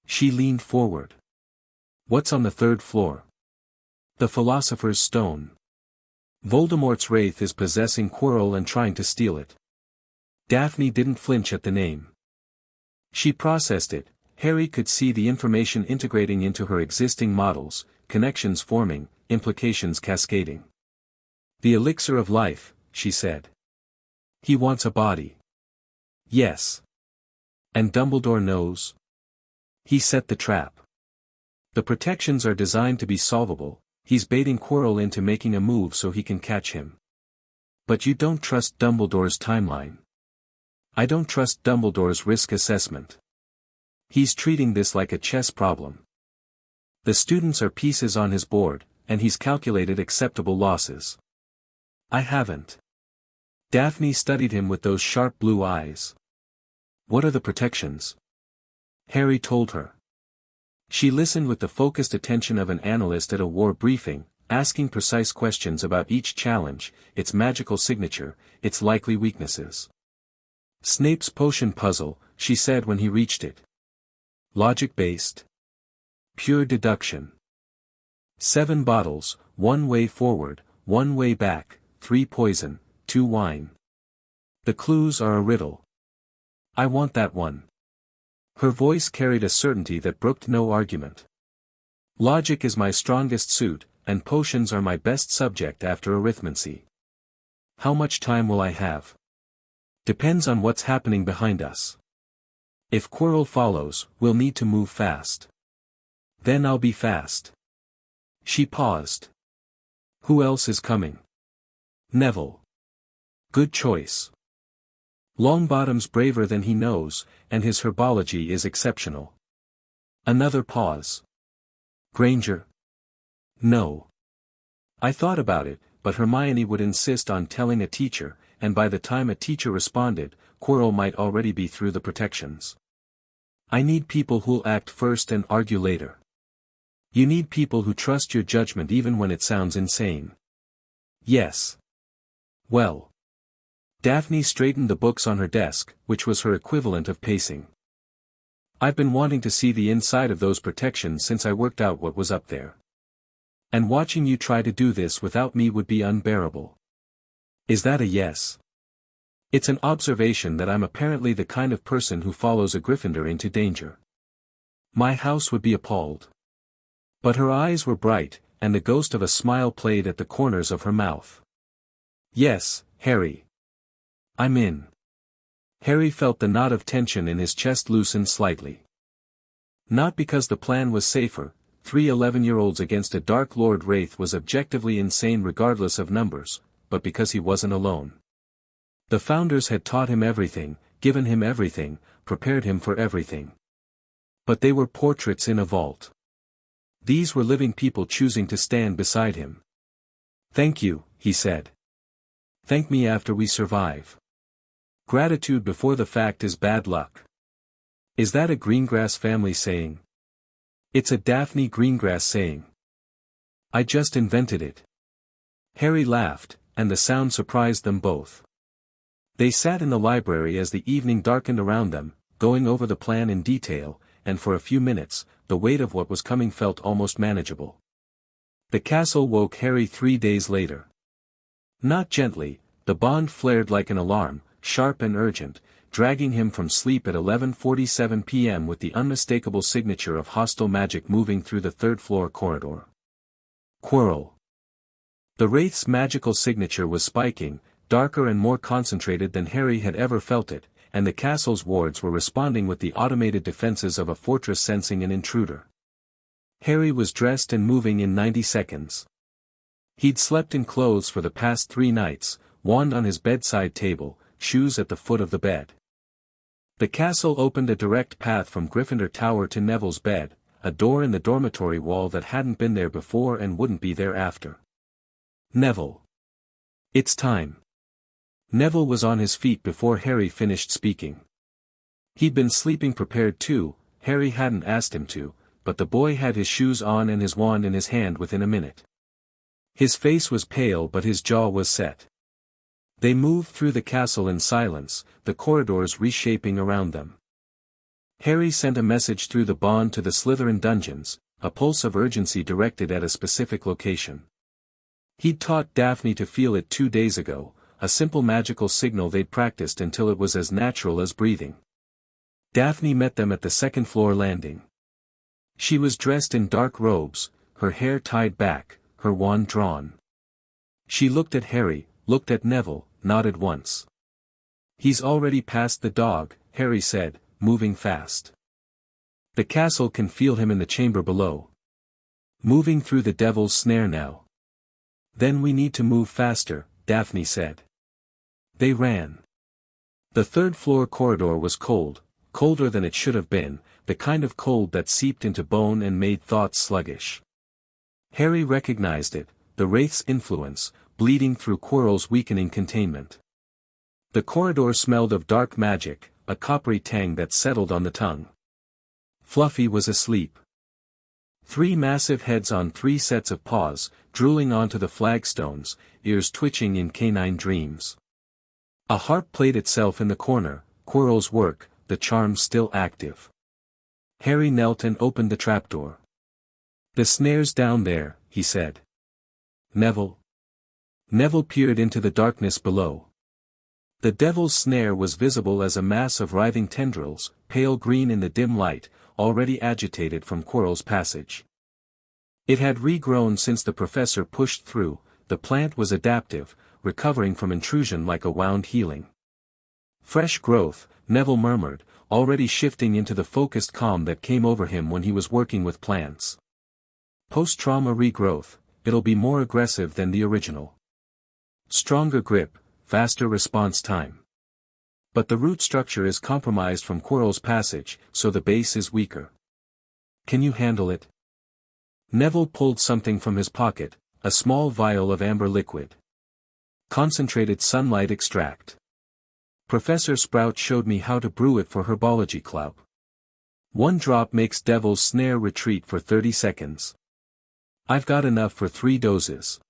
She leaned forward. "What's on the third floor?" "The Philosopher's Stone. Voldemort's wraith is possessing Quirrell and trying to steal it." Daphne didn't flinch at the name. She processed it. Harry could see the information integrating into her existing models, connections forming, implications cascading. "The elixir of life," she said. "He wants a body." "Yes. And Dumbledore knows?" "He set the trap. The protections are designed to be solvable. He's baiting Quirrell into making a move so he can catch him." "But you don't trust Dumbledore's timeline." "I don't trust Dumbledore's risk assessment. He's treating this like a chess problem. The students are pieces on his board, and he's calculated acceptable losses." "I haven't." Daphne studied him with those sharp blue eyes. "What are the protections?" Harry told her. She listened with the focused attention of an analyst at a war briefing, asking precise questions about each challenge, its magical signature, its likely weaknesses. Snape's potion puzzle, she said when he reached it. Logic-based. Pure deduction. 7 bottles, 1 way forward, 1 way back, 3 poison, 2 wine. The clues are a riddle. I want that one. Her voice carried a certainty that brooked no argument. Logic is my strongest suit, and potions are my best subject after arithmancy. How much time will I have? Depends on what's happening behind us. If Quirrell follows, we'll need to move fast. Then I'll be fast. She paused. Who else is coming? Neville. Good choice. Longbottom's braver than he knows, and his herbology is exceptional. Another pause. Granger? No. I thought about it, but Hermione would insist on telling a teacher, and by the time a teacher responded, Quirrell might already be through the protections. I need people who'll act first and argue later. You need people who trust your judgment even when it sounds insane. Yes. Well. Daphne straightened the books on her desk, which was her equivalent of pacing. I've been wanting to see the inside of those protections since I worked out what was up there. And watching you try to do this without me would be unbearable. Is that a yes? It's an observation that I'm apparently the kind of person who follows a Gryffindor into danger. My house would be appalled. But her eyes were bright, and the ghost of a smile played at the corners of her mouth. Yes, Harry. I'm in. Harry felt the knot of tension in his chest loosen slightly. Not because the plan was safer, 3 11-year-olds against a Dark Lord Wraith was objectively insane regardless of numbers, but because he wasn't alone. The Founders had taught him everything, given him everything, prepared him for everything. But they were portraits in a vault. These were living people choosing to stand beside him. Thank you, he said. Thank me after we survive. Gratitude before the fact is bad luck. Is that a Greengrass family saying? It's a Daphne Greengrass saying. I just invented it. Harry laughed, and the sound surprised them both. They sat in the library as the evening darkened around them, going over the plan in detail, and for a few minutes, the weight of what was coming felt almost manageable. The castle woke Harry 3 days later. Not gently, the bond flared like an alarm, sharp and urgent, dragging him from sleep at 11:47 p.m. with the unmistakable signature of hostile magic moving through the third-floor corridor. Quirrell. The Wraith's magical signature was spiking, darker and more concentrated than Harry had ever felt it, and the castle's wards were responding with the automated defenses of a fortress sensing an intruder. Harry was dressed and moving in 90 seconds. He'd slept in clothes for the past 3 nights, wand on his bedside table, shoes at the foot of the bed. The castle opened a direct path from Gryffindor Tower to Neville's bed, a door in the dormitory wall that hadn't been there before and wouldn't be there after. Neville. It's time. Neville was on his feet before Harry finished speaking. He'd been sleeping prepared too, Harry hadn't asked him to, but the boy had his shoes on and his wand in his hand within a minute. His face was pale but his jaw was set. They moved through the castle in silence, the corridors reshaping around them. Harry sent a message through the bond to the Slytherin dungeons, a pulse of urgency directed at a specific location. He'd taught Daphne to feel it 2 days ago, a simple magical signal they'd practiced until it was as natural as breathing. Daphne met them at the second-floor landing. She was dressed in dark robes, her hair tied back, her wand drawn. She looked at Harry, looked at Neville, nodded once. He's already past the dog, Harry said, moving fast. The castle can feel him in the chamber below. Moving through the devil's snare now. Then we need to move faster, Daphne said. They ran. The third-floor corridor was cold, colder than it should have been, the kind of cold that seeped into bone and made thoughts sluggish. Harry recognized it, the Wraith's influence, bleeding through Quirrell's weakening containment. The corridor smelled of dark magic, a coppery tang that settled on the tongue. Fluffy was asleep. 3 massive heads on 3 sets of paws, drooling onto the flagstones, ears twitching in canine dreams. A harp played itself in the corner, Quirrell's work, the charm still active. Harry knelt and opened the trapdoor. "The snare's down there," he said. "Neville." Neville peered into the darkness below. The devil's snare was visible as a mass of writhing tendrils, pale green in the dim light, already agitated from Quirrell's passage. It had regrown since the professor pushed through. The plant was adaptive, recovering from intrusion like a wound healing. "Fresh growth," Neville murmured, already shifting into the focused calm that came over him when he was working with plants. "Post-trauma regrowth, it'll be more aggressive than the original. Stronger grip, faster response time. But the root structure is compromised from Quirrell's passage, so the base is weaker. Can you handle it?" Neville pulled something from his pocket, a small vial of amber liquid. "Concentrated sunlight extract. Professor Sprout showed me how to brew it for Herbology Club. 1 drop makes devil's snare retreat for 30 seconds. I've got enough for 3 doses.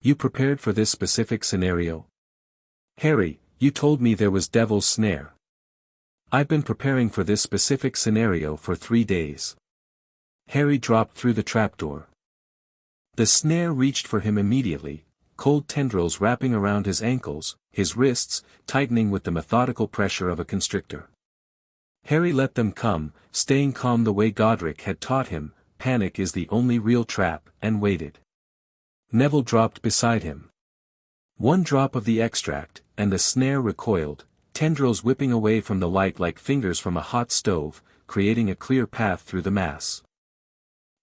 You prepared for this specific scenario?" "Harry, you told me there was devil's snare. I've been preparing for this specific scenario for 3 days." Harry dropped through the trapdoor. The snare reached for him immediately, cold tendrils wrapping around his ankles, his wrists, tightening with the methodical pressure of a constrictor. Harry let them come, staying calm the way Godric had taught him. Panic is the only real trap, and waited. Neville dropped beside him. 1 drop of the extract, and the snare recoiled, tendrils whipping away from the light like fingers from a hot stove, creating a clear path through the mass.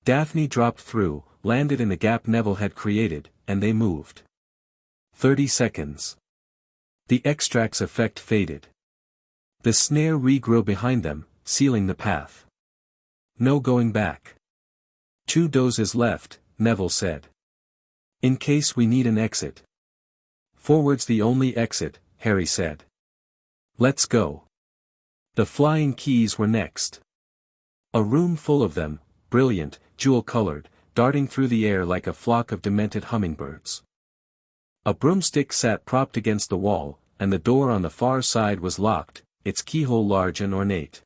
Daphne dropped through, landed in the gap Neville had created, and they moved. 30 seconds. The extract's effect faded. The snare regrew behind them, sealing the path. "No going back. 2 doses left," Neville said. "In case we need an exit." "Forward's the only exit," Harry said. "Let's go." The flying keys were next. A room full of them, brilliant, jewel-colored, darting through the air like a flock of demented hummingbirds. A broomstick sat propped against the wall, and the door on the far side was locked, its keyhole large and ornate.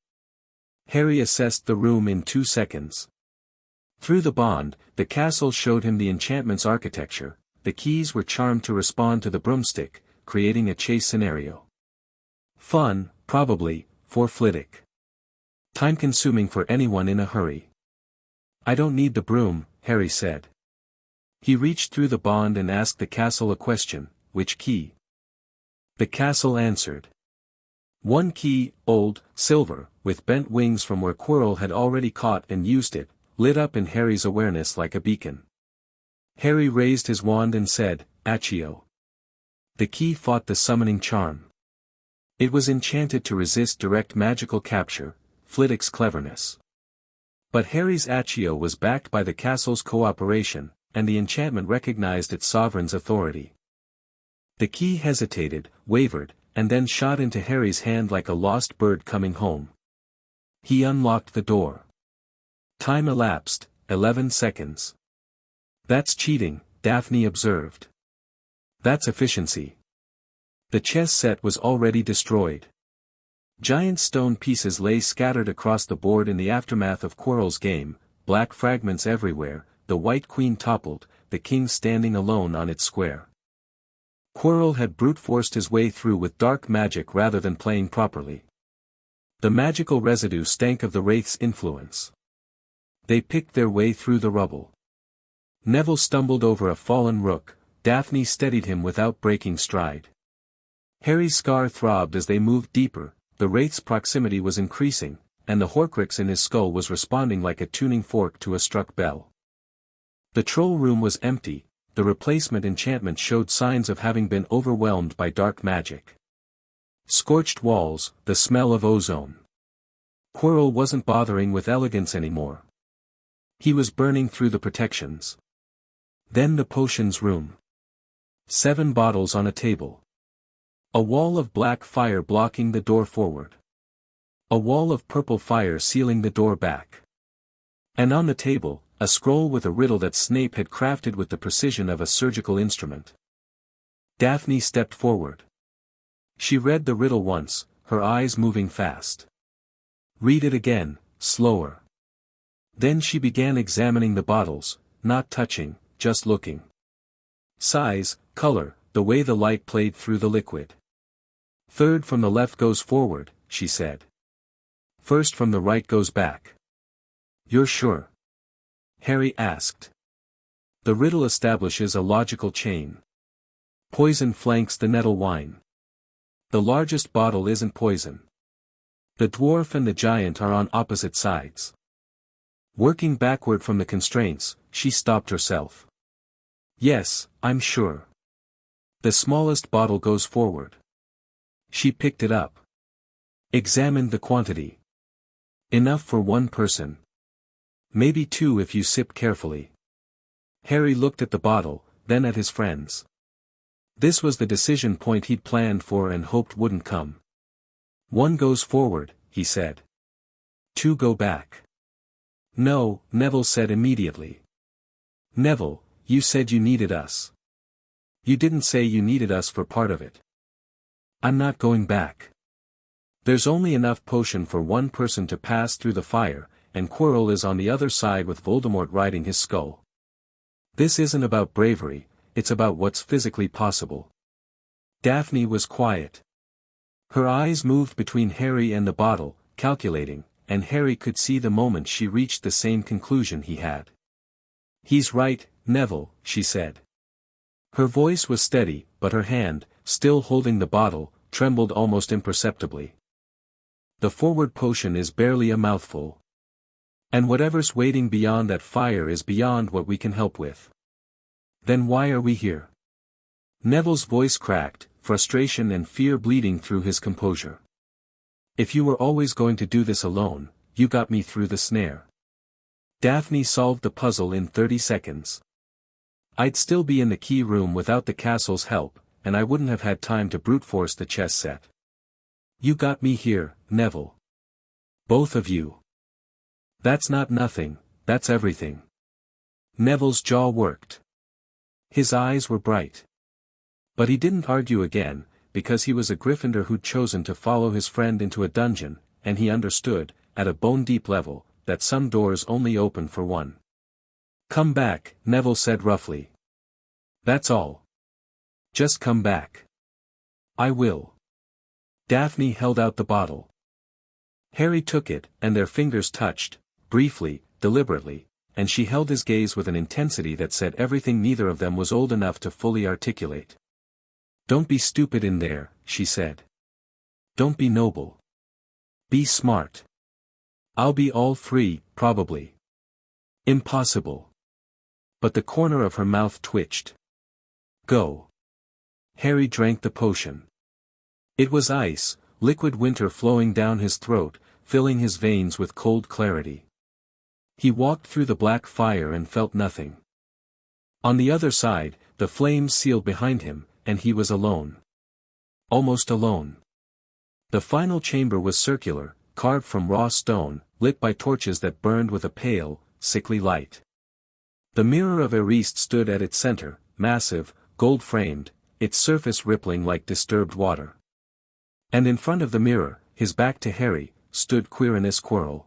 Harry assessed the room in 2 seconds. Through the bond, the castle showed him the enchantment's architecture. The keys were charmed to respond to the broomstick, creating a chase scenario. Fun, probably, for Flitwick. Time-consuming for anyone in a hurry. "I don't need the broom," Harry said. He reached through the bond and asked the castle a question: "Which key?" The castle answered. 1 key, old, silver, with bent wings from where Quirrell had already caught and used it, lit up in Harry's awareness like a beacon. Harry raised his wand and said, "Accio." The key fought the summoning charm. It was enchanted to resist direct magical capture, Flitwick's cleverness. But Harry's Accio was backed by the castle's cooperation, and the enchantment recognized its sovereign's authority. The key hesitated, wavered, and then shot into Harry's hand like a lost bird coming home. He unlocked the door. Time elapsed, 11 seconds. "That's cheating," Daphne observed. "That's efficiency." The chess set was already destroyed. Giant stone pieces lay scattered across the board in the aftermath of Quirrell's game, black fragments everywhere. The white queen toppled, the king standing alone on its square. Quirrell had brute-forced his way through with dark magic rather than playing properly. The magical residue stank of the wraith's influence. They picked their way through the rubble. Neville stumbled over a fallen rook. Daphne steadied him without breaking stride. Harry's scar throbbed as they moved deeper. The wraith's proximity was increasing, and the Horcrux in his skull was responding like a tuning fork to a struck bell. The troll room was empty. The replacement enchantment showed signs of having been overwhelmed by dark magic. Scorched walls, the smell of ozone. Quirrell wasn't bothering with elegance anymore. He was burning through the protections. Then the potions room. 7 bottles on a table. A wall of black fire blocking the door forward. A wall of purple fire sealing the door back. And on the table, a scroll with a riddle that Snape had crafted with the precision of a surgical instrument. Daphne stepped forward. She read the riddle once, her eyes moving fast. Read it again, slower. Then she began examining the bottles, not touching, just looking. Size, color, the way the light played through the liquid. Third from the left goes forward, she said. First from the right goes back. You're sure? Harry asked. The riddle establishes a logical chain. Poison flanks the nettle wine. The largest bottle isn't poison. The dwarf and the giant are on opposite sides. Working backward from the constraints, she stopped herself. Yes, I'm sure. The smallest bottle goes forward. She picked it up. Examined the quantity. Enough for one person. Maybe two if you sip carefully. Harry looked at the bottle, then at his friends. This was the decision point he'd planned for and hoped wouldn't come. One goes forward, he said. Two go back. No, Neville said immediately. Neville, you said you needed us. You didn't say you needed us for part of it. I'm not going back. There's only enough potion for one person to pass through the fire, and Quirrell is on the other side with Voldemort riding his skull. This isn't about bravery, it's about what's physically possible. Daphne was quiet. Her eyes moved between Harry and the bottle, calculating, and Harry could see the moment she reached the same conclusion he had. He's right, Neville, she said. Her voice was steady, but her hand, still holding the bottle, trembled almost imperceptibly. The forward potion is barely a mouthful. And whatever's waiting beyond that fire is beyond what we can help with. Then why are we here? Neville's voice cracked, frustration and fear bleeding through his composure. If you were always going to do this alone, you got me through the snare. Daphne solved the puzzle in 30 seconds. I'd still be in the key room without the castle's help, and I wouldn't have had time to brute force the chess set. You got me here, Neville. Both of you. That's not nothing, that's everything. Neville's jaw worked. His eyes were bright. But he didn't argue again, because he was a Gryffindor who'd chosen to follow his friend into a dungeon, and he understood, at a bone-deep level, that some doors only open for one. Come back, Neville said roughly. That's all. Just come back. I will. Daphne held out the bottle. Harry took it, and their fingers touched, briefly, deliberately, and she held his gaze with an intensity that said everything neither of them was old enough to fully articulate. Don't be stupid in there, she said. Don't be noble. Be smart. I'll be all three, probably. Impossible. But the corner of her mouth twitched. Go. Harry drank the potion. It was ice, liquid winter flowing down his throat, filling his veins with cold clarity. He walked through the black fire and felt nothing. On the other side, the flames sealed behind him, and he was alone. Almost alone. The final chamber was circular, carved from raw stone, lit by torches that burned with a pale, sickly light. The mirror of Eriste stood at its center, massive, gold-framed, its surface rippling like disturbed water. And in front of the mirror, his back to Harry, stood Quirinus Quirrell.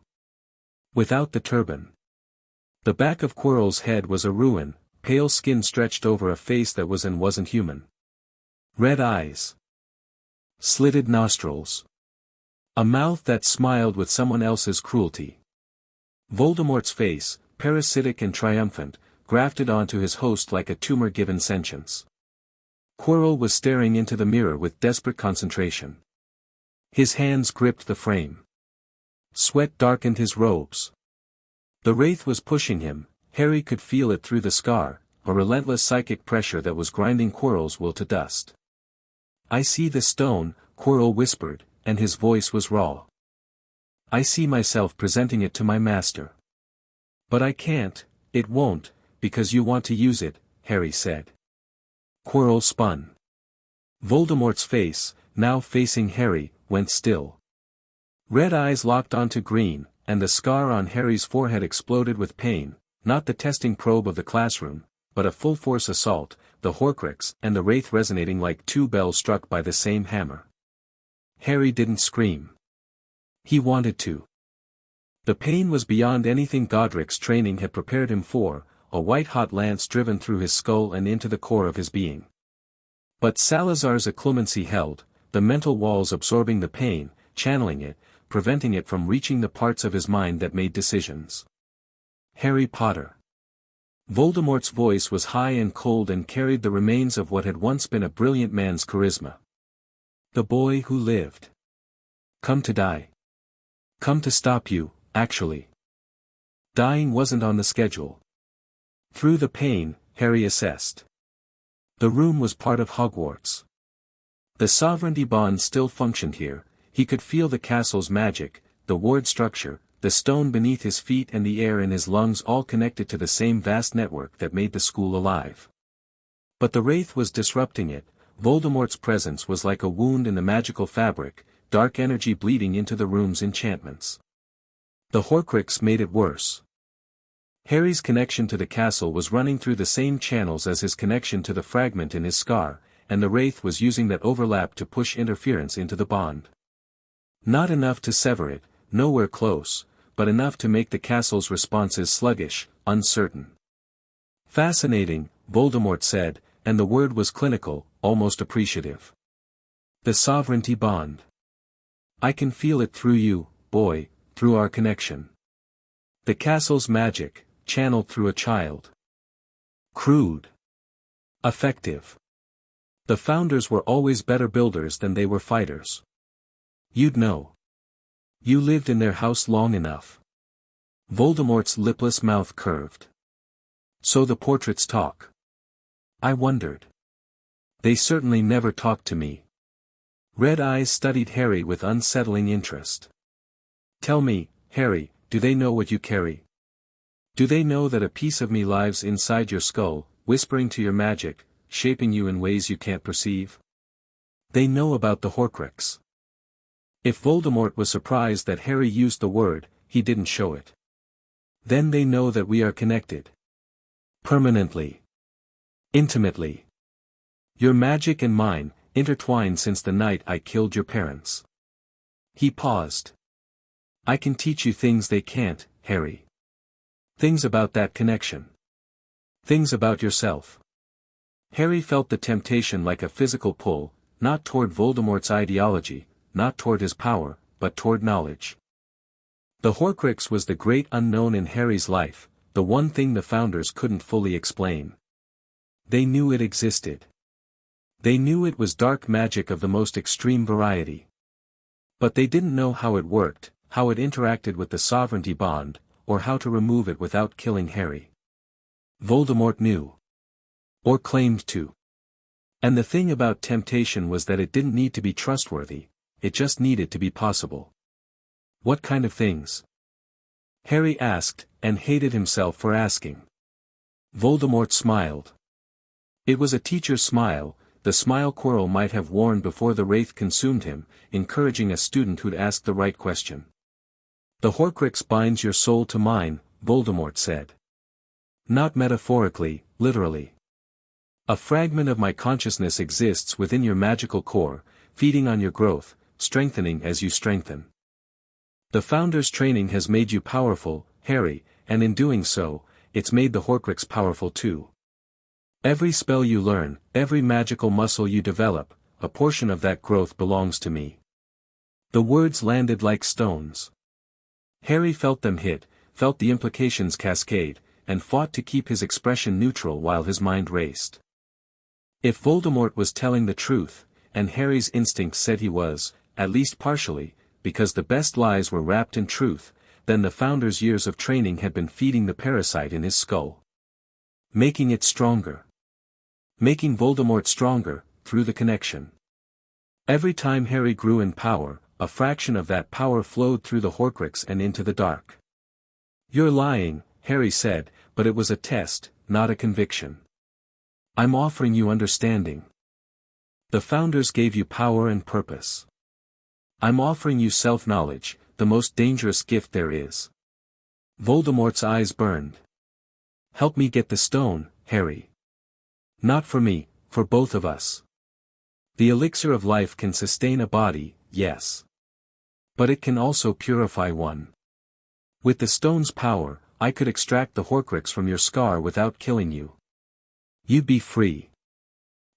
Without the turban. The back of Quirrell's head was a ruin, pale skin stretched over a face that was and wasn't human. Red eyes. Slitted nostrils. A mouth that smiled with someone else's cruelty. Voldemort's face, parasitic and triumphant, grafted onto his host like a tumor given sentience. Quirrell was staring into the mirror with desperate concentration. His hands gripped the frame. Sweat darkened his robes. The wraith was pushing him, Harry could feel it through the scar, a relentless psychic pressure that was grinding Quirrell's will to dust. I see the stone, Quirrell whispered, and his voice was raw. I see myself presenting it to my master. But I can't, it won't, because you want to use it, Harry said. Quirrell spun. Voldemort's face, now facing Harry, went still. Red eyes locked onto green, and the scar on Harry's forehead exploded with pain, not the testing probe of the classroom, but a full-force assault, the Horcrux and the Wraith resonating like two bells struck by the same hammer. Harry didn't scream. He wanted to. The pain was beyond anything Godric's training had prepared him for, a white-hot lance driven through his skull and into the core of his being. But Salazar's occlumency held, the mental walls absorbing the pain, channeling it, preventing it from reaching the parts of his mind that made decisions. Harry Potter. Voldemort's voice was high and cold and carried the remains of what had once been a brilliant man's charisma. The boy who lived. Come to die. Come to stop you, actually. Dying wasn't on the schedule. Through the pain, Harry assessed. The room was part of Hogwarts. The sovereignty bond still functioned here, he could feel the castle's magic, the ward structure, the stone beneath his feet and the air in his lungs all connected to the same vast network that made the school alive. But the Wraith was disrupting it. Voldemort's presence was like a wound in the magical fabric, dark energy bleeding into the room's enchantments. The Horcrux made it worse. Harry's connection to the castle was running through the same channels as his connection to the fragment in his scar, and the Wraith was using that overlap to push interference into the bond. Not enough to sever it, nowhere close, but enough to make the castle's responses sluggish, uncertain. Fascinating, Voldemort said, and the word was clinical, almost appreciative. The sovereignty bond. I can feel it through you, boy, through our connection. The castle's magic, channeled through a child. Crude. Effective. The founders were always better builders than they were fighters. You'd know. You lived in their house long enough. Voldemort's lipless mouth curved. So the portraits talk. I wondered. They certainly never talked to me. Red eyes studied Harry with unsettling interest. Tell me, Harry, do they know what you carry? Do they know that a piece of me lives inside your skull, whispering to your magic, shaping you in ways you can't perceive? They know about the Horcrux. If Voldemort was surprised that Harry used the word, he didn't show it. Then they know that we are connected. Permanently. Intimately. Your magic and mine, intertwined since the night I killed your parents. He paused. I can teach you things they can't, Harry. Things about that connection. Things about yourself. Harry felt the temptation like a physical pull, not toward Voldemort's ideology, not toward his power, but toward knowledge. The Horcrux was the great unknown in Harry's life, the one thing the founders couldn't fully explain. They knew it existed. They knew it was dark magic of the most extreme variety. But they didn't know how it worked, how it interacted with the sovereignty bond, or how to remove it without killing Harry. Voldemort knew. Or claimed to. And the thing about temptation was that it didn't need to be trustworthy, it just needed to be possible. What kind of things? Harry asked, and hated himself for asking. Voldemort smiled. It was a teacher's smile, the smile Quirrell might have worn before the Wraith consumed him, encouraging a student who'd asked the right question. The Horcrux binds your soul to mine, Voldemort said. Not metaphorically, literally. A fragment of my consciousness exists within your magical core, feeding on your growth, strengthening as you strengthen. The Founder's training has made you powerful, Harry, and in doing so, it's made the Horcrux powerful too. Every spell you learn, every magical muscle you develop, a portion of that growth belongs to me. The words landed like stones. Harry felt them hit, felt the implications cascade, and fought to keep his expression neutral while his mind raced. If Voldemort was telling the truth, and Harry's instincts said he was, at least partially, because the best lies were wrapped in truth, then the Founder's years of training had been feeding the parasite in his skull. Making it stronger. Making Voldemort stronger, through the connection. Every time Harry grew in power, a fraction of that power flowed through the Horcrux and into the dark. You're lying, Harry said, but it was a test, not a conviction. I'm offering you understanding. The Founders gave you power and purpose. I'm offering you self-knowledge, the most dangerous gift there is. Voldemort's eyes burned. Help me get the stone, Harry. Not for me, for both of us. The elixir of life can sustain a body, yes. But it can also purify one. With the stone's power, I could extract the Horcrux from your scar without killing you. You'd be free.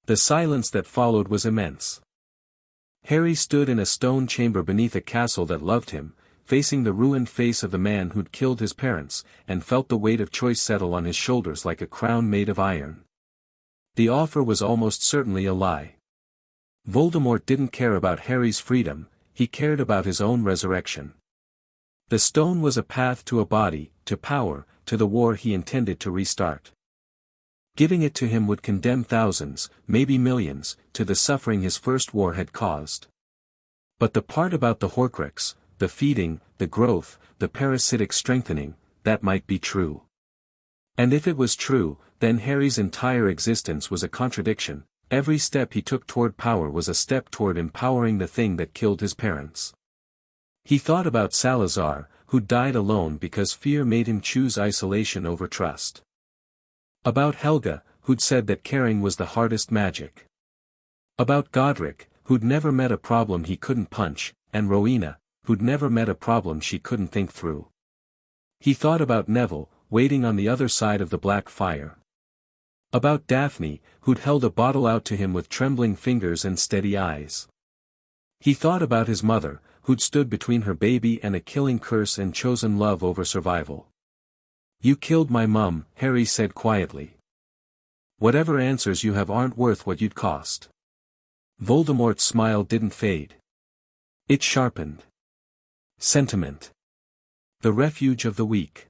The silence that followed was immense. Harry stood in a stone chamber beneath a castle that loved him, facing the ruined face of the man who'd killed his parents, and felt the weight of choice settle on his shoulders like a crown made of iron. The offer was almost certainly a lie. Voldemort didn't care about Harry's freedom, he cared about his own resurrection. The stone was a path to a body, to power, to the war he intended to restart. Giving it to him would condemn thousands, maybe millions, to the suffering his first war had caused. But the part about the Horcrux, the feeding, the growth, the parasitic strengthening, that might be true. And if it was true, then Harry's entire existence was a contradiction. Every step he took toward power was a step toward empowering the thing that killed his parents. He thought about Salazar, who died alone because fear made him choose isolation over trust. About Helga, who'd said that caring was the hardest magic. About Godric, who'd never met a problem he couldn't punch, and Rowena, who'd never met a problem she couldn't think through. He thought about Neville, waiting on the other side of the black fire. About Daphne, who'd held a bottle out to him with trembling fingers and steady eyes. He thought about his mother, who'd stood between her baby and a killing curse and chosen love over survival. You killed my mum, Harry said quietly. Whatever answers you have aren't worth what you'd cost. Voldemort's smile didn't fade. It sharpened. Sentiment. The refuge of the weak.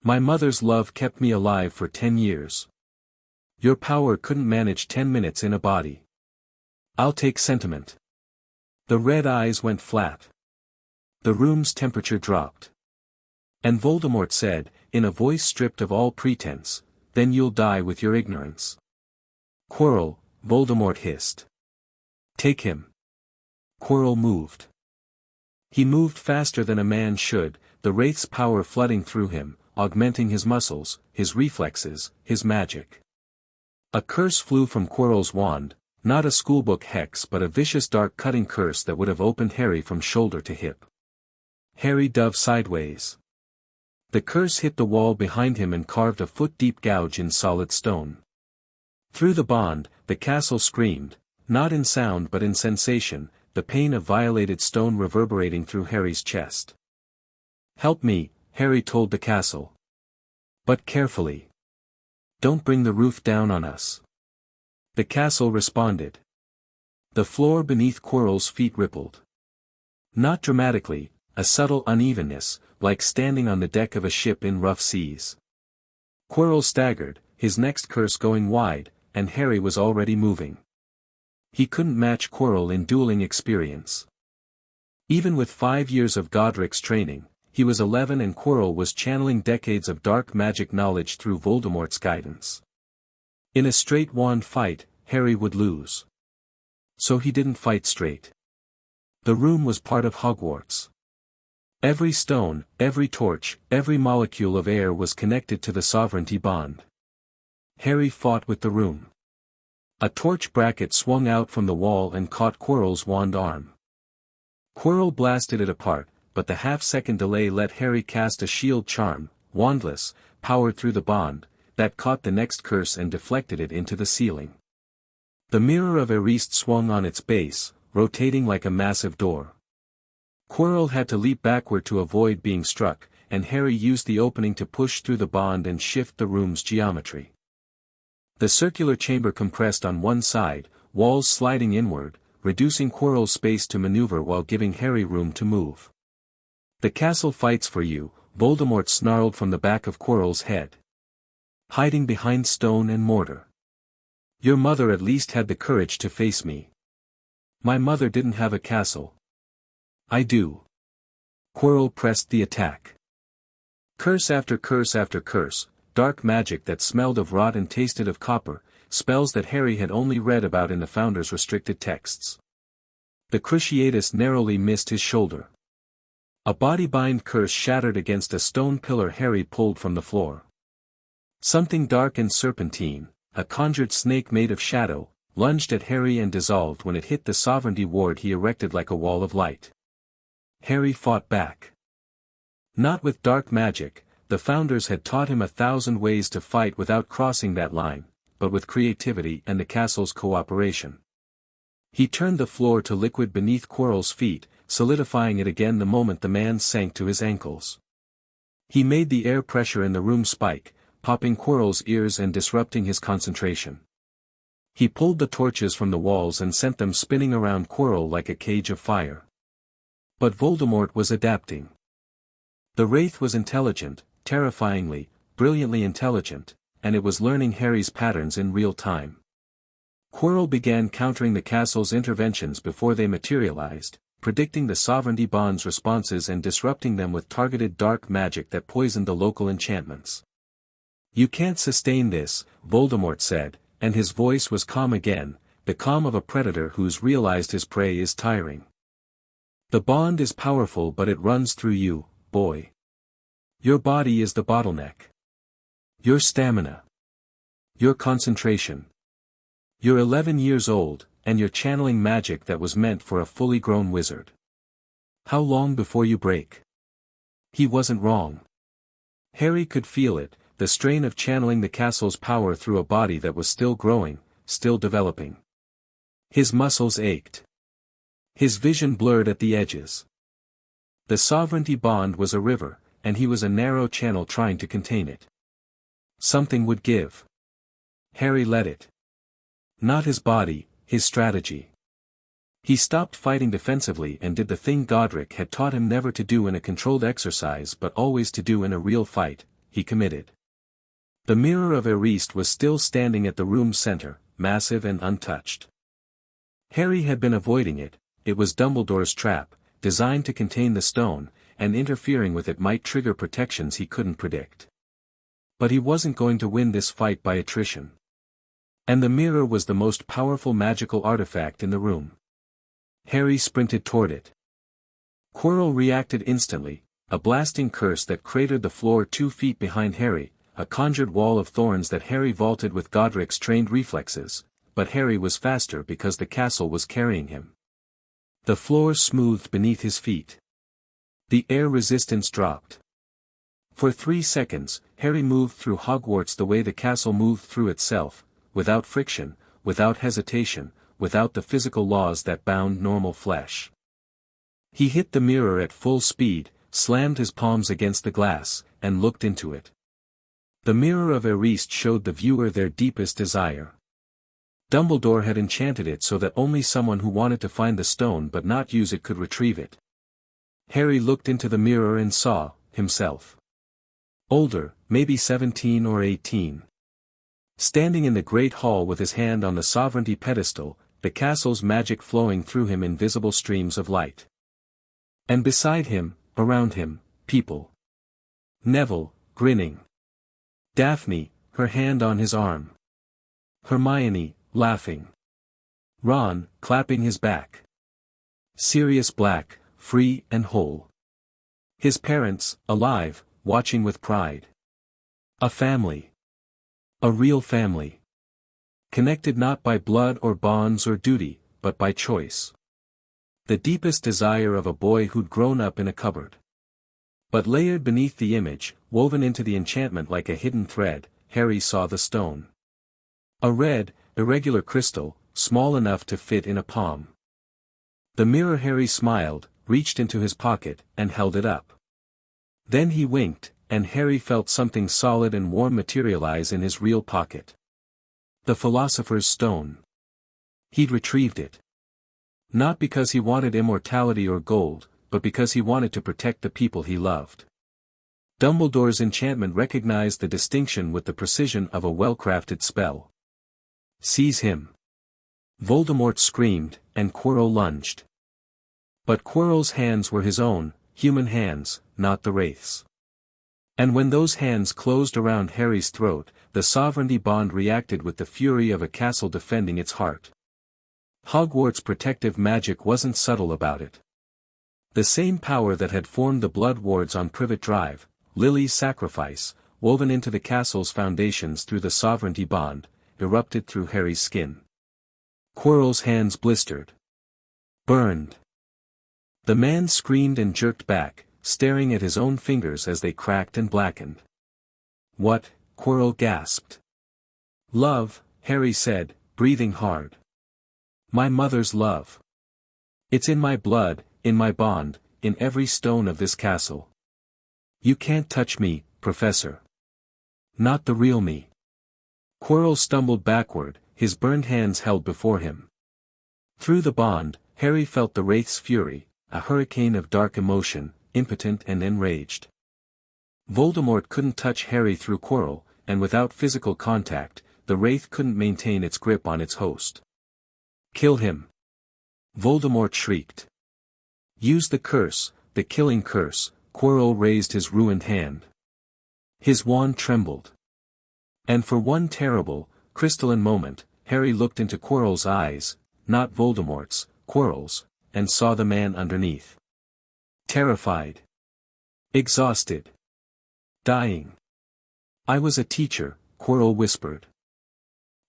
My mother's love kept me alive for 10 years. Your power couldn't manage 10 minutes in a body. I'll take sentiment. The red eyes went flat. The room's temperature dropped. And Voldemort said, in a voice stripped of all pretense, then you'll die with your ignorance. Quirrell, Voldemort hissed. Take him. Quirrell moved. He moved faster than a man should, the wraith's power flooding through him, augmenting his muscles, his reflexes, his magic. A curse flew from Quirrell's wand, not a schoolbook hex but a vicious dark cutting curse that would have opened Harry from shoulder to hip. Harry dove sideways. The curse hit the wall behind him and carved a foot-deep gouge in solid stone. Through the bond, the castle screamed, not in sound but in sensation, the pain of violated stone reverberating through Harry's chest. Help me, Harry told the castle. But carefully. Don't bring the roof down on us. The castle responded. The floor beneath Quirrell's feet rippled. Not dramatically, a subtle unevenness, like standing on the deck of a ship in rough seas. Quirrell staggered, his next curse going wide, and Harry was already moving. He couldn't match Quirrell in dueling experience. Even with 5 years of Godric's training, he was 11 and Quirrell was channeling decades of dark magic knowledge through Voldemort's guidance. In a straight wand fight, Harry would lose. So he didn't fight straight. The room was part of Hogwarts. Every stone, every torch, every molecule of air was connected to the sovereignty bond. Harry fought with the room. A torch bracket swung out from the wall and caught Quirrell's wand arm. Quirrell blasted it apart, but the half-second delay let Harry cast a shield charm, wandless, powered through the bond, that caught the next curse and deflected it into the ceiling. The mirror of Erist swung on its base, rotating like a massive door. Quirrell had to leap backward to avoid being struck, and Harry used the opening to push through the bond and shift the room's geometry. The circular chamber compressed on one side, walls sliding inward, reducing Quirrell's space to maneuver while giving Harry room to move. The castle fights for you, Voldemort snarled from the back of Quirrell's head. Hiding behind stone and mortar. Your mother at least had the courage to face me. My mother didn't have a castle. I do. Quirrell pressed the attack. Curse after curse after curse, dark magic that smelled of rot and tasted of copper, spells that Harry had only read about in the Founder's restricted texts. The Cruciatus narrowly missed his shoulder. A body-bind curse shattered against a stone pillar Harry pulled from the floor. Something dark and serpentine, a conjured snake made of shadow, lunged at Harry and dissolved when it hit the sovereignty ward he erected like a wall of light. Harry fought back. Not with dark magic, the founders had taught him 1,000 ways to fight without crossing that line, but with creativity and the castle's cooperation. He turned the floor to liquid beneath Quirrell's feet, solidifying it again the moment the man sank to his ankles. He made the air pressure in the room spike, popping Quirrell's ears and disrupting his concentration. He pulled the torches from the walls and sent them spinning around Quirrell like a cage of fire. But Voldemort was adapting. The Wraith was intelligent, terrifyingly, brilliantly intelligent, and it was learning Harry's patterns in real time. Quirrell began countering the castle's interventions before they materialized, predicting the sovereignty bond's responses and disrupting them with targeted dark magic that poisoned the local enchantments. "You can't sustain this," Voldemort said, and his voice was calm again, the calm of a predator who's realized his prey is tiring. "The bond is powerful, but it runs through you, boy. Your body is the bottleneck. Your stamina. Your concentration. You're 11 years old, and you're channeling magic that was meant for a fully grown wizard. How long before you break?" He wasn't wrong. Harry could feel it, the strain of channeling the castle's power through a body that was still growing, still developing. His muscles ached. His vision blurred at the edges. The sovereignty bond was a river, and he was a narrow channel trying to contain it. Something would give. Harry let it. Not his body, his strategy. He stopped fighting defensively and did the thing Godric had taught him never to do in a controlled exercise but always to do in a real fight. He committed. The mirror of Eriste was still standing at the room's center, massive and untouched. Harry had been avoiding it. It was Dumbledore's trap, designed to contain the stone, and interfering with it might trigger protections he couldn't predict. But he wasn't going to win this fight by attrition. And the mirror was the most powerful magical artifact in the room. Harry sprinted toward it. Quirrell reacted instantly, a blasting curse that cratered the floor 2 feet behind Harry, a conjured wall of thorns that Harry vaulted with Godric's trained reflexes, but Harry was faster because the castle was carrying him. The floor smoothed beneath his feet. The air resistance dropped. For 3 seconds, Harry moved through Hogwarts the way the castle moved through itself, without friction, without hesitation, without the physical laws that bound normal flesh. He hit the mirror at full speed, slammed his palms against the glass, and looked into it. The mirror of Eriste showed the viewer their deepest desire. Dumbledore had enchanted it so that only someone who wanted to find the stone but not use it could retrieve it. Harry looked into the mirror and saw himself. Older, maybe 17 or 18. Standing in the great hall with his hand on the sovereignty pedestal, the castle's magic flowing through him in visible streams of light. And beside him, around him, people. Neville, grinning. Daphne, her hand on his arm. Hermione, laughing. Ron, clapping his back. Sirius Black, free and whole. His parents, alive, watching with pride. A family. A real family. Connected not by blood or bonds or duty, but by choice. The deepest desire of a boy who'd grown up in a cupboard. But layered beneath the image, woven into the enchantment like a hidden thread, Harry saw the stone. A red, irregular crystal, small enough to fit in a palm. The mirror. Harry smiled, reached into his pocket, and held it up. Then he winked, and Harry felt something solid and warm materialize in his real pocket. The Philosopher's Stone. He'd retrieved it. Not because he wanted immortality or gold, but because he wanted to protect the people he loved. Dumbledore's enchantment recognized the distinction with the precision of a well-crafted spell. "Seize him!" Voldemort screamed, and Quirrell lunged. But Quirrell's hands were his own, human hands, not the Wraith's. And when those hands closed around Harry's throat, the sovereignty bond reacted with the fury of a castle defending its heart. Hogwarts' protective magic wasn't subtle about it. The same power that had formed the blood wards on Privet Drive, Lily's sacrifice, woven into the castle's foundations through the sovereignty bond, erupted through Harry's skin. Quirrell's hands blistered. Burned. The man screamed and jerked back, staring at his own fingers as they cracked and blackened. "What?" Quirrell gasped. "Love," Harry said, breathing hard. "My mother's love. It's in my blood, in my bond, in every stone of this castle. You can't touch me, Professor. Not the real me." Quirrell stumbled backward, his burned hands held before him. Through the bond, Harry felt the Wraith's fury, a hurricane of dark emotion, impotent and enraged. Voldemort couldn't touch Harry through Quirrell, and without physical contact, the Wraith couldn't maintain its grip on its host. "Kill him!" Voldemort shrieked. "Use the curse, the killing curse." Quirrell raised his ruined hand. His wand trembled. And for one terrible, crystalline moment, Harry looked into Quirrell's eyes, not Voldemort's, Quirrell's, and saw the man underneath. Terrified. Exhausted. Dying. "I was a teacher," Quirrell whispered.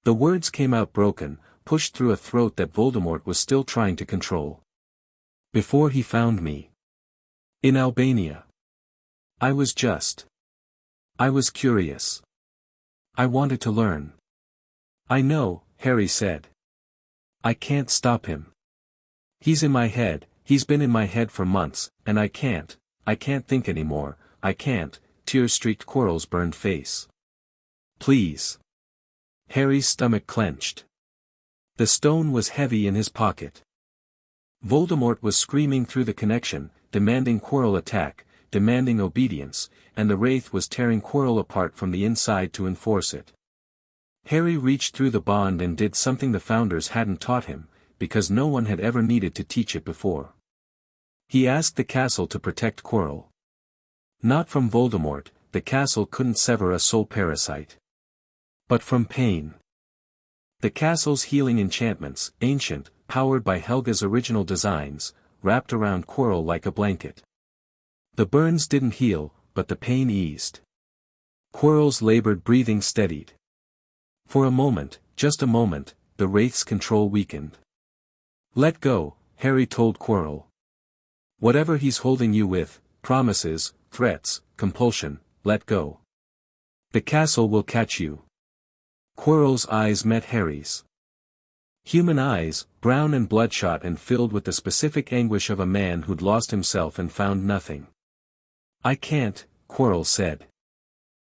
The words came out broken, pushed through a throat that Voldemort was still trying to control. "Before he found me. In Albania. I was curious. I wanted to learn." "I know," Harry said. "I can't stop him. He's in my head, he's been in my head for months, and I can't think anymore, I can't." Tears streaked Quirrell's burned face. "Please." Harry's stomach clenched. The stone was heavy in his pocket. Voldemort was screaming through the connection, demanding Quirrell attack, demanding obedience, and the Wraith was tearing Quirrell apart from the inside to enforce it. Harry reached through the bond and did something the Founders hadn't taught him, because no one had ever needed to teach it before. He asked the castle to protect Quirrell. Not from Voldemort, the castle couldn't sever a soul parasite. But from pain. The castle's healing enchantments, ancient, powered by Helga's original designs, wrapped around Quirrell like a blanket. The burns didn't heal, but the pain eased. Quirrell's labored breathing steadied. For a moment, just a moment, the Wraith's control weakened. "Let go," Harry told Quirrell. "Whatever he's holding you with, promises, threats, compulsion, let go. The castle will catch you." Quirrell's eyes met Harry's. Human eyes, brown and bloodshot and filled with the specific anguish of a man who'd lost himself and found nothing. "I can't," Quirrell said.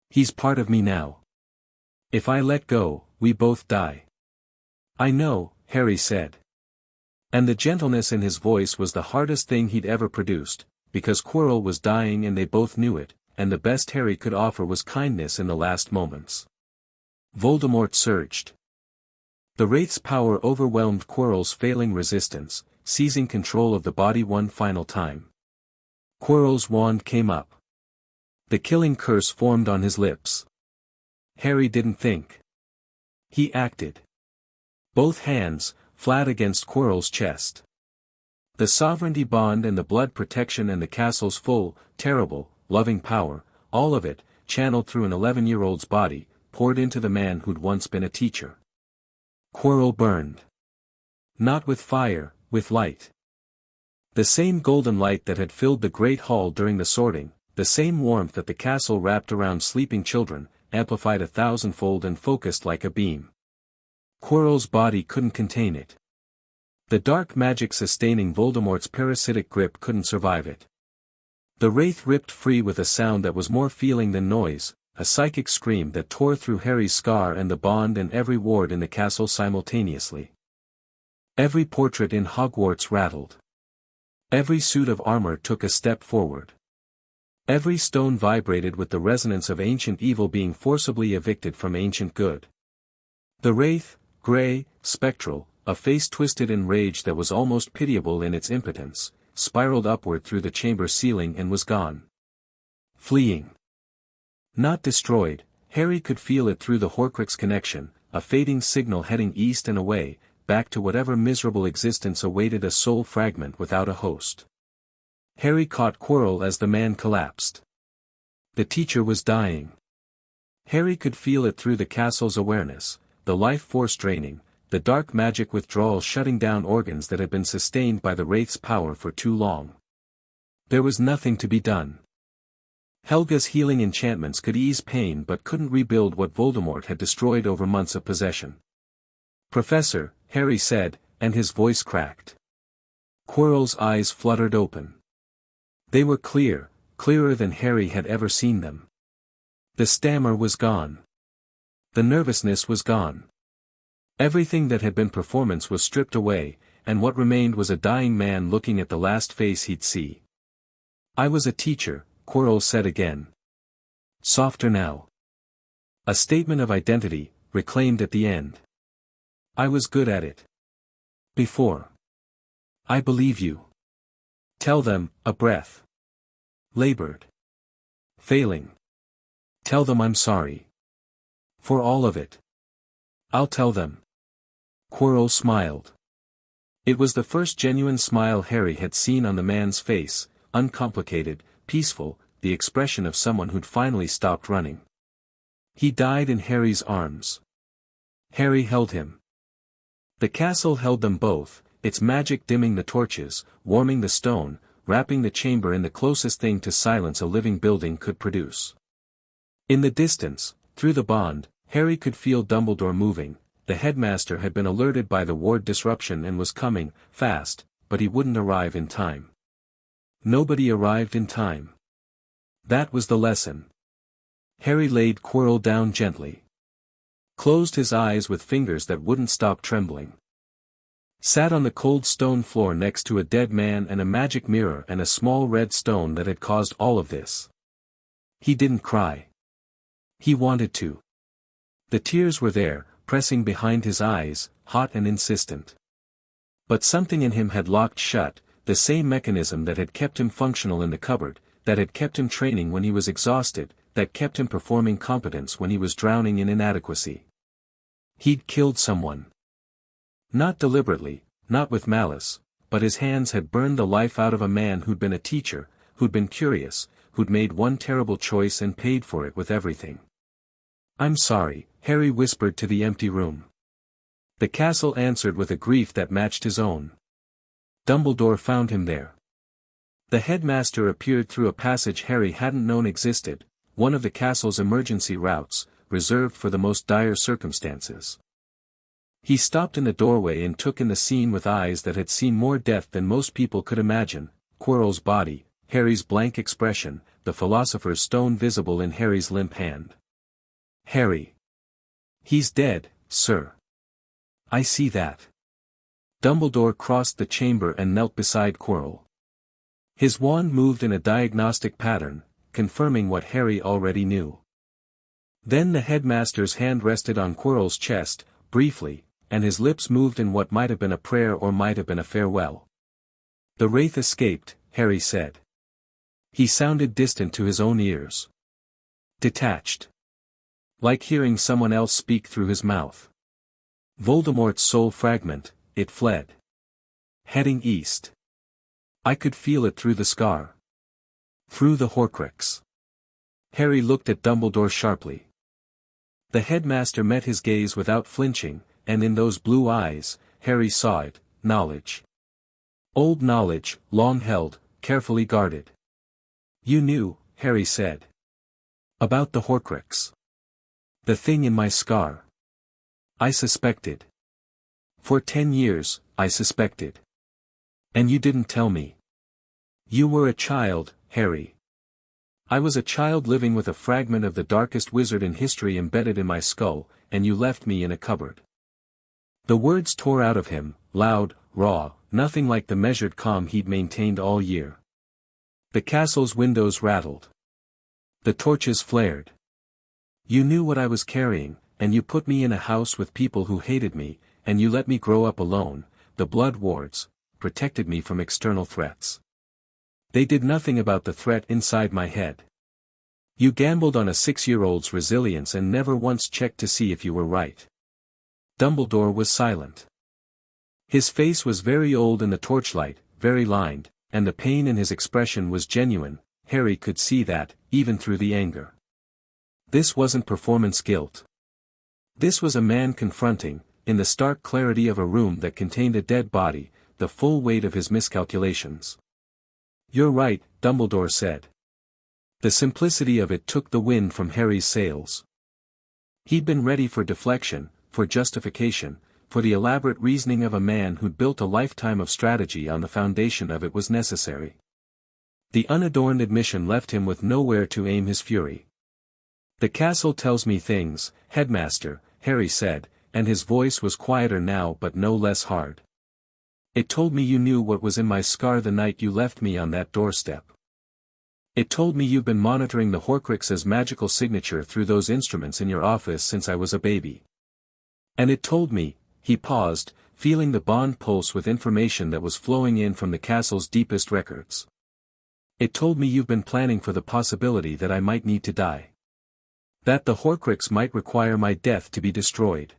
"He's part of me now. If I let go, we both die." "I know," Harry said. And the gentleness in his voice was the hardest thing he'd ever produced, because Quirrell was dying and they both knew it, and the best Harry could offer was kindness in the last moments. Voldemort surged. The Wraith's power overwhelmed Quirrell's failing resistance, seizing control of the body one final time. Quirrell's wand came up. The killing curse formed on his lips. Harry didn't think. He acted. Both hands, flat against Quirrell's chest. The sovereignty bond and the blood protection and the castle's full, terrible, loving power, all of it, channeled through an 11-year-old's body, poured into the man who'd once been a teacher. Quirrell burned. Not with fire, with light. The same golden light that had filled the great hall during the sorting, the same warmth that the castle wrapped around sleeping children, amplified 1,000-fold and focused like a beam. Quirrell's body couldn't contain it. The dark magic sustaining Voldemort's parasitic grip couldn't survive it. The Wraith ripped free with a sound that was more feeling than noise, a psychic scream that tore through Harry's scar and the bond and every ward in the castle simultaneously. Every portrait in Hogwarts rattled. Every suit of armor took a step forward. Every stone vibrated with the resonance of ancient evil being forcibly evicted from ancient good. The Wraith, grey, spectral, a face twisted in rage that was almost pitiable in its impotence, spiraled upward through the chamber ceiling and was gone. Fleeing. Not destroyed, Harry could feel it through the Horcrux connection, a fading signal heading east and away, back to whatever miserable existence awaited a soul fragment without a host. Harry caught Quirrell as the man collapsed. The teacher was dying. Harry could feel it through the castle's awareness, the life force draining, the dark magic withdrawal shutting down organs that had been sustained by the Wraith's power for too long. There was nothing to be done. Helga's healing enchantments could ease pain but couldn't rebuild what Voldemort had destroyed over months of possession. "Professor," Harry said, and his voice cracked. Quirrell's eyes fluttered open. They were clear, clearer than Harry had ever seen them. The stammer was gone. The nervousness was gone. Everything that had been performance was stripped away, and what remained was a dying man looking at the last face he'd see. "I was a teacher," Quirrell said again. Softer now. A statement of identity, reclaimed at the end. "I was good at it. Before. I believe you. Tell them," a breath. Labored. Failing. "Tell them I'm sorry. For all of it. I'll tell them." Quirrell smiled. It was the first genuine smile Harry had seen on the man's face, uncomplicated, peaceful, the expression of someone who'd finally stopped running. He died in Harry's arms. Harry held him. The castle held them both, its magic dimming the torches, warming the stone, wrapping the chamber in the closest thing to silence a living building could produce. In the distance, through the bond, Harry could feel Dumbledore moving. The headmaster had been alerted by the ward disruption and was coming, fast, but he wouldn't arrive in time. Nobody arrived in time. That was the lesson. Harry laid Quirrell down gently. Closed his eyes with fingers that wouldn't stop trembling. Sat on the cold stone floor next to a dead man and a magic mirror and a small red stone that had caused all of this. He didn't cry. He wanted to. The tears were there, pressing behind his eyes, hot and insistent. But something in him had locked shut, the same mechanism that had kept him functional in the cupboard, that had kept him training when he was exhausted, that kept him performing competence when he was drowning in inadequacy. He'd killed someone. Not deliberately, not with malice, but his hands had burned the life out of a man who'd been a teacher, who'd been curious, who'd made one terrible choice and paid for it with everything. "I'm sorry," Harry whispered to the empty room. The castle answered with a grief that matched his own. Dumbledore found him there. The headmaster appeared through a passage Harry hadn't known existed, one of the castle's emergency routes, reserved for the most dire circumstances. He stopped in the doorway and took in the scene with eyes that had seen more death than most people could imagine, Quirrell's body, Harry's blank expression, the philosopher's stone visible in Harry's limp hand. "Harry. He's dead, sir. I see that." Dumbledore crossed the chamber and knelt beside Quirrell. His wand moved in a diagnostic pattern, confirming what Harry already knew. Then the headmaster's hand rested on Quirrell's chest, briefly, and his lips moved in what might have been a prayer or might have been a farewell. "The Wraith escaped," Harry said. He sounded distant to his own ears. Detached. Like hearing someone else speak through his mouth. "Voldemort's soul fragment, it fled. Heading east. I could feel it through the scar. Through the Horcrux." Harry looked at Dumbledore sharply. The headmaster met his gaze without flinching, and in those blue eyes, Harry saw it, knowledge. Old knowledge, long held, carefully guarded. "You knew," Harry said. "About the Horcrux. The thing in my scar. I suspected. For 10 years, I suspected. And you didn't tell me. You were a child, Harry. I was a child living with a fragment of the darkest wizard in history embedded in my skull, and you left me in a cupboard." The words tore out of him, loud, raw, nothing like the measured calm he'd maintained all year. The castle's windows rattled. The torches flared. "You knew what I was carrying, and you put me in a house with people who hated me, and you let me grow up alone, the blood wards, protected me from external threats. They did nothing about the threat inside my head. You gambled on a 6-year-old's resilience and never once checked to see if you were right." Dumbledore was silent. His face was very old in the torchlight, very lined, and the pain in his expression was genuine. Harry could see that, even through the anger. This wasn't performance guilt. This was a man confronting, in the stark clarity of a room that contained a dead body, the full weight of his miscalculations. "You're right," Dumbledore said. The simplicity of it took the wind from Harry's sails. He'd been ready for deflection, for justification, for the elaborate reasoning of a man who'd built a lifetime of strategy on the foundation of it was necessary. The unadorned admission left him with nowhere to aim his fury. "The castle tells me things, headmaster," Harry said, and his voice was quieter now but no less hard. "It told me you knew what was in my scar the night you left me on that doorstep. It told me you've been monitoring the Horcrux's magical signature through those instruments in your office since I was a baby. And it told me," he paused, feeling the bond pulse with information that was flowing in from the castle's deepest records. "It told me you've been planning for the possibility that I might need to die. That the Horcrux might require my death to be destroyed."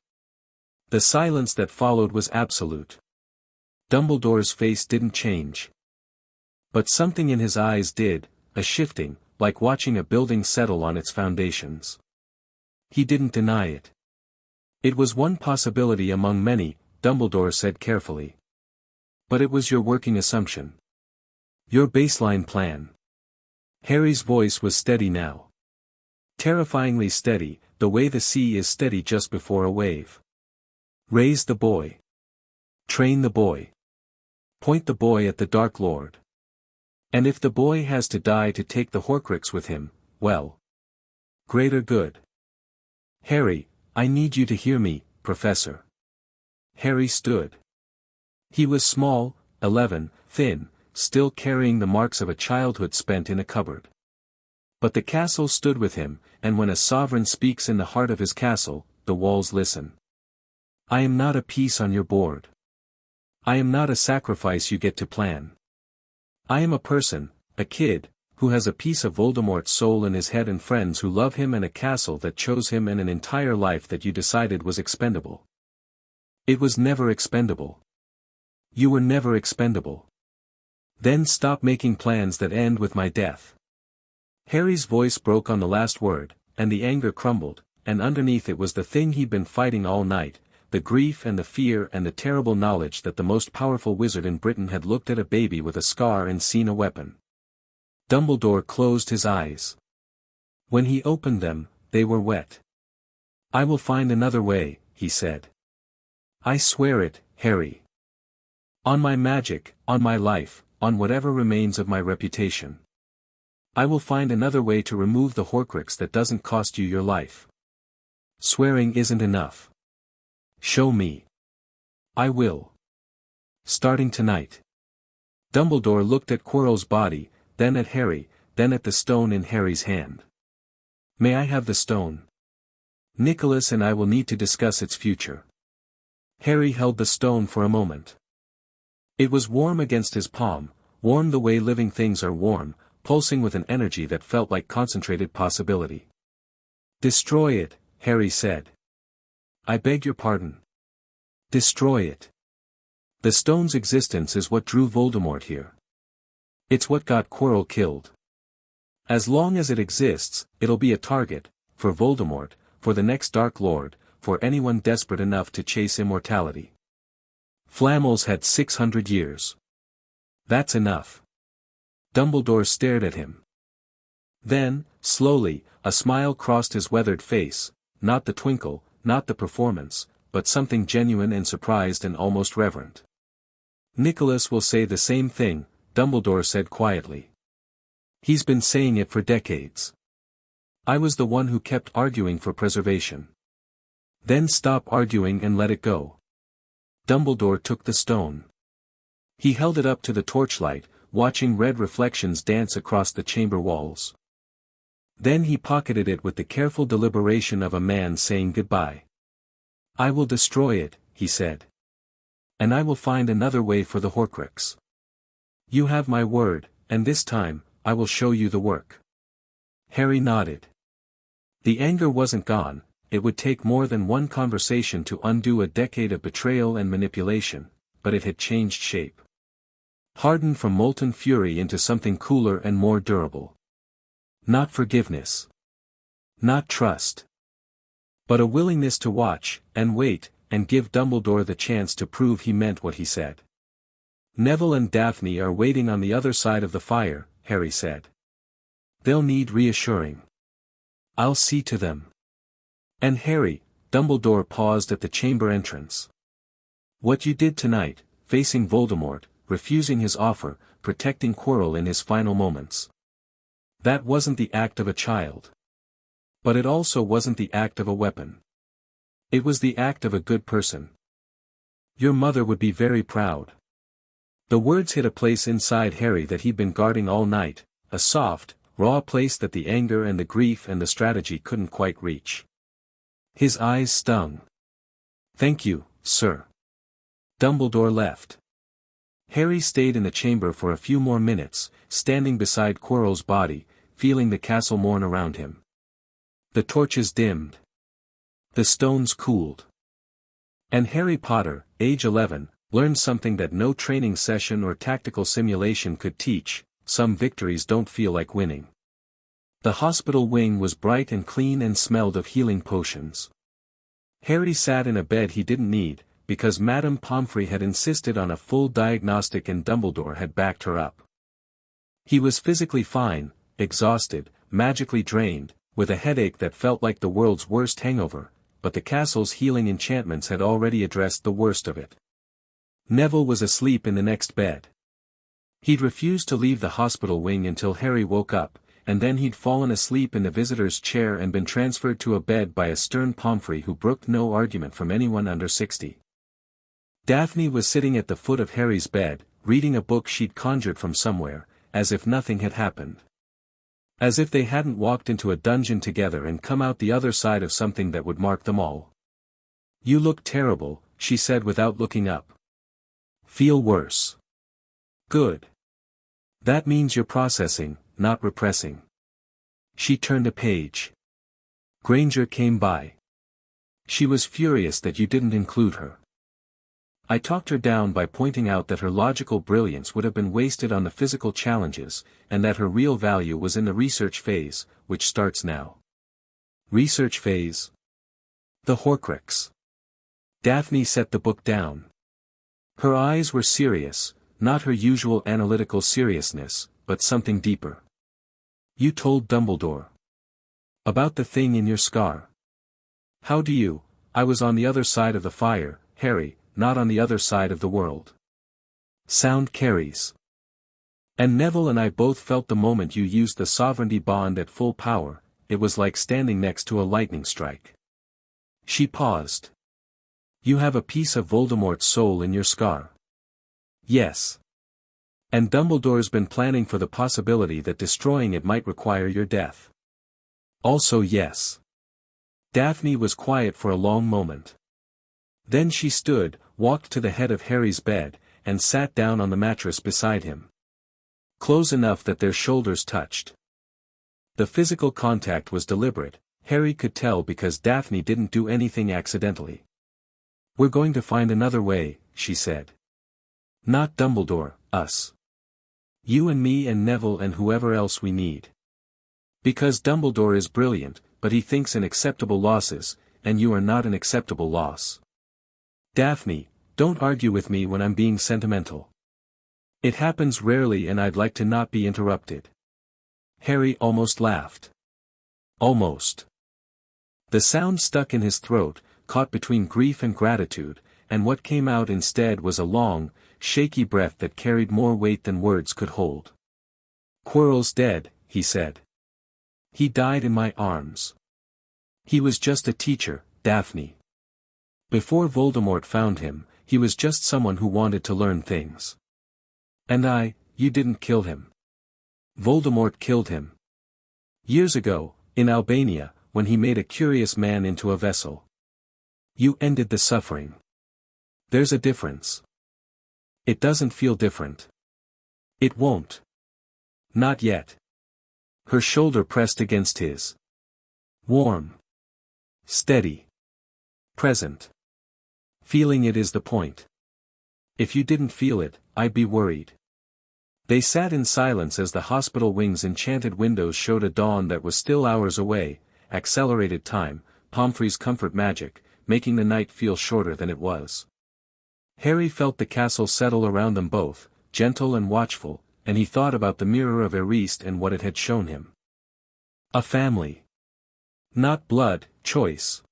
The silence that followed was absolute. Dumbledore's face didn't change. But something in his eyes did, a shifting, like watching a building settle on its foundations. He didn't deny it. "It was one possibility among many," Dumbledore said carefully. "But it was your working assumption. Your baseline plan." Harry's voice was steady now. Terrifyingly steady, the way the sea is steady just before a wave. "Raise the boy. Train the boy. Point the boy at the Dark Lord. And if the boy has to die to take the Horcrux with him, well. Greater good. Harry, I need you to hear me, Professor." Harry stood. He was small, 11, thin, still carrying the marks of a childhood spent in a cupboard. But the castle stood with him, and when a sovereign speaks in the heart of his castle, the walls listen. "I am not a piece on your board. I am not a sacrifice you get to plan. I am a person, a kid, who has a piece of Voldemort's soul in his head and friends who love him and a castle that chose him and an entire life that you decided was expendable. It was never expendable. You were never expendable. Then stop making plans that end with my death." Harry's voice broke on the last word, and the anger crumbled, and underneath it was the thing he'd been fighting all night, the grief and the fear and the terrible knowledge that the most powerful wizard in Britain had looked at a baby with a scar and seen a weapon. Dumbledore closed his eyes. When he opened them, they were wet. "I will find another way," he said. "I swear it, Harry. On my magic, on my life, on whatever remains of my reputation. I will find another way to remove the Horcrux that doesn't cost you your life. Swearing isn't enough. Show me. I will. Starting tonight." Dumbledore looked at Quirrell's body, then at Harry, then at the stone in Harry's hand. "May I have the stone? Nicholas and I will need to discuss its future." Harry held the stone for a moment. It was warm against his palm, warm the way living things are warm, pulsing with an energy that felt like concentrated possibility. "Destroy it," Harry said. "I beg your pardon. Destroy it. The stone's existence is what drew Voldemort here. It's what got Quirrell killed. As long as it exists, it'll be a target, for Voldemort, for the next Dark Lord, for anyone desperate enough to chase immortality. Flamels had 600 years. That's enough." Dumbledore stared at him. Then, slowly, a smile crossed his weathered face, not the twinkle, not the performance, but something genuine and surprised and almost reverent. "Nicholas will say the same thing," Dumbledore said quietly. "He's been saying it for decades. I was the one who kept arguing for preservation. Then stop arguing and let it go." Dumbledore took the stone. He held it up to the torchlight, watching red reflections dance across the chamber walls. Then he pocketed it with the careful deliberation of a man saying goodbye. "I will destroy it," he said. "And I will find another way for the Horcrux. You have my word, and this time, I will show you the work." Harry nodded. The anger wasn't gone. It would take more than one conversation to undo a decade of betrayal and manipulation, but it had changed shape. Hardened from molten fury into something cooler and more durable. Not forgiveness. Not trust. But a willingness to watch, and wait, and give Dumbledore the chance to prove he meant what he said. Neville and Daphne are waiting on the other side of the fire, Harry said. They'll need reassuring. I'll see to them. And Harry, Dumbledore paused at the chamber entrance. What you did tonight, facing Voldemort, refusing his offer, protecting Quirrell in his final moments. That wasn't the act of a child. But it also wasn't the act of a weapon. It was the act of a good person. Your mother would be very proud. The words hit a place inside Harry that he'd been guarding all night, a soft, raw place that the anger and the grief and the strategy couldn't quite reach. His eyes stung. Thank you, sir. Dumbledore left. Harry stayed in the chamber for a few more minutes, standing beside Quirrell's body, feeling the castle mourn around him. The torches dimmed. The stones cooled. And Harry Potter, age 11, learned something that no training session or tactical simulation could teach: some victories don't feel like winning. The hospital wing was bright and clean and smelled of healing potions. Harry sat in a bed he didn't need, because Madame Pomfrey had insisted on a full diagnostic and Dumbledore had backed her up. He was physically fine, exhausted, magically drained, with a headache that felt like the world's worst hangover, but the castle's healing enchantments had already addressed the worst of it. Neville was asleep in the next bed. He'd refused to leave the hospital wing until Harry woke up, and then he'd fallen asleep in the visitor's chair and been transferred to a bed by a stern Pomfrey who brooked no argument from anyone under 60. Daphne was sitting at the foot of Harry's bed, reading a book she'd conjured from somewhere, as if nothing had happened. As if they hadn't walked into a dungeon together and come out the other side of something that would mark them all. You look terrible, she said without looking up. Feel worse. Good. That means you're processing, not repressing. She turned a page. Granger came by. She was furious that you didn't include her. I talked her down by pointing out that her logical brilliance would have been wasted on the physical challenges, and that her real value was in the research phase, which starts now. Research phase? The Horcrux. Daphne set the book down. Her eyes were serious, not her usual analytical seriousness, but something deeper. You told Dumbledore. About the thing in your scar. How do you? I was on the other side of the fire, Harry, not on the other side of the world. Sound carries. And Neville and I both felt the moment you used the sovereignty bond at full power, it was like standing next to a lightning strike. She paused. You have a piece of Voldemort's soul in your scar. Yes. And Dumbledore's been planning for the possibility that destroying it might require your death. Also yes. Daphne was quiet for a long moment. Then she stood, walked to the head of Harry's bed, and sat down on the mattress beside him. Close enough that their shoulders touched. The physical contact was deliberate, Harry could tell, because Daphne didn't do anything accidentally. We're going to find another way, she said. Not Dumbledore, us. You and me and Neville and whoever else we need. Because Dumbledore is brilliant, but he thinks in acceptable losses, and you are not an acceptable loss. Daphne, don't argue with me when I'm being sentimental. It happens rarely and I'd like to not be interrupted. Harry almost laughed. Almost. The sound stuck in his throat, caught between grief and gratitude, and what came out instead was a long, shaky breath that carried more weight than words could hold. Quirrell's dead, he said. He died in my arms. He was just a teacher, Daphne. Before Voldemort found him, he was just someone who wanted to learn things. And you didn't kill him. Voldemort killed him. Years ago, in Albania, when he made a curious man into a vessel. You ended the suffering. There's a difference. It doesn't feel different. It won't. Not yet. Her shoulder pressed against his. Warm. Steady. Present. Feeling it is the point. If you didn't feel it, I'd be worried. They sat in silence as the hospital wing's enchanted windows showed a dawn that was still hours away, accelerated time, Pomfrey's comfort magic, making the night feel shorter than it was. Harry felt the castle settle around them both, gentle and watchful, and he thought about the mirror of Eriste and what it had shown him. A family. Not blood, choice.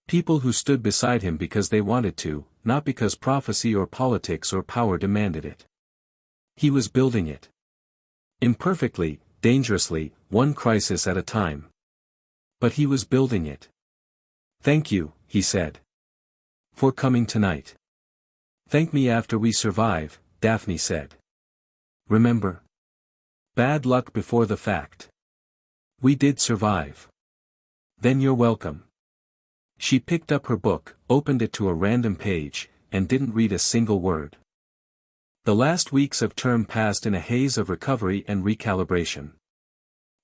People who stood beside him because they wanted to, not because prophecy or politics or power demanded it. He was building it. Imperfectly, dangerously, one crisis at a time. But he was building it. "Thank you," he said. "For coming tonight." "Thank me after we survive," Daphne said. "Remember? Bad luck before the fact. We did survive. Then you're welcome." She picked up her book, opened it to a random page, and didn't read a single word. The last weeks of term passed in a haze of recovery and recalibration.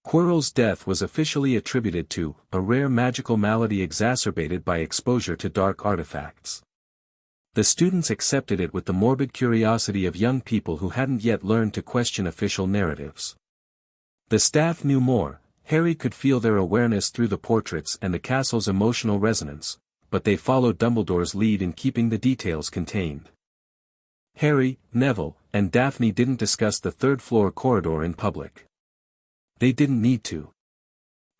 Quirrell's death was officially attributed to a rare magical malady exacerbated by exposure to dark artifacts. The students accepted it with the morbid curiosity of young people who hadn't yet learned to question official narratives. The staff knew more. Harry could feel their awareness through the portraits and the castle's emotional resonance, but they followed Dumbledore's lead in keeping the details contained. Harry, Neville, and Daphne didn't discuss the third-floor corridor in public. They didn't need to.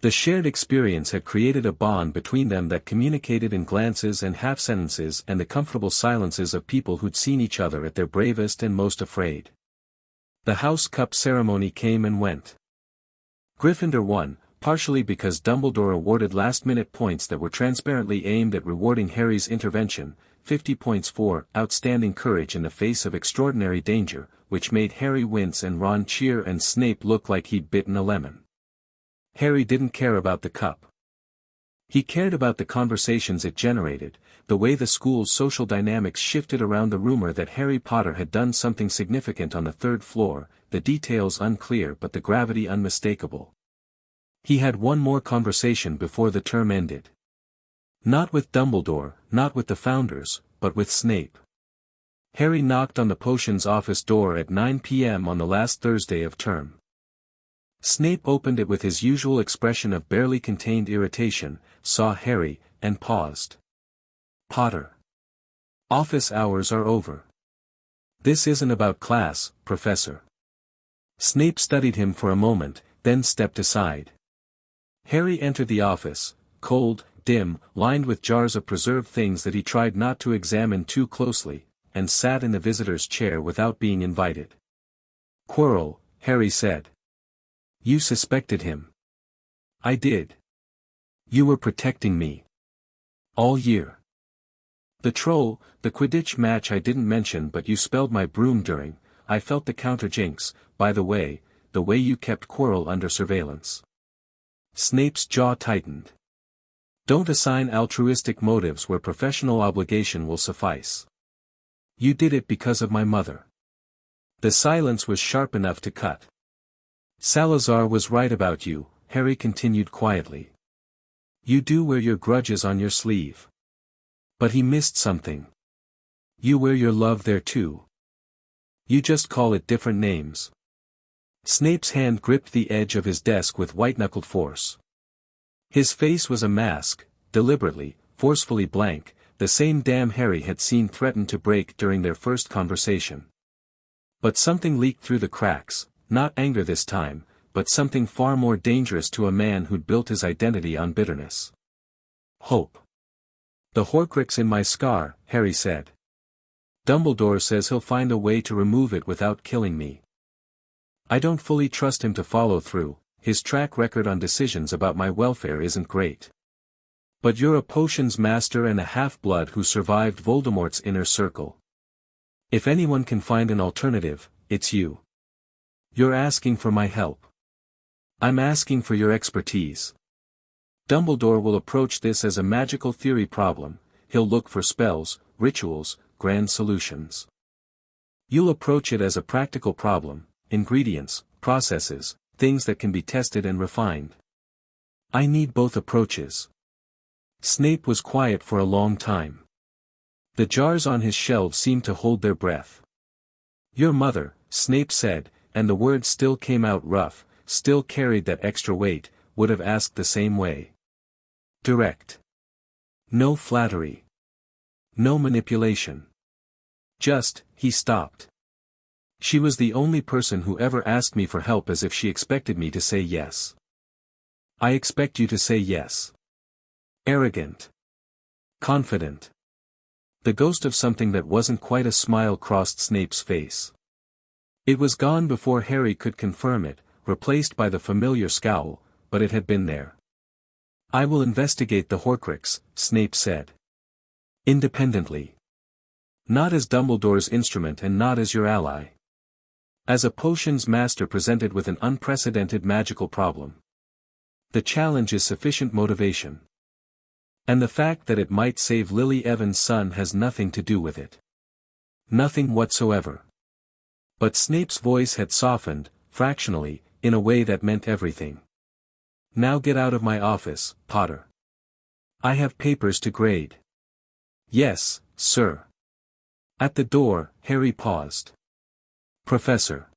The shared experience had created a bond between them that communicated in glances and half-sentences and the comfortable silences of people who'd seen each other at their bravest and most afraid. The House Cup ceremony came and went. Gryffindor won, partially because Dumbledore awarded last-minute points that were transparently aimed at rewarding Harry's intervention, 50 points for outstanding courage in the face of extraordinary danger, which made Harry wince and Ron cheer and Snape look like he'd bitten a lemon. Harry didn't care about the cup. He cared about the conversations it generated, the way the school's social dynamics shifted around the rumor that Harry Potter had done something significant on the third floor, the details unclear but the gravity unmistakable. He had one more conversation before the term ended. Not with Dumbledore, not with the Founders, but with Snape. Harry knocked on the potions office door at 9 p.m. on the last Thursday of term. Snape opened it with his usual expression of barely contained irritation, saw Harry, and paused. "Potter. Office hours are over. This isn't about class, Professor." Snape studied him for a moment, then stepped aside. Harry entered the office, cold, dim, lined with jars of preserved things that he tried not to examine too closely, and sat in the visitor's chair without being invited. "Quirrell," Harry said. "You suspected him." "I did. You were protecting me. All year. The troll, the Quidditch match I didn't mention but you spelled my broom during, I felt the counter-jinx, by the way you kept Quirrell under surveillance." Snape's jaw tightened. Don't assign altruistic motives where professional obligation will suffice. You did it because of my mother. The silence was sharp enough to cut. Salazar was right about you, Harry continued quietly. You do wear your grudges on your sleeve. But he missed something. You wear your love there too. You just call it different names. Snape's hand gripped the edge of his desk with white-knuckled force. His face was a mask, deliberately, forcefully blank, the same damn Harry had seen threaten to break during their first conversation. But something leaked through the cracks, not anger this time, but something far more dangerous to a man who'd built his identity on bitterness. Hope. The Horcrux in my scar, Harry said. Dumbledore says he'll find a way to remove it without killing me. I don't fully trust him to follow through. His track record on decisions about my welfare isn't great. But you're a potions master and a half-blood who survived Voldemort's inner circle. If anyone can find an alternative, it's you. You're asking for my help. I'm asking for your expertise. Dumbledore will approach this as a magical theory problem, he'll look for spells, rituals, grand solutions. You'll approach it as a practical problem, ingredients, processes, things that can be tested and refined. I need both approaches. Snape was quiet for a long time. The jars on his shelves seemed to hold their breath. Your mother, Snape said, and the words still came out rough, still carried that extra weight, would have asked the same way. Direct. No flattery. No manipulation. Just, he stopped. She was the only person who ever asked me for help as if she expected me to say yes. I expect you to say yes. Arrogant. Confident. The ghost of something that wasn't quite a smile crossed Snape's face. It was gone before Harry could confirm it, replaced by the familiar scowl, but it had been there. I will investigate the Horcrux, Snape said. Independently. Not as Dumbledore's instrument and not as your ally. As a potions master presented with an unprecedented magical problem. The challenge is sufficient motivation. And the fact that it might save Lily Evans' son has nothing to do with it. Nothing whatsoever. But Snape's voice had softened, fractionally, in a way that meant everything. Now get out of my office, Potter. I have papers to grade. Yes, sir. At the door, Harry paused. Professor.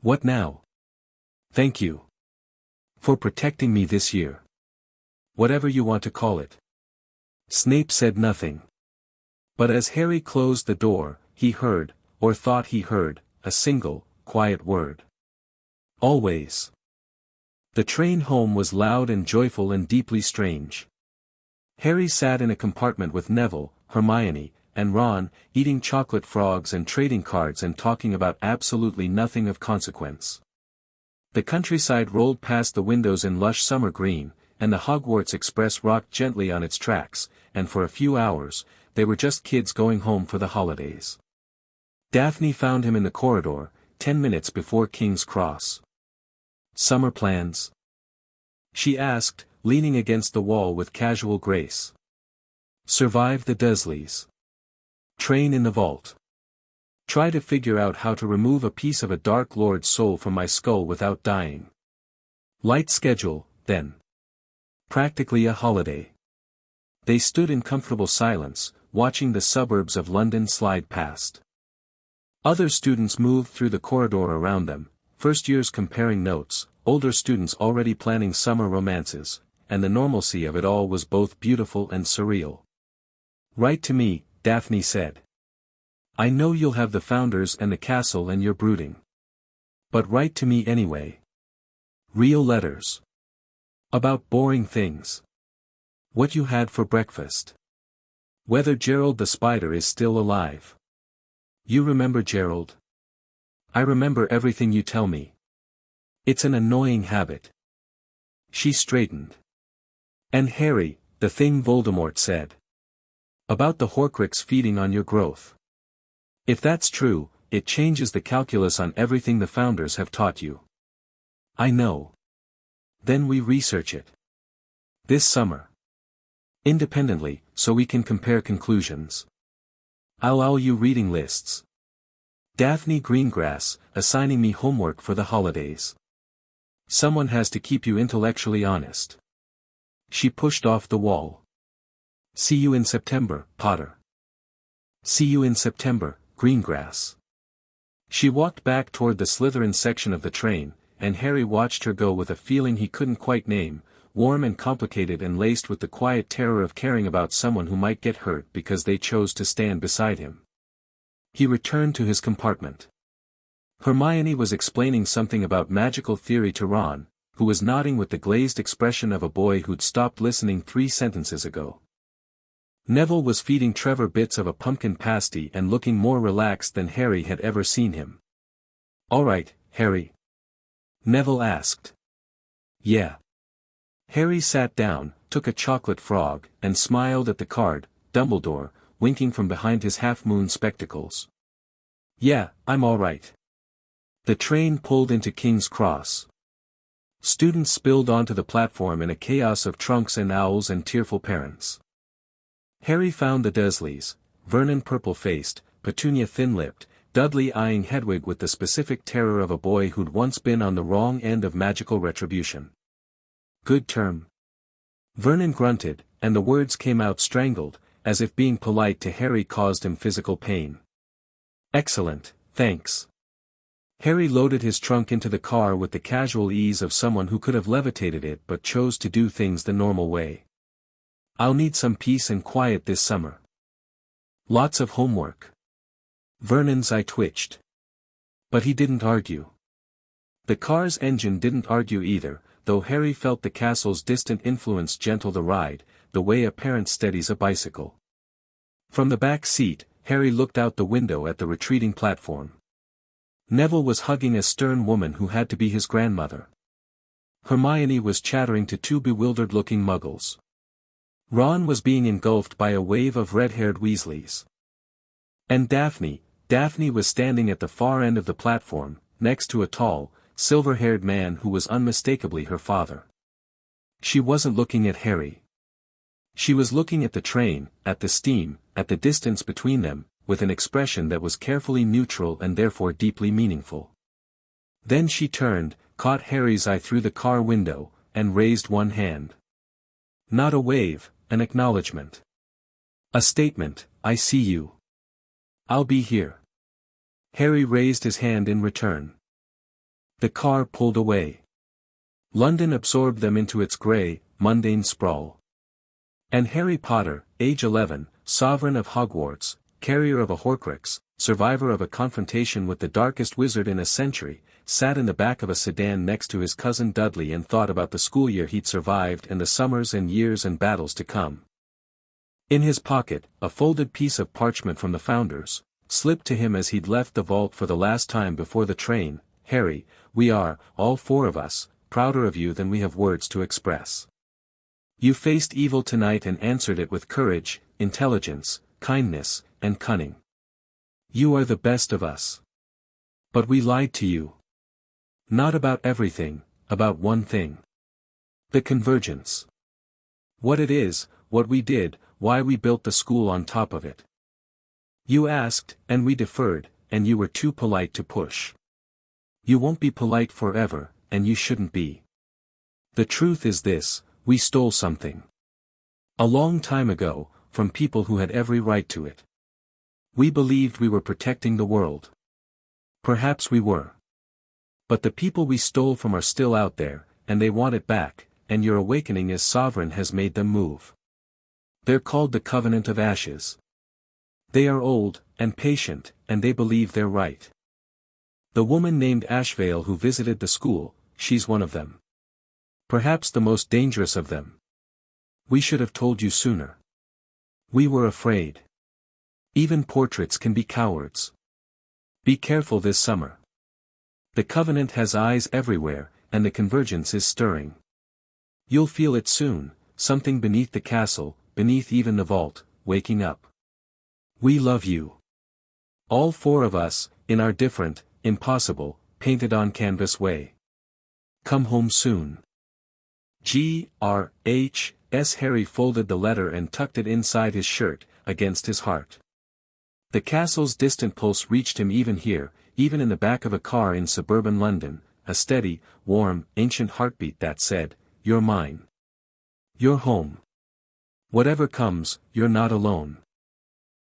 What now? Thank you. For protecting me this year. Whatever you want to call it. Snape said nothing. But as Harry closed the door, he heard, or thought he heard, a single, quiet word. Always. The train home was loud and joyful and deeply strange. Harry sat in a compartment with Neville, Hermione, and Ron, eating chocolate frogs and trading cards and talking about absolutely nothing of consequence. The countryside rolled past the windows in lush summer green, and the Hogwarts Express rocked gently on its tracks, and for a few hours, they were just kids going home for the holidays. Daphne found him in the corridor, 10 minutes before King's Cross. Summer plans? She asked, leaning against the wall with casual grace. Survive the Dursleys. Train in the vault. Try to figure out how to remove a piece of a Dark Lord's soul from my skull without dying. Light schedule, then. Practically a holiday. They stood in comfortable silence, watching the suburbs of London slide past. Other students moved through the corridor around them, first years comparing notes, older students already planning summer romances, and the normalcy of it all was both beautiful and surreal. Write to me, Daphne said. I know you'll have the Founders and the castle and you're brooding. But write to me anyway. Real letters. About boring things. What you had for breakfast. Whether Gerald the spider is still alive. You remember Gerald? I remember everything you tell me. It's an annoying habit. She straightened. And Harry, the thing Voldemort said. About the Horcrux feeding on your growth. If that's true, it changes the calculus on everything the Founders have taught you. I know. Then we research it. This summer. Independently, so we can compare conclusions. I'll owe you reading lists. Daphne Greengrass, assigning me homework for the holidays. Someone has to keep you intellectually honest. She pushed off the wall. See you in September, Potter. See you in September, Greengrass. She walked back toward the Slytherin section of the train, and Harry watched her go with a feeling he couldn't quite name, warm and complicated and laced with the quiet terror of caring about someone who might get hurt because they chose to stand beside him. He returned to his compartment. Hermione was explaining something about magical theory to Ron, who was nodding with the glazed expression of a boy who'd stopped listening 3 sentences ago. Neville was feeding Trevor bits of a pumpkin pasty and looking more relaxed than Harry had ever seen him. All right, Harry? Neville asked. Yeah. Harry sat down, took a chocolate frog, and smiled at the card, Dumbledore, winking from behind his half-moon spectacles. Yeah, I'm all right. The train pulled into King's Cross. Students spilled onto the platform in a chaos of trunks and owls and tearful parents. Harry found the Dursleys, Vernon purple-faced, Petunia thin-lipped, Dudley eyeing Hedwig with the specific terror of a boy who'd once been on the wrong end of magical retribution. Good term. Vernon grunted, and the words came out strangled, as if being polite to Harry caused him physical pain. Excellent, thanks. Harry loaded his trunk into the car with the casual ease of someone who could have levitated it but chose to do things the normal way. "I'll need some peace and quiet this summer. Lots of homework." Vernon's eye twitched. But he didn't argue. The car's engine didn't argue either, though Harry felt the castle's distant influence gentle the ride, the way a parent steadies a bicycle. From the back seat, Harry looked out the window at the retreating platform. Neville was hugging a stern woman who had to be his grandmother. Hermione was chattering to two bewildered-looking muggles. Ron was being engulfed by a wave of red-haired Weasleys. And Daphne was standing at the far end of the platform, next to a tall, silver-haired man who was unmistakably her father. She wasn't looking at Harry. She was looking at the train, at the steam, at the distance between them, with an expression that was carefully neutral and therefore deeply meaningful. Then she turned, caught Harry's eye through the car window, and raised one hand. Not a wave, an acknowledgement. A statement, "I see you. I'll be here." Harry raised his hand in return. The car pulled away. London absorbed them into its grey, mundane sprawl. And Harry Potter, age 11, sovereign of Hogwarts, carrier of a Horcrux, survivor of a confrontation with the darkest wizard in a century, sat in the back of a sedan next to his cousin Dudley and thought about the school year he'd survived and the summers and years and battles to come. In his pocket, a folded piece of parchment from the Founders, slipped to him as he'd left the vault for the last time before the train. "Harry, we are, all four of us, prouder of you than we have words to express. You faced evil tonight and answered it with courage, intelligence, kindness, and cunning. You are the best of us. But we lied to you. Not about everything, about one thing. The convergence. What it is, what we did, why we built the school on top of it. You asked, and we deferred, and you were too polite to push. You won't be polite forever, and you shouldn't be. The truth is this, we stole something. A long time ago, from people who had every right to it. We believed we were protecting the world. Perhaps we were. But the people we stole from are still out there, and they want it back, and your awakening as sovereign has made them move. They're called the Covenant of Ashes. They are old, and patient, and they believe they're right. The woman named Ashvale who visited the school, she's one of them. Perhaps the most dangerous of them. We should have told you sooner. We were afraid. Even portraits can be cowards. Be careful this summer. The Covenant has eyes everywhere, and the convergence is stirring. You'll feel it soon, something beneath the castle, beneath even the vault, waking up. We love you. All four of us, in our different, impossible, painted-on-canvas way. Come home soon. G.R.H.S. Harry folded the letter and tucked it inside his shirt, against his heart. The castle's distant pulse reached him even here, even in the back of a car in suburban London, a steady, warm, ancient heartbeat that said, "You're mine. You're home. Whatever comes, you're not alone."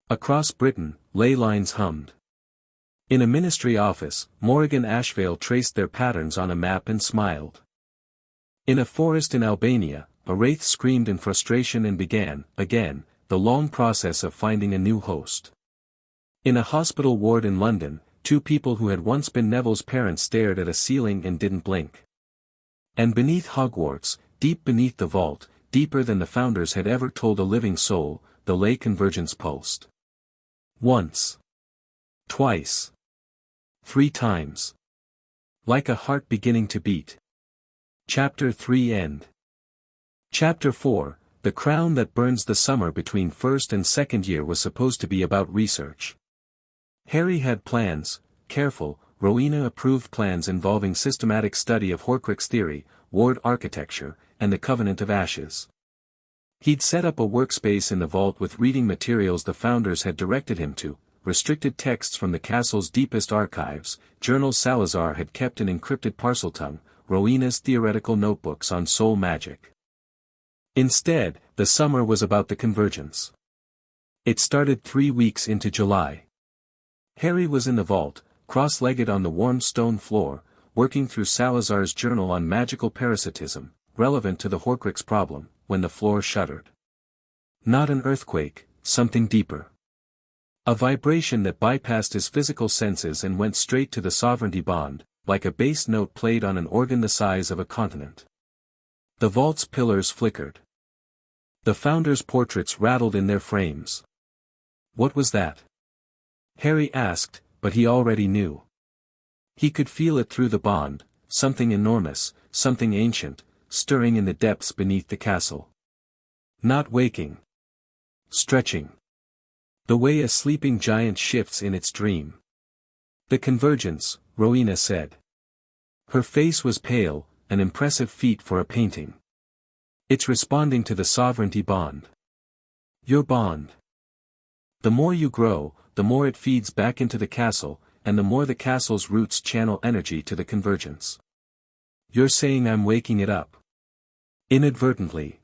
Across Britain, ley lines hummed. In a ministry office, Morrigan Ashvale traced their patterns on a map and smiled. In a forest in Albania, a wraith screamed in frustration and began, again, the long process of finding a new host. In a hospital ward in London, two people who had once been Neville's parents stared at a ceiling and didn't blink. And beneath Hogwarts, deep beneath the vault, deeper than the Founders had ever told a living soul, the ley convergence pulsed. Once. Twice. 3 times. Like a heart beginning to beat. Chapter 3 End. Chapter 4, The Crown That Burns. The summer between first and second year was supposed to be about research. Harry had plans, careful, Rowena-approved plans involving systematic study of Horcrux theory, ward architecture, and the Covenant of Ashes. He'd set up a workspace in the vault with reading materials the Founders had directed him to, restricted texts from the castle's deepest archives, journals Salazar had kept in encrypted Parseltongue, Rowena's theoretical notebooks on soul magic. Instead, the summer was about the convergence. It started 3 weeks into July. Harry was in the vault, cross-legged on the warm stone floor, working through Salazar's journal on magical parasitism, relevant to the Horcrux problem, when the floor shuddered. Not an earthquake, something deeper. A vibration that bypassed his physical senses and went straight to the sovereignty bond, like a bass note played on an organ the size of a continent. The vault's pillars flickered. The founders' portraits rattled in their frames. What was that? Harry asked, but he already knew. He could feel it through the bond, something enormous, something ancient, stirring in the depths beneath the castle. Not waking. Stretching. The way a sleeping giant shifts in its dream. The convergence, Rowena said. Her face was pale, an impressive feat for a painting. It's responding to the sovereignty bond. Your bond. The more you grow, the more it feeds back into the castle, and the more the castle's roots channel energy to the convergence. You're saying I'm waking it up. Inadvertently.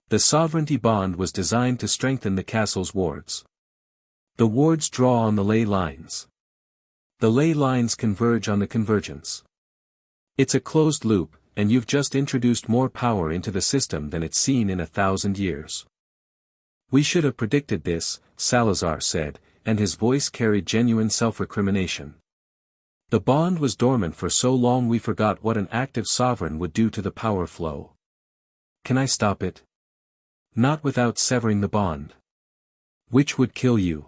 The sovereignty bond was designed to strengthen the castle's wards. The wards draw on the ley lines. The ley lines converge on the convergence. It's a closed loop, and you've just introduced more power into the system than it's seen in 1,000 years. We should have predicted this, Salazar said, and his voice carried genuine self-recrimination. The bond was dormant for so long we forgot what an active sovereign would do to the power flow. Can I stop it? Not without severing the bond. Which would kill you.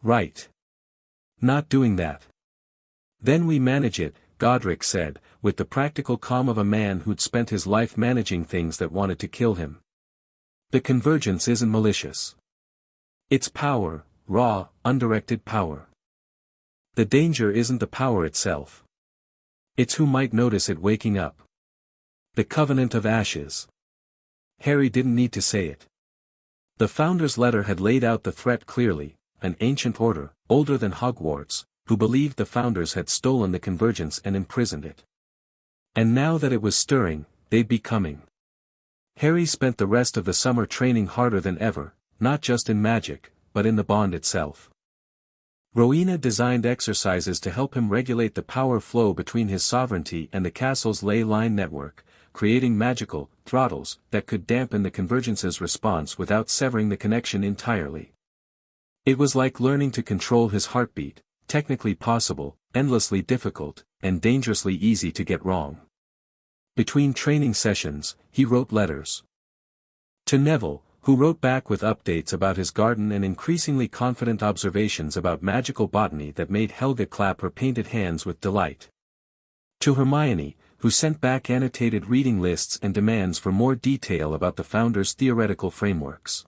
Right. Not doing that. Then we manage it, Godric said, with the practical calm of a man who'd spent his life managing things that wanted to kill him. The convergence isn't malicious. It's power, raw, undirected power. The danger isn't the power itself. It's who might notice it waking up. The Covenant of Ashes. Harry didn't need to say it. The founder's letter had laid out the threat clearly, an ancient order, older than Hogwarts, who believed the founders had stolen the convergence and imprisoned it. And now that it was stirring, they'd be coming. Harry spent the rest of the summer training harder than ever, not just in magic, but in the bond itself. Rowena designed exercises to help him regulate the power flow between his sovereignty and the castle's ley line network, creating magical throttles that could dampen the convergence's response without severing the connection entirely. It was like learning to control his heartbeat, technically possible, endlessly difficult, and dangerously easy to get wrong. Between training sessions, he wrote letters to Neville, who wrote back with updates about his garden and increasingly confident observations about magical botany that made Helga clap her painted hands with delight. To Hermione, who sent back annotated reading lists and demands for more detail about the founders' theoretical frameworks.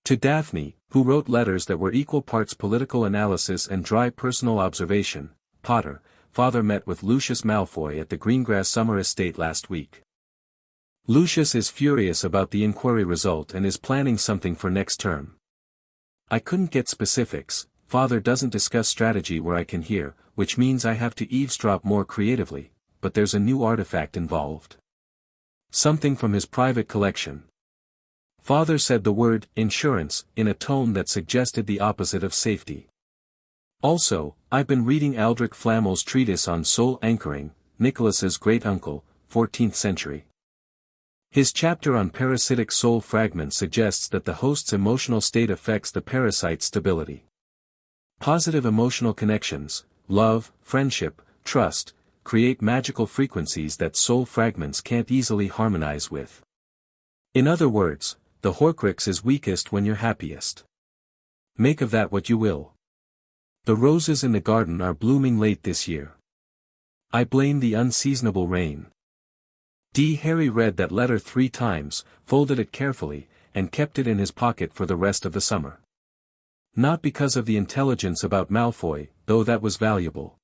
To Daphne, who wrote letters that were equal parts political analysis and dry personal observation. Potter, father met with Lucius Malfoy at the Greengrass summer estate last week. Lucius is furious about the inquiry result and is planning something for next term. I couldn't get specifics, father doesn't discuss strategy where I can hear, which means I have to eavesdrop more creatively, but there's a new artifact involved. Something from his private collection. Father said the word, insurance, in a tone that suggested the opposite of safety. Also, I've been reading Aldrich Flamel's treatise on soul anchoring, Nicholas's great-uncle, 14th century. His chapter on parasitic soul fragments suggests that the host's emotional state affects the parasite's stability. Positive emotional connections, love, friendship, trust, create magical frequencies that soul fragments can't easily harmonize with. In other words, the Horcrux is weakest when you're happiest. Make of that what you will. The roses in the garden are blooming late this year. I blame the unseasonable rain. Harry read that letter 3 times, folded it carefully, and kept it in his pocket for the rest of the summer. Not because of the intelligence about Malfoy, though that was valuable.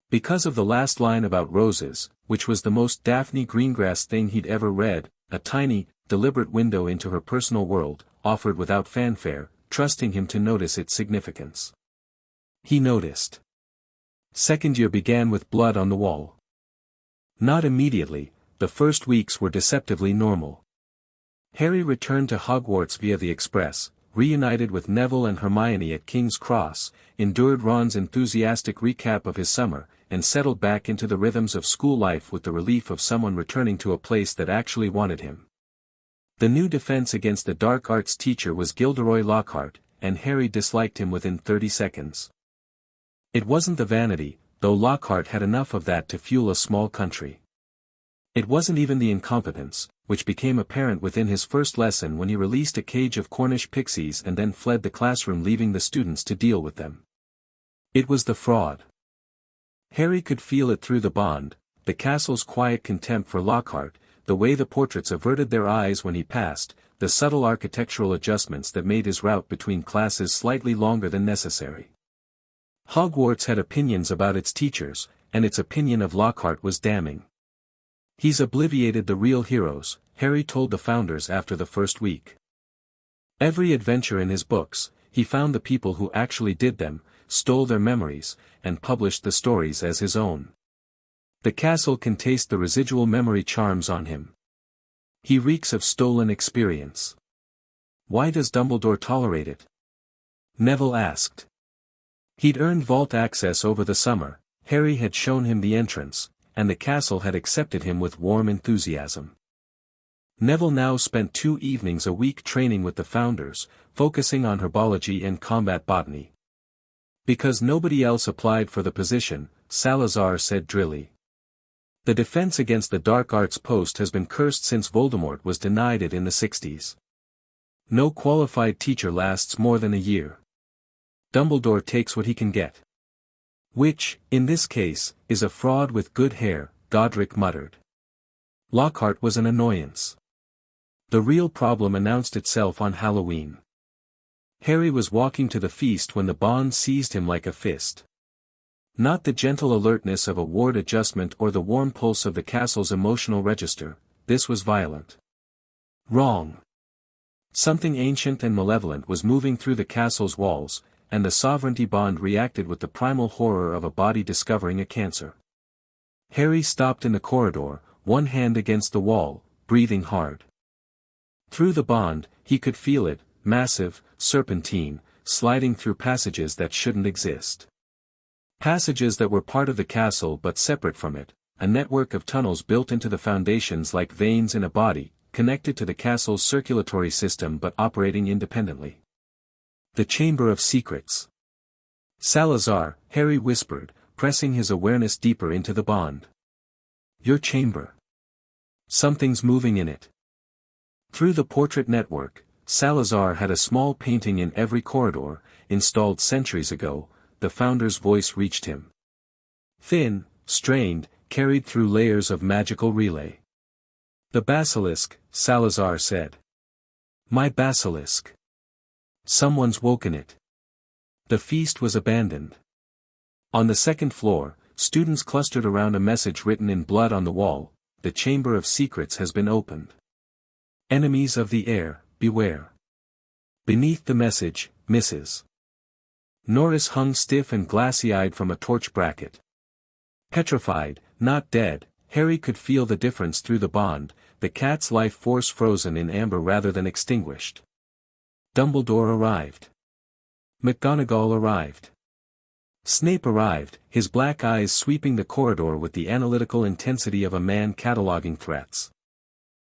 Because of the last line about roses, which was the most Daphne Greengrass thing he'd ever read, a tiny, deliberate window into her personal world, offered without fanfare, trusting him to notice its significance. He noticed. Second year began with blood on the wall. Not immediately, the first weeks were deceptively normal. Harry returned to Hogwarts via the express, reunited with Neville and Hermione at King's Cross, endured Ron's enthusiastic recap of his summer, and settled back into the rhythms of school life with the relief of someone returning to a place that actually wanted him. The new defense against the dark arts teacher was Gilderoy Lockhart, and Harry disliked him within 30 seconds. It wasn't the vanity, though Lockhart had enough of that to fuel a small country. It wasn't even the incompetence, which became apparent within his first lesson when he released a cage of Cornish pixies and then fled the classroom leaving the students to deal with them. It was the fraud. Harry could feel it through the bond, the castle's quiet contempt for Lockhart, the way the portraits averted their eyes when he passed, the subtle architectural adjustments that made his route between classes slightly longer than necessary. Hogwarts had opinions about its teachers, and its opinion of Lockhart was damning. "He's obliviated the real heroes," Harry told the founders after the first week. Every adventure in his books, he found the people who actually did them, stole their memories, and published the stories as his own. The castle can taste the residual memory charms on him. He reeks of stolen experience. "Why does Dumbledore tolerate it?" Neville asked. He'd earned vault access over the summer, Harry had shown him the entrance, and the castle had accepted him with warm enthusiasm. Neville now spent 2 evenings a week training with the founders, focusing on herbology and combat botany. "Because nobody else applied for the position," Salazar said drily. "The defense against the dark arts post has been cursed since Voldemort was denied it in the 60s. No qualified teacher lasts more than a year. Dumbledore takes what he can get. Which, in this case, is a fraud with good hair," Godric muttered. Lockhart was an annoyance. The real problem announced itself on Halloween. Harry was walking to the feast when the bond seized him like a fist. Not the gentle alertness of a ward adjustment or the warm pulse of the castle's emotional register, this was violent. Wrong. Something ancient and malevolent was moving through the castle's walls, and the sovereignty bond reacted with the primal horror of a body discovering a cancer. Harry stopped in the corridor, one hand against the wall, breathing hard. Through the bond, he could feel it, massive, serpentine, sliding through passages that shouldn't exist. Passages that were part of the castle but separate from it, a network of tunnels built into the foundations like veins in a body, connected to the castle's circulatory system but operating independently. The Chamber of Secrets. "Salazar," Harry whispered, pressing his awareness deeper into the bond. "Your chamber. Something's moving in it." Through the portrait network, Salazar had a small painting in every corridor, installed centuries ago. The founder's voice reached him. Thin, strained, carried through layers of magical relay. "The basilisk," Salazar said. "My basilisk. Someone's woken it." The feast was abandoned. On the second floor, students clustered around a message written in blood on the wall: "The Chamber of Secrets has been opened. Enemies of the air, beware." Beneath the message, Mrs. Norris hung stiff and glassy-eyed from a torch bracket. Petrified, not dead, Harry could feel the difference through the bond, the cat's life force frozen in amber rather than extinguished. Dumbledore arrived. McGonagall arrived. Snape arrived, his black eyes sweeping the corridor with the analytical intensity of a man cataloging threats.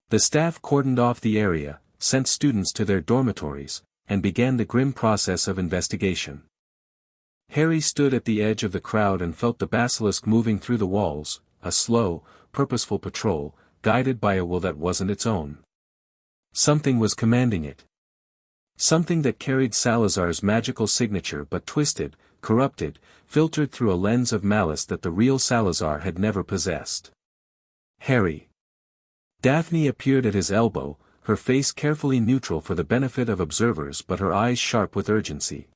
The staff cordoned off the area, sent students to their dormitories, and began the grim process of investigation. Harry stood at the edge of the crowd and felt the basilisk moving through the walls, a slow, purposeful patrol, guided by a will that wasn't its own. Something was commanding it. Something that carried Salazar's magical signature but twisted, corrupted, filtered through a lens of malice that the real Salazar had never possessed. "Harry." Daphne appeared at his elbow, her face carefully neutral for the benefit of observers but her eyes sharp with urgency.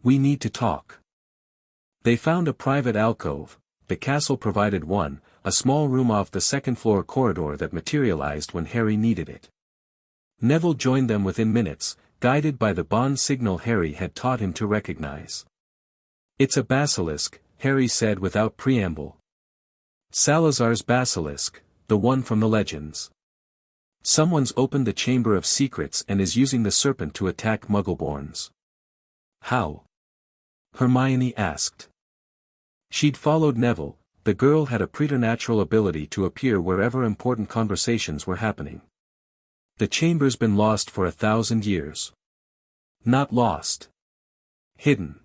"We need to talk." They found a private alcove, the castle provided one, a small room off the second-floor corridor that materialized when Harry needed it. Neville joined them within minutes, guided by the bond signal Harry had taught him to recognize. "It's a basilisk," Harry said without preamble. "Salazar's basilisk, the one from the legends." Someone's opened the Chamber of Secrets and is using the serpent to attack Muggleborns. How? Hermione asked. She'd followed Neville. The girl had a preternatural ability to appear wherever important conversations were happening. The chamber's been lost for 1,000 years. Not lost. Hidden.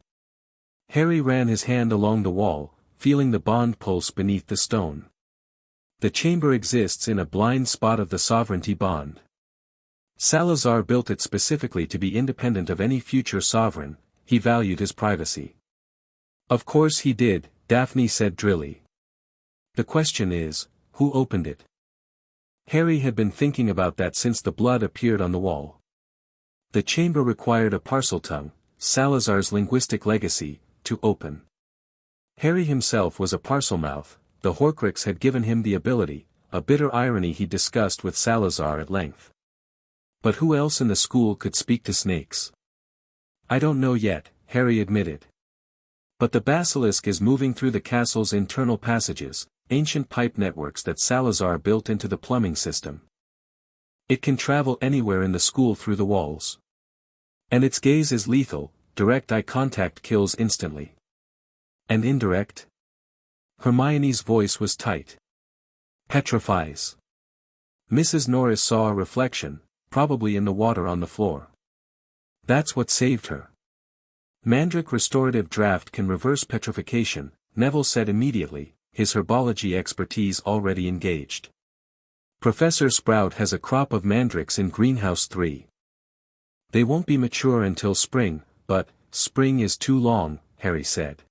Harry ran his hand along the wall, feeling the bond pulse beneath the stone. The chamber exists in a blind spot of the sovereignty bond. Salazar built it specifically to be independent of any future sovereign. He valued his privacy. Of course he did, Daphne said drily. The question is, who opened it? Harry had been thinking about that since the blood appeared on the wall. The chamber required a Parseltongue, Salazar's linguistic legacy, to open. Harry himself was a Parselmouth. The Horcrux had given him the ability, a bitter irony he discussed with Salazar at length. But who else in the school could speak to snakes? I don't know yet, Harry admitted. But the basilisk is moving through the castle's internal passages, ancient pipe networks that Salazar built into the plumbing system. It can travel anywhere in the school through the walls. And its gaze is lethal, direct eye contact kills instantly. And indirect? Hermione's voice was tight. Petrifies. Mrs. Norris saw a reflection, probably in the water on the floor. That's what saved her. Mandrake restorative draft can reverse petrification, Neville said immediately, his herbology expertise already engaged. Professor Sprout has a crop of mandrakes in Greenhouse 3. They won't be mature until spring, but, spring is too long, Harry said.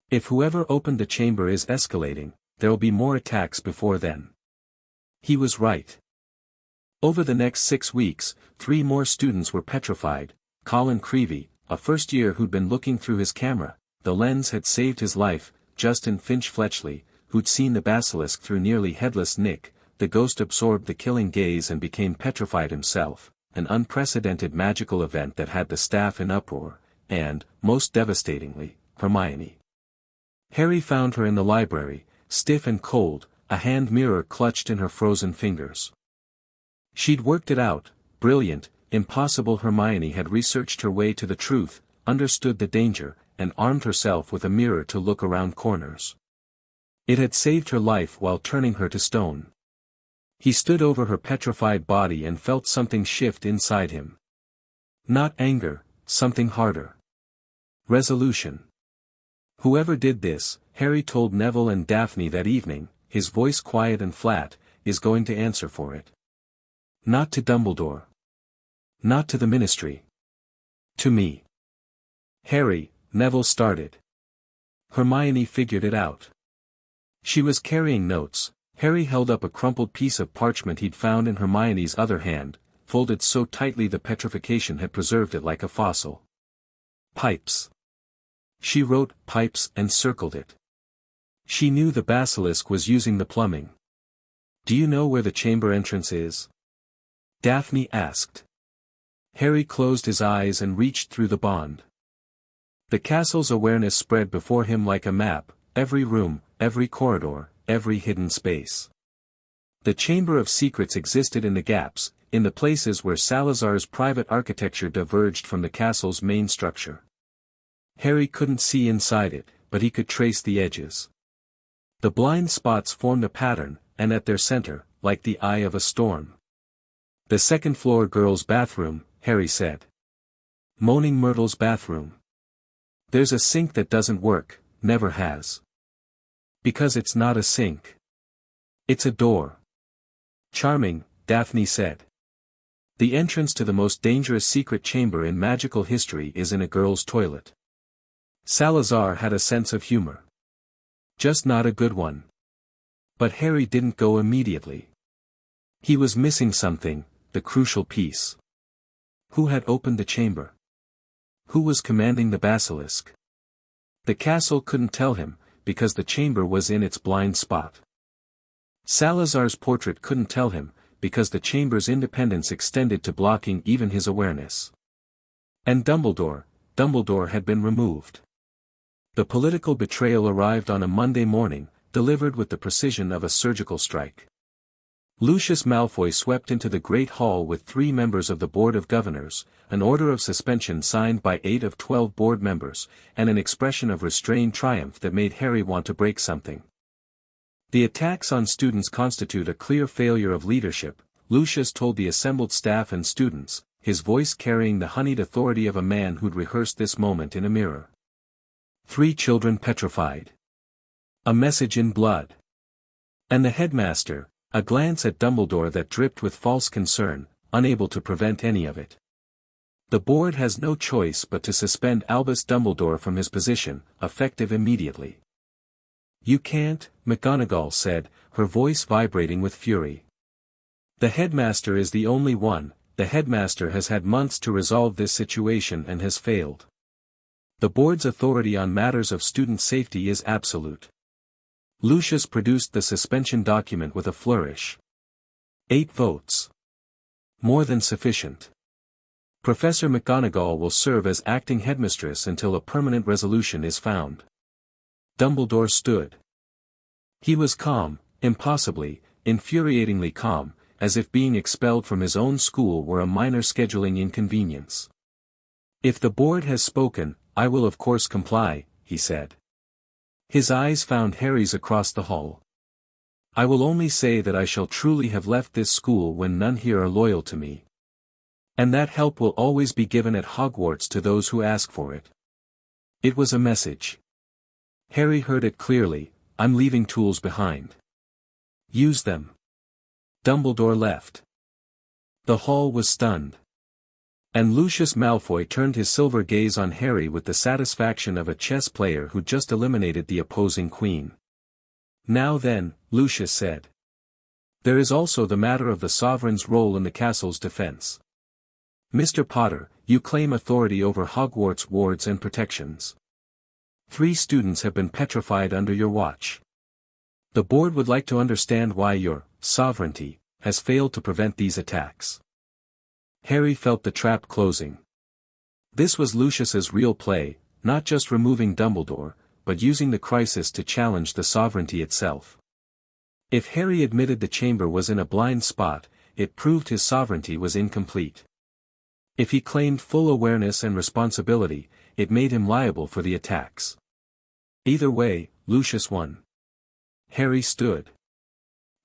If whoever opened the chamber is escalating, there'll be more attacks before then. He was right. Over the next 6 weeks, 3 more students were petrified. Colin Creevey, a first year who'd been looking through his camera, the lens had saved his life. Justin Finch-Fletchley, who'd seen the basilisk through nearly headless Nick, the ghost absorbed the killing gaze and became petrified himself, an unprecedented magical event that had the staff in uproar, and, most devastatingly, Hermione. Harry found her in the library, stiff and cold, a hand mirror clutched in her frozen fingers. She'd worked it out, brilliant, impossible. Hermione had researched her way to the truth, understood the danger, and armed herself with a mirror to look around corners. It had saved her life while turning her to stone. He stood over her petrified body and felt something shift inside him. Not anger, something harder. Resolution. Whoever did this, Harry told Neville and Daphne that evening, his voice quiet and flat, is going to answer for it. Not to Dumbledore. Not to the Ministry. To me. Harry, Neville started. Hermione figured it out. She was carrying notes. Harry held up a crumpled piece of parchment he'd found in Hermione's other hand, folded so tightly the petrification had preserved it like a fossil. Pipes. She wrote pipes and circled it. She knew the basilisk was using the plumbing. Do you know where the chamber entrance is? Daphne asked. Harry closed his eyes and reached through the bond. The castle's awareness spread before him like a map, every room, every corridor, every hidden space. The Chamber of Secrets existed in the gaps, in the places where Salazar's private architecture diverged from the castle's main structure. Harry couldn't see inside it, but he could trace the edges. The blind spots formed a pattern, and at their center, like the eye of a storm. The second-floor girls' bathroom, Harry said. Moaning Myrtle's bathroom. There's a sink that doesn't work, never has. Because it's not a sink. It's a door. Charming, Daphne said. The entrance to the most dangerous secret chamber in magical history is in a girl's toilet. Salazar had a sense of humor. Just not a good one. But Harry didn't go immediately. He was missing something, the crucial piece. Who had opened the chamber? Who was commanding the basilisk? The castle couldn't tell him, because the chamber was in its blind spot. Salazar's portrait couldn't tell him, because the chamber's independence extended to blocking even his awareness. And Dumbledore had been removed. The political betrayal arrived on a Monday morning, delivered with the precision of a surgical strike. Lucius Malfoy swept into the Great Hall with 3 members of the Board of Governors, an order of suspension signed by 8 of 12 board members, and an expression of restrained triumph that made Harry want to break something. The attacks on students constitute a clear failure of leadership, Lucius told the assembled staff and students, his voice carrying the honeyed authority of a man who'd rehearsed this moment in a mirror. 3 children petrified. A message in blood. And the headmaster, a glance at Dumbledore that dripped with false concern, unable to prevent any of it. The board has no choice but to suspend Albus Dumbledore from his position, effective immediately. You can't, McGonagall said, her voice vibrating with fury. The headmaster is the only one. The headmaster has had months to resolve this situation and has failed. The board's authority on matters of student safety is absolute. Lucius produced the suspension document with a flourish. 8 votes. More than sufficient. Professor McGonagall will serve as acting headmistress until a permanent resolution is found. Dumbledore stood. He was calm, impossibly, infuriatingly calm, as if being expelled from his own school were a minor scheduling inconvenience. If the board has spoken, I will of course comply, he said. His eyes found Harry's across the hall. I will only say that I shall truly have left this school when none here are loyal to me. And that help will always be given at Hogwarts to those who ask for it. It was a message. Harry heard it clearly, I'm leaving tools behind. Use them. Dumbledore left. The hall was stunned. And Lucius Malfoy turned his silver gaze on Harry with the satisfaction of a chess player who just eliminated the opposing queen. Now then, Lucius said. There is also the matter of the sovereign's role in the castle's defense. Mr. Potter, you claim authority over Hogwarts wards and protections. 3 students have been petrified under your watch. The board would like to understand why your sovereignty has failed to prevent these attacks. Harry felt the trap closing. This was Lucius's real play, not just removing Dumbledore, but using the crisis to challenge the sovereignty itself. If Harry admitted the chamber was in a blind spot, it proved his sovereignty was incomplete. If he claimed full awareness and responsibility, it made him liable for the attacks. Either way, Lucius won. Harry stood.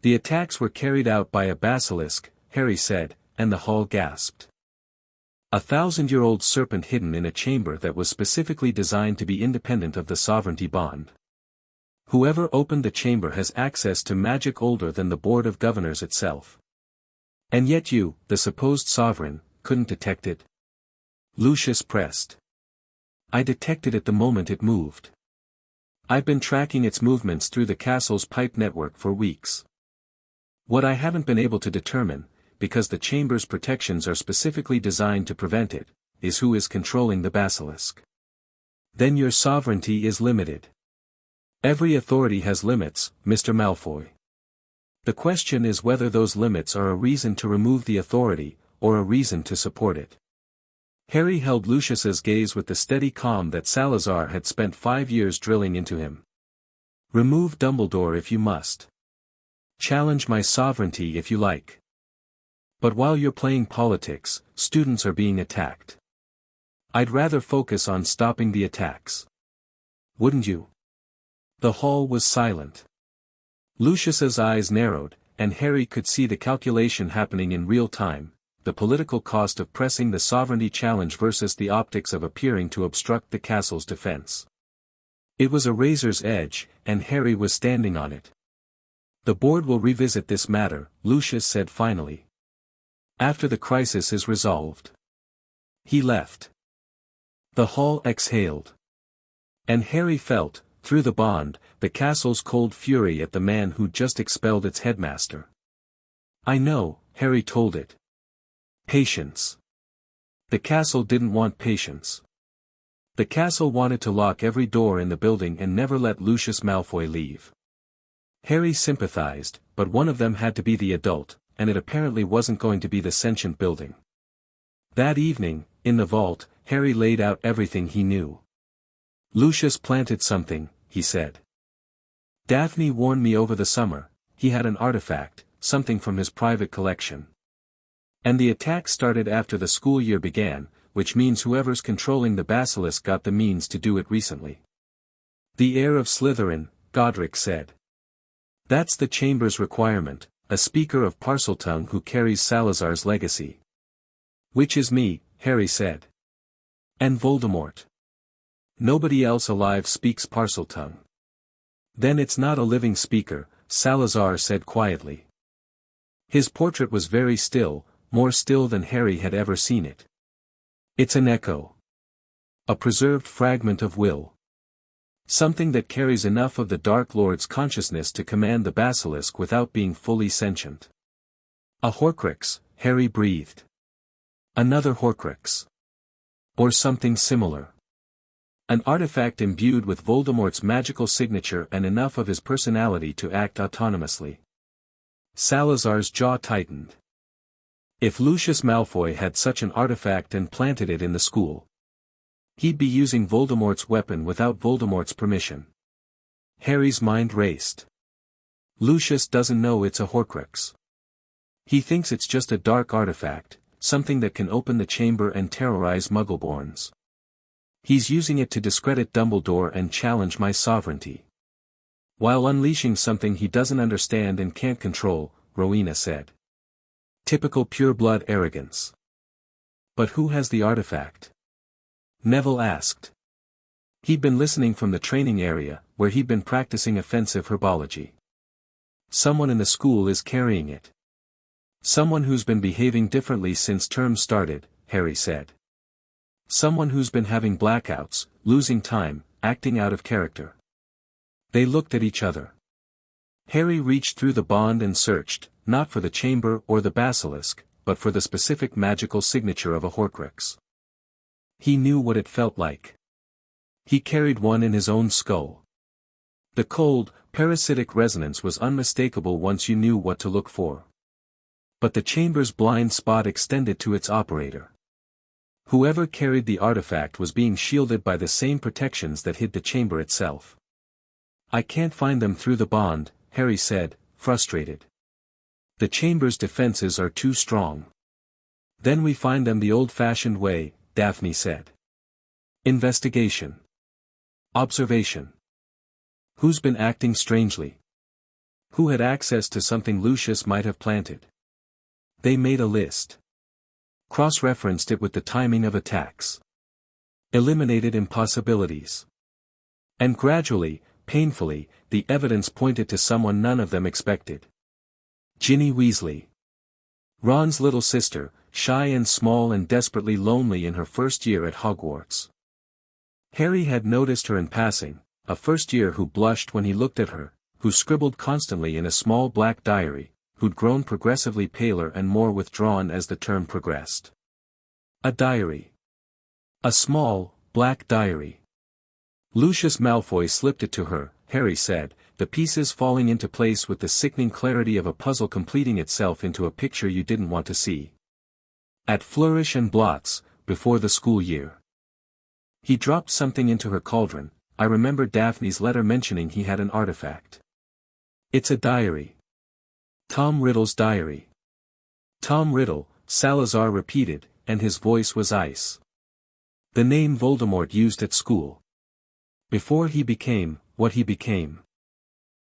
The attacks were carried out by a basilisk, Harry said, and the hall gasped. A 1,000-year-old serpent hidden in a chamber that was specifically designed to be independent of the sovereignty bond. Whoever opened the chamber has access to magic older than the Board of Governors itself. And yet you, the supposed sovereign, couldn't detect it? Lucius pressed. I detected it the moment it moved. I've been tracking its movements through the castle's pipe network for weeks. What I haven't been able to determine, because the chamber's protections are specifically designed to prevent it, is who is controlling the basilisk. Then your sovereignty is limited. Every authority has limits, Mr. Malfoy. The question is whether those limits are a reason to remove the authority, or a reason to support it. Harry held Lucius's gaze with the steady calm that Salazar had spent 5 years drilling into him. Remove Dumbledore if you must. Challenge my sovereignty if you like. But while you're playing politics, students are being attacked. I'd rather focus on stopping the attacks. Wouldn't you? The hall was silent. Lucius's eyes narrowed, and Harry could see the calculation happening in real time, the political cost of pressing the sovereignty challenge versus the optics of appearing to obstruct the castle's defense. It was a razor's edge, and Harry was standing on it. The board will revisit this matter, Lucius said finally. After the crisis is resolved. He left. The hall exhaled. And Harry felt, through the bond, the castle's cold fury at the man who'd just expelled its headmaster. I know, Harry told it. Patience. The castle didn't want patience. The castle wanted to lock every door in the building and never let Lucius Malfoy leave. Harry sympathized, but one of them had to be the adult, and it apparently wasn't going to be the sentient building. That evening, in the vault, Harry laid out everything he knew. Lucius planted something, he said. Daphne warned me over the summer, he had an artifact, something from his private collection. And the attack started after the school year began, which means whoever's controlling the basilisk got the means to do it recently. The heir of Slytherin, Godric said. That's the Chamber's requirement, a speaker of Parseltongue who carries Salazar's legacy. Which is me, Harry said. And Voldemort. Nobody else alive speaks Parseltongue. Then it's not a living speaker, Salazar said quietly. His portrait was very still, more still than Harry had ever seen it. It's an echo. A preserved fragment of will. Something that carries enough of the Dark Lord's consciousness to command the basilisk without being fully sentient. A Horcrux, Harry breathed. Another Horcrux. Or something similar. An artifact imbued with Voldemort's magical signature and enough of his personality to act autonomously. Salazar's jaw tightened. If Lucius Malfoy had such an artifact and planted it in the school, he'd be using Voldemort's weapon without Voldemort's permission. Harry's mind raced. Lucius doesn't know it's a Horcrux. He thinks it's just a dark artifact, something that can open the chamber and terrorize Muggleborns. He's using it to discredit Dumbledore and challenge my sovereignty. While unleashing something he doesn't understand and can't control, Rowena said. Typical pure-blood arrogance. But who has the artifact? Neville asked. He'd been listening from the training area, where he'd been practicing offensive herbology. Someone in the school is carrying it. Someone who's been behaving differently since term started, Harry said. Someone who's been having blackouts, losing time, acting out of character. They looked at each other. Harry reached through the bond and searched, not for the chamber or the basilisk, but for the specific magical signature of a Horcrux. He knew what it felt like. He carried one in his own skull. The cold, parasitic resonance was unmistakable once you knew what to look for. But the chamber's blind spot extended to its operator. Whoever carried the artifact was being shielded by the same protections that hid the chamber itself. I can't find them through the bond, Harry said, frustrated. The chamber's defenses are too strong. Then we find them the old-fashioned way, Daphne said. Investigation. Observation. Who's been acting strangely? Who had access to something Lucius might have planted? They made a list. Cross-referenced it with the timing of attacks. Eliminated impossibilities. And gradually, painfully, the evidence pointed to someone none of them expected. Ginny Weasley. Ron's little sister, shy and small and desperately lonely in her first year at Hogwarts. Harry had noticed her in passing, a first year who blushed when he looked at her, who scribbled constantly in a small black diary, who'd grown progressively paler and more withdrawn as the term progressed. A diary. A small, black diary. Lucius Malfoy slipped it to her, Harry said, the pieces falling into place with the sickening clarity of a puzzle completing itself into a picture you didn't want to see. At Flourish and Blots, before the school year. He dropped something into her cauldron. I remember Daphne's letter mentioning he had an artifact. It's a diary. Tom Riddle's diary. Tom Riddle, Salazar repeated, and his voice was ice. The name Voldemort used at school. Before he became, what he became.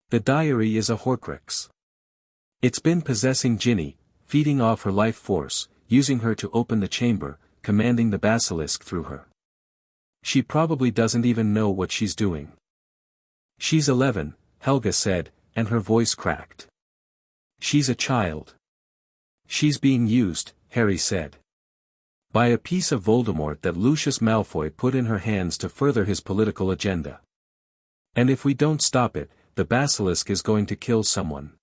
The diary is a Horcrux. It's been possessing Ginny, feeding off her life force, using her to open the chamber, commanding the basilisk through her. She probably doesn't even know what she's doing. She's 11, Helga said, and her voice cracked. She's a child. She's being used, Harry said. By a piece of Voldemort that Lucius Malfoy put in her hands to further his political agenda. And if we don't stop it, the basilisk is going to kill someone.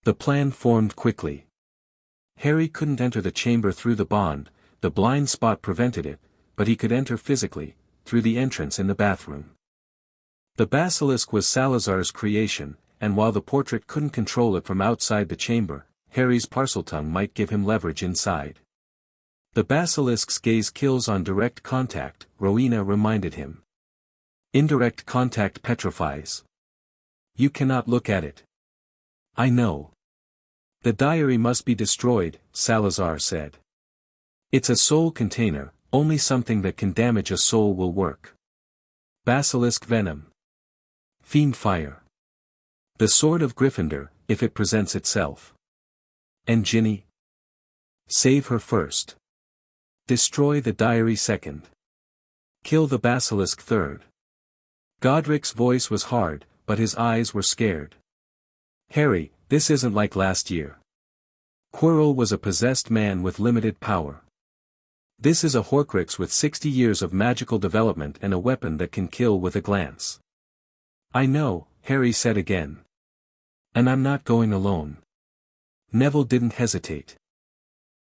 The plan formed quickly. Harry couldn't enter the chamber through the bond, the blind spot prevented it, but he could enter physically, through the entrance in the bathroom. The basilisk was Salazar's creation, and while the portrait couldn't control it from outside the chamber, Harry's Parseltongue might give him leverage inside. The basilisk's gaze kills on direct contact, Rowena reminded him. Indirect contact petrifies. You cannot look at it. I know. The diary must be destroyed, Salazar said. It's a soul container, only something that can damage a soul will work. Basilisk venom. Fiend fire. The sword of Gryffindor, if it presents itself. And Ginny? Save her first. Destroy the diary second. Kill the basilisk third. Godric's voice was hard, but his eyes were scared. Harry, this isn't like last year. Quirrell was a possessed man with limited power. This is a Horcrux with 60 years of magical development and a weapon that can kill with a glance. I know, Harry said again. And I'm not going alone. Neville didn't hesitate.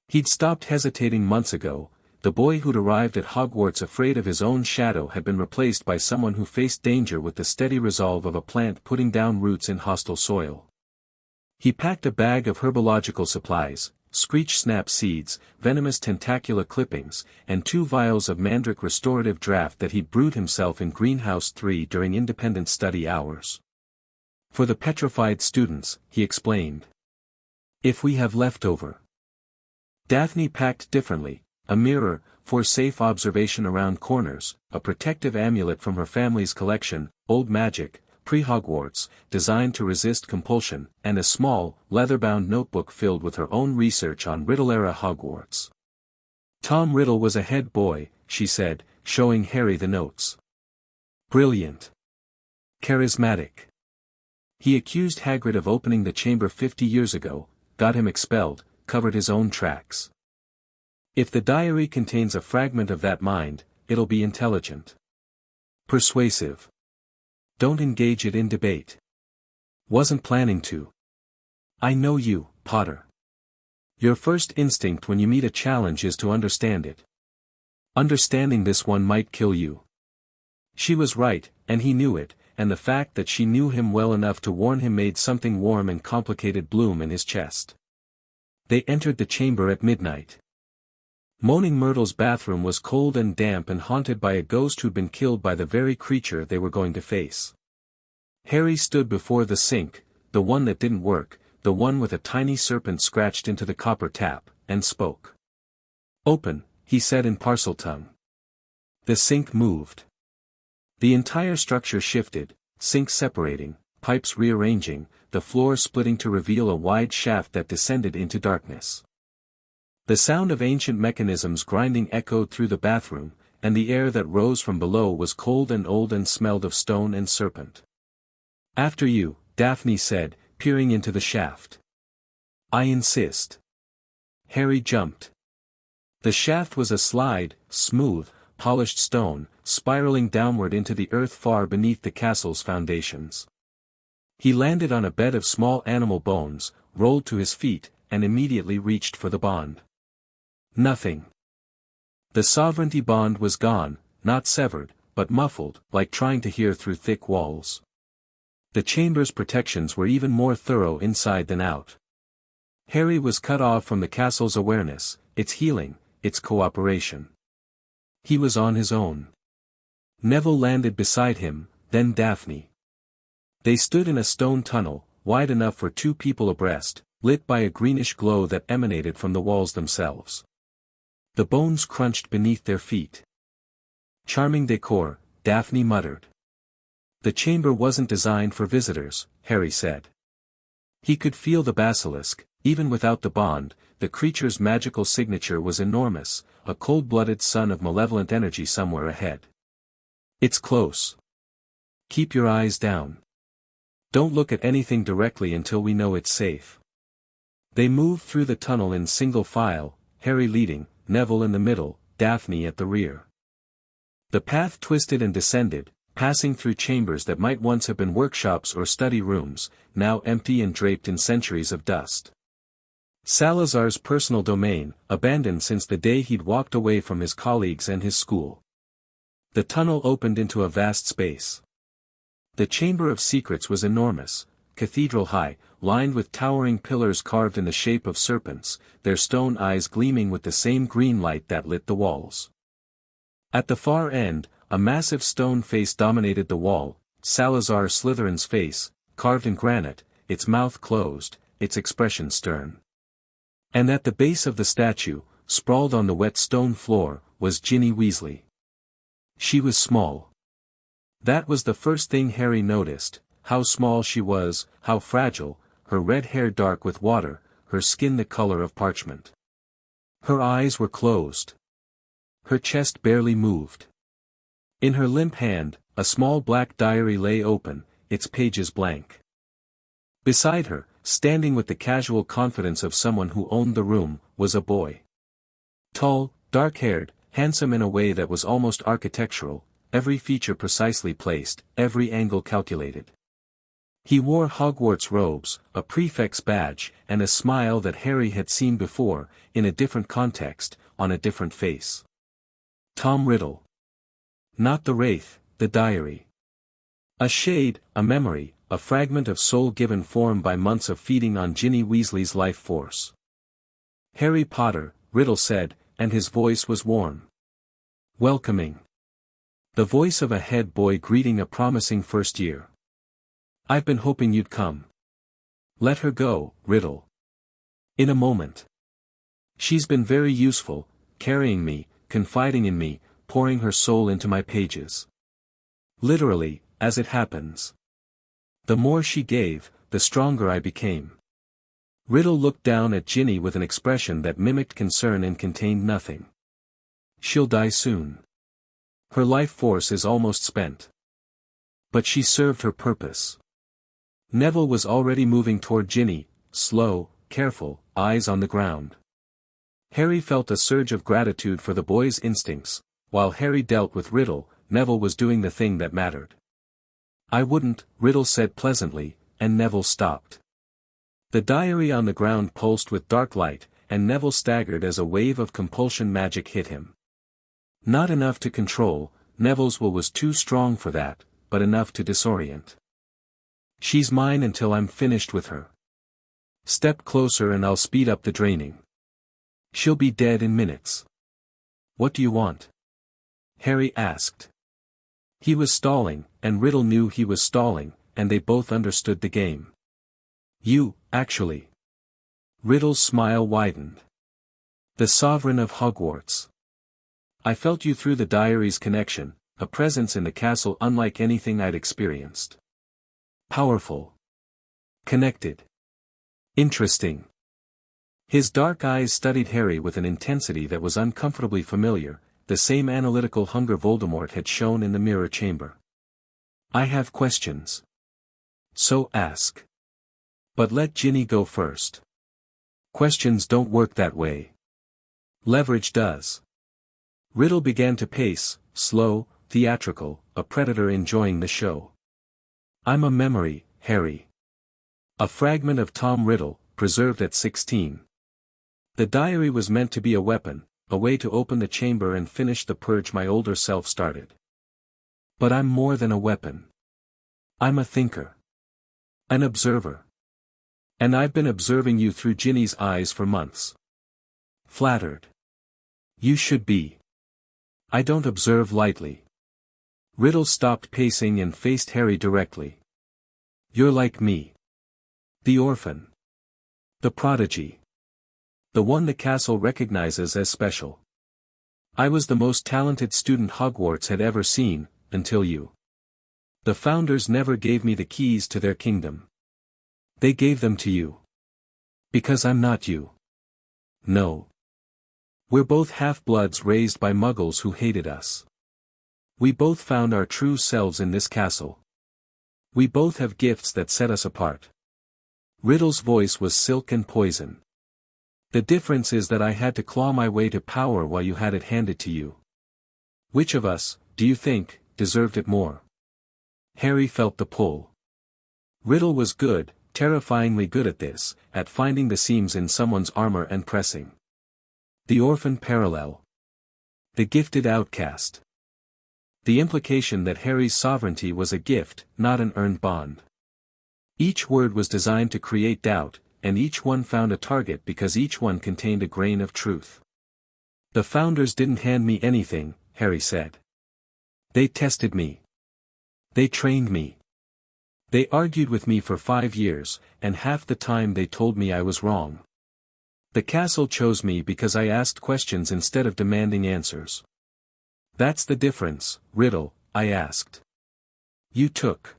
He'd stopped hesitating months ago. The boy who'd arrived at Hogwarts afraid of his own shadow had been replaced by someone who faced danger with the steady resolve of a plant putting down roots in hostile soil. He packed a bag of herbological supplies, screech snap seeds, venomous tentacula clippings, and 2 vials of mandrake restorative draft that he'd brewed himself in Greenhouse 3 during independent study hours. For the petrified students, he explained. If we have leftover. Daphne packed differently, a mirror, for safe observation around corners, a protective amulet from her family's collection, old magic, pre-Hogwarts, designed to resist compulsion, and a small, leather-bound notebook filled with her own research on Riddle-era Hogwarts. Tom Riddle was a head boy, she said, showing Harry the notes. Brilliant. Charismatic. He accused Hagrid of opening the chamber 50 years ago, got him expelled, covered his own tracks. If the diary contains a fragment of that mind, it'll be intelligent. Persuasive. Don't engage it in debate. Wasn't planning to. I know you, Potter. Your first instinct when you meet a challenge is to understand it. Understanding this one might kill you. She was right, and he knew it, and the fact that she knew him well enough to warn him made something warm and complicated bloom in his chest. They entered the chamber at midnight. Moaning Myrtle's bathroom was cold and damp and haunted by a ghost who'd been killed by the very creature they were going to face. Harry stood before the sink, the one that didn't work, the one with a tiny serpent scratched into the copper tap, and spoke. Open, he said in Parseltongue. The sink moved. The entire structure shifted, sinks separating, pipes rearranging, the floor splitting to reveal a wide shaft that descended into darkness. The sound of ancient mechanisms grinding echoed through the bathroom, and the air that rose from below was cold and old and smelled of stone and serpent. After you, Daphne said, peering into the shaft. I insist. Harry jumped. The shaft was a slide, smooth, polished stone, spiraling downward into the earth far beneath the castle's foundations. He landed on a bed of small animal bones, rolled to his feet, and immediately reached for the bond. Nothing. The sovereignty bond was gone, not severed, but muffled, like trying to hear through thick walls. The chamber's protections were even more thorough inside than out. Harry was cut off from the castle's awareness, its healing, its cooperation. He was on his own. Neville landed beside him, then Daphne. They stood in a stone tunnel, wide enough for 2 people abreast, lit by a greenish glow that emanated from the walls themselves. The bones crunched beneath their feet. Charming decor, Daphne muttered. The chamber wasn't designed for visitors, Harry said. He could feel the basilisk, even without the bond. The creature's magical signature was enormous, a cold-blooded sun of malevolent energy somewhere ahead. It's close. Keep your eyes down. Don't look at anything directly until we know it's safe. They moved through the tunnel in single file, Harry leading, Neville in the middle, Daphne at the rear. The path twisted and descended, passing through chambers that might once have been workshops or study rooms, now empty and draped in centuries of dust. Salazar's personal domain, abandoned since the day he'd walked away from his colleagues and his school. The tunnel opened into a vast space. The Chamber of Secrets was enormous, cathedral-high, lined with towering pillars carved in the shape of serpents, their stone eyes gleaming with the same green light that lit the walls. At the far end, a massive stone face dominated the wall, Salazar Slytherin's face, carved in granite, its mouth closed, its expression stern. And at the base of the statue, sprawled on the wet stone floor, was Ginny Weasley. She was small. That was the first thing Harry noticed, how small she was, how fragile, her red hair dark with water, her skin the color of parchment. Her eyes were closed. Her chest barely moved. In her limp hand, a small black diary lay open, its pages blank. Beside her, standing with the casual confidence of someone who owned the room, was a boy. Tall, dark-haired, handsome in a way that was almost architectural, every feature precisely placed, every angle calculated. He wore Hogwarts robes, a prefect's badge, and a smile that Harry had seen before, in a different context, on a different face. Tom Riddle. Not the Wraith, the diary. A shade, a memory, a fragment of soul given form by months of feeding on Ginny Weasley's life force. Harry Potter, Riddle said, and his voice was warm. Welcoming. The voice of a head boy greeting a promising first year. I've been hoping you'd come. Let her go, Riddle. In a moment. She's been very useful, carrying me, confiding in me, pouring her soul into my pages. Literally, as it happens. The more she gave, the stronger I became. Riddle looked down at Ginny with an expression that mimicked concern and contained nothing. She'll die soon. Her life force is almost spent. But she served her purpose. Neville was already moving toward Ginny, slow, careful, eyes on the ground. Harry felt a surge of gratitude for the boy's instincts. While Harry dealt with Riddle, Neville was doing the thing that mattered. I wouldn't, Riddle said pleasantly, and Neville stopped. The diary on the ground pulsed with dark light, and Neville staggered as a wave of compulsion magic hit him. Not enough to control, Neville's will was too strong for that, but enough to disorient. She's mine until I'm finished with her. Step closer and I'll speed up the draining. She'll be dead in minutes. What do you want? Harry asked. He was stalling, and Riddle knew he was stalling, and they both understood the game. You, actually. Riddle's smile widened. The Sovereign of Hogwarts. I felt you through the diary's connection, a presence in the castle unlike anything I'd experienced. Powerful. Connected. Interesting. His dark eyes studied Harry with an intensity that was uncomfortably familiar, the same analytical hunger Voldemort had shown in the mirror chamber. I have questions. So ask. But let Ginny go first. Questions don't work that way. Leverage does. Riddle began to pace, slow, theatrical, a predator enjoying the show. I'm a memory, Harry. A fragment of Tom Riddle, preserved at 16. The diary was meant to be a weapon, a way to open the chamber and finish the purge my older self started. But I'm more than a weapon. I'm a thinker. An observer. And I've been observing you through Ginny's eyes for months. Flattered. You should be. I don't observe lightly. Riddle stopped pacing and faced Harry directly. You're like me. The orphan. The prodigy. The one the castle recognizes as special. I was the most talented student Hogwarts had ever seen, until you. The founders never gave me the keys to their kingdom. They gave them to you. Because I'm not you. No. We're both half-bloods raised by muggles who hated us. We both found our true selves in this castle. We both have gifts that set us apart. Riddle's voice was silk and poison. The difference is that I had to claw my way to power while you had it handed to you. Which of us, do you think, deserved it more? Harry felt the pull. Riddle was good, terrifyingly good at this, at finding the seams in someone's armor and pressing. The orphan parallel. The gifted outcast. The implication that Harry's sovereignty was a gift, not an earned bond. Each word was designed to create doubt, and each one found a target because each one contained a grain of truth. The founders didn't hand me anything, Harry said. They tested me. They trained me. They argued with me for 5 years, and half the time they told me I was wrong. The castle chose me because I asked questions instead of demanding answers. That's the difference, Riddle, I asked. You took.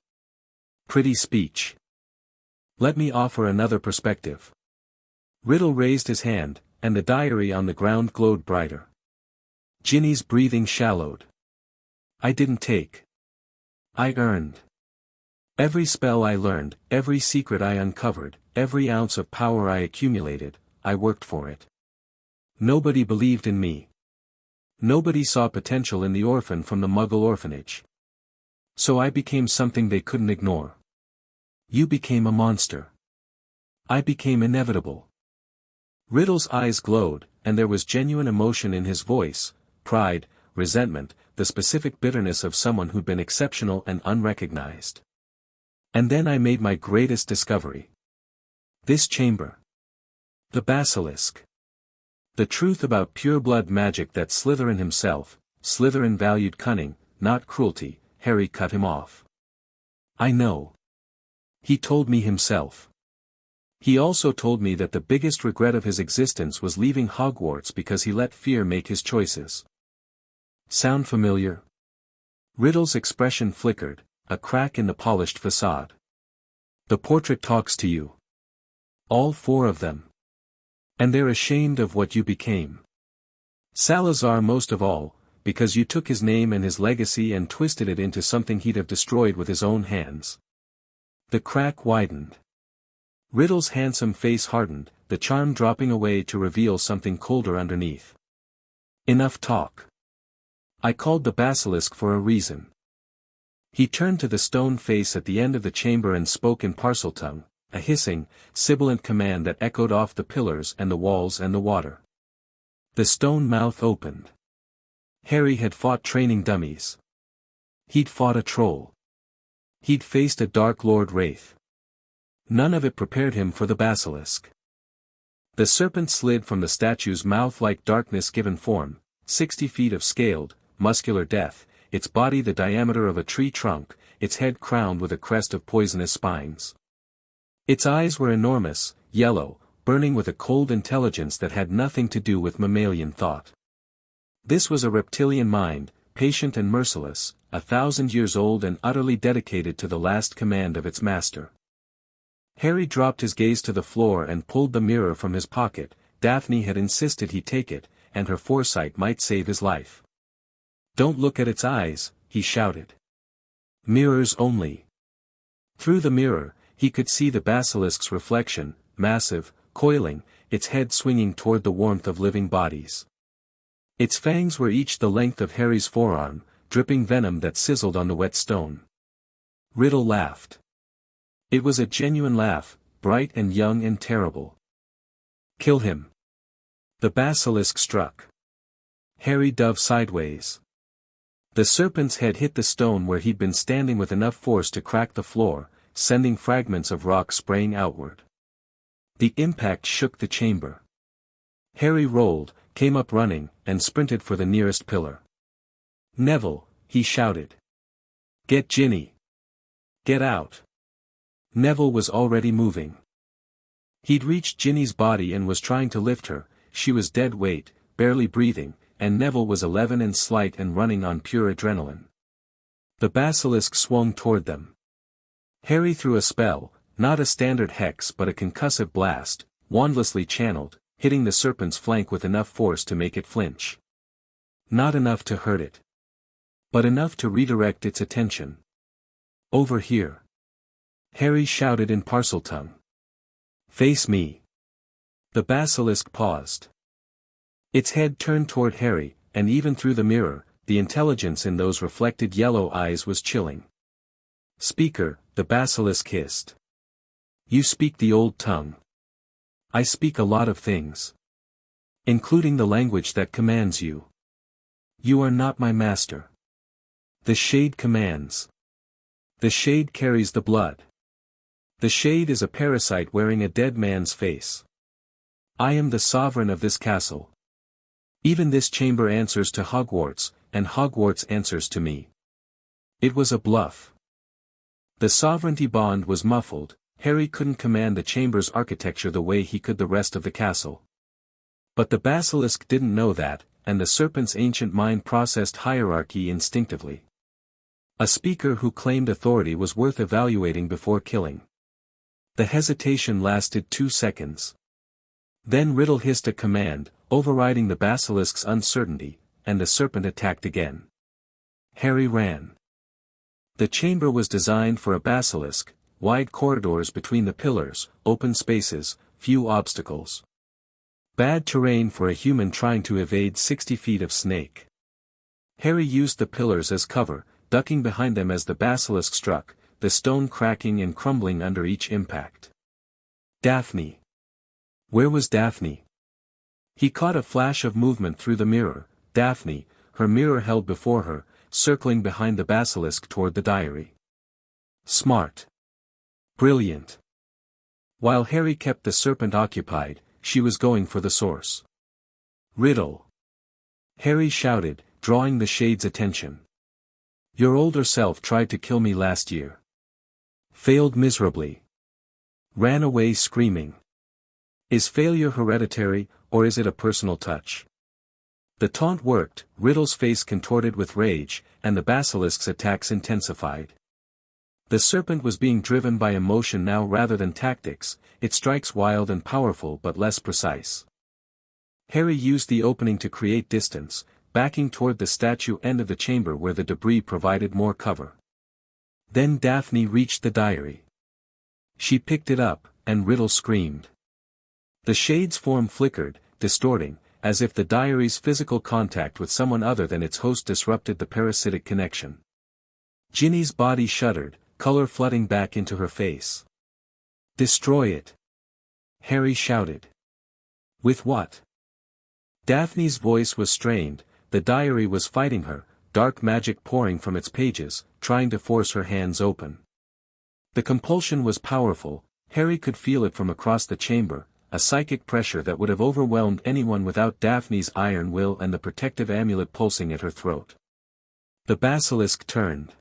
Pretty speech. Let me offer another perspective. Riddle raised his hand, and the diary on the ground glowed brighter. Ginny's breathing shallowed. I didn't take. I earned. Every spell I learned, every secret I uncovered, every ounce of power I accumulated, I worked for it. Nobody believed in me. Nobody saw potential in the orphan from the Muggle orphanage. So I became something they couldn't ignore. You became a monster. I became inevitable. Riddle's eyes glowed, and there was genuine emotion in his voice, pride, resentment, the specific bitterness of someone who'd been exceptional and unrecognized. And then I made my greatest discovery. This chamber. The basilisk. The truth about pure-blood magic that Slytherin himself, Slytherin valued cunning, not cruelty. Harry cut him off. I know. He told me himself. He also told me that the biggest regret of his existence was leaving Hogwarts because he let fear make his choices. Sound familiar? Riddle's expression flickered, a crack in the polished facade. The portrait talks to you. All 4 of them. And they're ashamed of what you became. Salazar most of all, because you took his name and his legacy and twisted it into something he'd have destroyed with his own hands. The crack widened. Riddle's handsome face hardened, the charm dropping away to reveal something colder underneath. Enough talk. I called the basilisk for a reason. He turned to the stone face at the end of the chamber and spoke in Parseltongue, a hissing, sibilant command that echoed off the pillars and the walls and the water. The stone mouth opened. Harry had fought training dummies. He'd fought a troll. He'd faced a Dark Lord Wraith. None of it prepared him for the basilisk. The serpent slid from the statue's mouth like darkness given form, 60 feet of scaled, muscular death, its body the diameter of a tree trunk, its head crowned with a crest of poisonous spines. Its eyes were enormous, yellow, burning with a cold intelligence that had nothing to do with mammalian thought. This was a reptilian mind, patient and merciless, 1,000 years old and utterly dedicated to the last command of its master. Harry dropped his gaze to the floor and pulled the mirror from his pocket. Daphne had insisted he take it, and her foresight might save his life. Don't look at its eyes, he shouted. Mirrors only. Through the mirror, he could see the basilisk's reflection, massive, coiling, its head swinging toward the warmth of living bodies. Its fangs were each the length of Harry's forearm, dripping venom that sizzled on the wet stone. Riddle laughed. It was a genuine laugh, bright and young and terrible. Kill him. The basilisk struck. Harry dove sideways. The serpent's head hit the stone where he'd been standing with enough force to crack the floor, sending fragments of rock spraying outward. The impact shook the chamber. Harry rolled, came up running, and sprinted for the nearest pillar. Neville, he shouted. Get Ginny. Get out. Neville was already moving. He'd reached Ginny's body and was trying to lift her. She was dead weight, barely breathing, and Neville was 11 and slight and running on pure adrenaline. The basilisk swung toward them. Harry threw a spell, not a standard hex but a concussive blast, wandlessly channeled, hitting the serpent's flank with enough force to make it flinch. Not enough to hurt it. But enough to redirect its attention. Over here. Harry shouted in Parseltongue. Face me. The basilisk paused. Its head turned toward Harry, and even through the mirror, the intelligence in those reflected yellow eyes was chilling. Speaker, the basilisk hissed. You speak the old tongue. I speak a lot of things. Including the language that commands you. You are not my master. The shade commands. The shade carries the blood. The shade is a parasite wearing a dead man's face. I am the sovereign of this castle. Even this chamber answers to Hogwarts, and Hogwarts answers to me. It was a bluff. The sovereignty bond was muffled. Harry couldn't command the chamber's architecture the way he could the rest of the castle. But the basilisk didn't know that, and the serpent's ancient mind processed hierarchy instinctively. A speaker who claimed authority was worth evaluating before killing. The hesitation lasted 2 seconds. Then Riddle hissed a command, overriding the basilisk's uncertainty, and the serpent attacked again. Harry ran. The chamber was designed for a basilisk: wide corridors between the pillars, open spaces, few obstacles. Bad terrain for a human trying to evade 60 feet of snake. Harry used the pillars as cover, ducking behind them as the basilisk struck, the stone cracking and crumbling under each impact. Daphne. Where was Daphne? He caught a flash of movement through the mirror. Daphne, her mirror held before her, circling behind the basilisk toward the diary. Smart. Brilliant. While Harry kept the serpent occupied, she was going for the source. Riddle. Harry shouted, drawing the shade's attention. Your older self tried to kill me last year. Failed miserably. Ran away screaming. Is failure hereditary, or is it a personal touch? The taunt worked, Riddle's face contorted with rage, and the basilisk's attacks intensified. The serpent was being driven by emotion now rather than tactics. It strikes wild and powerful but less precise. Harry used the opening to create distance, backing toward the statue end of the chamber where the debris provided more cover. Then Daphne reached the diary. She picked it up, and Riddle screamed. The shade's form flickered, distorting, as if the diary's physical contact with someone other than its host disrupted the parasitic connection. Ginny's body shuddered, color flooding back into her face. Destroy it! Harry shouted. With what? Daphne's voice was strained. The diary was fighting her, dark magic pouring from its pages, trying to force her hands open. The compulsion was powerful. Harry could feel it from across the chamber, a psychic pressure that would have overwhelmed anyone without Daphne's iron will and the protective amulet pulsing at her throat. The basilisk turned.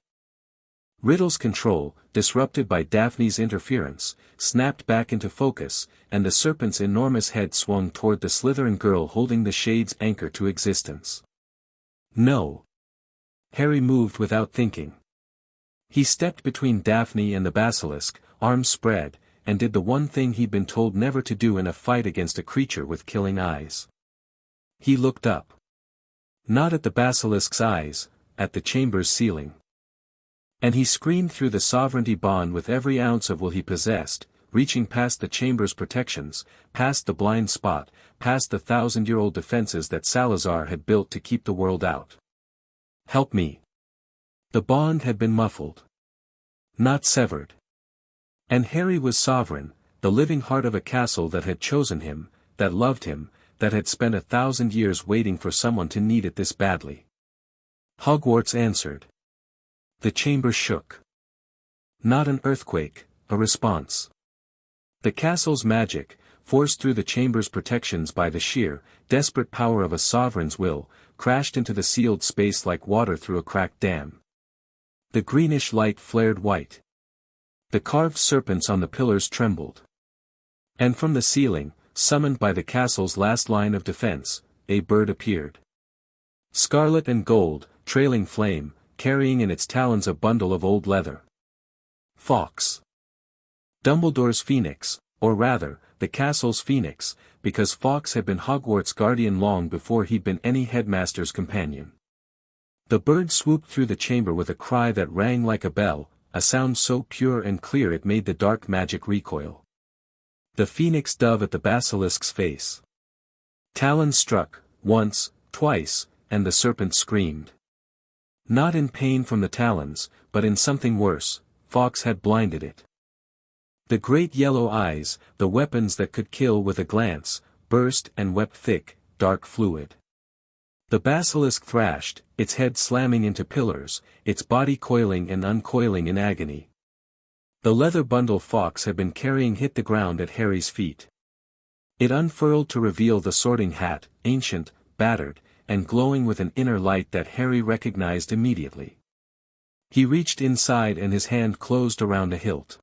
Riddle's control, disrupted by Daphne's interference, snapped back into focus, and the serpent's enormous head swung toward the Slytherin girl holding the shade's anchor to existence. No. Harry moved without thinking. He stepped between Daphne and the basilisk, arms spread, and did the one thing he'd been told never to do in a fight against a creature with killing eyes. He looked up. Not at the basilisk's eyes, at the chamber's ceiling. And he screamed through the sovereignty bond with every ounce of will he possessed, reaching past the chamber's protections, past the blind spot, past the 1,000-year-old defenses that Salazar had built to keep the world out. Help me. The bond had been muffled. Not severed. And Harry was sovereign, the living heart of a castle that had chosen him, that loved him, that had spent 1,000 years waiting for someone to need it this badly. Hogwarts answered. The chamber shook. Not an earthquake, a response. The castle's magic, forced through the chamber's protections by the sheer, desperate power of a sovereign's will, crashed into the sealed space like water through a cracked dam. The greenish light flared white. The carved serpents on the pillars trembled. And from the ceiling, summoned by the castle's last line of defense, a bird appeared. Scarlet and gold, trailing flame, carrying in its talons a bundle of old leather. Fawkes. Dumbledore's phoenix, or rather, the castle's phoenix, because Fawkes had been Hogwarts' guardian long before he'd been any headmaster's companion. The bird swooped through the chamber with a cry that rang like a bell, a sound so pure and clear it made the dark magic recoil. The phoenix dove at the basilisk's face. Talons struck, once, twice, and the serpent screamed. Not in pain from the talons, but in something worse. Fawkes had blinded it. The great yellow eyes, the weapons that could kill with a glance, burst and wept thick, dark fluid. The basilisk thrashed, its head slamming into pillars, its body coiling and uncoiling in agony. The leather bundle Fawkes had been carrying hit the ground at Harry's feet. It unfurled to reveal the sorting hat, ancient, battered, and glowing with an inner light that Harry recognized immediately. He reached inside and his hand closed around a hilt.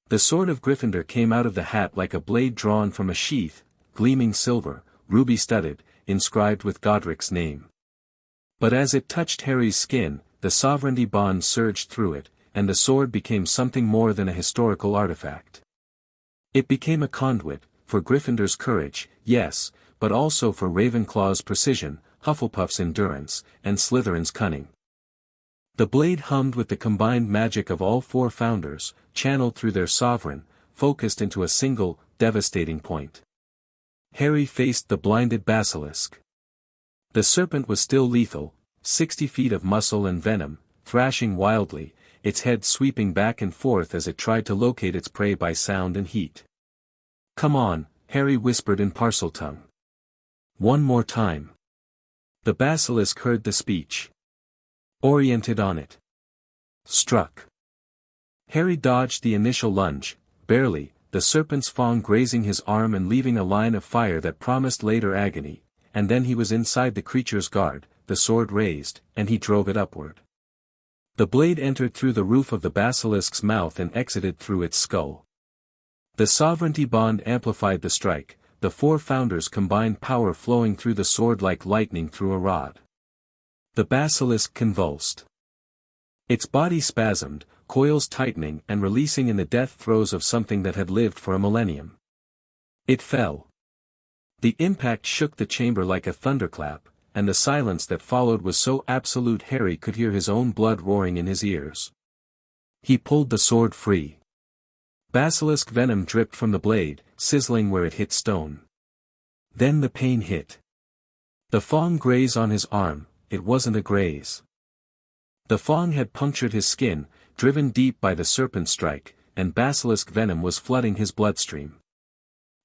The sword of Gryffindor came out of the hat like a blade drawn from a sheath, gleaming silver, ruby-studded, inscribed with Godric's name. But as it touched Harry's skin, the sovereignty bond surged through it, and the sword became something more than a historical artifact. It became a conduit, for Gryffindor's courage, yes, but also for Ravenclaw's precision, Hufflepuff's endurance, and Slytherin's cunning. The blade hummed with the combined magic of all four founders, channeled through their sovereign, focused into a single, devastating point. Harry faced the blinded basilisk. The serpent was still lethal, 60 feet of muscle and venom, thrashing wildly, its head sweeping back and forth as it tried to locate its prey by sound and heat. "Come on," Harry whispered in Parseltongue. "One more time." The basilisk heard the speech. Oriented on it. Struck. Harry dodged the initial lunge, barely, the serpent's fang grazing his arm and leaving a line of fire that promised later agony, and then he was inside the creature's guard, the sword raised, and he drove it upward. The blade entered through the roof of the basilisk's mouth and exited through its skull. The sovereignty bond amplified the strike, the four founders combined power flowing through the sword like lightning through a rod. The basilisk convulsed. Its body spasmed, coils tightening and releasing in the death throes of something that had lived for a millennium. It fell. The impact shook the chamber like a thunderclap, and the silence that followed was so absolute Harry could hear his own blood roaring in his ears. He pulled the sword free. Basilisk venom dripped from the blade, sizzling where it hit stone. Then the pain hit. The fang grazed on his arm. It wasn't a graze. The fang had punctured his skin, driven deep by the serpent strike, and basilisk venom was flooding his bloodstream.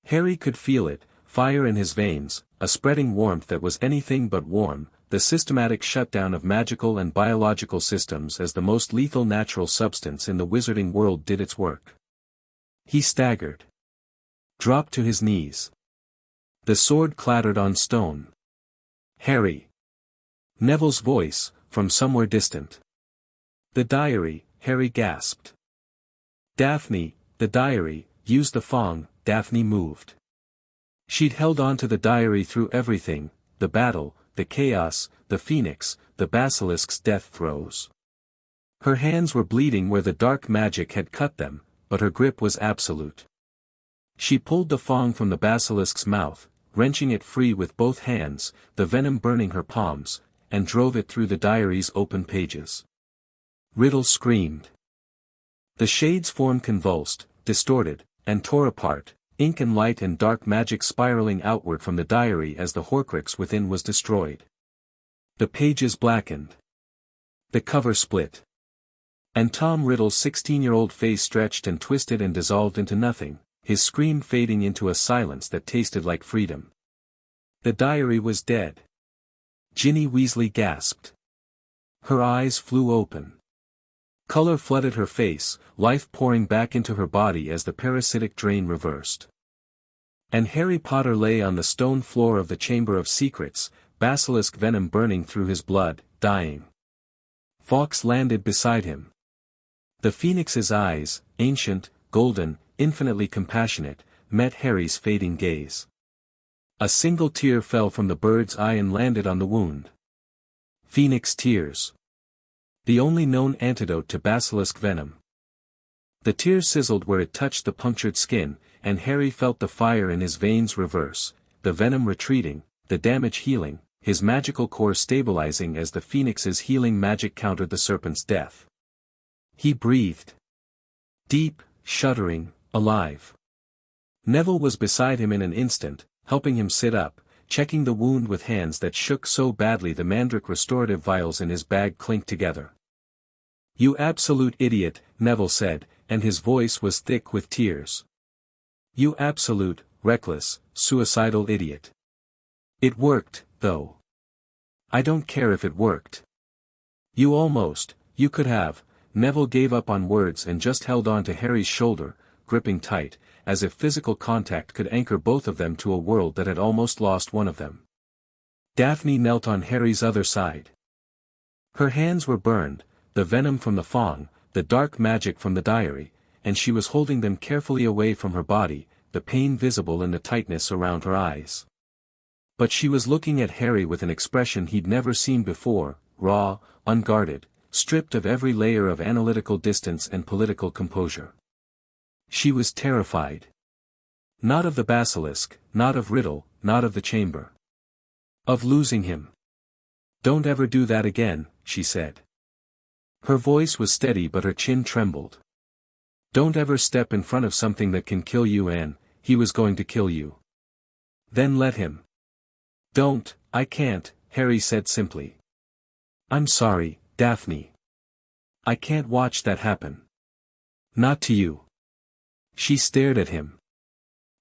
Harry could feel it, fire in his veins, a spreading warmth that was anything but warm, the systematic shutdown of magical and biological systems as the most lethal natural substance in the wizarding world did its work. He staggered. Dropped to his knees. The sword clattered on stone. "Harry!" Neville's voice, from somewhere distant. "The diary," Harry gasped. "Daphne, the diary," used the fang, Daphne moved. She'd held on to the diary through everything, the battle, the chaos, the phoenix, the basilisk's death throes. Her hands were bleeding where the dark magic had cut them, but her grip was absolute. She pulled the fang from the basilisk's mouth, wrenching it free with both hands, the venom burning her palms, and drove it through the diary's open pages. Riddle screamed. The shades formed convulsed, distorted, and tore apart, ink and light and dark magic spiraling outward from the diary as the Horcrux within was destroyed. The pages blackened. The cover split. And Tom Riddle's 16-year-old face stretched and twisted and dissolved into nothing, his scream fading into a silence that tasted like freedom. The diary was dead. Ginny Weasley gasped. Her eyes flew open. Color flooded her face, life pouring back into her body as the parasitic drain reversed. And Harry Potter lay on the stone floor of the Chamber of Secrets, basilisk venom burning through his blood, dying. Fawkes landed beside him. The Phoenix's eyes, ancient, golden, infinitely compassionate, met Harry's fading gaze. A single tear fell from the bird's eye and landed on the wound. Phoenix tears. The only known antidote to basilisk venom. The tear sizzled where it touched the punctured skin, and Harry felt the fire in his veins reverse, the venom retreating, the damage healing, his magical core stabilizing as the Phoenix's healing magic countered the serpent's death. He breathed. Deep, shuddering, alive. Neville was beside him in an instant, helping him sit up, checking the wound with hands that shook so badly the mandrake restorative vials in his bag clinked together. "You absolute idiot," Neville said, and his voice was thick with tears. "You absolute, reckless, suicidal idiot. It worked, though. I don't care if it worked. You could have." Neville gave up on words and just held on to Harry's shoulder, gripping tight, as if physical contact could anchor both of them to a world that had almost lost one of them. Daphne knelt on Harry's other side. Her hands were burned, the venom from the Fong, the dark magic from the diary, and she was holding them carefully away from her body, the pain visible in the tightness around her eyes. But she was looking at Harry with an expression he'd never seen before, raw, unguarded, stripped of every layer of analytical distance and political composure. She was terrified. Not of the basilisk, not of Riddle, not of the chamber. Of losing him. "Don't ever do that again," she said. Her voice was steady but her chin trembled. "Don't ever step in front of something that can kill you, and he was going to kill you. Then let him." "Don't, I can't," Harry said simply. "I'm sorry, Daphne. I can't watch that happen. Not to you." She stared at him.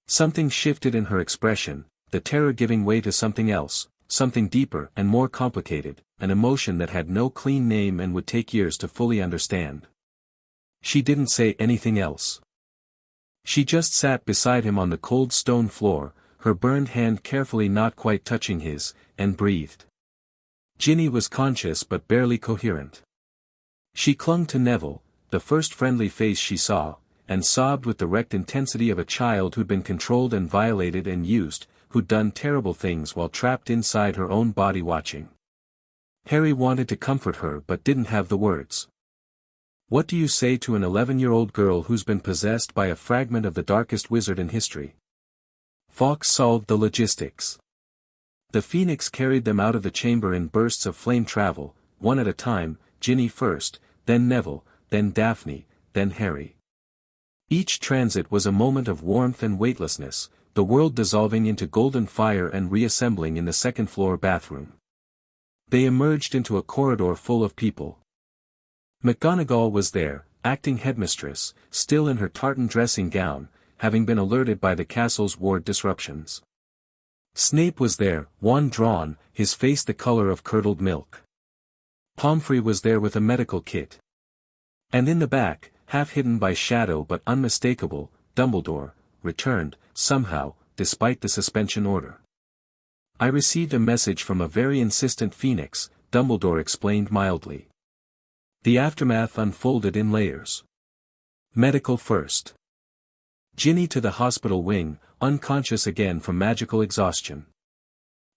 Something shifted in her expression, the terror giving way to something else, something deeper and more complicated, an emotion that had no clean name and would take years to fully understand. She didn't say anything else. She just sat beside him on the cold stone floor, her burned hand carefully not quite touching his, and breathed. Ginny was conscious but barely coherent. She clung to Neville, the first friendly face she saw, and sobbed with the wrecked intensity of a child who'd been controlled and violated and used, who'd done terrible things while trapped inside her own body watching. Harry wanted to comfort her but didn't have the words. What do you say to an 11-year-old girl who's been possessed by a fragment of the darkest wizard in history? Fawkes solved the logistics. The Phoenix carried them out of the chamber in bursts of flame travel, one at a time, Ginny first, then Neville, then Daphne, then Harry. Each transit was a moment of warmth and weightlessness, the world dissolving into golden fire and reassembling in the second-floor bathroom. They emerged into a corridor full of people. McGonagall was there, acting headmistress, still in her tartan dressing gown, having been alerted by the castle's ward disruptions. Snape was there, wand drawn, his face the color of curdled milk. Pomfrey was there with a medical kit. And in the back, half hidden by shadow but unmistakable, Dumbledore, returned, somehow, despite the suspension order. "I received a message from a very insistent Phoenix," Dumbledore explained mildly. The aftermath unfolded in layers. Medical first. Ginny to the hospital wing, unconscious again from magical exhaustion.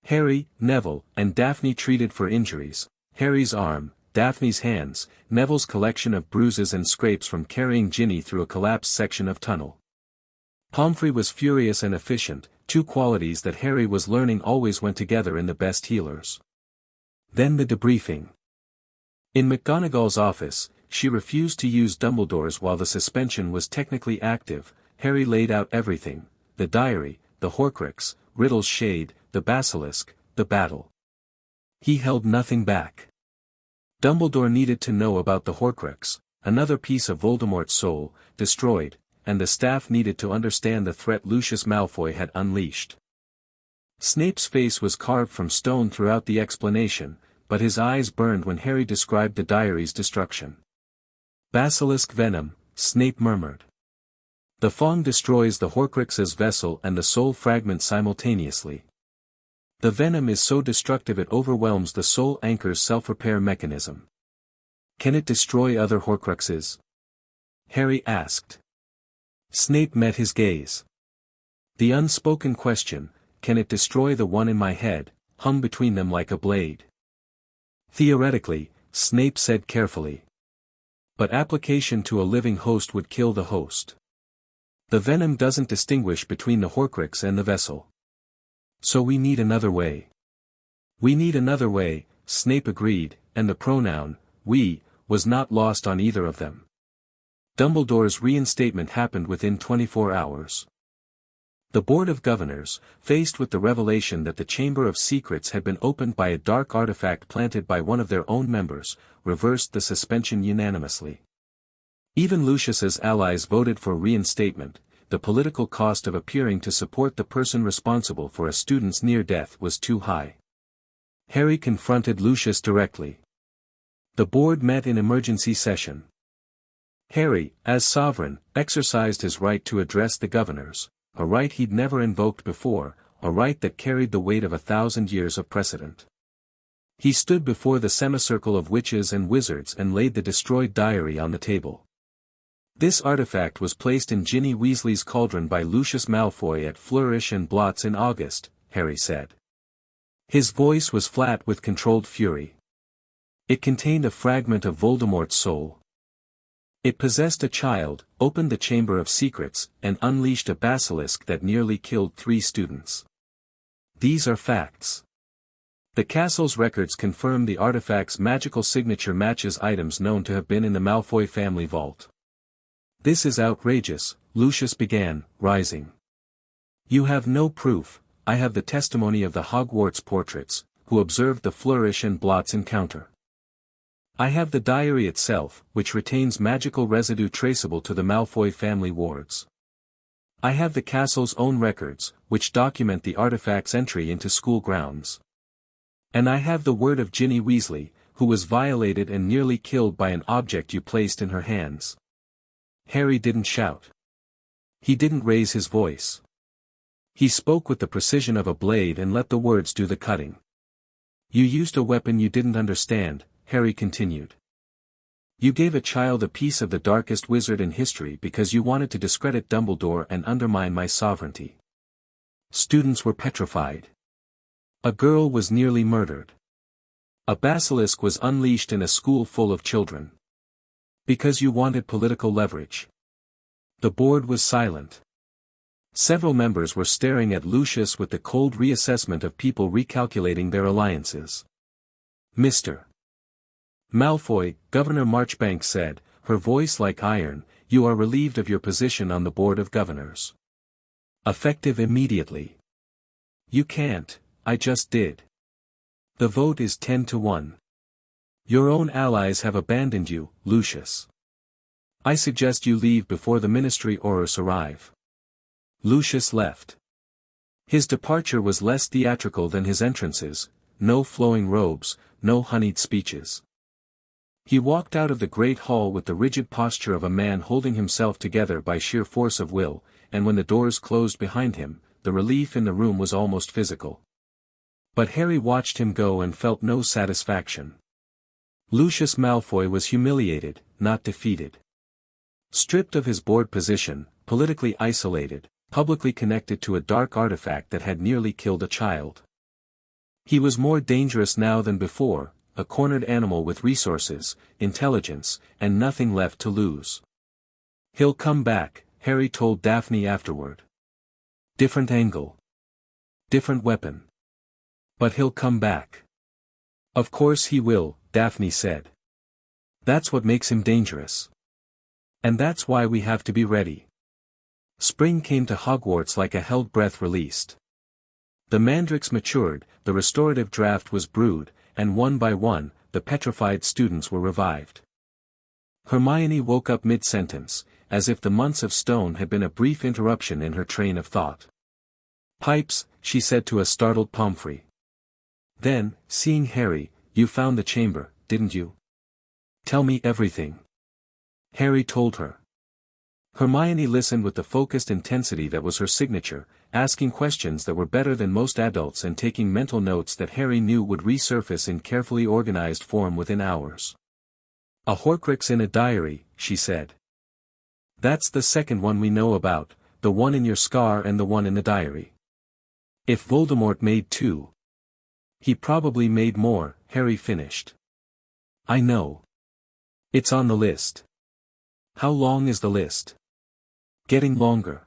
Harry, Neville, and Daphne treated for injuries, Harry's arm, Daphne's hands, Neville's collection of bruises and scrapes from carrying Ginny through a collapsed section of tunnel. Pomfrey was furious and efficient, two qualities that Harry was learning always went together in the best healers. Then the debriefing. In McGonagall's office, she refused to use Dumbledore's while the suspension was technically active. Harry laid out everything, the diary, the Horcrux, Riddle's shade, the basilisk, the battle. He held nothing back. Dumbledore needed to know about the Horcrux, another piece of Voldemort's soul, destroyed, and the staff needed to understand the threat Lucius Malfoy had unleashed. Snape's face was carved from stone throughout the explanation, but his eyes burned when Harry described the diary's destruction. "Basilisk venom," Snape murmured. "The Fong destroys the Horcrux's vessel and the soul fragment simultaneously. The venom is so destructive it overwhelms the soul anchor's self-repair mechanism." "Can it destroy other Horcruxes?" Harry asked. Snape met his gaze. The unspoken question, "Can it destroy the one in my head?" hung between them like a blade. "Theoretically," Snape said carefully. "But application to a living host would kill the host. The venom doesn't distinguish between the Horcrux and the vessel. So we need another way." "We need another way," Snape agreed, and the pronoun, "we," was not lost on either of them. Dumbledore's reinstatement happened within 24 hours. The Board of Governors, faced with the revelation that the Chamber of Secrets had been opened by a dark artifact planted by one of their own members, reversed the suspension unanimously. Even Lucius's allies voted for reinstatement. The political cost of appearing to support the person responsible for a student's near death was too high. Harry confronted Lucius directly. The board met in emergency session. Harry, as sovereign, exercised his right to address the governors, a right he'd never invoked before, a right that carried the weight of 1,000 years of precedent. He stood before the semicircle of witches and wizards and laid the destroyed diary on the table. This artifact was placed in Ginny Weasley's cauldron by Lucius Malfoy at Flourish and Blotts in August, Harry said. His voice was flat with controlled fury. It contained a fragment of Voldemort's soul. It possessed a child, opened the Chamber of Secrets, and unleashed a basilisk that nearly killed 3 students. These are facts. The castle's records confirm the artifact's magical signature matches items known to have been in the Malfoy family vault. This is outrageous, Lucius began, rising. You have no proof. I have the testimony of the Hogwarts portraits, who observed the Flourish and Blotts encounter. I have the diary itself, which retains magical residue traceable to the Malfoy family wards. I have the castle's own records, which document the artifact's entry into school grounds. And I have the word of Ginny Weasley, who was violated and nearly killed by an object you placed in her hands. Harry didn't shout. He didn't raise his voice. He spoke with the precision of a blade and let the words do the cutting. You used a weapon you didn't understand, Harry continued. You gave a child a piece of the darkest wizard in history because you wanted to discredit Dumbledore and undermine my sovereignty. Students were petrified. A girl was nearly murdered. A basilisk was unleashed in a school full of children. Because you wanted political leverage. The board was silent. Several members were staring at Lucius with the cold reassessment of people recalculating their alliances. Mr. Malfoy, Governor Marchbanks said, her voice like iron, you are relieved of your position on the Board of Governors. Effective immediately. You can't, I just did. The vote is 10-1. Your own allies have abandoned you, Lucius. I suggest you leave before the Ministry Aurors arrive. Lucius left. His departure was less theatrical than his entrances, no flowing robes, no honeyed speeches. He walked out of the great hall with the rigid posture of a man holding himself together by sheer force of will, and when the doors closed behind him, the relief in the room was almost physical. But Harry watched him go and felt no satisfaction. Lucius Malfoy was humiliated, not defeated. Stripped of his board position, politically isolated, publicly connected to a dark artifact that had nearly killed a child. He was more dangerous now than before, a cornered animal with resources, intelligence, and nothing left to lose. He'll come back, Harry told Daphne afterward. Different angle. Different weapon. But he'll come back. Of course he will, Daphne said. That's what makes him dangerous. And that's why we have to be ready. Spring came to Hogwarts like a held breath released. The mandrakes matured, the restorative draft was brewed, and one by one, the petrified students were revived. Hermione woke up mid-sentence, as if the months of stone had been a brief interruption in her train of thought. Pipes, she said to a startled Pomfrey. Then, seeing Harry, you found the chamber, didn't you? Tell me everything. Harry told her. Hermione listened with the focused intensity that was her signature, asking questions that were better than most adults and taking mental notes that Harry knew would resurface in carefully organized form within hours. A Horcrux in a diary, she said. That's the second one we know about, the one in your scar and the one in the diary. If Voldemort made 2. He probably made more, Harry finished. I know. It's on the list. How long is the list? Getting longer.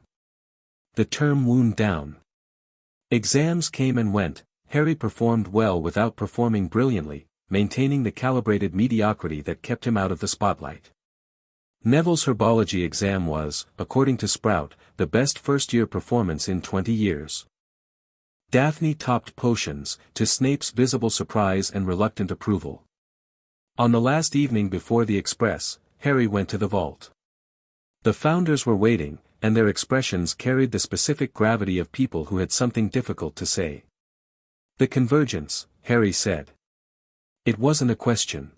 The term wound down. Exams came and went, Harry performed well without performing brilliantly, maintaining the calibrated mediocrity that kept him out of the spotlight. Neville's herbology exam was, according to Sprout, the best first-year performance in 20 years. Daphne topped potions, to Snape's visible surprise and reluctant approval. On the last evening before the Express, Harry went to the vault. The founders were waiting, and their expressions carried the specific gravity of people who had something difficult to say. The convergence, Harry said. It wasn't a question.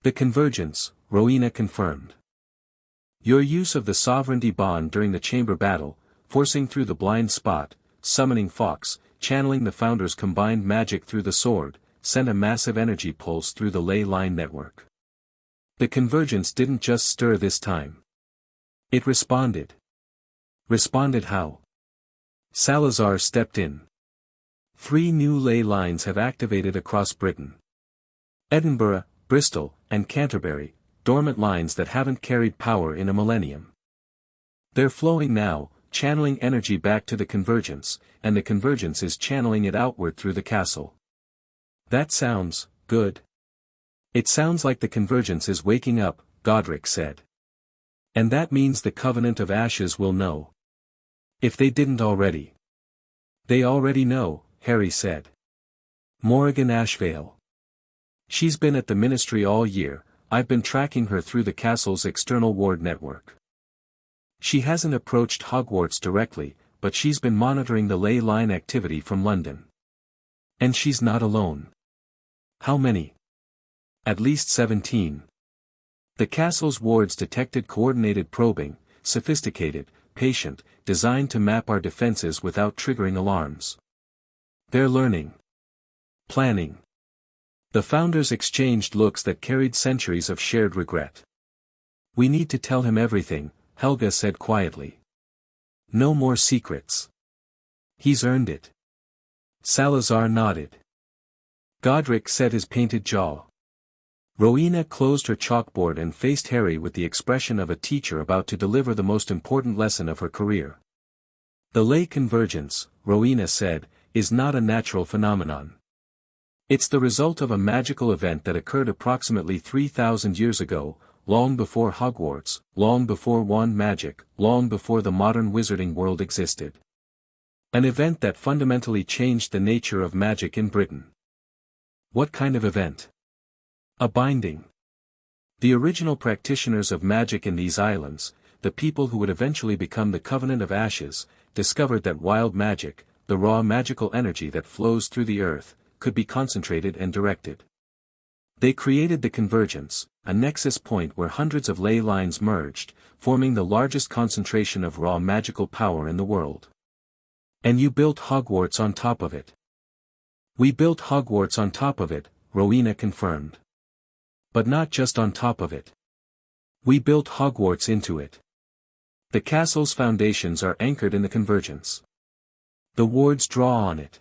The convergence, Rowena confirmed. Your use of the sovereignty bond during the chamber battle, forcing through the blind spot, summoning Fawkes, channeling the founders' combined magic through the sword, sent a massive energy pulse through the ley line network. The convergence didn't just stir this time. It responded. Responded how? Salazar stepped in. 3 new ley lines have activated across Britain. Edinburgh, Bristol, and Canterbury, dormant lines that haven't carried power in a millennium. They're flowing now, channeling energy back to the convergence, and the convergence is channeling it outward through the castle. That sounds good. It sounds like the convergence is waking up, Godric said. And that means the Covenant of Ashes will know. If they didn't already. They already know, Harry said. Morrigan Ashvale. She's been at the ministry all year. I've been tracking her through the castle's external ward network. She hasn't approached Hogwarts directly, but she's been monitoring the ley line activity from London. And she's not alone. How many? At least 17. The castle's wards detected coordinated probing, sophisticated, patient, designed to map our defenses without triggering alarms. They're learning. Planning. The founders exchanged looks that carried centuries of shared regret. We need to tell him everything, Helga said quietly. No more secrets. He's earned it. Salazar nodded. Godric set his painted jaw. Rowena closed her chalkboard and faced Harry with the expression of a teacher about to deliver the most important lesson of her career. The ley convergence, Rowena said, is not a natural phenomenon. It's the result of a magical event that occurred approximately 3,000 years ago, long before Hogwarts, long before wand magic, long before the modern wizarding world existed. An event that fundamentally changed the nature of magic in Britain. What kind of event? A binding. The original practitioners of magic in these islands, the people who would eventually become the Covenant of Ashes, discovered that wild magic, the raw magical energy that flows through the earth, could be concentrated and directed. They created the convergence, a nexus point where hundreds of ley lines merged, forming the largest concentration of raw magical power in the world. And you built Hogwarts on top of it. We built Hogwarts on top of it, Rowena confirmed. But not just on top of it. We built Hogwarts into it. The castle's foundations are anchored in the convergence. The wards draw on it.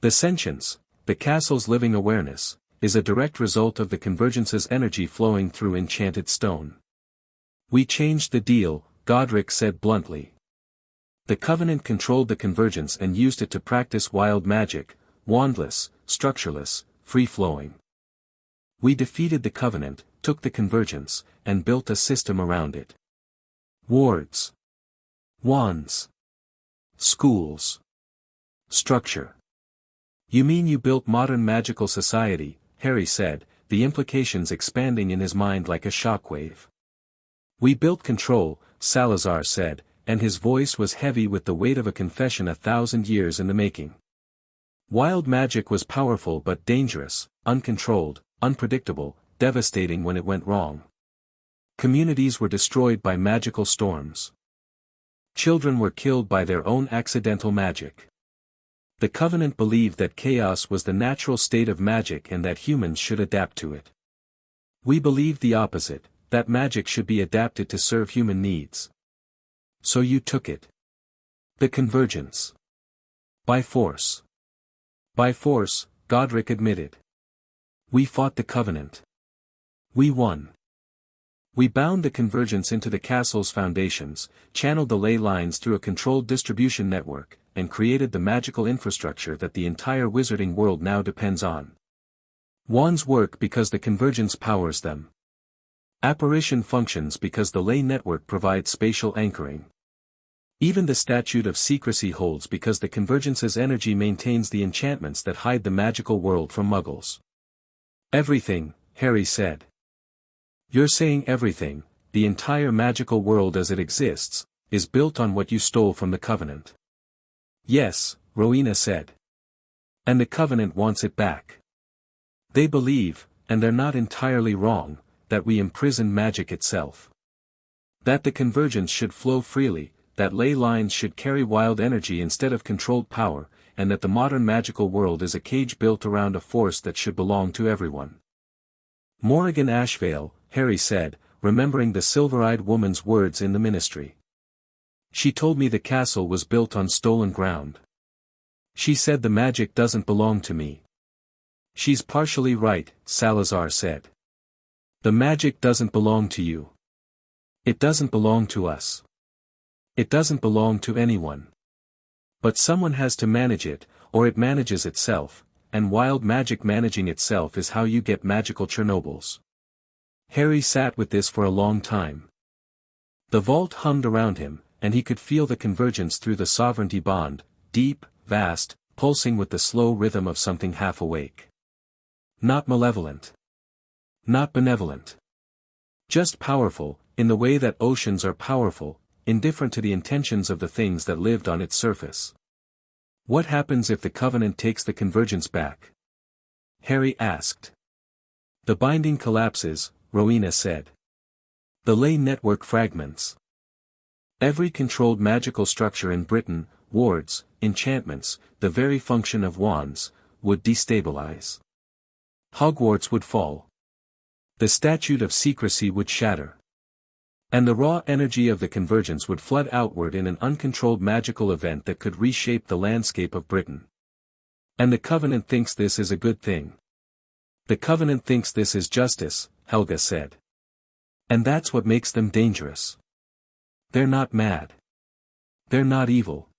The sentience, the castle's living awareness, is a direct result of the convergence's energy flowing through enchanted stone. We changed the deal, Godric said bluntly. The Covenant controlled the convergence and used it to practice wild magic, wandless, structureless, free-flowing. We defeated the Covenant, took the convergence, and built a system around it. Wards. Wands. Schools. Structure. You mean you built modern magical society, Harry said, the implications expanding in his mind like a shockwave. We built control, Salazar said, and his voice was heavy with the weight of a confession 1,000 years in the making. Wild magic was powerful but dangerous, uncontrolled, unpredictable, devastating when it went wrong. Communities were destroyed by magical storms. Children were killed by their own accidental magic. The Covenant believed that chaos was the natural state of magic and that humans should adapt to it. We believed the opposite, that magic should be adapted to serve human needs. So you took it. The convergence. By force. By force, Godric admitted. We fought the Covenant. We won. We bound the convergence into the castle's foundations, channeled the ley lines through a controlled distribution network, and created the magical infrastructure that the entire wizarding world now depends on. Wands work because the convergence powers them. Apparition functions because the ley network provides spatial anchoring. Even the statute of secrecy holds because the convergence's energy maintains the enchantments that hide the magical world from muggles. Everything, Harry said. You're saying everything, the entire magical world as it exists, is built on what you stole from the Covenant. Yes, Rowena said. And the Covenant wants it back. They believe, and they're not entirely wrong, that we imprison magic itself. That the convergence should flow freely, that ley lines should carry wild energy instead of controlled power, and that the modern magical world is a cage built around a force that should belong to everyone. Morrigan Ashvale, Harry said, remembering the silver-eyed woman's words in the ministry. She told me the castle was built on stolen ground. She said the magic doesn't belong to me. She's partially right, Salazar said. The magic doesn't belong to you. It doesn't belong to us. It doesn't belong to anyone. But someone has to manage it, or it manages itself, and wild magic managing itself is how you get magical Chernobyls. Harry sat with this for a long time. The vault hummed around him, and he could feel the convergence through the sovereignty bond, deep, vast, pulsing with the slow rhythm of something half awake. Not malevolent. Not benevolent. Just powerful, in the way that oceans are powerful, indifferent to the intentions of the things that lived on its surface. What happens if the Covenant takes the convergence back? Harry asked. The binding collapses, Rowena said. The ley network fragments. Every controlled magical structure in Britain, wards, enchantments, the very function of wands, would destabilize. Hogwarts would fall. The statute of secrecy would shatter. And the raw energy of the convergence would flood outward in an uncontrolled magical event that could reshape the landscape of Britain. And the Covenant thinks this is a good thing. The Covenant thinks this is justice, Helga said. And that's what makes them dangerous. They're not mad. They're not evil.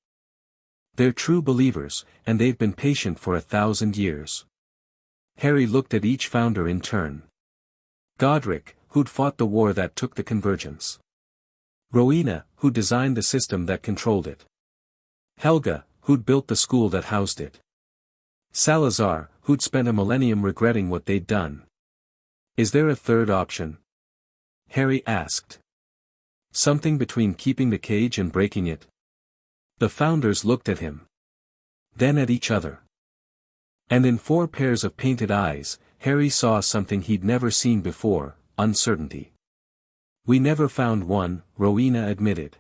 They're true believers, and they've been patient for 1,000 years. Harry looked at each founder in turn. Godric, who'd fought the war that took the convergence. Rowena, who designed the system that controlled it. Helga, who'd built the school that housed it. Salazar, who'd spent a millennium regretting what they'd done. Is there a third option? Harry asked. Something between keeping the cage and breaking it? The founders looked at him. Then at each other. And in 4 pairs of painted eyes, Harry saw something he'd never seen before, uncertainty. We never found one, Rowena admitted.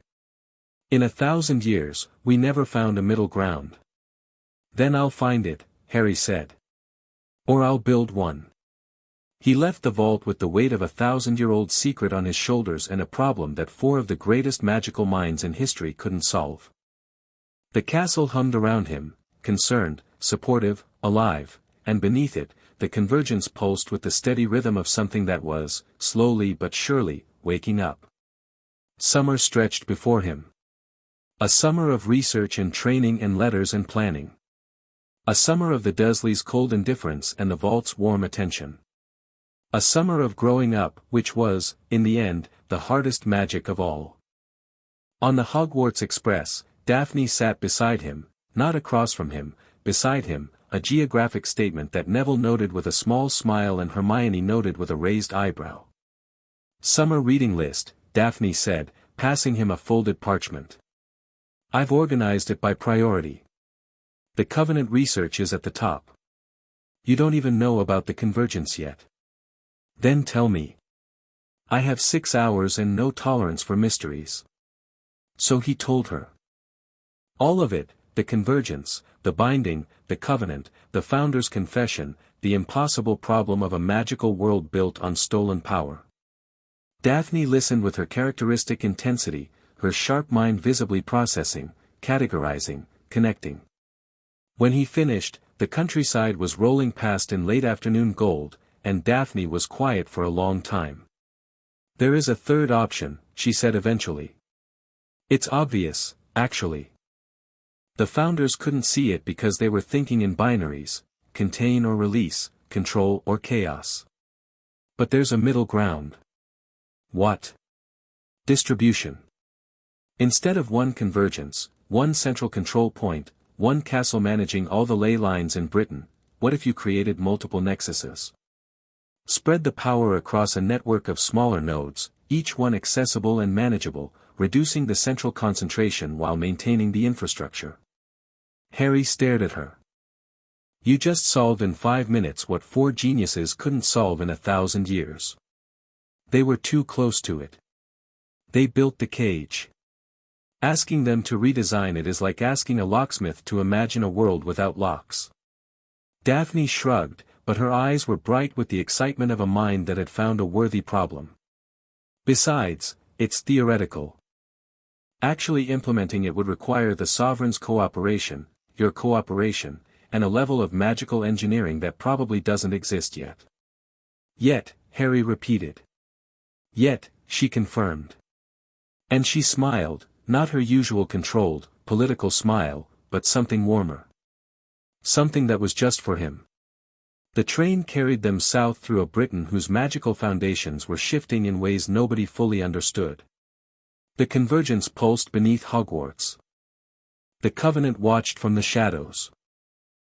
In 1,000 years, we never found a middle ground. Then I'll find it, Harry said. Or I'll build one. He left the vault with the weight of a 1,000-year-old secret on his shoulders and a problem that 4 of the greatest magical minds in history couldn't solve. The castle hummed around him, concerned, supportive, alive, and beneath it, the convergence pulsed with the steady rhythm of something that was, slowly but surely, waking up. Summer stretched before him. A summer of research and training and letters and planning. A summer of the Dursleys' cold indifference and the vault's warm attention. A summer of growing up, which was, in the end, the hardest magic of all. On the Hogwarts Express, Daphne sat beside him, not across from him, beside him, a geographic statement that Neville noted with a small smile and Hermione noted with a raised eyebrow. Summer reading list, Daphne said, passing him a folded parchment. I've organized it by priority. The Covenant research is at the top. You don't even know about the convergence yet. Then tell me. I have 6 hours and no tolerance for mysteries. So he told her. All of it, the convergence, the binding, the covenant, the founder's confession, the impossible problem of a magical world built on stolen power. Daphne listened with her characteristic intensity, her sharp mind visibly processing, categorizing, connecting. When he finished, the countryside was rolling past in late afternoon gold, and Daphne was quiet for a long time. There is a third option, she said eventually. It's obvious, actually. The founders couldn't see it because they were thinking in binaries, contain or release, control or chaos. But there's a middle ground. What? Distribution. Instead of one convergence, one central control point, one castle managing all the ley lines in Britain, what if you created multiple nexuses? Spread the power across a network of smaller nodes, each one accessible and manageable, reducing the central concentration while maintaining the infrastructure. Harry stared at her. You just solved in 5 minutes what 4 geniuses couldn't solve in 1,000 years. They were too close to it. They built the cage. Asking them to redesign it is like asking a locksmith to imagine a world without locks. Daphne shrugged, but her eyes were bright with the excitement of a mind that had found a worthy problem. Besides, it's theoretical. Actually implementing it would require the sovereign's cooperation, your cooperation, and a level of magical engineering that probably doesn't exist yet. Yet, Harry repeated. Yet, she confirmed. And she smiled, not her usual controlled, political smile, but something warmer. Something that was just for him. The train carried them south through a Britain whose magical foundations were shifting in ways nobody fully understood. The convergence pulsed beneath Hogwarts. The Covenant watched from the shadows.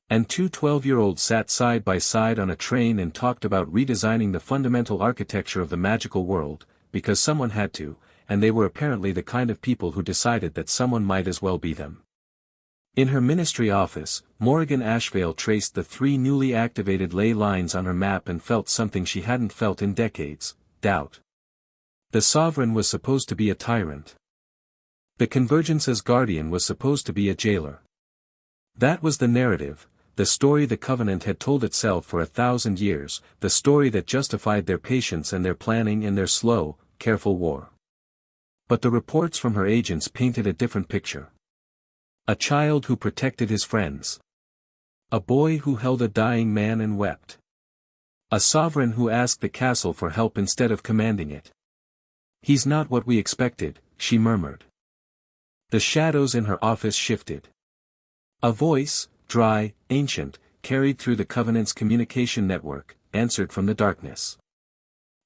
And two 12-year-olds sat side by side on a train and talked about redesigning the fundamental architecture of the magical world, because someone had to, and they were apparently the kind of people who decided that someone might as well be them. In her ministry office, Morrigan Ashvale traced the 3 newly activated ley lines on her map and felt something she hadn't felt in decades: doubt. The Sovereign was supposed to be a tyrant. The Convergence's guardian was supposed to be a jailer. That was the narrative, the story the Covenant had told itself for 1,000 years, the story that justified their patience and their planning and their slow, careful war. But the reports from her agents painted a different picture. A child who protected his friends. A boy who held a dying man and wept. A sovereign who asked the castle for help instead of commanding it. "He's not what we expected," she murmured. The shadows in her office shifted. A voice, dry, ancient, carried through the Covenant's communication network, answered from the darkness.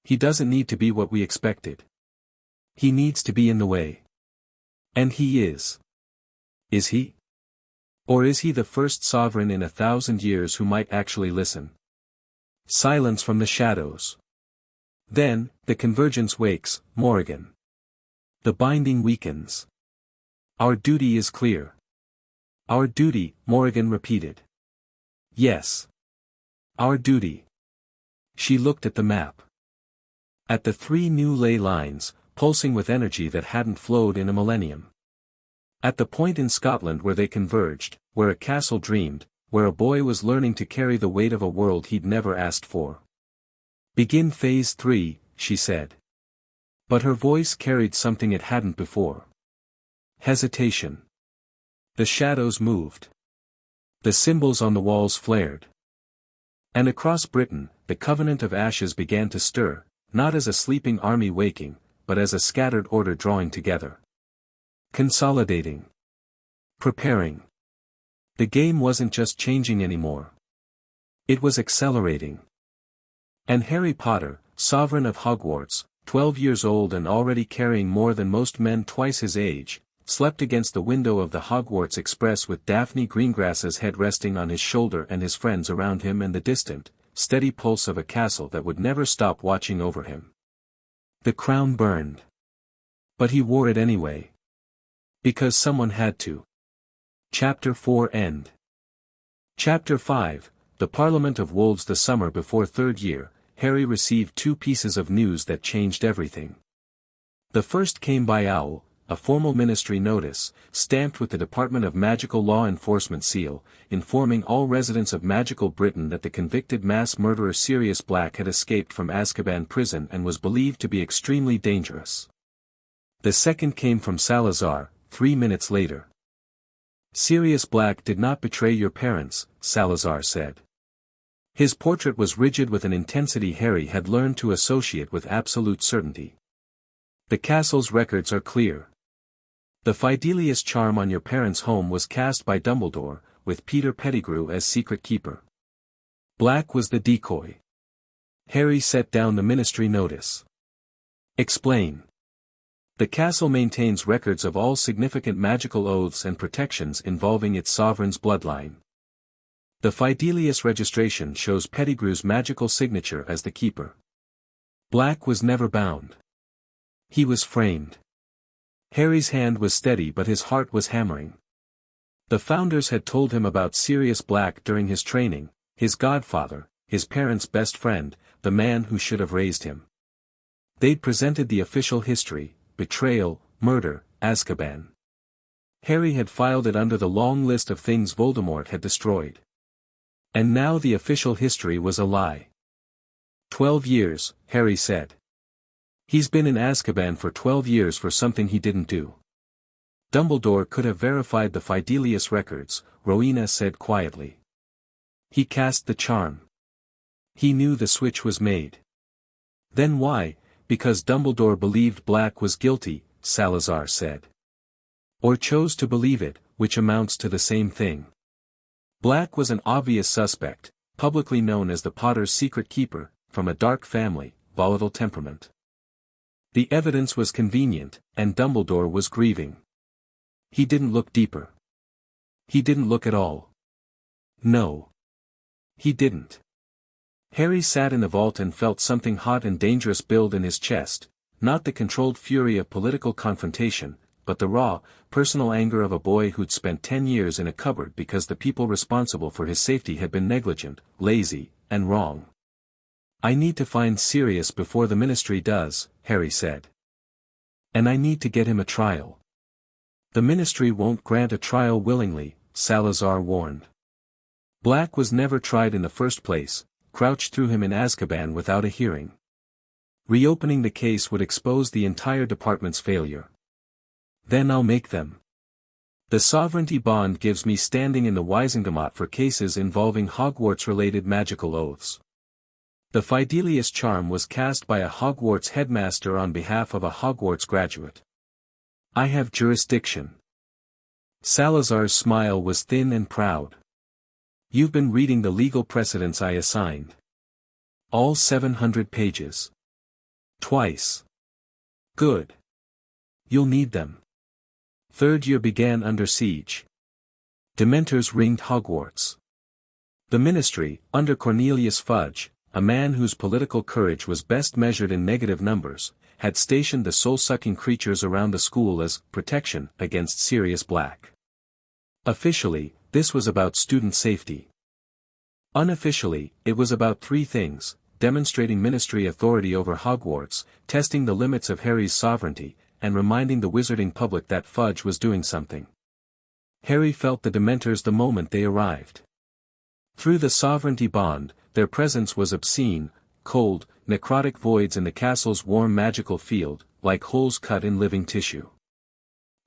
"He doesn't need to be what we expected. He needs to be in the way. And he is. Is he? Or is he the first sovereign in 1,000 years who might actually listen?" Silence from the shadows. Then, the convergence wakes, Morrigan. The binding weakens. "Our duty is clear." "Our duty," Morrigan repeated. "Yes. Our duty." She looked at the map. At the 3 new ley lines, pulsing with energy that hadn't flowed in a millennium. At the point in Scotland where they converged, where a castle dreamed, where a boy was learning to carry the weight of a world he'd never asked for. "Begin Phase 3, she said. But her voice carried something it hadn't before. Hesitation. The shadows moved. The symbols on the walls flared. And across Britain, the Covenant of Ashes began to stir, not as a sleeping army waking, but as a scattered order drawing together. Consolidating. Preparing. The game wasn't just changing anymore. It was accelerating. And Harry Potter, Sovereign of Hogwarts, 12 years old and already carrying more than most men twice his age, slept against the window of the Hogwarts Express with Daphne Greengrass's head resting on his shoulder and his friends around him and the distant, steady pulse of a castle that would never stop watching over him. The crown burned. But he wore it anyway. Because someone had to. Chapter 4 End. Chapter 5, The Parliament of Wolves. The summer before 3rd year, Harry received 2 pieces of news that changed everything. The first came by owl, a formal ministry notice, stamped with the Department of Magical Law Enforcement seal, informing all residents of magical Britain that the convicted mass murderer Sirius Black had escaped from Azkaban prison and was believed to be extremely dangerous. The second came from Salazar, 3 minutes later. "Sirius Black did not betray your parents," Salazar said. His portrait was rigid with an intensity Harry had learned to associate with absolute certainty. "The castle's records are clear. The Fidelius charm on your parents' home was cast by Dumbledore, with Peter Pettigrew as secret keeper. Black was the decoy." Harry set down the ministry notice. "Explain." "The castle maintains records of all significant magical oaths and protections involving its sovereign's bloodline. The Fidelius registration shows Pettigrew's magical signature as the keeper. Black was never bound. He was framed." Harry's hand was steady but his heart was hammering. The founders had told him about Sirius Black during his training, his godfather, his parents' best friend, the man who should have raised him. They'd presented the official history: betrayal, murder, Azkaban. Harry had filed it under the long list of things Voldemort had destroyed. And now the official history was a lie. 12 years, Harry said. He's been in Azkaban for 12 years for something he didn't do. Dumbledore could have verified the Fidelius records, Rowena said quietly. He cast the charm. He knew the switch was made. Then why? Because Dumbledore believed Black was guilty, Salazar said. Or chose to believe it, which amounts to the same thing. Black was an obvious suspect, publicly known as the Potter's secret keeper, from a dark family, volatile temperament. The evidence was convenient, and Dumbledore was grieving. He didn't look deeper. He didn't look at all. No. He didn't. Harry sat in the vault and felt something hot and dangerous build in his chest, not the controlled fury of political confrontation, but the raw, personal anger of a boy who'd spent 10 years in a cupboard because the people responsible for his safety had been negligent, lazy, and wrong. I need to find Sirius before the Ministry does, Harry said. And I need to get him a trial. The Ministry won't grant a trial willingly, Salazar warned. Black was never tried in the first place. Crouch threw him in Azkaban without a hearing. Reopening the case would expose the entire department's failure. Then I'll make them. The sovereignty bond gives me standing in the Wisengamot for cases involving Hogwarts-related magical oaths. The Fidelius charm was cast by a Hogwarts headmaster on behalf of a Hogwarts graduate. I have jurisdiction. Salazar's smile was thin and proud. You've been reading the legal precedents I assigned. All 700 pages. Twice. Good. You'll need them. Third year began under siege. Dementors ringed Hogwarts. The Ministry, under Cornelius Fudge, a man whose political courage was best measured in negative numbers, had stationed the soul-sucking creatures around the school as protection against Sirius Black. Officially, this was about student safety. Unofficially, it was about three things: demonstrating Ministry authority over Hogwarts, testing the limits of Harry's sovereignty, and reminding the wizarding public that Fudge was doing something. Harry felt the Dementors the moment they arrived. Through the sovereignty bond, their presence was obscene, cold, necrotic voids in the castle's warm magical field, like holes cut in living tissue.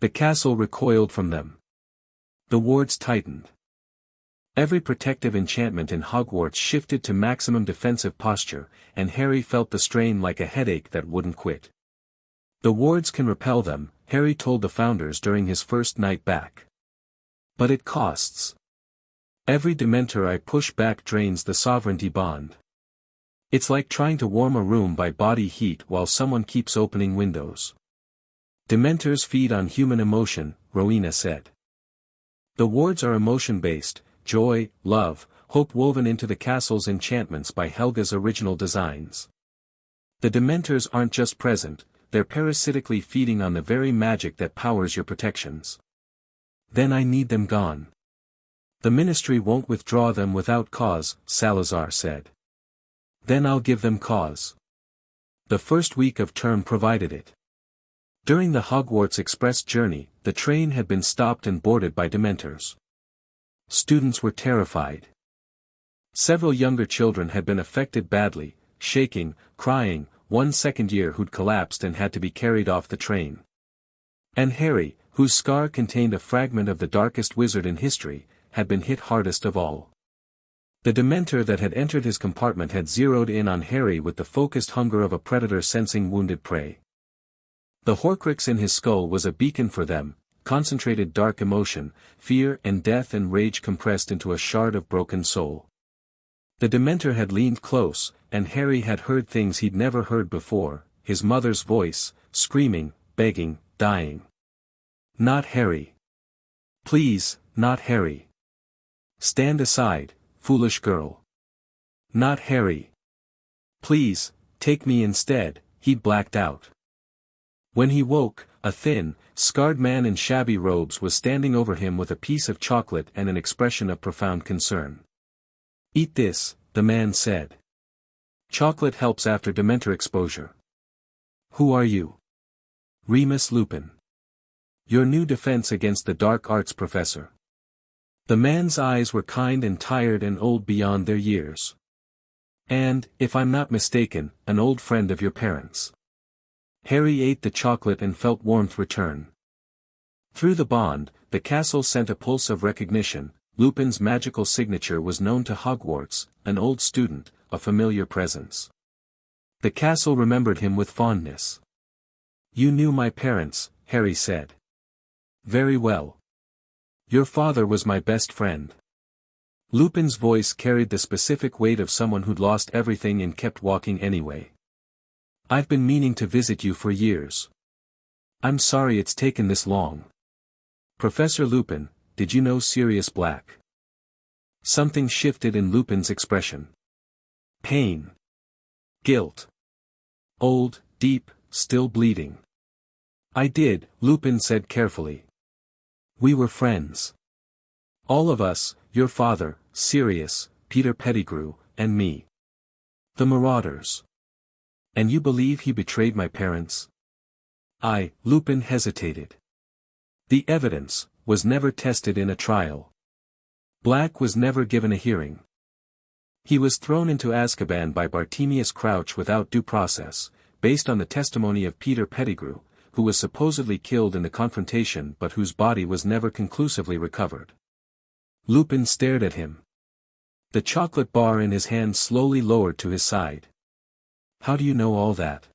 The castle recoiled from them. The wards tightened. Every protective enchantment in Hogwarts shifted to maximum defensive posture, and Harry felt the strain like a headache that wouldn't quit. The wards can repel them, Harry told the founders during his first night back. But it costs. Every Dementor I push back drains the sovereignty bond. It's like trying to warm a room by body heat while someone keeps opening windows. Dementors feed on human emotion, Rowena said. The wards are emotion-based, joy, love, hope woven into the castle's enchantments by Helga's original designs. The Dementors aren't just present, they're parasitically feeding on the very magic that powers your protections. Then I need them gone. The Ministry won't withdraw them without cause, Salazar said. Then I'll give them cause. The first week of term provided it. During the Hogwarts Express journey, the train had been stopped and boarded by Dementors. Students were terrified. Several younger children had been affected badly, shaking, crying, one second year who'd collapsed and had to be carried off the train. And Harry, whose scar contained a fragment of the darkest wizard in history, had been hit hardest of all. The Dementor that had entered his compartment had zeroed in on Harry with the focused hunger of a predator sensing wounded prey. The Horcrux in his skull was a beacon for them, concentrated dark emotion, fear and death and rage compressed into a shard of broken soul. The Dementor had leaned close, and Harry had heard things he'd never heard before, his mother's voice, screaming, begging, dying. Not Harry. Please, not Harry. Stand aside, foolish girl. Not Harry. Please, take me instead, he'd blacked out. When he woke, a thin, scarred man in shabby robes was standing over him with a piece of chocolate and an expression of profound concern. Eat this, the man said. Chocolate helps after Dementor exposure. Who are you? Remus Lupin. Your new defense against the dark arts professor. The man's eyes were kind and tired and old beyond their years. And, if I'm not mistaken, an old friend of your parents. Harry ate the chocolate and felt warmth return. Through the bond, the castle sent a pulse of recognition. Lupin's magical signature was known to Hogwarts, an old student, a familiar presence. The castle remembered him with fondness. You knew my parents, Harry said. Very well. Your father was my best friend. Lupin's voice carried the specific weight of someone who'd lost everything and kept walking anyway. I've been meaning to visit you for years. I'm sorry it's taken this long. Professor Lupin, did you know Sirius Black? Something shifted in Lupin's expression. Pain. Guilt. Old, deep, still bleeding. I did, Lupin said carefully. We were friends. All of us, your father, Sirius, Peter Pettigrew, and me. The Marauders. And you believe he betrayed my parents? Lupin hesitated. The evidence was never tested in a trial. Black was never given a hearing. He was thrown into Azkaban by Bartemius Crouch without due process, based on the testimony of Peter Pettigrew, who was supposedly killed in the confrontation but whose body was never conclusively recovered. Lupin stared at him. The chocolate bar in his hand slowly lowered to his side. How do you know all that?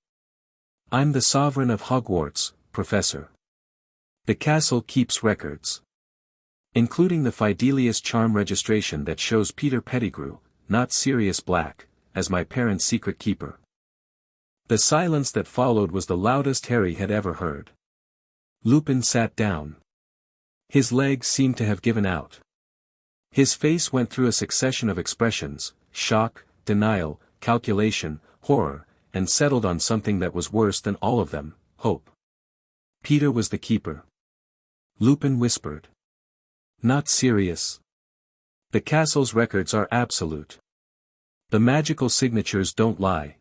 I'm the sovereign of Hogwarts, Professor. The castle keeps records. Including the Fidelius charm registration that shows Peter Pettigrew, not Sirius Black, as my parents' secret keeper. The silence that followed was the loudest Harry had ever heard. Lupin sat down. His legs seemed to have given out. His face went through a succession of expressions, shock, denial, calculation, horror, and settled on something that was worse than all of them, hope. Peter was the keeper. Lupin whispered. Not Sirius. The castle's records are absolute. The magical signatures don't lie.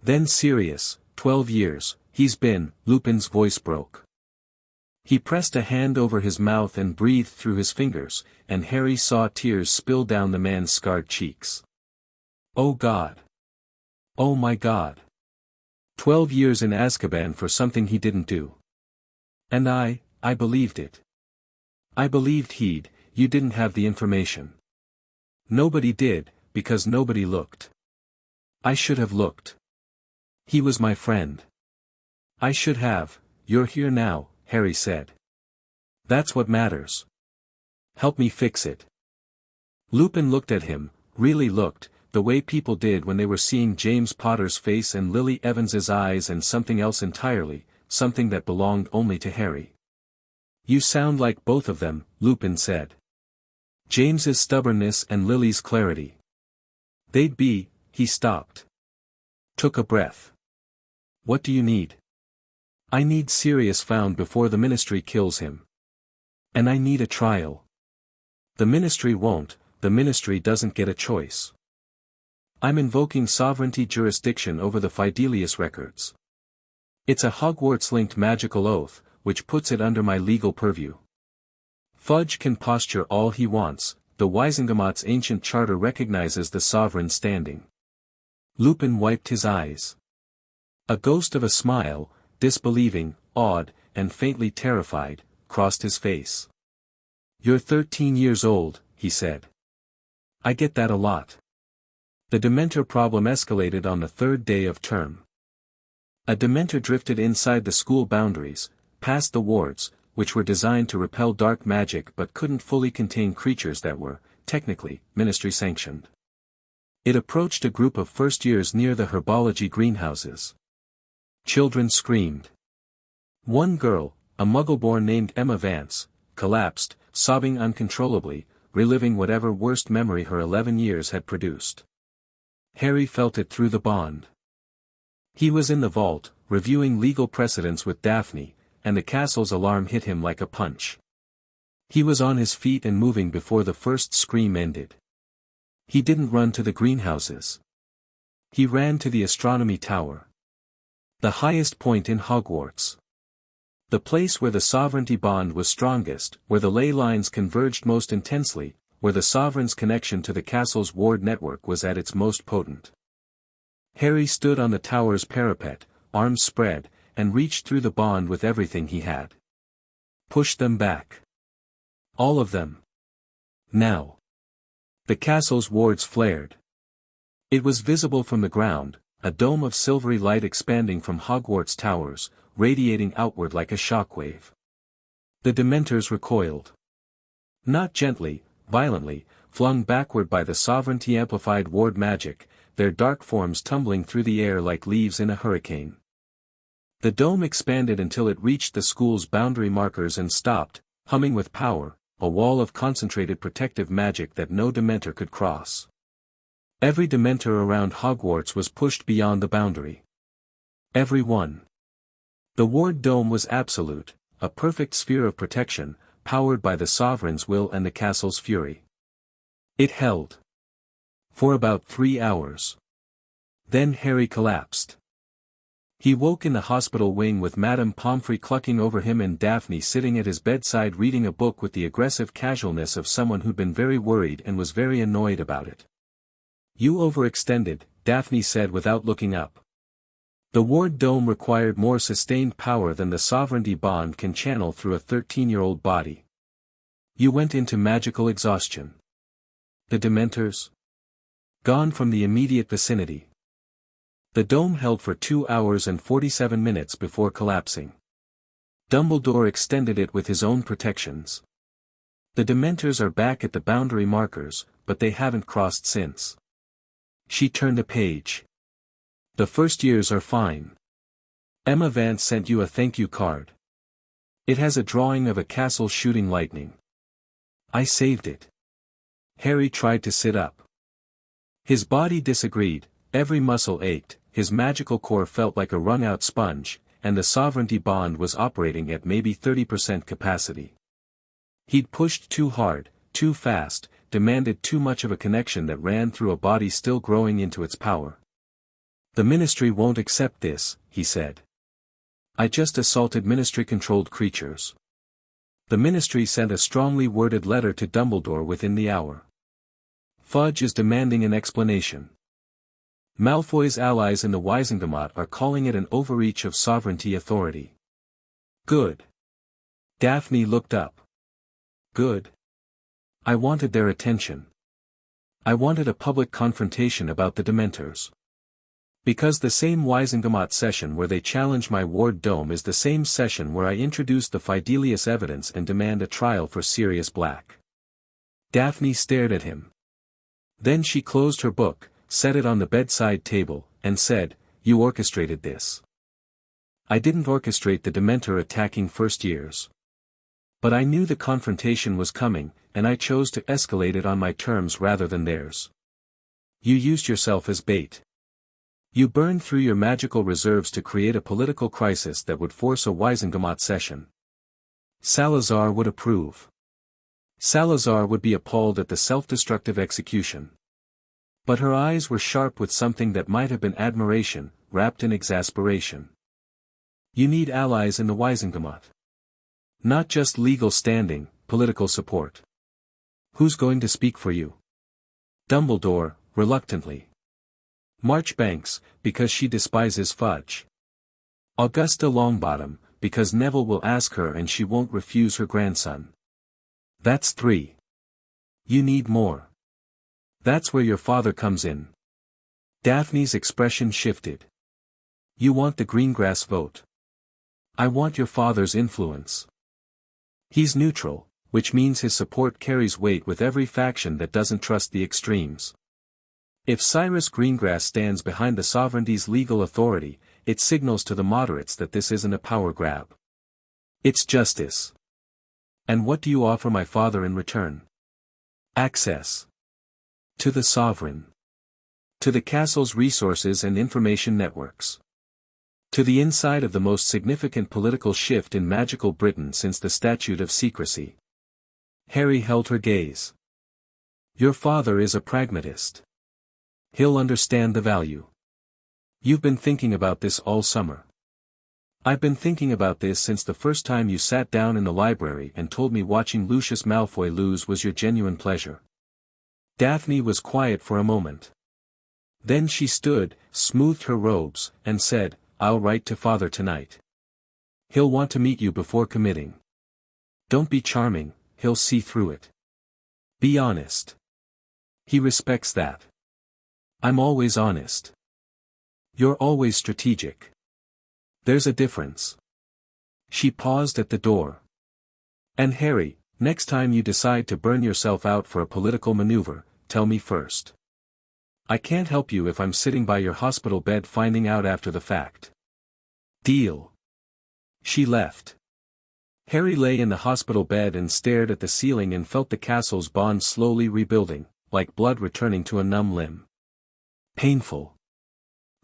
Then Sirius, 12 years, he's been, Lupin's voice broke. He pressed a hand over his mouth and breathed through his fingers, and Harry saw tears spill down the man's scarred cheeks. Oh God. Oh my God. 12 years in Azkaban for something he didn't do. And I believed it. I believed you didn't have the information. Nobody did, because nobody looked. I should have looked. He was my friend. I should have. You're here now, Harry said. That's what matters. Help me fix it. Lupin looked at him, really looked, the way people did when they were seeing James Potter's face and Lily Evans's eyes and something else entirely, something that belonged only to Harry. You sound like both of them, Lupin said. James's stubbornness and Lily's clarity. They'd be, he stopped. Took a breath. What do you need? I need Sirius found before the Ministry kills him. And I need a trial. The Ministry won't, the Ministry doesn't get a choice. I'm invoking sovereignty jurisdiction over the Fidelius records. It's a Hogwarts-linked magical oath, which puts it under my legal purview. Fudge can posture all he wants, the Wisengamot's ancient charter recognizes the sovereign standing. Lupin wiped his eyes. A ghost of a smile, disbelieving, awed, and faintly terrified, crossed his face. You're 13 years old, he said. I get that a lot. The Dementor problem escalated on the third day of term. A Dementor drifted inside the school boundaries, past the wards, which were designed to repel dark magic but couldn't fully contain creatures that were, technically, Ministry-sanctioned. It approached a group of first-years near the herbology greenhouses. Children screamed. One girl, a Muggle-born named Emma Vance, collapsed, sobbing uncontrollably, reliving whatever worst memory her 11 years had produced. Harry felt it through the bond. He was in the vault, reviewing legal precedents with Daphne, and the castle's alarm hit him like a punch. He was on his feet and moving before the first scream ended. He didn't run to the greenhouses. He ran to the astronomy tower. The highest point in Hogwarts. The place where the sovereignty bond was strongest, where the ley lines converged most intensely, where the sovereign's connection to the castle's ward network was at its most potent. Harry stood on the tower's parapet, arms spread, and reached through the bond with everything he had. Push them back. All of them. Now. The castle's wards flared. It was visible from the ground, a dome of silvery light expanding from Hogwarts towers, radiating outward like a shockwave. The Dementors recoiled. Not gently, violently, flung backward by the sovereignty-amplified ward magic, their dark forms tumbling through the air like leaves in a hurricane. The dome expanded until it reached the school's boundary markers and stopped, humming with power, a wall of concentrated protective magic that no Dementor could cross. Every Dementor around Hogwarts was pushed beyond the boundary. Every one. The ward dome was absolute, a perfect sphere of protection, powered by the sovereign's will and the castle's fury. It held. For about 3 hours. Then Harry collapsed. He woke in the hospital wing with Madame Pomfrey clucking over him and Daphne sitting at his bedside reading a book with the aggressive casualness of someone who'd been very worried and was very annoyed about it. "You overextended," Daphne said without looking up. The ward dome required more sustained power than the sovereignty bond can channel through a 13-year-old body. "You went into magical exhaustion." "The Dementors?" "Gone from the immediate vicinity." The dome held for 2 hours and 47 minutes before collapsing. Dumbledore extended it with his own protections. "The Dementors are back at the boundary markers, but they haven't crossed since." She turned a page. "The first years are fine. Emma Vance sent you a thank you card. It has a drawing of a castle shooting lightning. I saved it." Harry tried to sit up. His body disagreed, every muscle ached, his magical core felt like a wrung-out sponge, and the sovereignty bond was operating at maybe 30% capacity. He'd pushed too hard, too fast, demanded too much of a connection that ran through a body still growing into its power. "The Ministry won't accept this," he said. "I just assaulted Ministry-controlled creatures." The Ministry sent a strongly worded letter to Dumbledore within the hour. "Fudge is demanding an explanation. Malfoy's allies in the Wizengamot are calling it an overreach of sovereignty authority." "Good." Daphne looked up. "Good. I wanted their attention. I wanted a public confrontation about the Dementors. Because the same Wizengamot session where they challenge my ward dome is the same session where I introduce the Fidelius evidence and demand a trial for Sirius Black." Daphne stared at him. Then she closed her book, set it on the bedside table, and said, "You orchestrated this." "I didn't orchestrate the Dementor attacking first years. But I knew the confrontation was coming, and I chose to escalate it on my terms rather than theirs. You used yourself as bait. You burned through your magical reserves to create a political crisis that would force a Wizengamot session. Salazar would approve. Salazar would be appalled at the self-destructive execution. But her eyes were sharp with something that might have been admiration, wrapped in exasperation. You need allies in the Wizengamot. Not just legal standing, political support. Who's going to speak for you?" "Dumbledore," reluctantly. "Marchbanks, because she despises Fudge. Augusta Longbottom, because Neville will ask her and she won't refuse her grandson. That's 3. You need more. That's where your father comes in." Daphne's expression shifted. "You want the Greengrass vote. I want your father's influence. He's neutral, which means his support carries weight with every faction that doesn't trust the extremes. If Cyrus Greengrass stands behind the sovereignty's legal authority, it signals to the moderates that this isn't a power grab. It's justice. And what do you offer my father in return? Access. To the sovereign. To the castle's resources and information networks. To the inside of the most significant political shift in magical Britain since the Statute of Secrecy." Harry held her gaze. "Your father is a pragmatist. He'll understand the value. You've been thinking about this all summer. I've been thinking about this since the first time you sat down in the library and told me watching Lucius Malfoy lose was your genuine pleasure. Daphne was quiet for a moment. Then she stood, smoothed her robes, and said, "I'll write to Father tonight. He'll want to meet you before committing. Don't be charming, he'll see through it. Be honest. He respects that. I'm always honest. You're always strategic. There's a difference." She paused at the door. "And Harry, next time you decide to burn yourself out for a political maneuver, tell me first. I can't help you if I'm sitting by your hospital bed finding out after the fact. Deal." She left. Harry lay in the hospital bed and stared at the ceiling and felt the castle's bonds slowly rebuilding, like blood returning to a numb limb. Painful.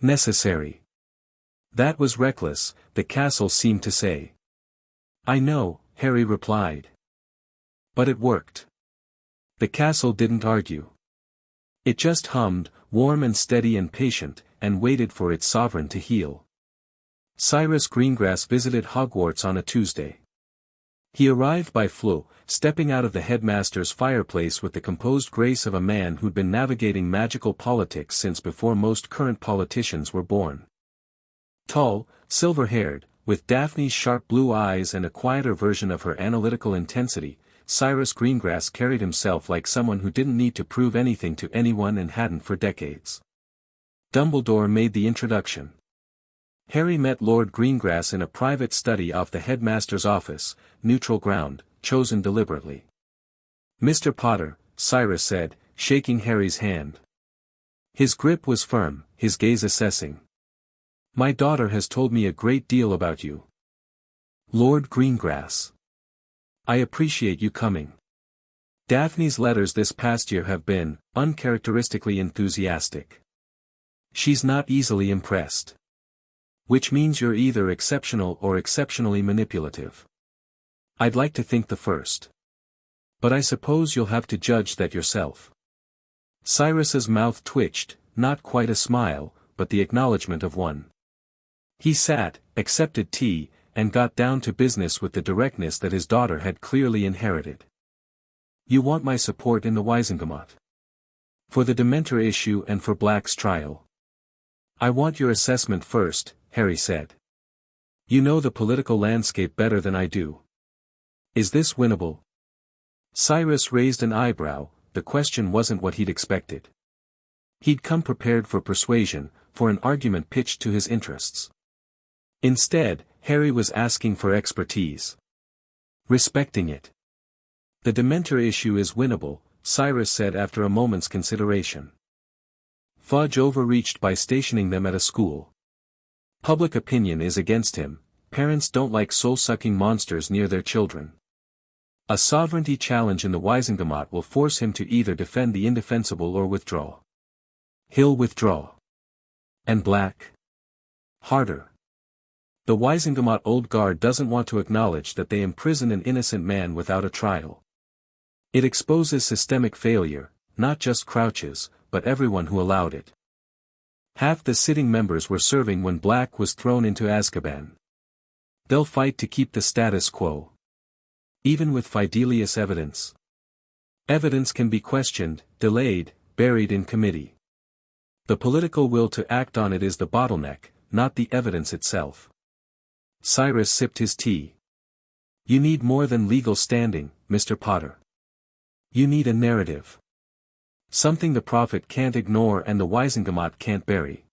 Necessary. That was reckless, the castle seemed to say. "I know," Harry replied. But it worked. The castle didn't argue. It just hummed, warm and steady and patient, and waited for its sovereign to heal. Cyrus Greengrass visited Hogwarts on a Tuesday. He arrived by flu, stepping out of the headmaster's fireplace with the composed grace of a man who'd been navigating magical politics since before most current politicians were born. Tall, silver-haired, with Daphne's sharp blue eyes and a quieter version of her analytical intensity, Cyrus Greengrass carried himself like someone who didn't need to prove anything to anyone and hadn't for decades. Dumbledore made the introduction. Harry met Lord Greengrass in a private study off the headmaster's office, neutral ground, chosen deliberately. "Mr. Potter," Cyrus said, shaking Harry's hand. His grip was firm, his gaze assessing. "My daughter has told me a great deal about you. Lord Greengrass. I appreciate you coming. Daphne's letters this past year have been, uncharacteristically enthusiastic. She's not easily impressed. Which means you're either exceptional or exceptionally manipulative. I'd like to think the first. But I suppose you'll have to judge that yourself." Cyrus's mouth twitched, not quite a smile, but the acknowledgement of one. He sat, accepted tea, and got down to business with the directness that his daughter had clearly inherited. "You want my support in the Wizengamot. For the Dementor issue and for Black's trial." "I want your assessment first," Harry said. "You know the political landscape better than I do. Is this winnable?" Cyrus raised an eyebrow, the question wasn't what he'd expected. He'd come prepared for persuasion, for an argument pitched to his interests. Instead, Harry was asking for expertise. Respecting it. "The Dementor issue is winnable," Cyrus said after a moment's consideration. Fudge overreached by stationing them at a school. Public opinion is against him, parents don't like soul-sucking monsters near their children. A sovereignty challenge in the Wizengamot will force him to either defend the indefensible or withdraw. He'll withdraw. And Black? Harder. The Wizengamot Old Guard doesn't want to acknowledge that they imprison an innocent man without a trial. It exposes systemic failure, not just Crouch's, but everyone who allowed it. Half the sitting members were serving when Black was thrown into Azkaban. They'll fight to keep the status quo. Even with Fidelius evidence. Evidence can be questioned, delayed, buried in committee. The political will to act on it is the bottleneck, not the evidence itself. Cyrus sipped his tea. "You need more than legal standing, Mr. Potter. You need a narrative. Something the Prophet can't ignore and the Wizengamot can't bury.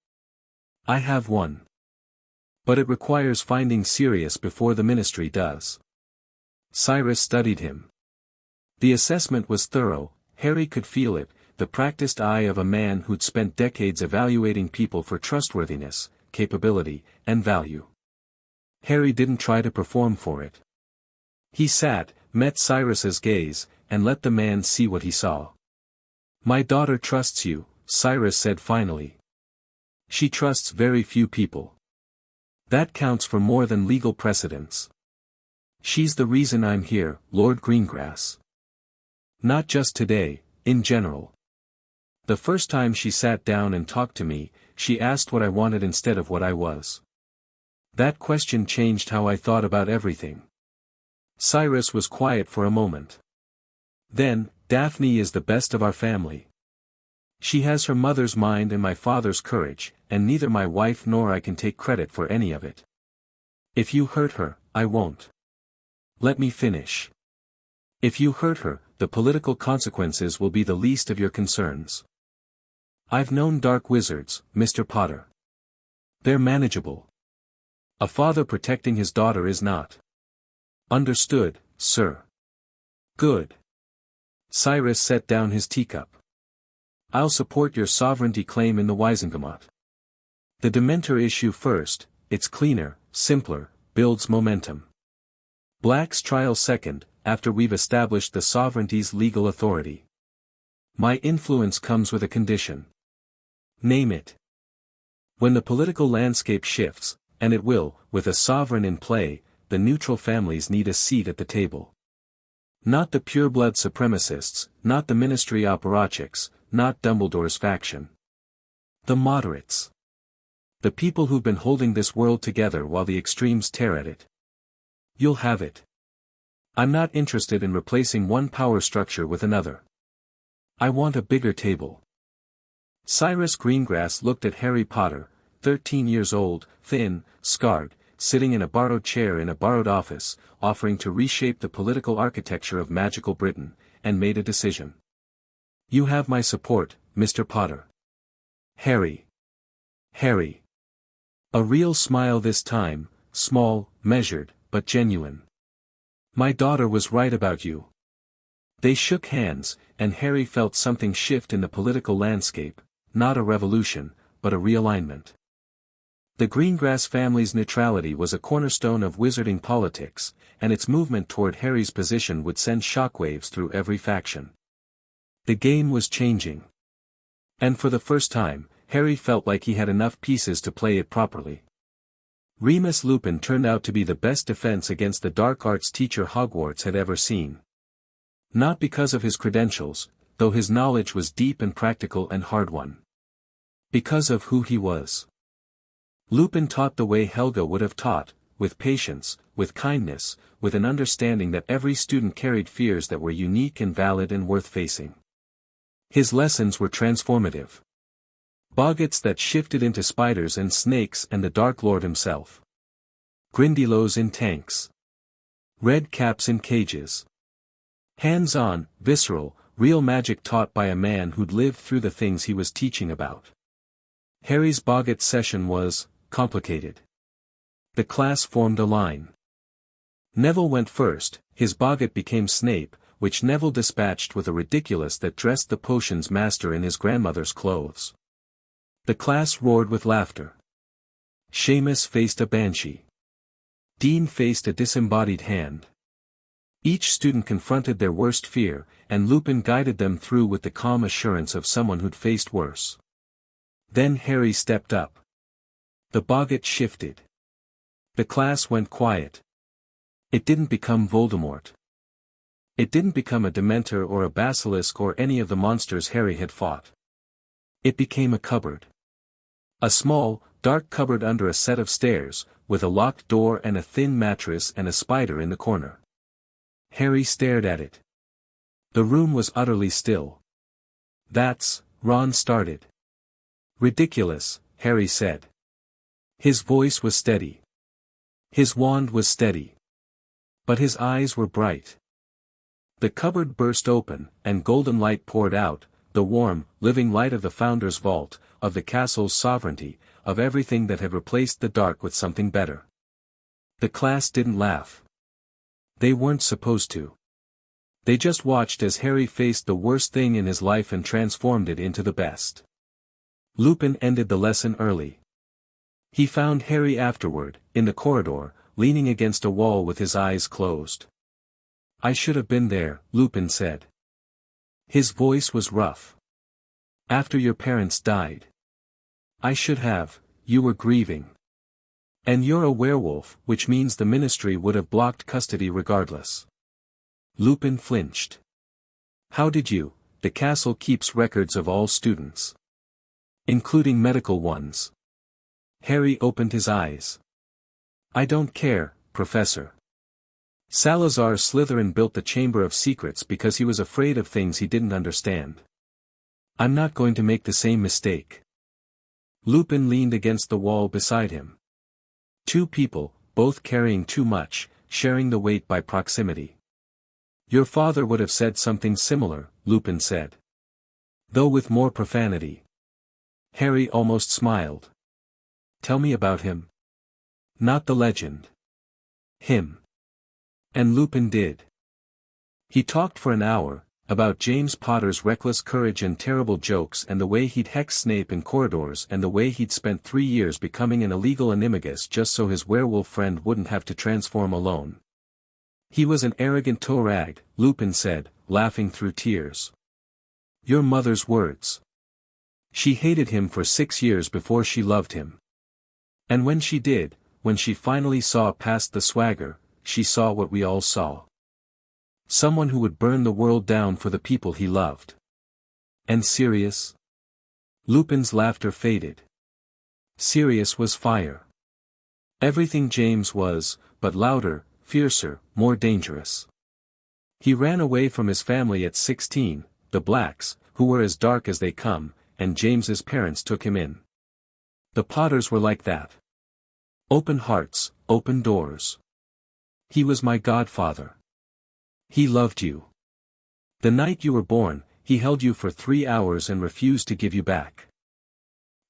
I have one. But it requires finding Sirius before the ministry does." Cyrus studied him. The assessment was thorough, Harry could feel it, the practiced eye of a man who'd spent decades evaluating people for trustworthiness, capability, and value. Harry didn't try to perform for it. He sat, met Cyrus's gaze, and let the man see what he saw. "My daughter trusts you," Cyrus said finally. "She trusts very few people. That counts for more than legal precedents. She's the reason I'm here, Lord Greengrass. Not just today, in general. The first time she sat down and talked to me, she asked what I wanted instead of what I was. That question changed how I thought about everything. Cyrus was quiet for a moment. Then, Daphne is the best of our family. She has her mother's mind and my father's courage, and neither my wife nor I can take credit for any of it. If you hurt her, I won't. Let me finish. If you hurt her, the political consequences will be the least of your concerns. I've known dark wizards, Mr. Potter. They're manageable. A father protecting his daughter is not. Understood, sir. Good. Cyrus set down his teacup. I'll support your sovereignty claim in the Wizengamot. The Dementor issue first, it's cleaner, simpler, builds momentum. Black's trial second, after we've established the sovereignty's legal authority. My influence comes with a condition. Name it. When the political landscape shifts, and it will, with a sovereign in play, the neutral families need a seat at the table. Not the pureblood supremacists, not the ministry apparatchiks, not Dumbledore's faction. The moderates. The people who've been holding this world together while the extremes tear at it. You'll have it. I'm not interested in replacing one power structure with another. I want a bigger table. Cyrus Greengrass looked at Harry Potter, 13 years old, thin, scarred, sitting in a borrowed chair in a borrowed office, offering to reshape the political architecture of magical Britain, and made a decision. You have my support, Mr. Potter. Harry. Harry. A real smile this time, small, measured, but genuine. My daughter was right about you. They shook hands, and Harry felt something shift in the political landscape, not a revolution, but a realignment. The Greengrass family's neutrality was a cornerstone of wizarding politics, and its movement toward Harry's position would send shockwaves through every faction. The game was changing. And for the first time, Harry felt like he had enough pieces to play it properly. Remus Lupin turned out to be the best defense against the dark arts teacher Hogwarts had ever seen. Not because of his credentials, though his knowledge was deep and practical and hard-won. Because of who he was. Lupin taught the way Helga would have taught, with patience, with kindness, with an understanding that every student carried fears that were unique and valid and worth facing. His lessons were transformative. Boggarts that shifted into spiders and snakes and the Dark Lord himself. Grindylows in tanks. Red caps in cages. Hands-on, visceral, real magic taught by a man who'd lived through the things he was teaching about. Harry's Boggart session was complicated. The class formed a line. Neville went first, his Boggart became Snape, which Neville dispatched with a ridiculous that dressed the potions master in his grandmother's clothes. The class roared with laughter. Seamus faced a banshee. Dean faced a disembodied hand. Each student confronted their worst fear, and Lupin guided them through with the calm assurance of someone who'd faced worse. Then Harry stepped up. The Boggart shifted. The class went quiet. It didn't become Voldemort. It didn't become a Dementor or a Basilisk or any of the monsters Harry had fought. It became a cupboard. A small, dark cupboard under a set of stairs, with a locked door and a thin mattress and a spider in the corner. Harry stared at it. The room was utterly still. That's, Ron started. Ridiculous, Harry said. His voice was steady. His wand was steady. But his eyes were bright. The cupboard burst open, and golden light poured out, the warm, living light of the Founder's vault, of the castle's sovereignty, of everything that had replaced the dark with something better. The class didn't laugh. They weren't supposed to. They just watched as Harry faced the worst thing in his life and transformed it into the best. Lupin ended the lesson early. He found Harry afterward, in the corridor, leaning against a wall with his eyes closed. I should have been there, Lupin said. His voice was rough. After your parents died. I should have, you were grieving. And you're a werewolf, which means the ministry would have blocked custody regardless. Lupin flinched. How did you? The castle keeps records of all students. Including medical ones. Harry opened his eyes. I don't care, Professor. Salazar Slytherin built the Chamber of Secrets because he was afraid of things he didn't understand. I'm not going to make the same mistake. Lupin leaned against the wall beside him. Two people, both carrying too much, sharing the weight by proximity. Your father would have said something similar, Lupin said. Though with more profanity. Harry almost smiled. Tell me about him. Not the legend. Him. And Lupin did. He talked for an hour, about James Potter's reckless courage and terrible jokes and the way he'd hex Snape in corridors and the way he'd spent 3 years becoming an illegal animagus just so his werewolf friend wouldn't have to transform alone. He was an arrogant toe rag, Lupin said, laughing through tears. Your mother's words. She hated him for 6 years before she loved him. And when she did, when she finally saw past the swagger, she saw what we all saw. Someone who would burn the world down for the people he loved. And Sirius? Lupin's laughter faded. Sirius was fire. Everything James was, but louder, fiercer, more dangerous. He ran away from his family at 16, the Blacks, who were as dark as they come, and James's parents took him in. The Potters were like that. Open hearts, open doors. He was my godfather. He loved you. The night you were born, he held you for 3 hours and refused to give you back.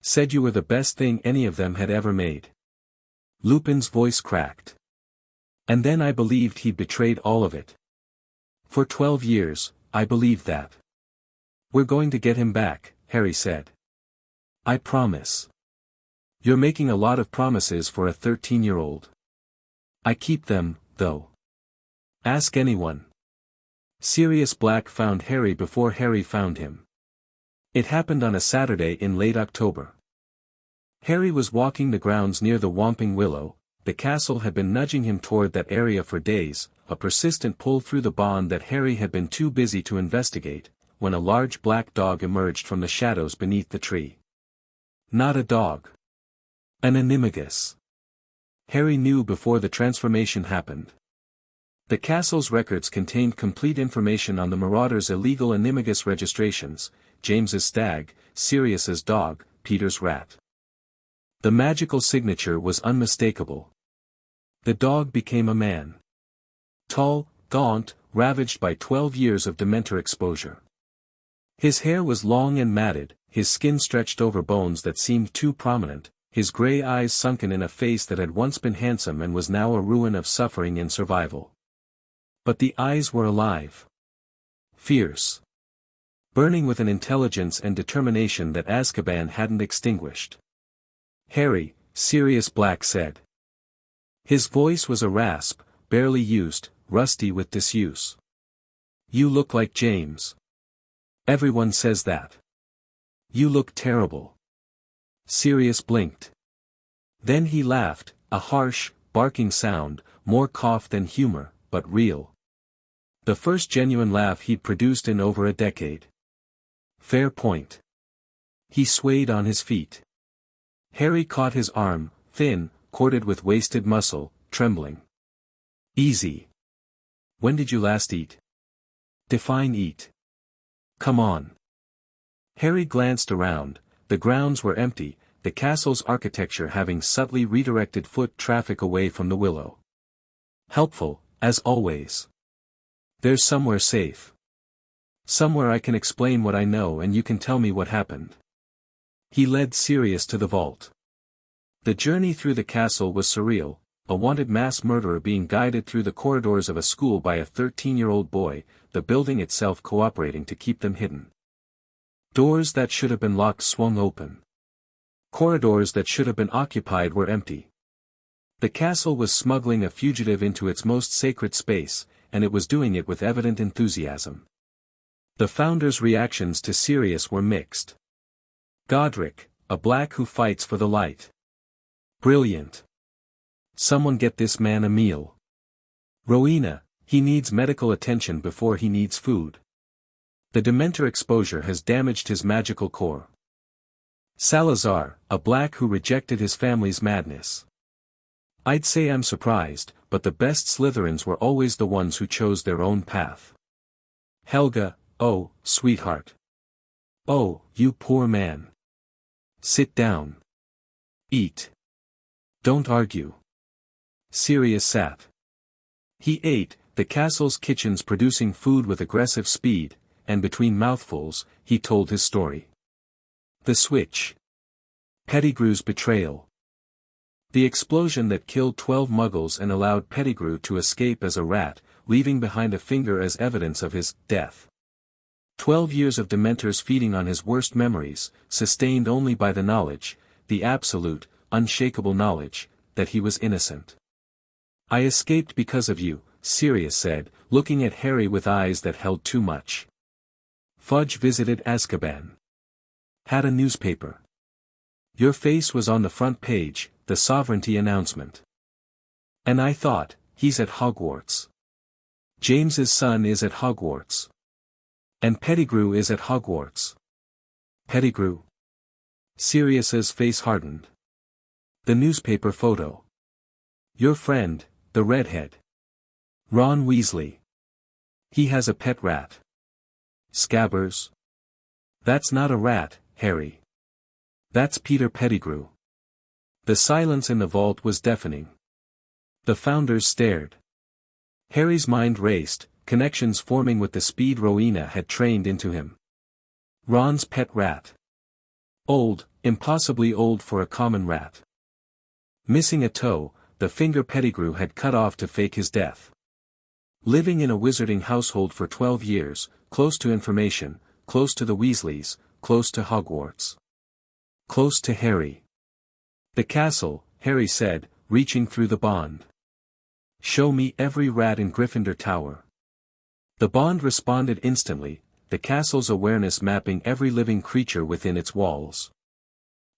Said you were the best thing any of them had ever made. Lupin's voice cracked. And then I believed he'd betrayed all of it. For 12 years, I believed that. We're going to get him back, Harry said. I promise. You're making a lot of promises for a 13-year-old. I keep them, though. Ask anyone. Sirius Black found Harry before Harry found him. It happened on a Saturday in late October. Harry was walking the grounds near the Whomping Willow. The castle had been nudging him toward that area for days, a persistent pull through the bond that Harry had been too busy to investigate, when a large black dog emerged from the shadows beneath the tree. Not a dog. An animagus. Harry knew before the transformation happened. The castle's records contained complete information on the Marauders' illegal animagus registrations, James's stag, Sirius's dog, Peter's rat. The magical signature was unmistakable. The dog became a man. Tall, gaunt, ravaged by 12 years of Dementor exposure. His hair was long and matted, his skin stretched over bones that seemed too prominent, his gray eyes sunken in a face that had once been handsome and was now a ruin of suffering and survival. But the eyes were alive. Fierce. Burning with an intelligence and determination that Azkaban hadn't extinguished. Harry, Sirius Black said. His voice was a rasp, barely used, rusty with disuse. You look like James. Everyone says that. You look terrible. Sirius blinked. Then he laughed, a harsh, barking sound, more cough than humor, but real. The first genuine laugh he'd produced in over a decade. Fair point. He swayed on his feet. Harry caught his arm, thin, corded with wasted muscle, trembling. Easy. When did you last eat? Define eat. Come on. Harry glanced around. The grounds were empty, the castle's architecture having subtly redirected foot traffic away from the Willow. Helpful, as always. There's somewhere safe. Somewhere I can explain what I know and you can tell me what happened. He led Sirius to the vault. The journey through the castle was surreal, a wanted mass murderer being guided through the corridors of a school by a 13-year-old boy, the building itself cooperating to keep them hidden. Doors that should have been locked swung open. Corridors that should have been occupied were empty. The castle was smuggling a fugitive into its most sacred space, and it was doing it with evident enthusiasm. The Founder's reactions to Sirius were mixed. Godric, a black who fights for the light. Brilliant. Someone get this man a meal. Rowena, he needs medical attention before he needs food. The Dementor exposure has damaged his magical core. Salazar, a black who rejected his family's madness. I'd say I'm surprised, but the best Slytherins were always the ones who chose their own path. Helga, oh, sweetheart. Oh, you poor man. Sit down. Eat. Don't argue. Sirius sat. He ate, the castle's kitchens producing food with aggressive speed, and between mouthfuls, he told his story. The switch. Pettigrew's betrayal. The explosion that killed 12 Muggles and allowed Pettigrew to escape as a rat, leaving behind a finger as evidence of his death. 12 years of Dementors feeding on his worst memories, sustained only by the knowledge, the absolute, unshakable knowledge, that he was innocent. I escaped because of you, Sirius said, looking at Harry with eyes that held too much. Fudge visited Azkaban. Had a newspaper. Your face was on the front page, the sovereignty announcement. And I thought, he's at Hogwarts. James's son is at Hogwarts. And Pettigrew is at Hogwarts. Pettigrew? Sirius's face hardened. The newspaper photo. Your friend, the redhead. Ron Weasley. He has a pet rat. Scabbers. That's not a rat, Harry. That's Peter Pettigrew. The silence in the vault was deafening. The founders stared. Harry's mind raced, connections forming with the speed Rowena had trained into him. Ron's pet rat. Old, impossibly old for a common rat. Missing a toe, the finger Pettigrew had cut off to fake his death. Living in a wizarding household for 12 years, close to information, close to the Weasleys, close to Hogwarts. Close to Harry. The castle, Harry said, reaching through the bond. Show me every rat in Gryffindor Tower. The bond responded instantly, the castle's awareness mapping every living creature within its walls.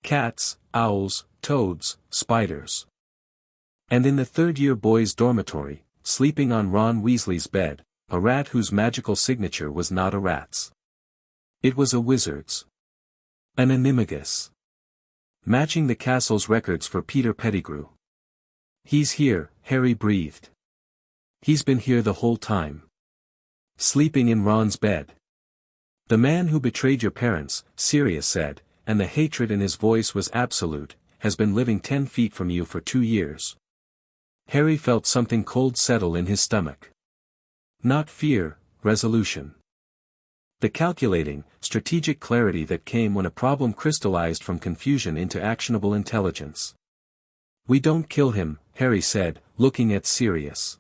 Cats, owls, toads, spiders. And in the third-year boys' dormitory, sleeping on Ron Weasley's bed, a rat whose magical signature was not a rat's. It was a wizard's. An animagus. Matching the castle's records for Peter Pettigrew. He's here, Harry breathed. He's been here the whole time. Sleeping in Ron's bed. The man who betrayed your parents, Sirius said, and the hatred in his voice was absolute, has been living 10 feet from you for 2 years. Harry felt something cold settle in his stomach. Not fear, resolution. The calculating, strategic clarity that came when a problem crystallized from confusion into actionable intelligence. We don't kill him, Harry said, looking at Sirius.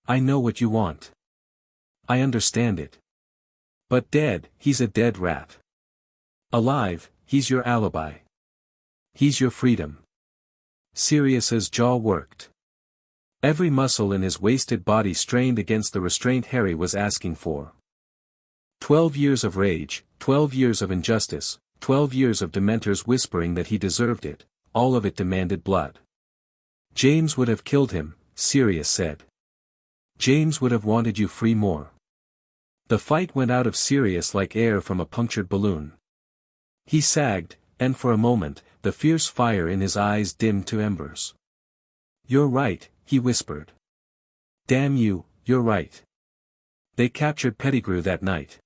I know what you want. I understand it. But dead, he's a dead rat. Alive, he's your alibi. He's your freedom. Sirius's jaw worked. Every muscle in his wasted body strained against the restraint Harry was asking for. 12 years of rage, 12 years of injustice, 12 years of Dementors whispering that he deserved it, all of it demanded blood. James would have killed him, Sirius said. James would have wanted you free more. The fight went out of Sirius like air from a punctured balloon. He sagged, and for a moment, the fierce fire in his eyes dimmed to embers. You're right, he whispered. Damn you, you're right. They captured Pettigrew that night.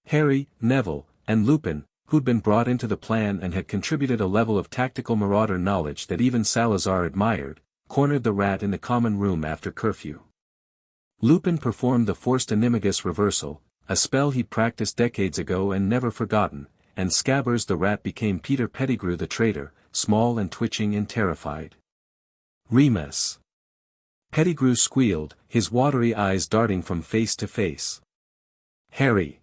Harry, Neville, and Lupin, who'd been brought into the plan and had contributed a level of tactical marauder knowledge that even Salazar admired, cornered the rat in the common room after curfew. Lupin performed the forced animagus reversal, a spell he'd practiced decades ago and never forgotten, and Scabbers the rat became Peter Pettigrew the traitor, small and twitching and terrified. Remus. Pettigrew squealed, his watery eyes darting from face to face. Harry.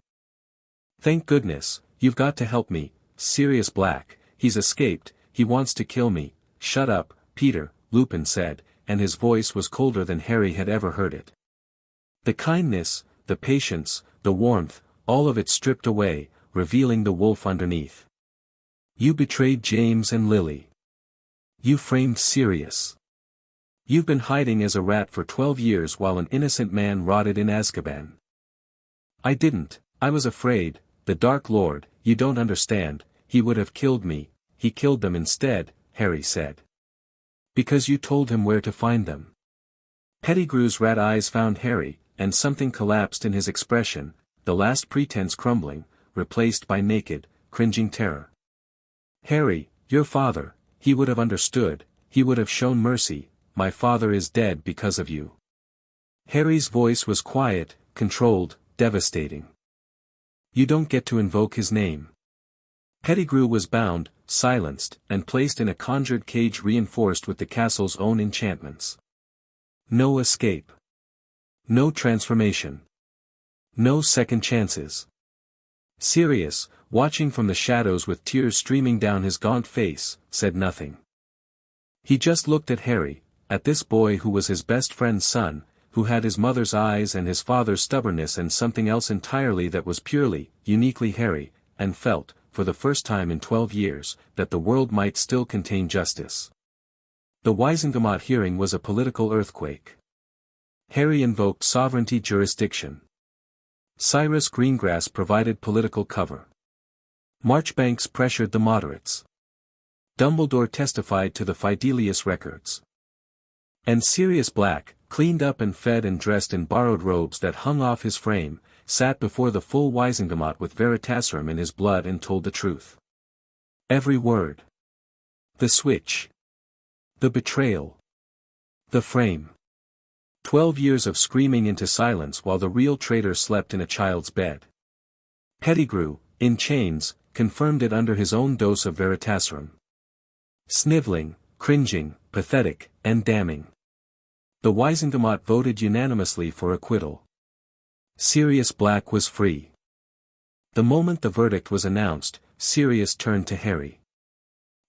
Thank goodness, you've got to help me, Sirius Black, he's escaped, he wants to kill me. Shut up, Peter, Lupin said, and his voice was colder than Harry had ever heard it. The kindness, the patience, the warmth, all of it stripped away, revealing the wolf underneath. You betrayed James and Lily. You framed Sirius. You've been hiding as a rat for 12 years while an innocent man rotted in Azkaban. I didn't, I was afraid, the Dark Lord, you don't understand, he would have killed me, he killed them instead, Harry said. Because you told him where to find them. Pettigrew's rat eyes found Harry, and something collapsed in his expression, the last pretense crumbling, replaced by naked, cringing terror. Harry, your father, he would have understood, he would have shown mercy, my father is dead because of you. Harry's voice was quiet, controlled, devastating. You don't get to invoke his name. Pettigrew was bound, silenced, and placed in a conjured cage reinforced with the castle's own enchantments. No escape. No transformation. No second chances. Sirius, watching from the shadows with tears streaming down his gaunt face, said nothing. He just looked at Harry, at this boy who was his best friend's son, who had his mother's eyes and his father's stubbornness and something else entirely that was purely, uniquely Harry, and felt, for the first time in 12 years, that the world might still contain justice. The Wizengamot hearing was a political earthquake. Harry invoked sovereignty jurisdiction. Cyrus Greengrass provided political cover. Marchbanks pressured the moderates. Dumbledore testified to the Fidelius records. And Sirius Black, cleaned up and fed and dressed in borrowed robes that hung off his frame, sat before the full Wizengamot with Veritaserum in his blood and told the truth. Every word. The switch. The betrayal. The frame. 12 years of screaming into silence while the real traitor slept in a child's bed. Pettigrew, in chains, confirmed it under his own dose of Veritaserum. Sniveling, cringing, pathetic, and damning. The Wizengamot voted unanimously for acquittal. Sirius Black was free. The moment the verdict was announced, Sirius turned to Harry.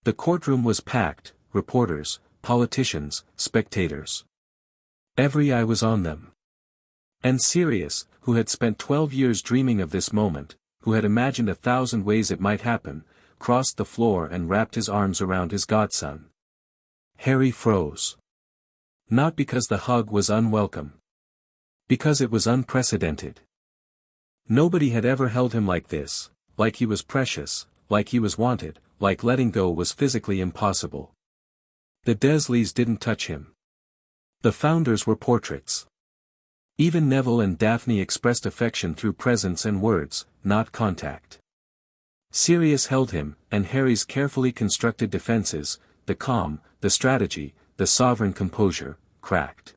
The courtroom was packed, reporters, politicians, spectators. Every eye was on them. And Sirius, who had spent 12 years dreaming of this moment, who had imagined 1,000 ways it might happen, crossed the floor and wrapped his arms around his godson. Harry froze. Not because the hug was unwelcome. Because it was unprecedented. Nobody had ever held him like this, like he was precious, like he was wanted, like letting go was physically impossible. The Dursleys didn't touch him. The founders were portraits. Even Neville and Daphne expressed affection through presence and words, not contact. Sirius held him, and Harry's carefully constructed defenses, the calm, the strategy, the sovereign composure, cracked.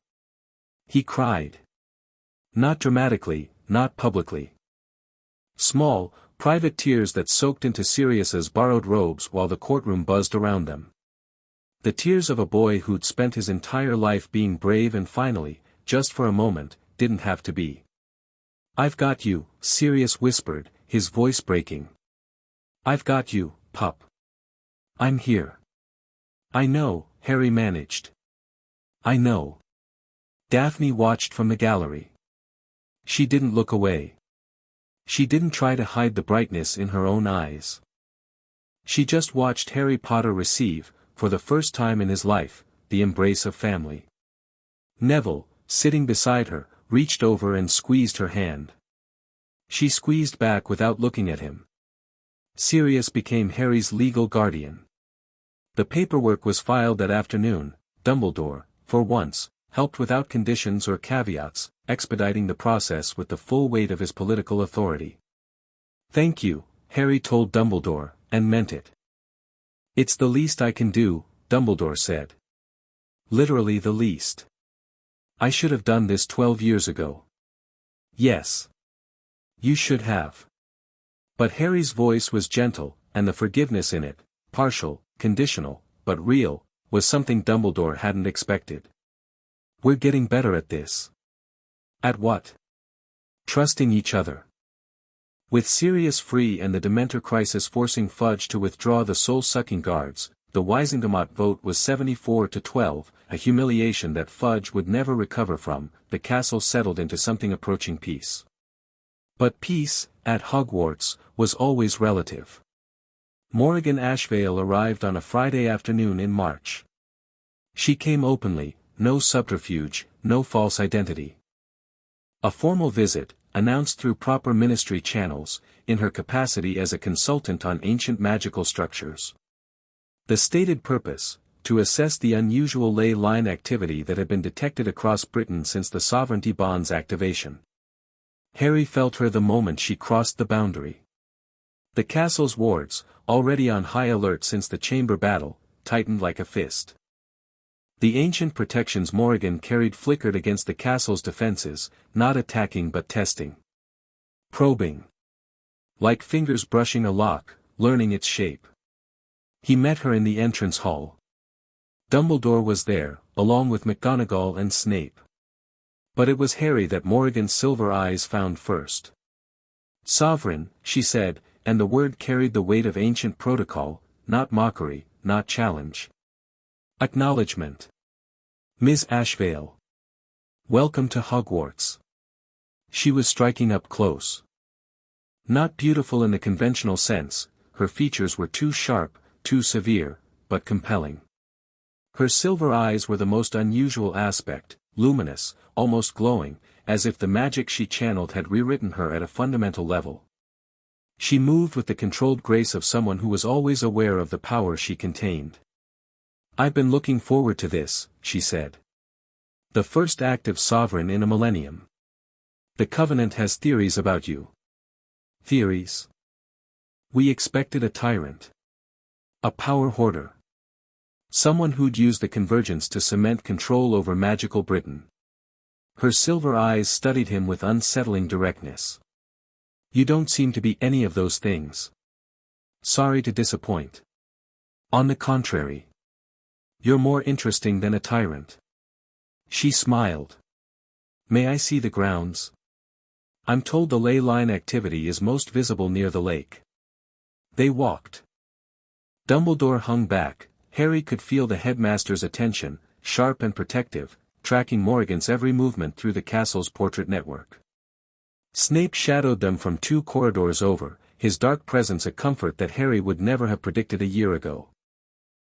He cried. Not dramatically, not publicly. Small, private tears that soaked into Sirius's borrowed robes while the courtroom buzzed around them. The tears of a boy who'd spent his entire life being brave and finally, just for a moment, didn't have to be. I've got you, Sirius whispered, his voice breaking. I've got you, pup. I'm here. I know, Harry managed. I know. Daphne watched from the gallery. She didn't look away. She didn't try to hide the brightness in her own eyes. She just watched Harry Potter receive, for the first time in his life, the embrace of family. Neville, sitting beside her, reached over and squeezed her hand. She squeezed back without looking at him. Sirius became Harry's legal guardian. The paperwork was filed that afternoon. Dumbledore, for once, helped without conditions or caveats, expediting the process with the full weight of his political authority. Thank you, Harry told Dumbledore, and meant it. It's the least I can do, Dumbledore said. Literally the least. I should have done this 12 years ago. Yes. You should have. But Harry's voice was gentle, and the forgiveness in it, partial, conditional, but real, was something Dumbledore hadn't expected. We're getting better at this. At what? Trusting each other. With Sirius free and the Dementor crisis forcing Fudge to withdraw the soul-sucking guards, the Wizengamot vote was 74-12, a humiliation that Fudge would never recover from. The castle settled into something approaching peace. But peace, at Hogwarts, was always relative. Morrigan Ashvale arrived on a Friday afternoon in March. She came openly, no subterfuge, no false identity. A formal visit, announced through proper ministry channels, in her capacity as a consultant on ancient magical structures. The stated purpose, to assess the unusual ley line activity that had been detected across Britain since the sovereignty bond's activation. Harry felt her the moment she crossed the boundary. The castle's wards, already on high alert since the chamber battle, tightened like a fist. The ancient protections Morrigan carried flickered against the castle's defenses, not attacking but testing. Probing. Like fingers brushing a lock, learning its shape. He met her in the entrance hall. Dumbledore was there, along with McGonagall and Snape. But it was Harry that Morrigan's silver eyes found first. "Sovereign," she said, and the word carried the weight of ancient protocol, not mockery, not challenge. Acknowledgement. "Miss Ashvale. Welcome to Hogwarts." She was striking up close. Not beautiful in the conventional sense, her features were too sharp, too severe, but compelling. Her silver eyes were the most unusual aspect, luminous, almost glowing, as if the magic she channeled had rewritten her at a fundamental level. She moved with the controlled grace of someone who was always aware of the power she contained. "I've been looking forward to this," she said. "The first active sovereign in a millennium. The Covenant has theories about you." "Theories?" "We expected a tyrant. A power hoarder. Someone who'd use the convergence to cement control over magical Britain." Her silver eyes studied him with unsettling directness. "You don't seem to be any of those things. Sorry to disappoint. On the contrary. You're more interesting than a tyrant." She smiled. "May I see the grounds? I'm told the ley line activity is most visible near the lake." They walked. Dumbledore hung back. Harry could feel the headmaster's attention, sharp and protective, tracking Morrigan's every movement through the castle's portrait network. Snape shadowed them from 2 corridors over, his dark presence a comfort that Harry would never have predicted a year ago.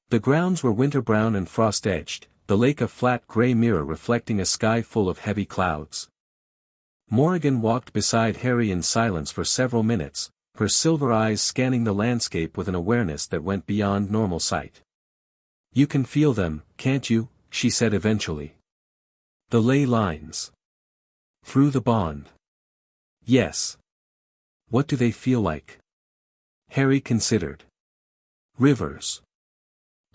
The grounds were winter-brown and frost-edged, the lake a flat grey mirror reflecting a sky full of heavy clouds. Morrigan walked beside Harry in silence for several minutes, her silver eyes scanning the landscape with an awareness that went beyond normal sight. "You can feel them, can't you?" she said eventually. "The ley lines. Through the bond." "Yes." "What do they feel like?" Harry considered. "Rivers.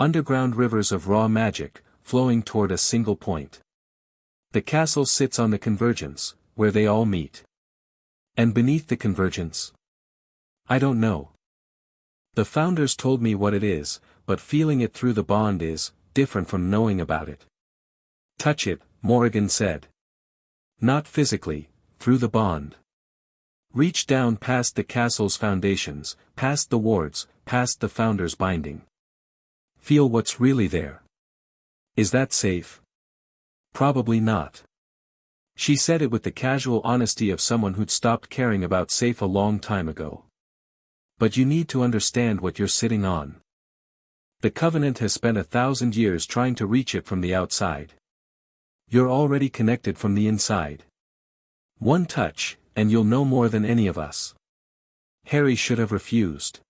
Underground rivers of raw magic, flowing toward a single point. The castle sits on the convergence, where they all meet. And beneath the convergence? I don't know. The founders told me what it is, but feeling it through the bond is different from knowing about it." "Touch it," Morrigan said. "Not physically, through the bond. Reach down past the castle's foundations, past the wards, past the founders' binding. Feel what's really there. Is that safe?" "Probably not." She said it with the casual honesty of someone who'd stopped caring about safe a long time ago. "But you need to understand what you're sitting on. The Covenant has spent 1,000 years trying to reach it from the outside. You're already connected from the inside. One touch, and you'll know more than any of us." Harry should have refused.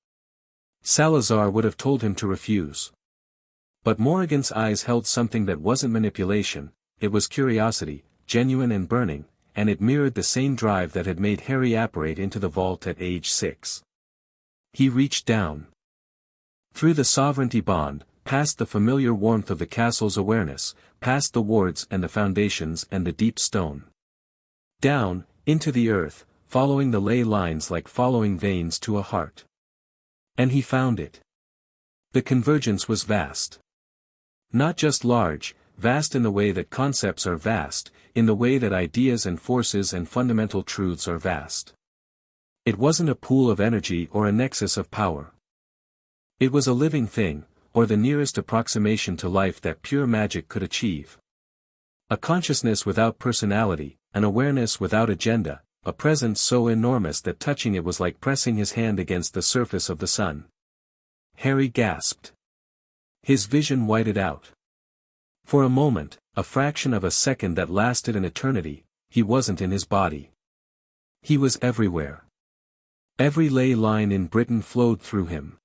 Salazar would have told him to refuse. But Morrigan's eyes held something that wasn't manipulation, it was curiosity, genuine and burning, and it mirrored the same drive that had made Harry apparate into the vault at age 6. He reached down. Through the sovereignty bond, past the familiar warmth of the castle's awareness, past the wards and the foundations and the deep stone. Down, into the earth, following the ley lines like following veins to a heart. And he found it. The convergence was vast. Not just large, vast in the way that concepts are vast, in the way that ideas and forces and fundamental truths are vast. It wasn't a pool of energy or a nexus of power. It was a living thing, or the nearest approximation to life that pure magic could achieve. A consciousness without personality, an awareness without agenda, a presence so enormous that touching it was like pressing his hand against the surface of the sun. Harry gasped. His vision whited out. For a moment, a fraction of a second that lasted an eternity, he wasn't in his body. He was everywhere. Every ley line in Britain flowed through him.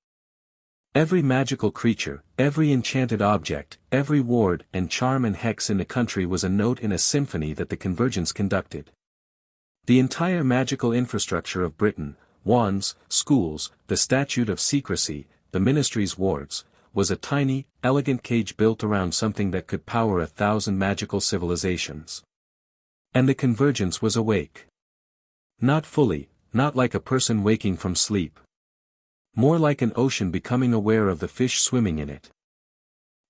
Every magical creature, every enchanted object, every ward and charm and hex in the country was a note in a symphony that the Convergence conducted. The entire magical infrastructure of Britain, wands, schools, the Statute of Secrecy, the Ministry's wards, was a tiny, elegant cage built around something that could power 1,000 magical civilizations. And the Convergence was awake. Not fully, not like a person waking from sleep. More like an ocean becoming aware of the fish swimming in it.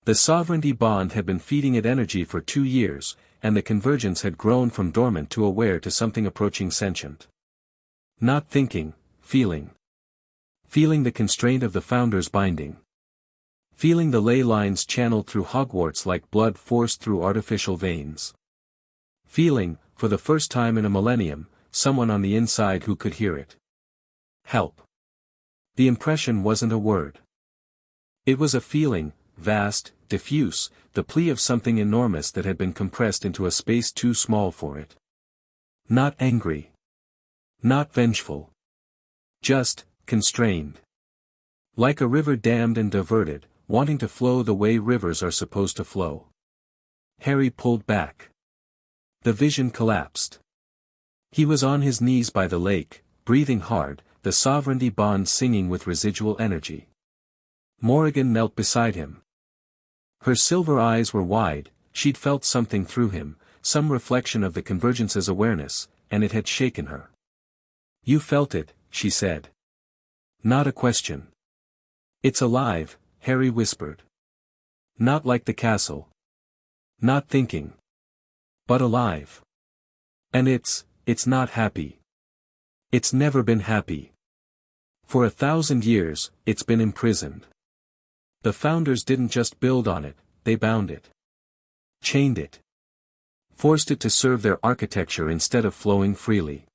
The sovereignty bond had been feeding it energy for 2 years, and the Convergence had grown from dormant to aware to something approaching sentient. Not thinking, feeling. Feeling the constraint of the Founder's binding. Feeling the ley lines channeled through Hogwarts like blood forced through artificial veins. Feeling, for the first time in a millennium, someone on the inside who could hear it. Help. The impression wasn't a word. It was a feeling, vast, diffuse, the plea of something enormous that had been compressed into a space too small for it. Not angry. Not vengeful. Just, constrained. Like a river dammed and diverted, wanting to flow the way rivers are supposed to flow. Harry pulled back. The vision collapsed. He was on his knees by the lake, breathing hard, the sovereignty bond singing with residual energy. Morrigan knelt beside him. Her silver eyes were wide, she'd felt something through him, some reflection of the Convergence's awareness, and it had shaken her. "You felt it," she said. Not a question. "It's alive," Harry whispered. "Not like the castle. Not thinking. But alive. And it's not happy. It's never been happy. For 1,000 years, it's been imprisoned. The Founders didn't just build on it, they bound it. Chained it. Forced it to serve their architecture instead of flowing freely."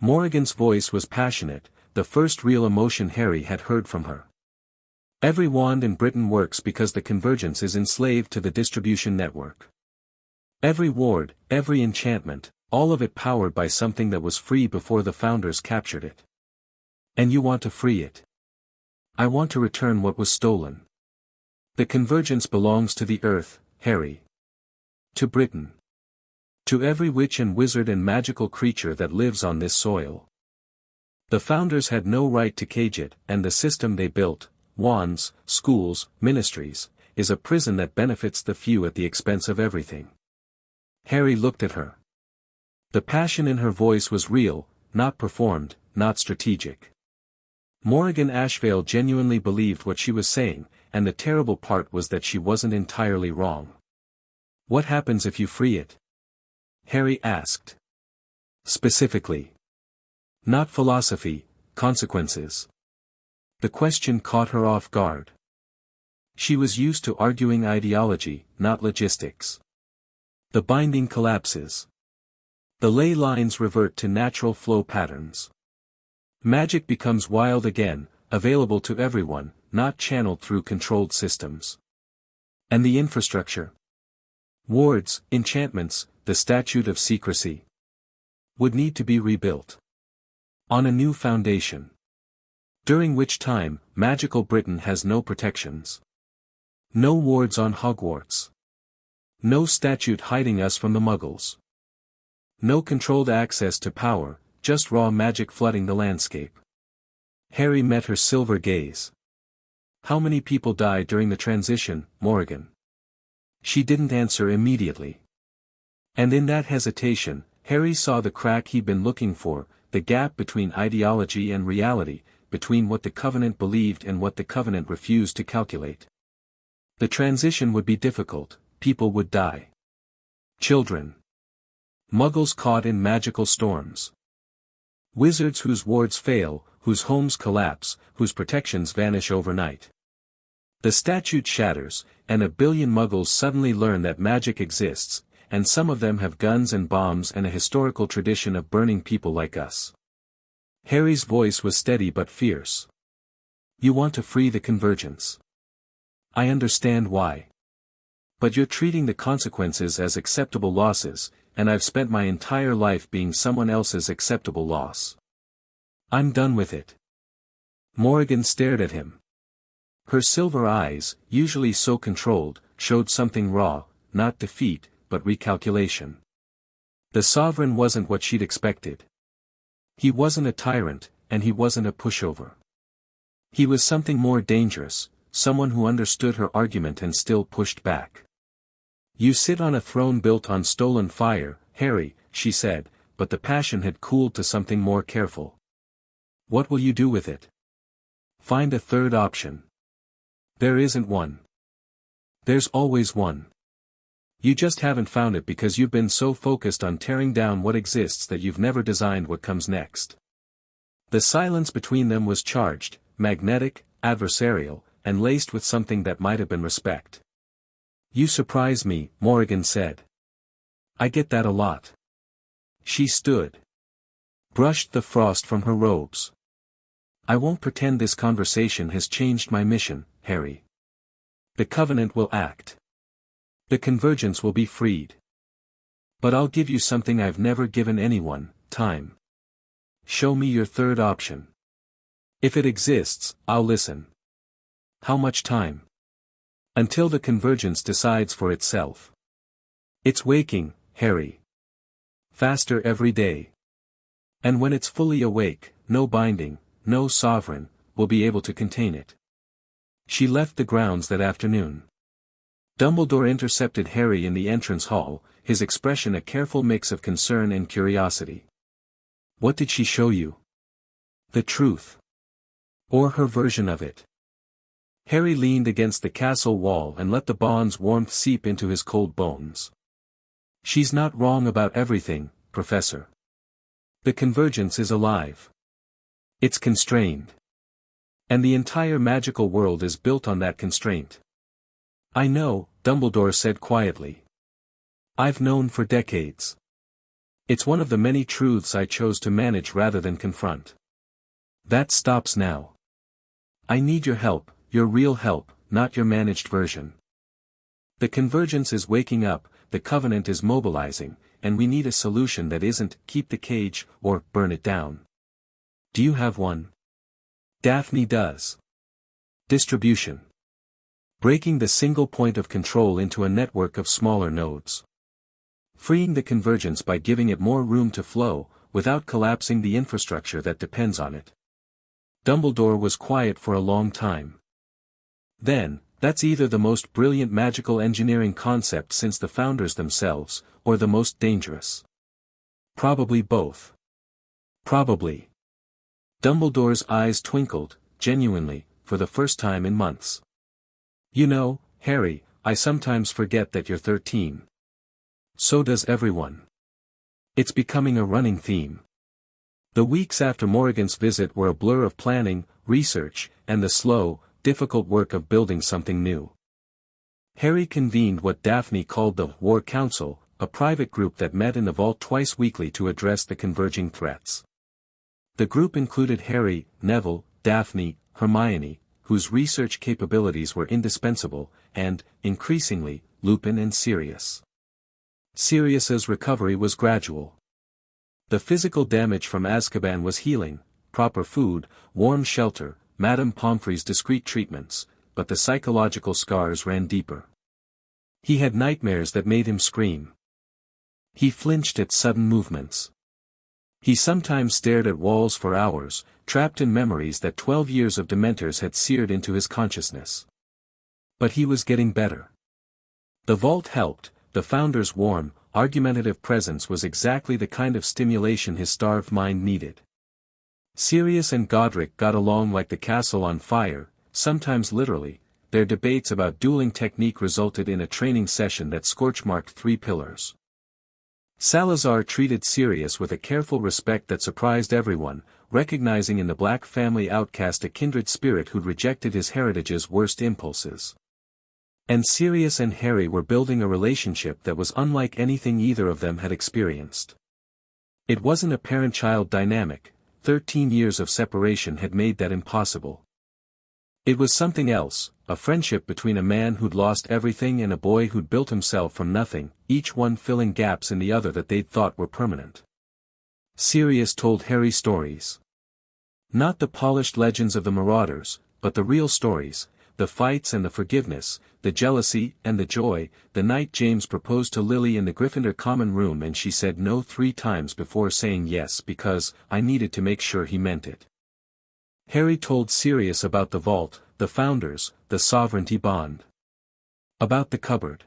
Morrigan's voice was passionate, the first real emotion Harry had heard from her. "Every wand in Britain works because the Convergence is enslaved to the distribution network. Every ward, every enchantment, all of it powered by something that was free before the Founders captured it. And you want to free it. I want to return what was stolen. The Convergence belongs to the earth, Harry. To Britain. To every witch and wizard and magical creature that lives on this soil. The Founders had no right to cage it, and the system they built, wands, schools, ministries, is a prison that benefits the few at the expense of everything." Harry looked at her. The passion in her voice was real, not performed, not strategic. Morrigan Ashvale genuinely believed what she was saying, and the terrible part was that she wasn't entirely wrong. "What happens if you free it?" Harry asked. Specifically. Not philosophy, consequences. The question caught her off guard. She was used to arguing ideology, not logistics. The binding collapses. The ley lines revert to natural flow patterns. Magic becomes wild again, available to everyone, not channeled through controlled systems. And the infrastructure? Wards, enchantments, the Statute of Secrecy. Would need to be rebuilt. On a new foundation. During which time, magical Britain has no protections. No wards on Hogwarts. No statute hiding us from the Muggles. No controlled access to power, just raw magic flooding the landscape. Harry met her silver gaze. "How many people died during the transition, Morrigan?" She didn't answer immediately. And in that hesitation, Harry saw the crack he'd been looking for, the gap between ideology and reality, between what the Covenant believed and what the Covenant refused to calculate. The transition would be difficult, people would die. Children. Muggles caught in magical storms. Wizards whose wards fail, whose homes collapse, whose protections vanish overnight. The statute shatters, and 1 billion Muggles suddenly learn that magic exists, and some of them have guns and bombs and a historical tradition of burning people like us. Harry's voice was steady but fierce. "You want to free the Convergence. I understand why. But you're treating the consequences as acceptable losses, and I've spent my entire life being someone else's acceptable loss. I'm done with it." Morrigan stared at him. Her silver eyes, usually so controlled, showed something raw, not defeat, but recalculation. The sovereign wasn't what she'd expected. He wasn't a tyrant, and he wasn't a pushover. He was something more dangerous, someone who understood her argument and still pushed back. "You sit on a throne built on stolen fire, Harry," she said, but the passion had cooled to something more careful. "What will you do with it? Find a third option." "There isn't one. There's always one. You just haven't found it because you've been so focused on tearing down what exists that you've never designed what comes next." The silence between them was charged, magnetic, adversarial, and laced with something that might have been respect. "You surprise me," Morrigan said. "I get that a lot." She stood. Brushed the frost from her robes. "I won't pretend this conversation has changed my mission, Harry. The Covenant will act. The Convergence will be freed. But I'll give you something I've never given anyone: time. Show me your third option. If it exists, I'll listen." "How much time?" "Until the Convergence decides for itself. It's waking, Harry. Faster every day. And when it's fully awake, no binding, no sovereign, will be able to contain it." She left the grounds that afternoon. Dumbledore intercepted Harry in the entrance hall, his expression a careful mix of concern and curiosity. "What did she show you?" "The truth. Or her version of it." Harry leaned against the castle wall and let the bond's warmth seep into his cold bones. "She's not wrong about everything, Professor. The Convergence is alive. It's constrained. And the entire magical world is built on that constraint." "I know," Dumbledore said quietly. "I've known for decades. It's one of the many truths I chose to manage rather than confront. That stops now. I need your help, your real help, not your managed version. The Convergence is waking up, the Covenant is mobilizing, and we need a solution that isn't keep the cage or burn it down. Do you have one?" Daphne does. Distribution. Breaking the single point of control into a network of smaller nodes. Freeing the Convergence by giving it more room to flow, without collapsing the infrastructure that depends on it. Dumbledore was quiet for a long time. "Then, that's either the most brilliant magical engineering concept since the founders themselves, or the most dangerous." "Probably both." "Probably." Dumbledore's eyes twinkled, genuinely, for the first time in months. "You know, Harry, I sometimes forget that you're 13. So does everyone. It's becoming a running theme." The weeks after Morrigan's visit were a blur of planning, research, and the slow, difficult work of building something new. Harry convened what Daphne called the War Council, a private group that met in the vault twice weekly to address the converging threats. The group included Harry, Neville, Daphne, Hermione, whose research capabilities were indispensable, and, increasingly, Lupin and Sirius. Sirius's recovery was gradual. The physical damage from Azkaban was healing: proper food, warm shelter, Madame Pomfrey's discreet treatments, but the psychological scars ran deeper. He had nightmares that made him scream. He flinched at sudden movements. He sometimes stared at walls for hours, trapped in memories that 12 years of Dementors had seared into his consciousness. But he was getting better. The vault helped. The founder's warm, argumentative presence was exactly the kind of stimulation his starved mind needed. Sirius and Godric got along like the castle on fire, sometimes literally. Their debates about dueling technique resulted in a training session that scorch-marked 3 pillars. Salazar treated Sirius with a careful respect that surprised everyone, recognizing in the Black family outcast a kindred spirit who'd rejected his heritage's worst impulses. And Sirius and Harry were building a relationship that was unlike anything either of them had experienced. It wasn't a parent-child dynamic. 13 years of separation had made that impossible. It was something else, a friendship between a man who'd lost everything and a boy who'd built himself from nothing, each one filling gaps in the other that they'd thought were permanent. Sirius told Harry stories. Not the polished legends of the Marauders, but the real stories, the fights and the forgiveness, the jealousy and the joy, the night James proposed to Lily in the Gryffindor common room and she said no 3 times before saying yes because I needed to make sure he meant it. Harry told Sirius about the vault, the founders, the sovereignty bond. About the cupboard.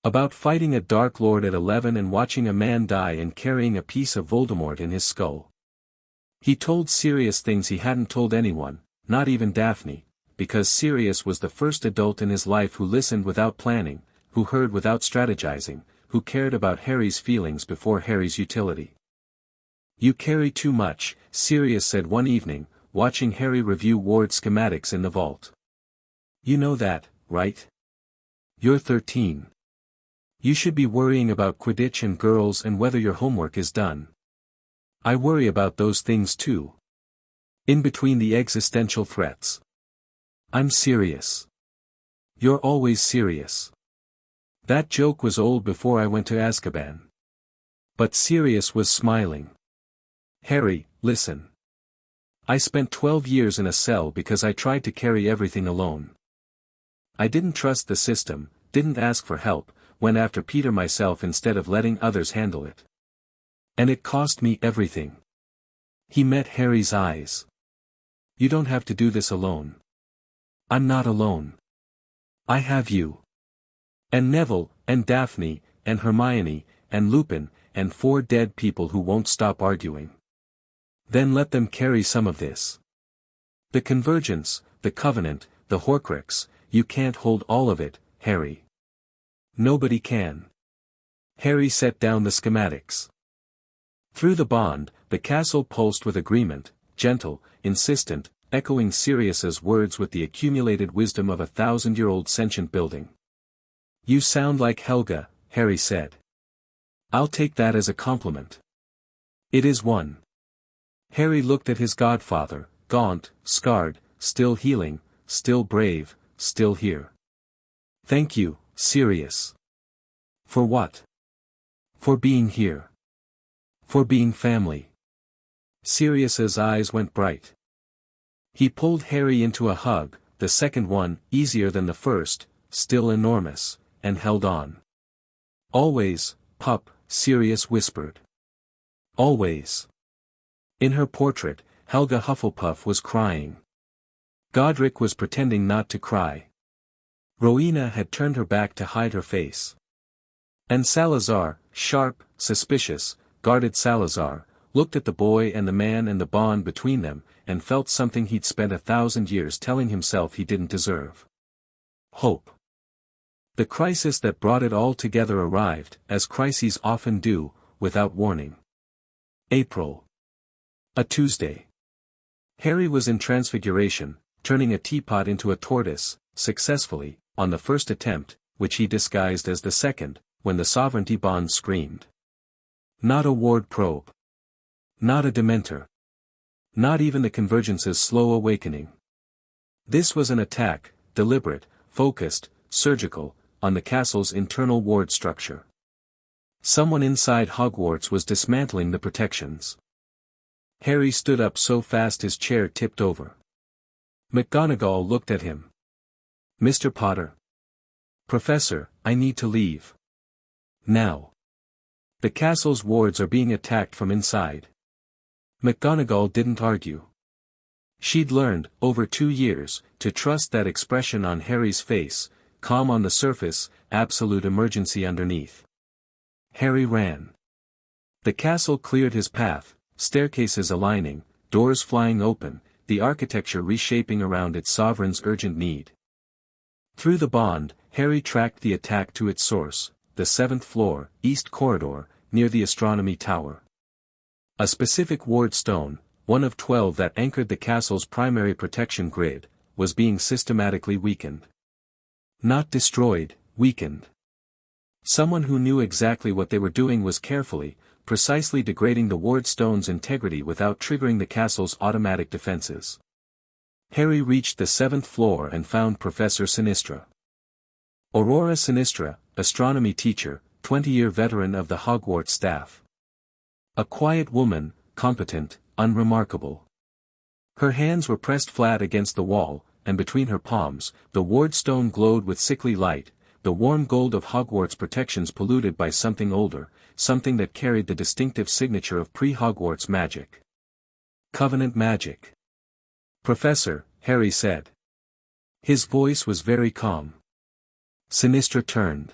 About fighting a Dark Lord at 11 and watching a man die and carrying a piece of Voldemort in his skull. He told Sirius things he hadn't told anyone, not even Daphne, because Sirius was the first adult in his life who listened without planning, who heard without strategizing, who cared about Harry's feelings before Harry's utility. "You carry too much," Sirius said one evening, watching Harry review ward schematics in the vault. "You know that, right? You're 13. You should be worrying about Quidditch and girls and whether your homework is done." "I worry about those things too. In between the existential threats. I'm serious." "You're always serious." That joke was old before I went to Azkaban. But Sirius was smiling. "Harry, listen. I spent 12 years in a cell because I tried to carry everything alone. I didn't trust the system, didn't ask for help, went after Peter myself instead of letting others handle it. And it cost me everything." He met Harry's eyes. "You don't have to do this alone." "I'm not alone. I have you. And Neville, and Daphne, and Hermione, and Lupin, and 4 dead people who won't stop arguing. Then let them carry some of this. The Convergence, the Covenant, the Horcrux, you can't hold all of it, Harry. Nobody can." Harry set down the schematics. Through the bond, the castle pulsed with agreement, gentle, insistent, echoing Sirius's words with the accumulated wisdom of a 1,000-year-old sentient building. "You sound like Helga," Harry said. "I'll take that as a compliment." "It is one." Harry looked at his godfather, gaunt, scarred, still healing, still brave, still here. "Thank you, Sirius." "For what?" "For being here. For being family." Sirius's eyes went bright. He pulled Harry into a hug, the second one, easier than the first, still enormous, and held on. "Always, pup," Sirius whispered. "Always." In her portrait, Helga Hufflepuff was crying. Godric was pretending not to cry. Rowena had turned her back to hide her face. And Salazar, sharp, suspicious, guarded Salazar, looked at the boy and the man and the bond between them, and felt something he'd spent 1,000 years telling himself he didn't deserve. Hope. The crisis that brought it all together arrived, as crises often do, without warning. April. A Tuesday. Harry was in Transfiguration, turning a teapot into a tortoise, successfully, on the first attempt, which he disguised as the second, when the sovereignty bond screamed. Not a ward probe. Not a Dementor. Not even the Convergence's slow awakening. This was an attack, deliberate, focused, surgical, on the castle's internal ward structure. Someone inside Hogwarts was dismantling the protections. Harry stood up so fast his chair tipped over. McGonagall looked at him. "Mr. Potter." "Professor, I need to leave. Now. The castle's wards are being attacked from inside." McGonagall didn't argue. She'd learned, over 2 years, to trust that expression on Harry's face, calm on the surface, absolute emergency underneath. Harry ran. The castle cleared his path, staircases aligning, doors flying open, the architecture reshaping around its sovereign's urgent need. Through the bond, Harry tracked the attack to its source, the 7th floor, East Corridor, near the Astronomy Tower. A specific ward stone, one of 12 that anchored the castle's primary protection grid, was being systematically weakened. Not destroyed, weakened. Someone who knew exactly what they were doing was carefully, precisely degrading the ward stone's integrity without triggering the castle's automatic defenses. Harry reached the 7th floor and found Professor Sinistra. Aurora Sinistra, astronomy teacher, 20-year veteran of the Hogwarts staff. A quiet woman, competent, unremarkable. Her hands were pressed flat against the wall, and between her palms, the ward stone glowed with sickly light, the warm gold of Hogwarts protections polluted by something older, something that carried the distinctive signature of pre-Hogwarts magic. Covenant magic. Professor, Harry said. His voice was very calm. Sinistra turned.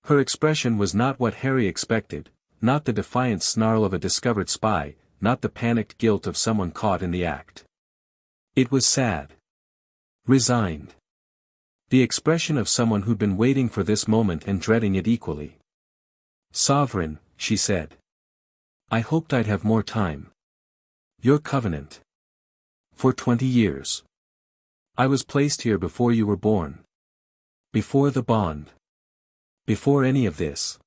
Her expression was not what Harry expected, not the defiant snarl of a discovered spy, not the panicked guilt of someone caught in the act. It was sad. Resigned. The expression of someone who'd been waiting for this moment and dreading it equally. Sovereign, she said. I hoped I'd have more time. Your covenant. For 20 years. I was placed here before you were born. Before the bond. Before any of this.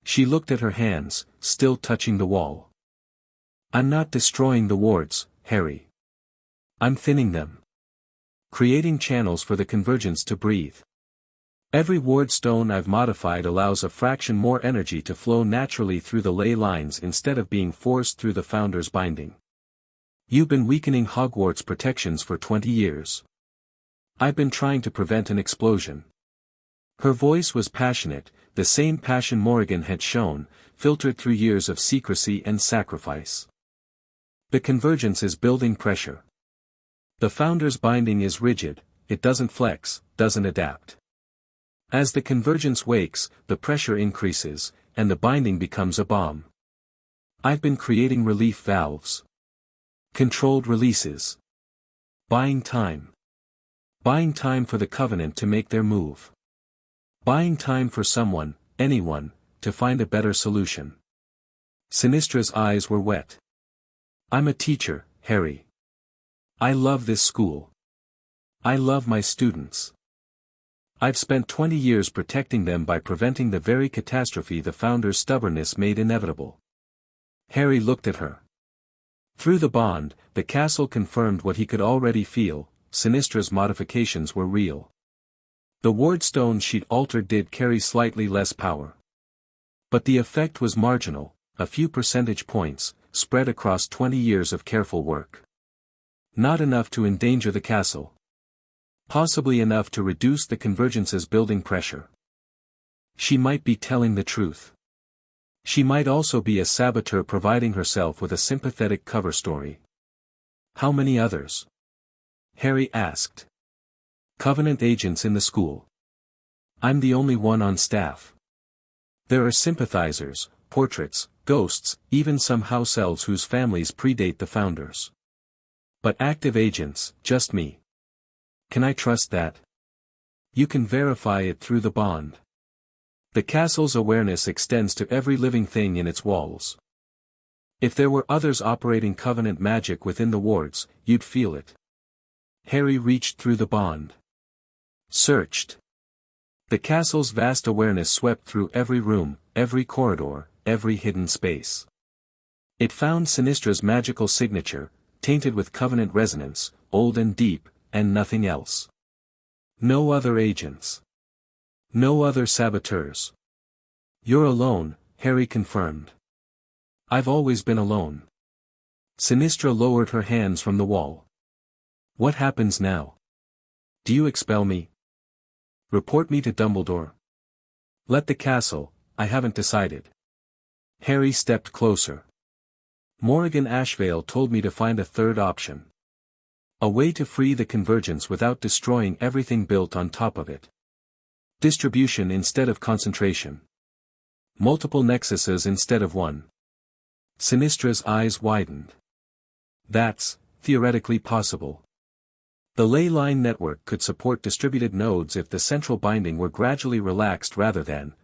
She looked at her hands, still touching the wall. I'm not destroying the wards, Harry. I'm thinning them. Creating channels for the convergence to breathe. Every ward stone I've modified allows a fraction more energy to flow naturally through the ley lines instead of being forced through the Founder's binding. You've been weakening Hogwarts protections for 20 years. I've been trying to prevent an explosion. Her voice was passionate, the same passion Morrigan had shown, filtered through years of secrecy and sacrifice. The convergence is building pressure. The Founder's binding is rigid, it doesn't flex, doesn't adapt. As the convergence wakes, the pressure increases, and the binding becomes a bomb. I've been creating relief valves. Controlled releases. Buying time. Buying time for the Covenant to make their move. Buying time for someone, anyone, to find a better solution. Sinistra's eyes were wet. I'm a teacher, Harry. I love this school. I love my students. I've spent 20 years protecting them by preventing the very catastrophe the Founder's stubbornness made inevitable. Harry looked at her. Through the bond, the castle confirmed what he could already feel, Sinistra's modifications were real. The ward stones she'd altered did carry slightly less power. But the effect was marginal, a few percentage points, spread across 20 years of careful work. Not enough to endanger the castle. Possibly enough to reduce the convergence's building pressure. She might be telling the truth. She might also be a saboteur providing herself with a sympathetic cover story. How many others? Harry asked. Covenant agents in the school. I'm the only one on staff. There are sympathizers, portraits, ghosts, even some house elves whose families predate the Founders. But active agents, just me. Can I trust that? You can verify it through the bond. The castle's awareness extends to every living thing in its walls. If there were others operating Covenant magic within the wards, you'd feel it. Harry reached through the bond. Searched. The castle's vast awareness swept through every room, every corridor, every hidden space. It found Sinistra's magical signature, tainted with Covenant resonance, old and deep, and nothing else. No other agents. No other saboteurs. You're alone, Harry confirmed. I've always been alone. Sinistra lowered her hands from the wall. What happens now? Do you expel me? Report me to Dumbledore? Let the castle, I haven't decided. Harry stepped closer. Morrigan Ashvale told me to find a third option. A way to free the convergence without destroying everything built on top of it. Distribution instead of concentration. Multiple nexuses instead of one. Sinistra's eyes widened. That's, theoretically possible. The ley line network could support distributed nodes if the central binding were gradually relaxed rather than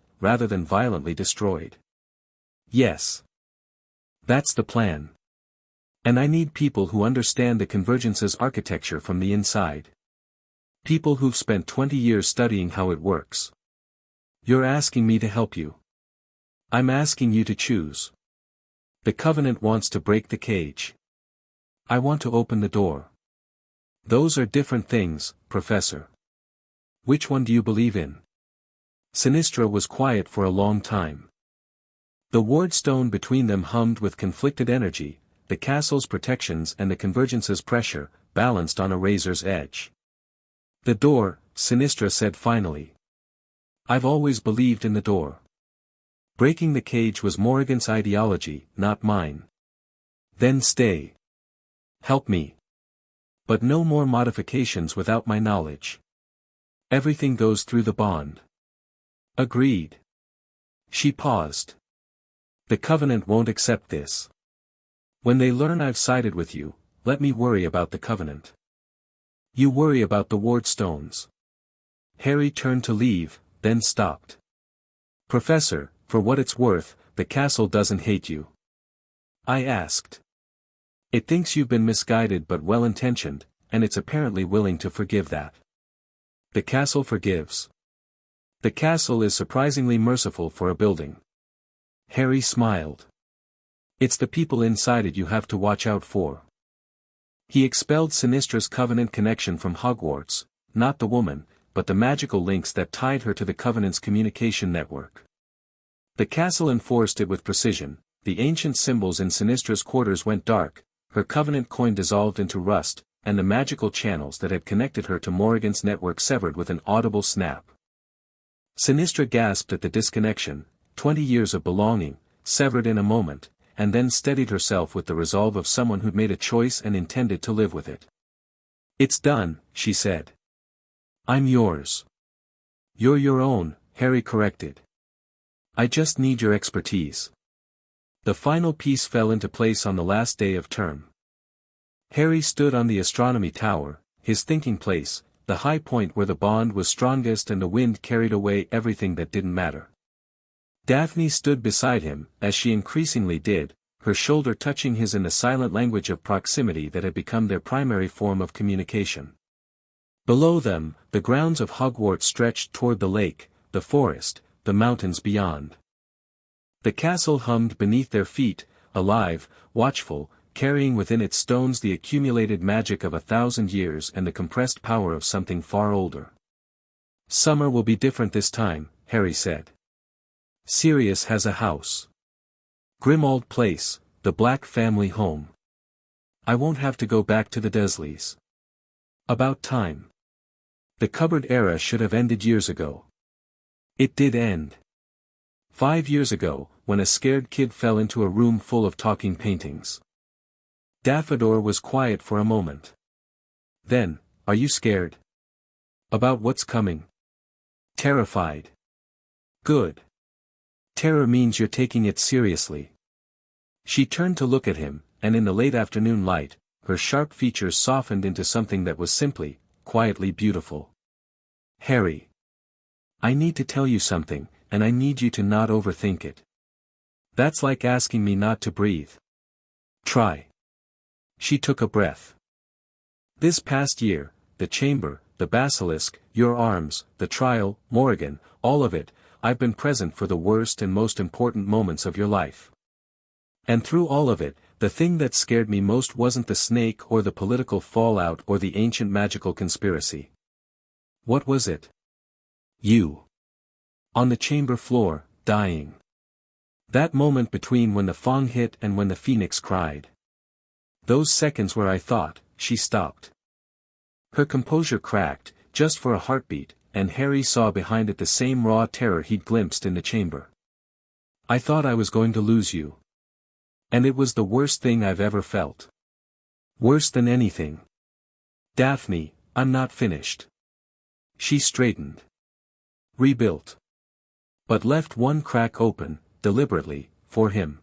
violently destroyed. Yes. That's the plan. And I need people who understand the convergence's architecture from the inside. People who've spent 20 years studying how it works. You're asking me to help you. I'm asking you to choose. The Covenant wants to break the cage. I want to open the door. Those are different things, Professor. Which one do you believe in? Sinistra was quiet for a long time. The ward stone between them hummed with conflicted energy, the castle's protections and the convergence's pressure, balanced on a razor's edge. "The door," Sinistra said finally. "I've always believed in the door. Breaking the cage was Morrigan's ideology, not mine." "Then stay. Help me. But no more modifications without my knowledge. Everything goes through the bond." "Agreed." She paused. "The Covenant won't accept this. When they learn I've sided with you, let me worry about the Covenant." "You worry about the ward stones." Harry turned to leave, then stopped. "Professor, for what it's worth, the castle doesn't hate you." I asked. "It thinks you've been misguided but well-intentioned, and it's apparently willing to forgive that." "The castle forgives." "The castle is surprisingly merciful for a building." Harry smiled. "It's the people inside it you have to watch out for." He expelled Sinistra's Covenant connection from Hogwarts, not the woman, but the magical links that tied her to the Covenant's communication network. The castle enforced it with precision. The ancient symbols in Sinistra's quarters went dark, her Covenant coin dissolved into rust, and the magical channels that had connected her to Morrigan's network severed with an audible snap. Sinistra gasped at the disconnection, 20 years of belonging, severed in a moment, and then steadied herself with the resolve of someone who'd made a choice and intended to live with it. "It's done," she said. "I'm yours." "You're your own," Harry corrected. "I just need your expertise." The final piece fell into place on the last day of term. Harry stood on the astronomy tower, his thinking place, the high point where the bond was strongest and the wind carried away everything that didn't matter. Daphne stood beside him, as she increasingly did, her shoulder touching his in the silent language of proximity that had become their primary form of communication. Below them, the grounds of Hogwarts stretched toward the lake, the forest, the mountains beyond. The castle hummed beneath their feet, alive, watchful, carrying within its stones the accumulated magic of 1,000 years and the compressed power of something far older. "Summer will be different this time," Harry said. "Sirius has a house. Grimmauld Place, the Black family home. I won't have to go back to the Dursleys. About time. The cupboard era should have ended years ago. It did end. 5 years ago, when a scared kid fell into a room full of talking paintings." Daffodor was quiet for a moment. Then, "Are you scared? About what's coming?" "Terrified." "Good. Terror means you're taking it seriously." She turned to look at him, and in the late afternoon light, her sharp features softened into something that was simply, quietly beautiful. "Harry. I need to tell you something, and I need you to not overthink it. That's like asking me not to breathe." "Try." She took a breath. "This past year, the chamber, the basilisk, your arms, the trial, Morrigan, all of it, I've been present for the worst and most important moments of your life. And through all of it, the thing that scared me most wasn't the snake or the political fallout or the ancient magical conspiracy. What was it? You. On the chamber floor, dying. That moment between when the Fong hit and when the Phoenix cried. Those seconds where I thought," she stopped. Her composure cracked, just for a heartbeat, and Harry saw behind it the same raw terror he'd glimpsed in the chamber. "I thought I was going to lose you. And it was the worst thing I've ever felt. Worse than anything. Daphne, I'm not finished." She straightened. "Rebuilt. But left one crack open, deliberately, for him.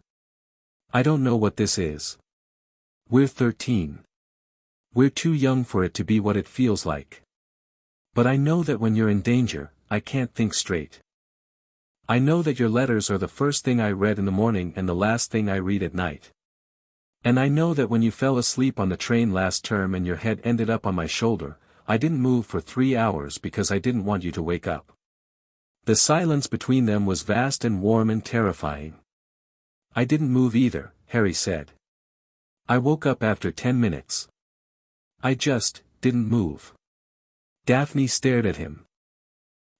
I don't know what this is. We're 13. We're too young for it to be what it feels like. But I know that when you're in danger, I can't think straight. I know that your letters are the first thing I read in the morning and the last thing I read at night. And I know that when you fell asleep on the train last term and your head ended up on my shoulder, I didn't move for 3 hours because I didn't want you to wake up." The silence between them was vast and warm and terrifying. "I didn't move either," Harry said. "I woke up after 10 minutes. I just didn't move." Daphne stared at him.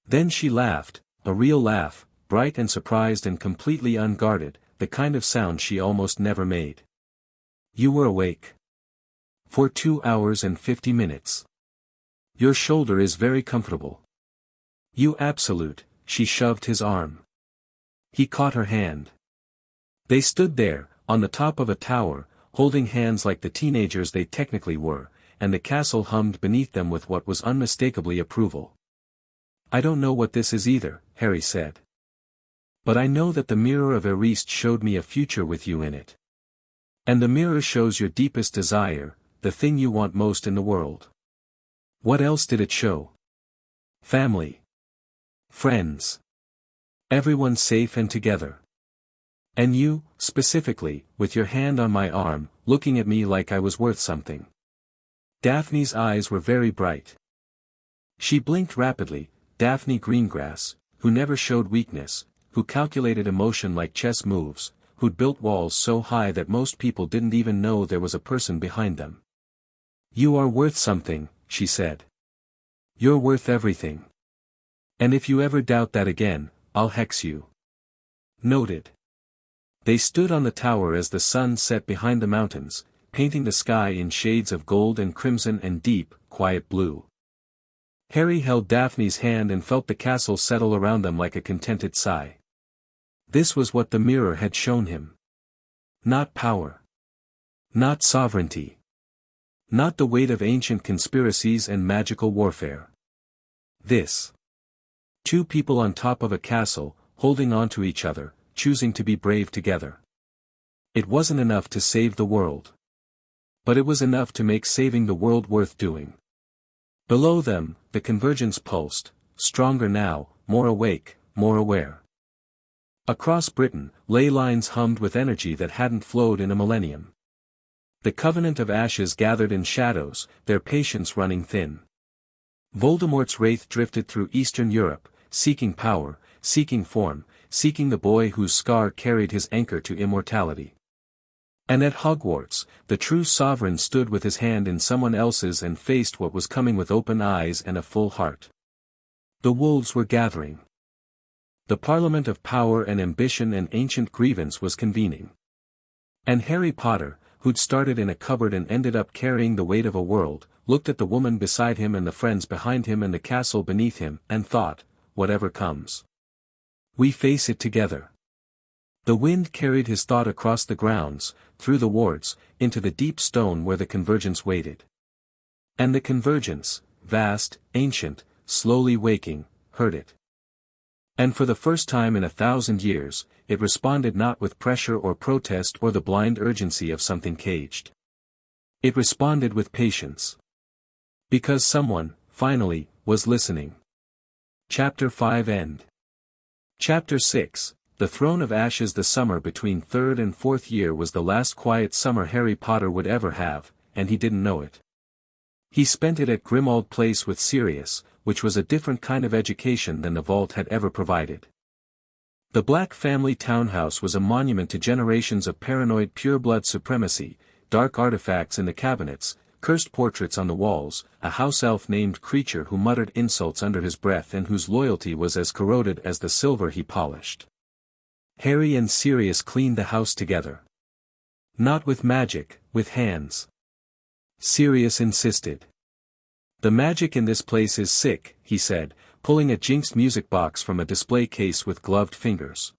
Then she laughed, a real laugh, bright and surprised and completely unguarded, the kind of sound she almost never made. "You were awake. For 2 hours and 50 minutes. Your shoulder is very comfortable. You absolute, she shoved his arm. He caught her hand. They stood there, on the top of a tower, holding hands like the teenagers they technically were, and the castle hummed beneath them with what was unmistakably approval. I don't know what this is either, Harry said. But I know that the mirror of Eriste showed me a future with you in it. And the mirror shows your deepest desire, the thing you want most in the world. What else did it show? Family. Friends. Everyone safe and together. And you, specifically, with your hand on my arm, looking at me like I was worth something. Daphne's eyes were very bright. She blinked rapidly. Daphne Greengrass, who never showed weakness, who calculated emotion like chess moves, who'd built walls so high that most people didn't even know there was a person behind them. You are worth something, she said. You're worth everything. And if you ever doubt that again, I'll hex you. Noted. They stood on the tower as the sun set behind the mountains, painting the sky in shades of gold and crimson and deep, quiet blue. Harry held Daphne's hand and felt the castle settle around them like a contented sigh. This was what the mirror had shown him. Not power. Not sovereignty. Not the weight of ancient conspiracies and magical warfare. This. Two people on top of a castle, holding on to each other, choosing to be brave together. It wasn't enough to save the world. But it was enough to make saving the world worth doing. Below them, the convergence pulsed, stronger now, more awake, more aware. Across Britain, ley lines hummed with energy that hadn't flowed in a millennium. The Covenant of Ashes gathered in shadows, their patience running thin. Voldemort's wraith drifted through Eastern Europe, seeking power, seeking form, seeking the boy whose scar carried his anchor to immortality. And at Hogwarts, the true sovereign stood with his hand in someone else's and faced what was coming with open eyes and a full heart. The wolves were gathering. The Parliament of Power and Ambition and Ancient Grievance was convening. And Harry Potter, who'd started in a cupboard and ended up carrying the weight of a world, looked at the woman beside him and the friends behind him and the castle beneath him, and thought, whatever comes. We face it together. The wind carried his thought across the grounds, through the wards, into the deep stone where the convergence waited. And the convergence, vast, ancient, slowly waking, heard it. And for the first time in 1,000 years, it responded not with pressure or protest or the blind urgency of something caged. It responded with patience. Because someone, finally, was listening. Chapter 5 End. Chapter 6. The Throne of Ashes. The summer between 3rd and 4th year was the last quiet summer Harry Potter would ever have, and he didn't know it. He spent it at Grimmauld Place with Sirius, which was a different kind of education than the vault had ever provided. The Black family townhouse was a monument to generations of paranoid pureblood supremacy, dark artifacts in the cabinets, cursed portraits on the walls, a house elf named Creature who muttered insults under his breath and whose loyalty was as corroded as the silver he polished. Harry and Sirius cleaned the house together. Not with magic, with hands. Sirius insisted. The magic in this place is sick, he said, pulling a Jinxed music box from a display case with gloved fingers.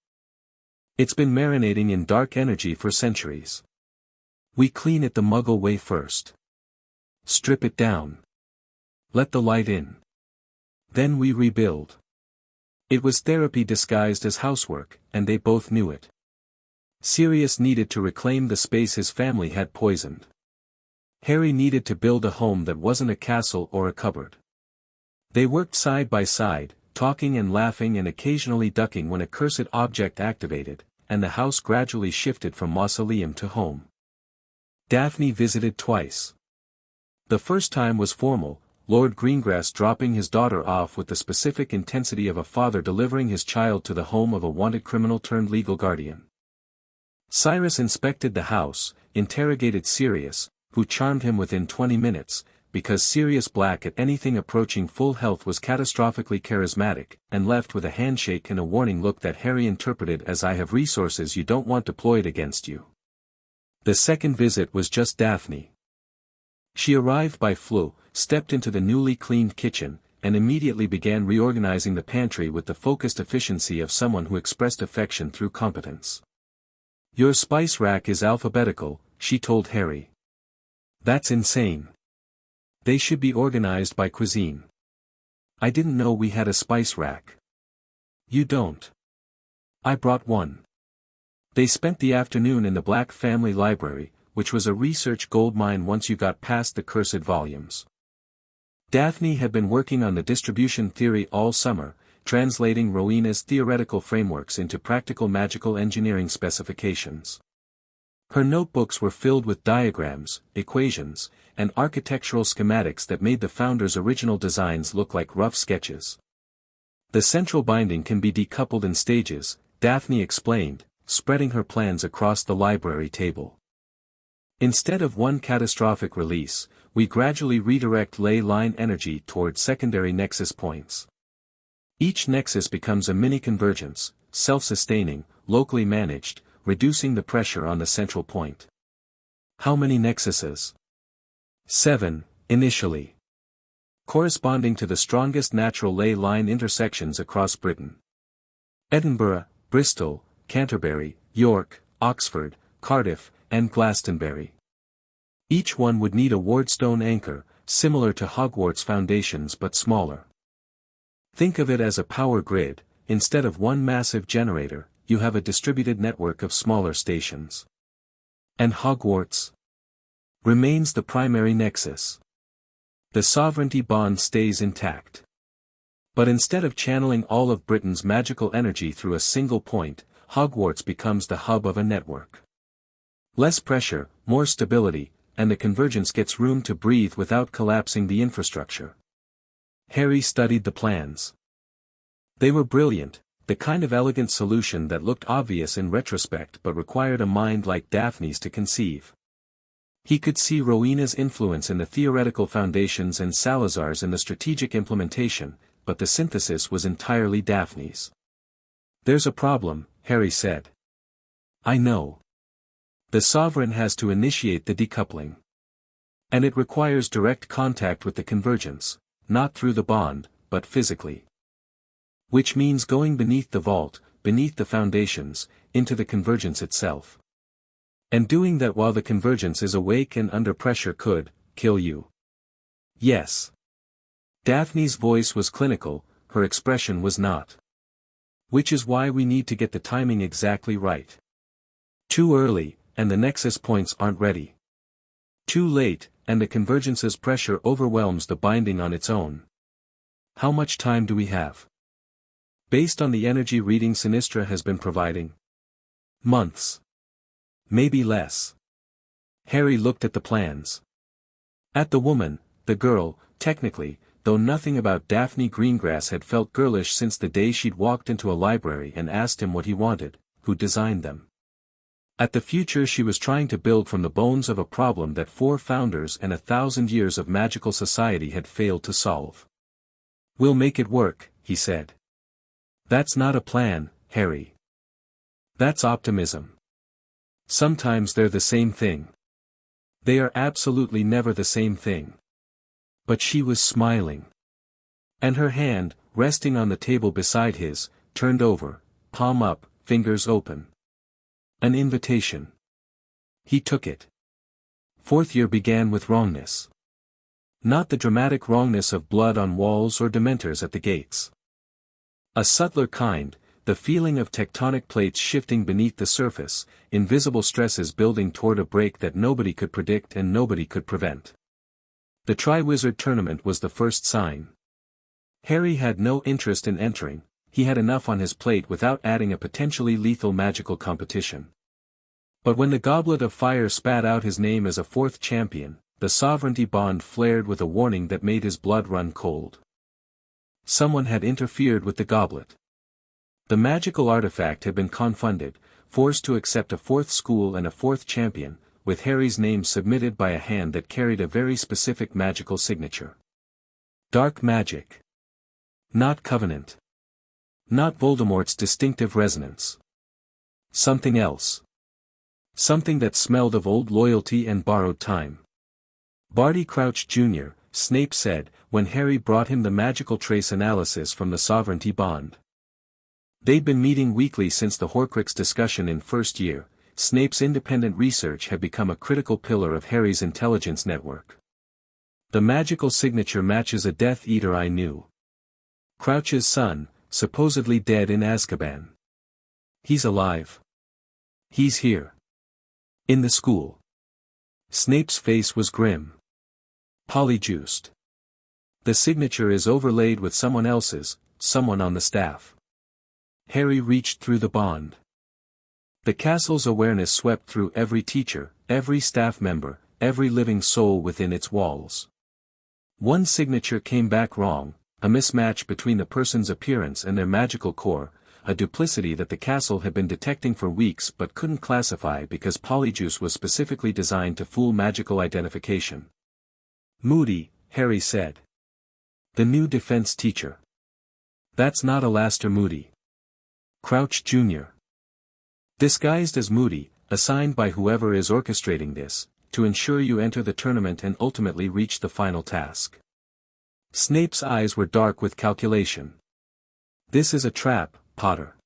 It's been marinating in dark energy for centuries. We clean it the Muggle way first. Strip it down. Let the light in. Then we rebuild. It was therapy disguised as housework, and they both knew it. Sirius needed to reclaim the space his family had poisoned. Harry needed to build a home that wasn't a castle or a cupboard. They worked side by side, talking and laughing and occasionally ducking when a cursed object activated, and the house gradually shifted from mausoleum to home. Daphne visited twice. The first time was formal, Lord Greengrass dropping his daughter off with the specific intensity of a father delivering his child to the home of a wanted criminal turned legal guardian. Cyrus inspected the house, interrogated Sirius, who charmed him within 20 minutes, because Sirius Black at anything approaching full health was catastrophically charismatic, and left with a handshake and a warning look that Harry interpreted as I have resources you don't want deployed against you. The second visit was just Daphne. She arrived by flu, stepped into the newly cleaned kitchen, and immediately began reorganizing the pantry with the focused efficiency of someone who expressed affection through competence. "Your spice rack is alphabetical," she told Harry. "That's insane. They should be organized by cuisine. I didn't know we had a spice rack." "You don't?" "I brought one." They spent the afternoon in the Black Family Library, which was a research goldmine once you got past the cursed volumes. Daphne had been working on the distribution theory all summer, translating Rowena's theoretical frameworks into practical magical engineering specifications. Her notebooks were filled with diagrams, equations, and architectural schematics that made the founders' original designs look like rough sketches. "The central binding can be decoupled in stages," Daphne explained, spreading her plans across the library table. "Instead of one catastrophic release, we gradually redirect ley line energy toward secondary nexus points. Each nexus becomes a mini-convergence, self-sustaining, locally managed, reducing the pressure on the central point." "How many nexuses?" 7, initially. Corresponding to the strongest natural ley line intersections across Britain. Edinburgh, Bristol, Canterbury, York, Oxford, Cardiff, and Glastonbury. Each one would need a Wardstone anchor, similar to Hogwarts foundations but smaller. Think of it as a power grid. Instead of one massive generator, you have a distributed network of smaller stations. And Hogwarts remains the primary nexus. The sovereignty bond stays intact. But instead of channeling all of Britain's magical energy through a single point, Hogwarts becomes the hub of a network. Less pressure, more stability, and the convergence gets room to breathe without collapsing the infrastructure. Harry studied the plans. They were brilliant, the kind of elegant solution that looked obvious in retrospect but required a mind like Daphne's to conceive. He could see Rowena's influence in the theoretical foundations and Salazar's in the strategic implementation, but the synthesis was entirely Daphne's. "There's a problem," Harry said. "I know. The sovereign has to initiate the decoupling. And it requires direct contact with the convergence, not through the bond, but physically. Which means going beneath the vault, beneath the foundations, into the convergence itself. And doing that while the convergence is awake and under pressure could kill you." "Yes." Daphne's voice was clinical, her expression was not. "Which is why we need to get the timing exactly right. Too early, and the nexus points aren't ready. Too late, and the convergence's pressure overwhelms the binding on its own. How much time do we have?" "Based on the energy reading Sinistra has been providing. Months. Maybe less." Harry looked at the plans. At the woman, the girl, technically, though nothing about Daphne Greengrass had felt girlish since the day she'd walked into a library and asked him what he wanted, who designed them. At the future she was trying to build from the bones of a problem that 4 founders and 1,000 years of magical society had failed to solve. "We'll make it work," he said. "That's not a plan, Harry. That's optimism. Sometimes they're the same thing. They are absolutely never the same thing." But she was smiling. And her hand, resting on the table beside his, turned over, palm up, fingers open. An invitation. He took it. 4th year began with wrongness. Not the dramatic wrongness of blood on walls or dementors at the gates. A subtler kind, the feeling of tectonic plates shifting beneath the surface, invisible stresses building toward a break that nobody could predict and nobody could prevent. The Triwizard Tournament was the first sign. Harry had no interest in entering, he had enough on his plate without adding a potentially lethal magical competition. But when the Goblet of Fire spat out his name as a 4th champion, the sovereignty bond flared with a warning that made his blood run cold. Someone had interfered with the goblet. The magical artifact had been confounded, forced to accept a 4th school and a 4th champion, with Harry's name submitted by a hand that carried a very specific magical signature. Dark magic. Not Covenant. Not Voldemort's distinctive resonance. Something else. Something that smelled of old loyalty and borrowed time. Barty Crouch Jr., Snape said, when Harry brought him the magical trace analysis from the sovereignty bond. They'd been meeting weekly since the Horcrux discussion in first year. Snape's independent research had become a critical pillar of Harry's intelligence network. The magical signature matches a Death Eater I knew. Crouch's son, supposedly dead in Azkaban. He's alive. He's here. In the school. Snape's face was grim. Polyjuiced. The signature is overlaid with someone else's, someone on the staff. Harry reached through the bond. The castle's awareness swept through every teacher, every staff member, every living soul within its walls. One signature came back wrong, a mismatch between the person's appearance and their magical core, a duplicity that the castle had been detecting for weeks but couldn't classify because Polyjuice was specifically designed to fool magical identification. Moody, Harry said. The new defense teacher. That's not Alastair Moody. Crouch Jr. Disguised as Moody, assigned by whoever is orchestrating this, to ensure you enter the tournament and ultimately reach the final task. Snape's eyes were dark with calculation. This is a trap, Potter.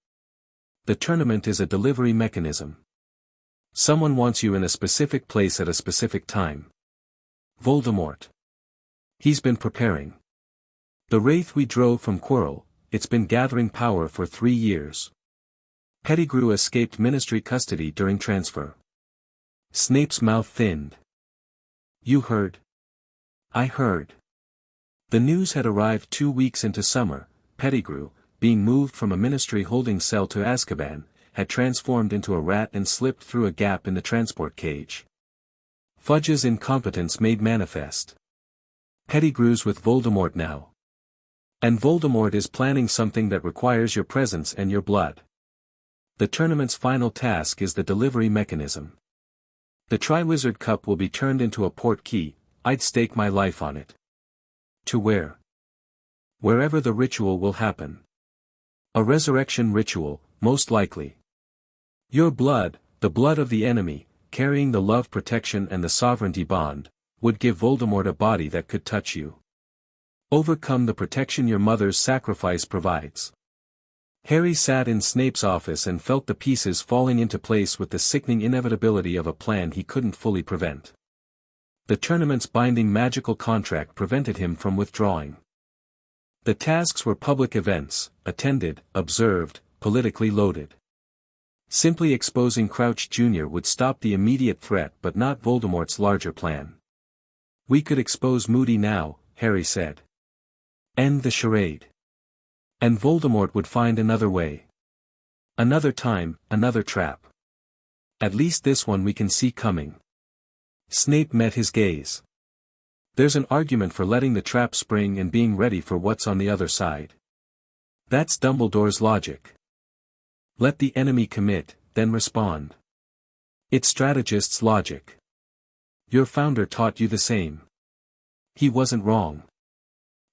The tournament is a delivery mechanism. Someone wants you in a specific place at a specific time. Voldemort. He's been preparing. The wraith we drove from Quirrell, it's been gathering power for 3 years. Pettigrew escaped ministry custody during transfer. Snape's mouth thinned. You heard? I heard. The news had arrived 2 weeks into summer. Pettigrew, being moved from a ministry holding cell to Azkaban, had transformed into a rat and slipped through a gap in the transport cage. Fudge's incompetence made manifest. Pettigrew's with Voldemort now. And Voldemort is planning something that requires your presence and your blood. The tournament's final task is the delivery mechanism. The Triwizard Cup will be turned into a port key. I'd stake my life on it. To where? Wherever the ritual will happen. A resurrection ritual, most likely. Your blood, the blood of the enemy, carrying the love protection and the sovereignty bond, would give Voldemort a body that could touch you. Overcome the protection your mother's sacrifice provides. Harry sat in Snape's office and felt the pieces falling into place with the sickening inevitability of a plan he couldn't fully prevent. The tournament's binding magical contract prevented him from withdrawing. The tasks were public events, attended, observed, politically loaded. Simply exposing Crouch Jr. would stop the immediate threat but not Voldemort's larger plan. We could expose Moody now, Harry said. End the charade. And Voldemort would find another way. Another time, another trap. At least this one we can see coming. Snape met his gaze. There's an argument for letting the trap spring and being ready for what's on the other side. That's Dumbledore's logic. Let the enemy commit, then respond. It's strategist's logic. Your founder taught you the same. He wasn't wrong.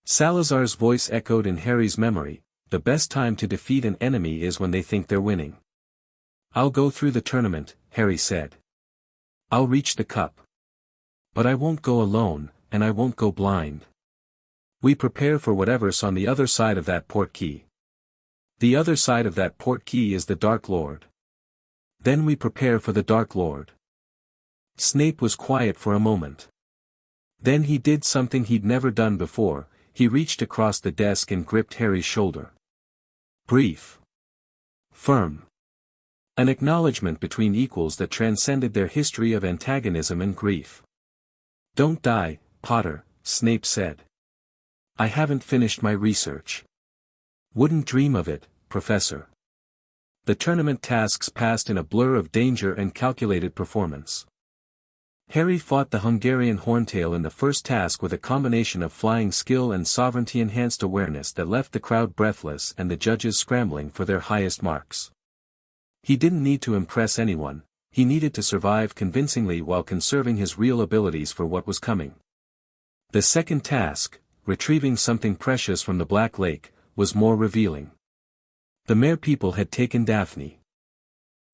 Salazar's voice echoed in Harry's memory, the best time to defeat an enemy is when they think they're winning. I'll go through the tournament, Harry said. I'll reach the cup. But I won't go alone, and I won't go blind. We prepare for whatever's on the other side of that port key. The other side of that port key is the Dark Lord. Then we prepare for the Dark Lord. Snape was quiet for a moment. Then he did something he'd never done before. He reached across the desk and gripped Harry's shoulder. Brief. Firm. An acknowledgement between equals that transcended their history of antagonism and grief. Don't die, Potter, Snape said. I haven't finished my research. Wouldn't dream of it, Professor. The tournament tasks passed in a blur of danger and calculated performance. Harry fought the Hungarian Horntail in the first task with a combination of flying skill and sovereignty-enhanced awareness that left the crowd breathless and the judges scrambling for their highest marks. He didn't need to impress anyone, he needed to survive convincingly while conserving his real abilities for what was coming. The second task, retrieving something precious from the Black Lake, was more revealing. The Mere-people had taken Daphne.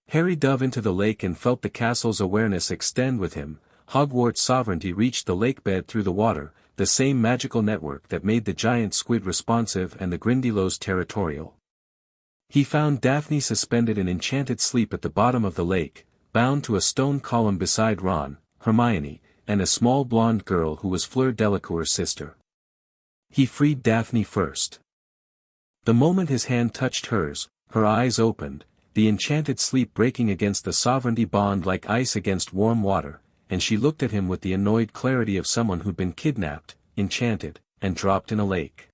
Harry dove into the lake and felt the castle's awareness extend with him, Hogwarts sovereignty reached the lakebed through the water, the same magical network that made the giant squid responsive and the Grindylows territorial. He found Daphne suspended in enchanted sleep at the bottom of the lake, bound to a stone column beside Ron, Hermione, and a small blonde girl who was Fleur Delacour's sister. He freed Daphne first. The moment his hand touched hers, her eyes opened, the enchanted sleep breaking against the sovereignty bond like ice against warm water, and she looked at him with the annoyed clarity of someone who'd been kidnapped, enchanted, and dropped in a lake.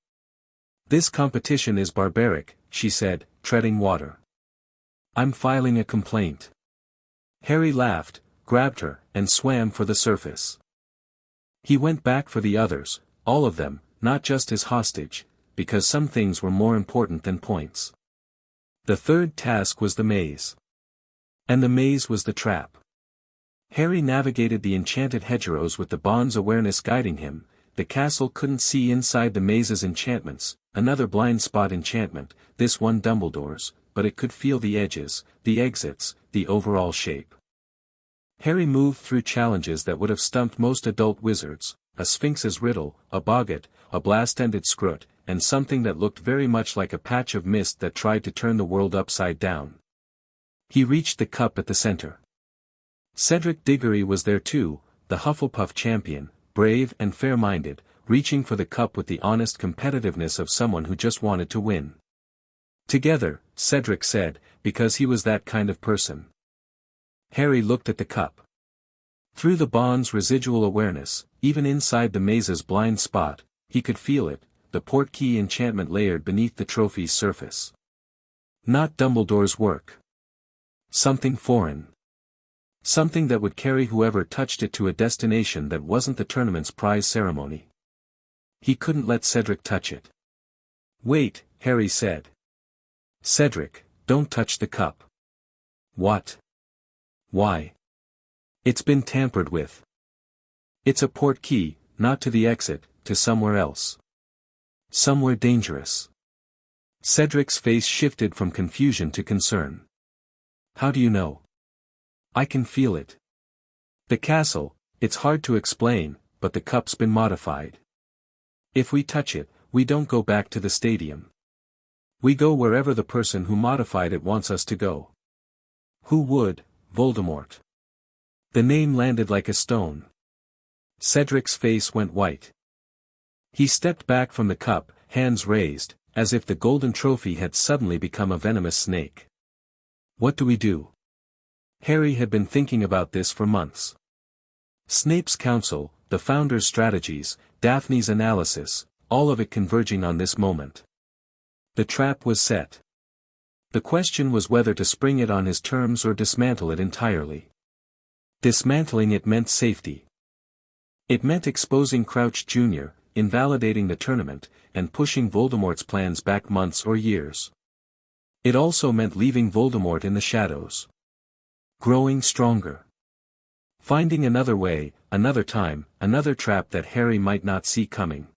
"This competition is barbaric," she said, treading water. "I'm filing a complaint." Harry laughed, grabbed her, and swam for the surface. He went back for the others, all of them, not just his hostage, because some things were more important than points. The third task was the maze. And the maze was the trap. Harry navigated the enchanted hedgerows with the bond's awareness guiding him. The castle couldn't see inside the maze's enchantments, another blind spot enchantment, this one Dumbledore's, but it could feel the edges, the exits, the overall shape. Harry moved through challenges that would have stumped most adult wizards, a sphinx's riddle, a boggart, a blast-ended scrut, and something that looked very much like a patch of mist that tried to turn the world upside down. He reached the cup at the center. Cedric Diggory was there too, the Hufflepuff champion, brave and fair-minded, reaching for the cup with the honest competitiveness of someone who just wanted to win. "Together," Cedric said, because he was that kind of person. Harry looked at the cup. Through the bond's residual awareness, even inside the maze's blind spot, he could feel it, the portkey enchantment layered beneath the trophy's surface. Not Dumbledore's work. Something foreign. Something that would carry whoever touched it to a destination that wasn't the tournament's prize ceremony. He couldn't let Cedric touch it. "Wait," Harry said. "Cedric, don't touch the cup." "What? Why?" "It's been tampered with. It's a portkey, not to the exit, to somewhere else. Somewhere dangerous." Cedric's face shifted from confusion to concern. "How do you know?" "I can feel it. The castle, it's hard to explain, but the cup's been modified. If we touch it, we don't go back to the stadium. We go wherever the person who modified it wants us to go." "Who would?" "Voldemort." The name landed like a stone. Cedric's face went white. He stepped back from the cup, hands raised, as if the golden trophy had suddenly become a venomous snake. "What do we do?" Harry had been thinking about this for months. Snape's counsel, the Founder's strategies, Daphne's analysis, all of it converging on this moment. The trap was set. The question was whether to spring it on his terms or dismantle it entirely. Dismantling it meant safety. It meant exposing Crouch Jr., invalidating the tournament, and pushing Voldemort's plans back months or years. It also meant leaving Voldemort in the shadows. Growing stronger. Finding another way, another time, another trap that Harry might not see coming.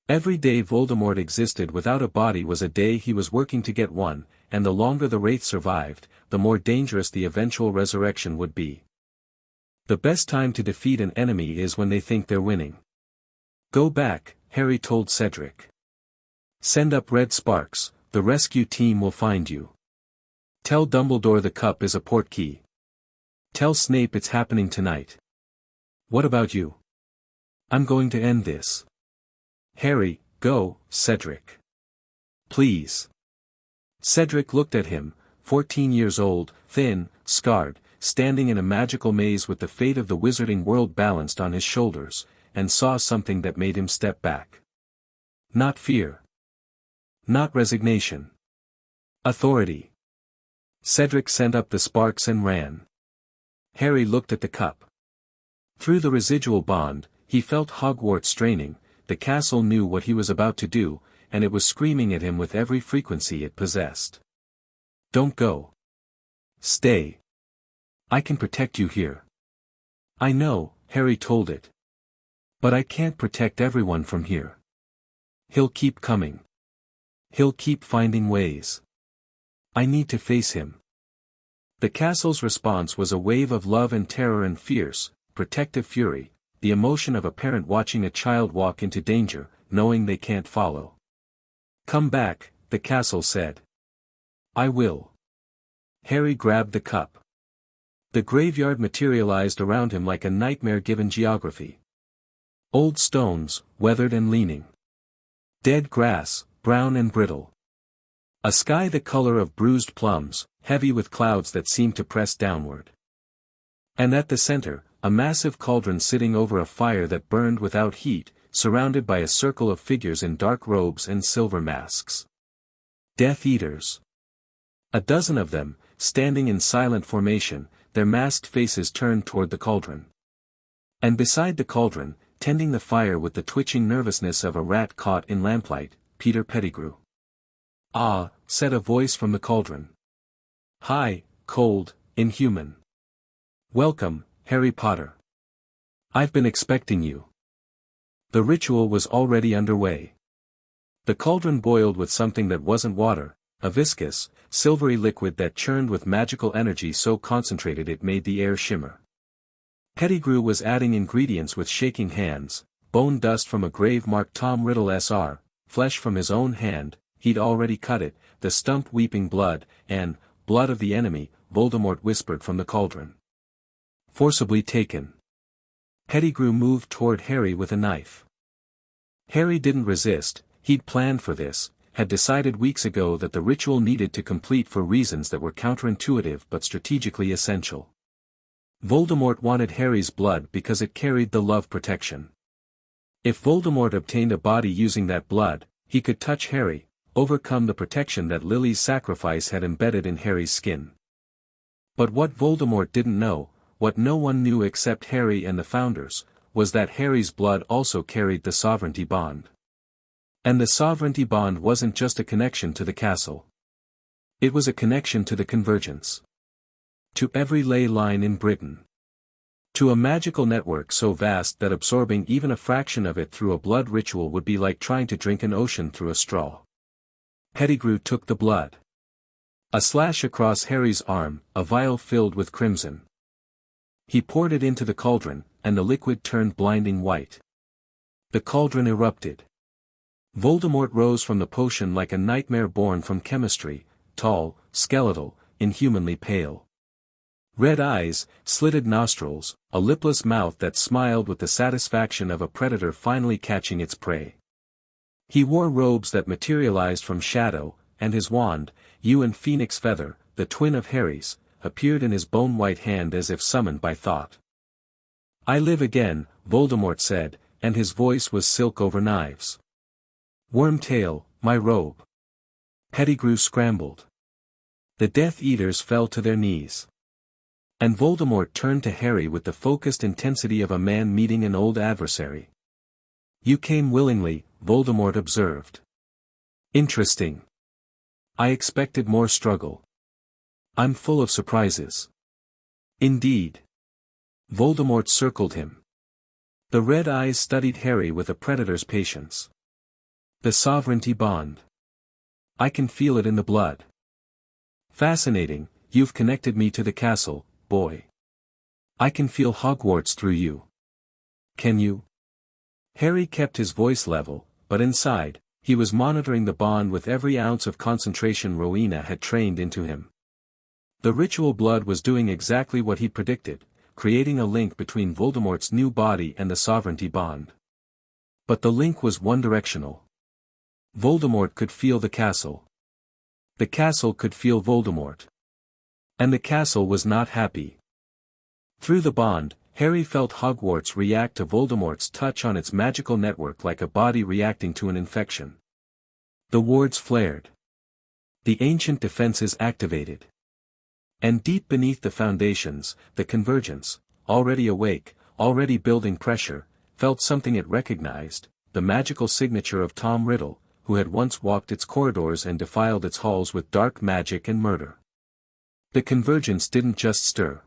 Every day Voldemort existed without a body was a day he was working to get one, and the longer the Wraith survived, the more dangerous the eventual resurrection would be. The best time to defeat an enemy is when they think they're winning. "Go back," Harry told Cedric. "Send up red sparks, the rescue team will find you. Tell Dumbledore the cup is a portkey. Tell Snape it's happening tonight. What about you?" "I'm going to end this." "Harry, go, Cedric. Please." Cedric looked at him, 14 years old, thin, scarred, standing in a magical maze with the fate of the wizarding world balanced on his shoulders, and saw something that made him step back. Not fear. Not resignation. Authority. Cedric sent up the sparks and ran. Harry looked at the cup. Through the residual bond, he felt Hogwarts straining. The castle knew what he was about to do, and it was screaming at him with every frequency it possessed. "Don't go. Stay. I can protect you here." "I know," Harry told it. "But I can't protect everyone from here. He'll keep coming. He'll keep finding ways. I need to face him." The castle's response was a wave of love and terror and fierce, protective fury, the emotion of a parent watching a child walk into danger, knowing they can't follow. "Come back," the castle said. "I will." Harry grabbed the cup. The graveyard materialized around him like a nightmare-given geography. Old stones, weathered and leaning. Dead grass, brown and brittle. A sky the color of bruised plums, heavy with clouds that seemed to press downward. And at the center, a massive cauldron sitting over a fire that burned without heat, surrounded by a circle of figures in dark robes and silver masks. Death Eaters. A dozen of them, standing in silent formation, their masked faces turned toward the cauldron. And beside the cauldron, tending the fire with the twitching nervousness of a rat caught in lamplight, Peter Pettigrew. "Ah," said a voice from the cauldron. "Hi, cold, inhuman. Welcome, Harry Potter. I've been expecting you." The ritual was already underway. The cauldron boiled with something that wasn't water, a viscous, silvery liquid that churned with magical energy so concentrated it made the air shimmer. Pettigrew was adding ingredients with shaking hands, bone dust from a grave marked Tom Riddle Sr., flesh from his own hand, he'd already cut it, the stump weeping blood, and, blood of the enemy, Voldemort whispered from the cauldron. Forcibly taken. Pettigrew moved toward Harry with a knife. Harry didn't resist, he'd planned for this, had decided weeks ago that the ritual needed to complete for reasons that were counterintuitive but strategically essential. Voldemort wanted Harry's blood because it carried the love protection. If Voldemort obtained a body using that blood, he could touch Harry, overcome the protection that Lily's sacrifice had embedded in Harry's skin. But what Voldemort didn't know, what no one knew except Harry and the Founders, was that Harry's blood also carried the sovereignty bond. And the sovereignty bond wasn't just a connection to the castle. It was a connection to the Convergence. To every ley line in Britain. To a magical network so vast that absorbing even a fraction of it through a blood ritual would be like trying to drink an ocean through a straw. Pettigrew took the blood. A slash across Harry's arm, a vial filled with crimson. He poured it into the cauldron, and the liquid turned blinding white. The cauldron erupted. Voldemort rose from the potion like a nightmare born from chemistry, tall, skeletal, inhumanly pale. Red eyes, slitted nostrils, a lipless mouth that smiled with the satisfaction of a predator finally catching its prey. He wore robes that materialized from shadow, and his wand, yew and phoenix feather, the twin of Harry's, appeared in his bone-white hand as if summoned by thought. "I live again," Voldemort said, and his voice was silk over knives. "Wormtail, my robe." Pettigrew scrambled. The Death Eaters fell to their knees. And Voldemort turned to Harry with the focused intensity of a man meeting an old adversary. "You came willingly," Voldemort observed. "Interesting. I expected more struggle. I'm full of surprises." "Indeed." Voldemort circled him. The red eyes studied Harry with a predator's patience. "The sovereignty bond. I can feel it in the blood." "Fascinating, you've connected me to the castle, boy. I can feel Hogwarts through you. Can you?" Harry kept his voice level, but inside, he was monitoring the bond with every ounce of concentration Rowena had trained into him. The ritual blood was doing exactly what he predicted, creating a link between Voldemort's new body and the sovereignty bond. But the link was one-directional. Voldemort could feel the castle. The castle could feel Voldemort. And the castle was not happy. Through the bond, Harry felt Hogwarts react to Voldemort's touch on its magical network like a body reacting to an infection. The wards flared. The ancient defenses activated. And deep beneath the foundations, the Convergence, already awake, already building pressure, felt something it recognized, the magical signature of Tom Riddle, who had once walked its corridors and defiled its halls with dark magic and murder. The Convergence didn't just stir.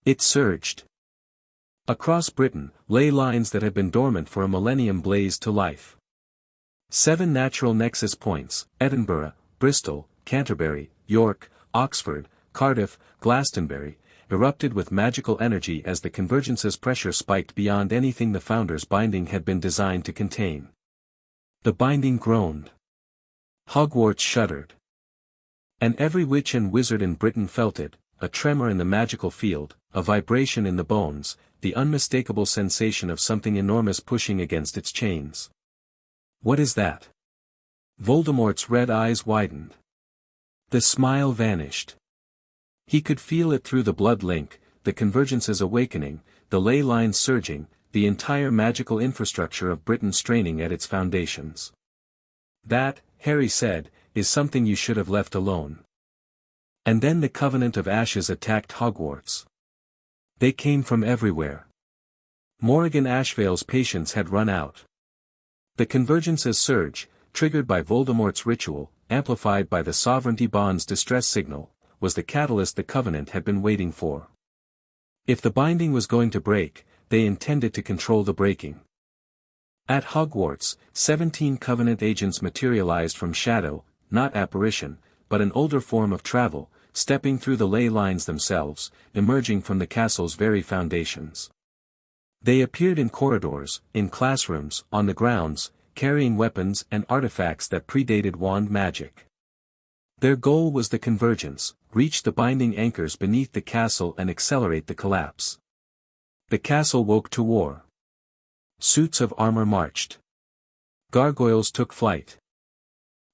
It surged. Across Britain, ley lines that had been dormant for a millennium blazed to life. 7 natural nexus points, Edinburgh, Bristol, Canterbury, York, Oxford, Cardiff, Glastonbury, erupted with magical energy as the convergence's pressure spiked beyond anything the Founder's binding had been designed to contain. The binding groaned. Hogwarts shuddered. And every witch and wizard in Britain felt it, a tremor in the magical field, a vibration in the bones, the unmistakable sensation of something enormous pushing against its chains. What is that? Voldemort's red eyes widened. The smile vanished. He could feel it through the blood link, the convergence's awakening, the ley lines surging, the entire magical infrastructure of Britain straining at its foundations. That, Harry said, is something you should have left alone. And then the Covenant of Ashes attacked Hogwarts. They came from everywhere. Morrigan Ashvale's patience had run out. The convergence's surge, triggered by Voldemort's ritual, amplified by the Sovereignty Bond's distress signal, was the catalyst the Covenant had been waiting for. If the binding was going to break, they intended to control the breaking. At Hogwarts, 17 Covenant agents materialized from shadow, not apparition, but an older form of travel, stepping through the ley lines themselves, emerging from the castle's very foundations. They appeared in corridors, in classrooms, on the grounds, carrying weapons and artifacts that predated wand magic. Their goal was the convergence, reach the binding anchors beneath the castle and accelerate the collapse. The castle woke to war. Suits of armor marched. Gargoyles took flight.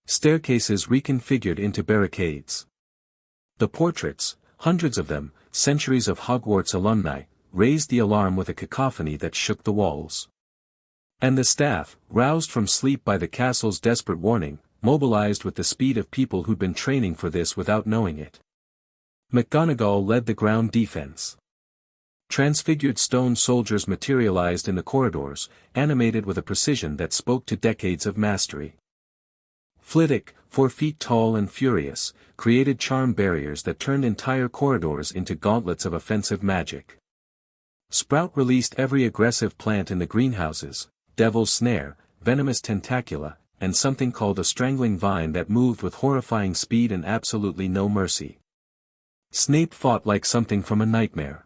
Staircases reconfigured into barricades. The portraits, hundreds of them, centuries of Hogwarts alumni, raised the alarm with a cacophony that shook the walls. And the staff, roused from sleep by the castle's desperate warning, mobilized with the speed of people who'd been training for this without knowing it. McGonagall led the ground defense. Transfigured stone soldiers materialized in the corridors, animated with a precision that spoke to decades of mastery. Flitwick, 4 feet tall and furious, created charm barriers that turned entire corridors into gauntlets of offensive magic. Sprout released every aggressive plant in the greenhouses, Devil's Snare, Venomous Tentacula, and something called a Strangling Vine that moved with horrifying speed and absolutely no mercy. Snape fought like something from a nightmare.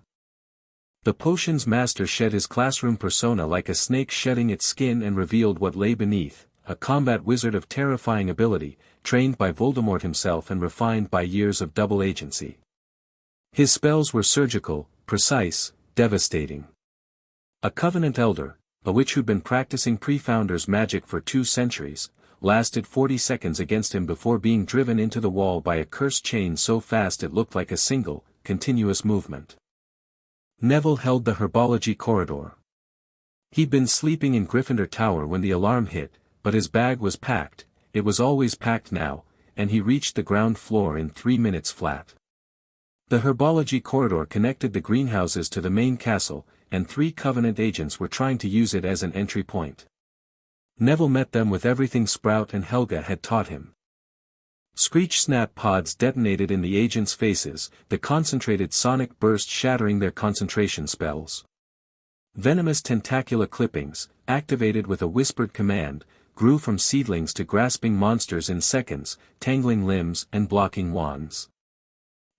The potions master shed his classroom persona like a snake shedding its skin and revealed what lay beneath, a combat wizard of terrifying ability, trained by Voldemort himself and refined by years of double agency. His spells were surgical, precise, devastating. A Covenant elder, a witch who'd been practicing pre-Founder's magic for 2 centuries, lasted 40 seconds against him before being driven into the wall by a cursed chain so fast it looked like a single, continuous movement. Neville held the herbology corridor. He'd been sleeping in Gryffindor Tower when the alarm hit, but his bag was packed, it was always packed now, and he reached the ground floor in 3 minutes flat. The herbology corridor connected the greenhouses to the main castle, and 3 Covenant agents were trying to use it as an entry point. Neville met them with everything Sprout and Helga had taught him. Screech snap pods detonated in the agents' faces, the concentrated sonic burst shattering their concentration spells. Venomous tentacula clippings, activated with a whispered command, grew from seedlings to grasping monsters in seconds, tangling limbs and blocking wands.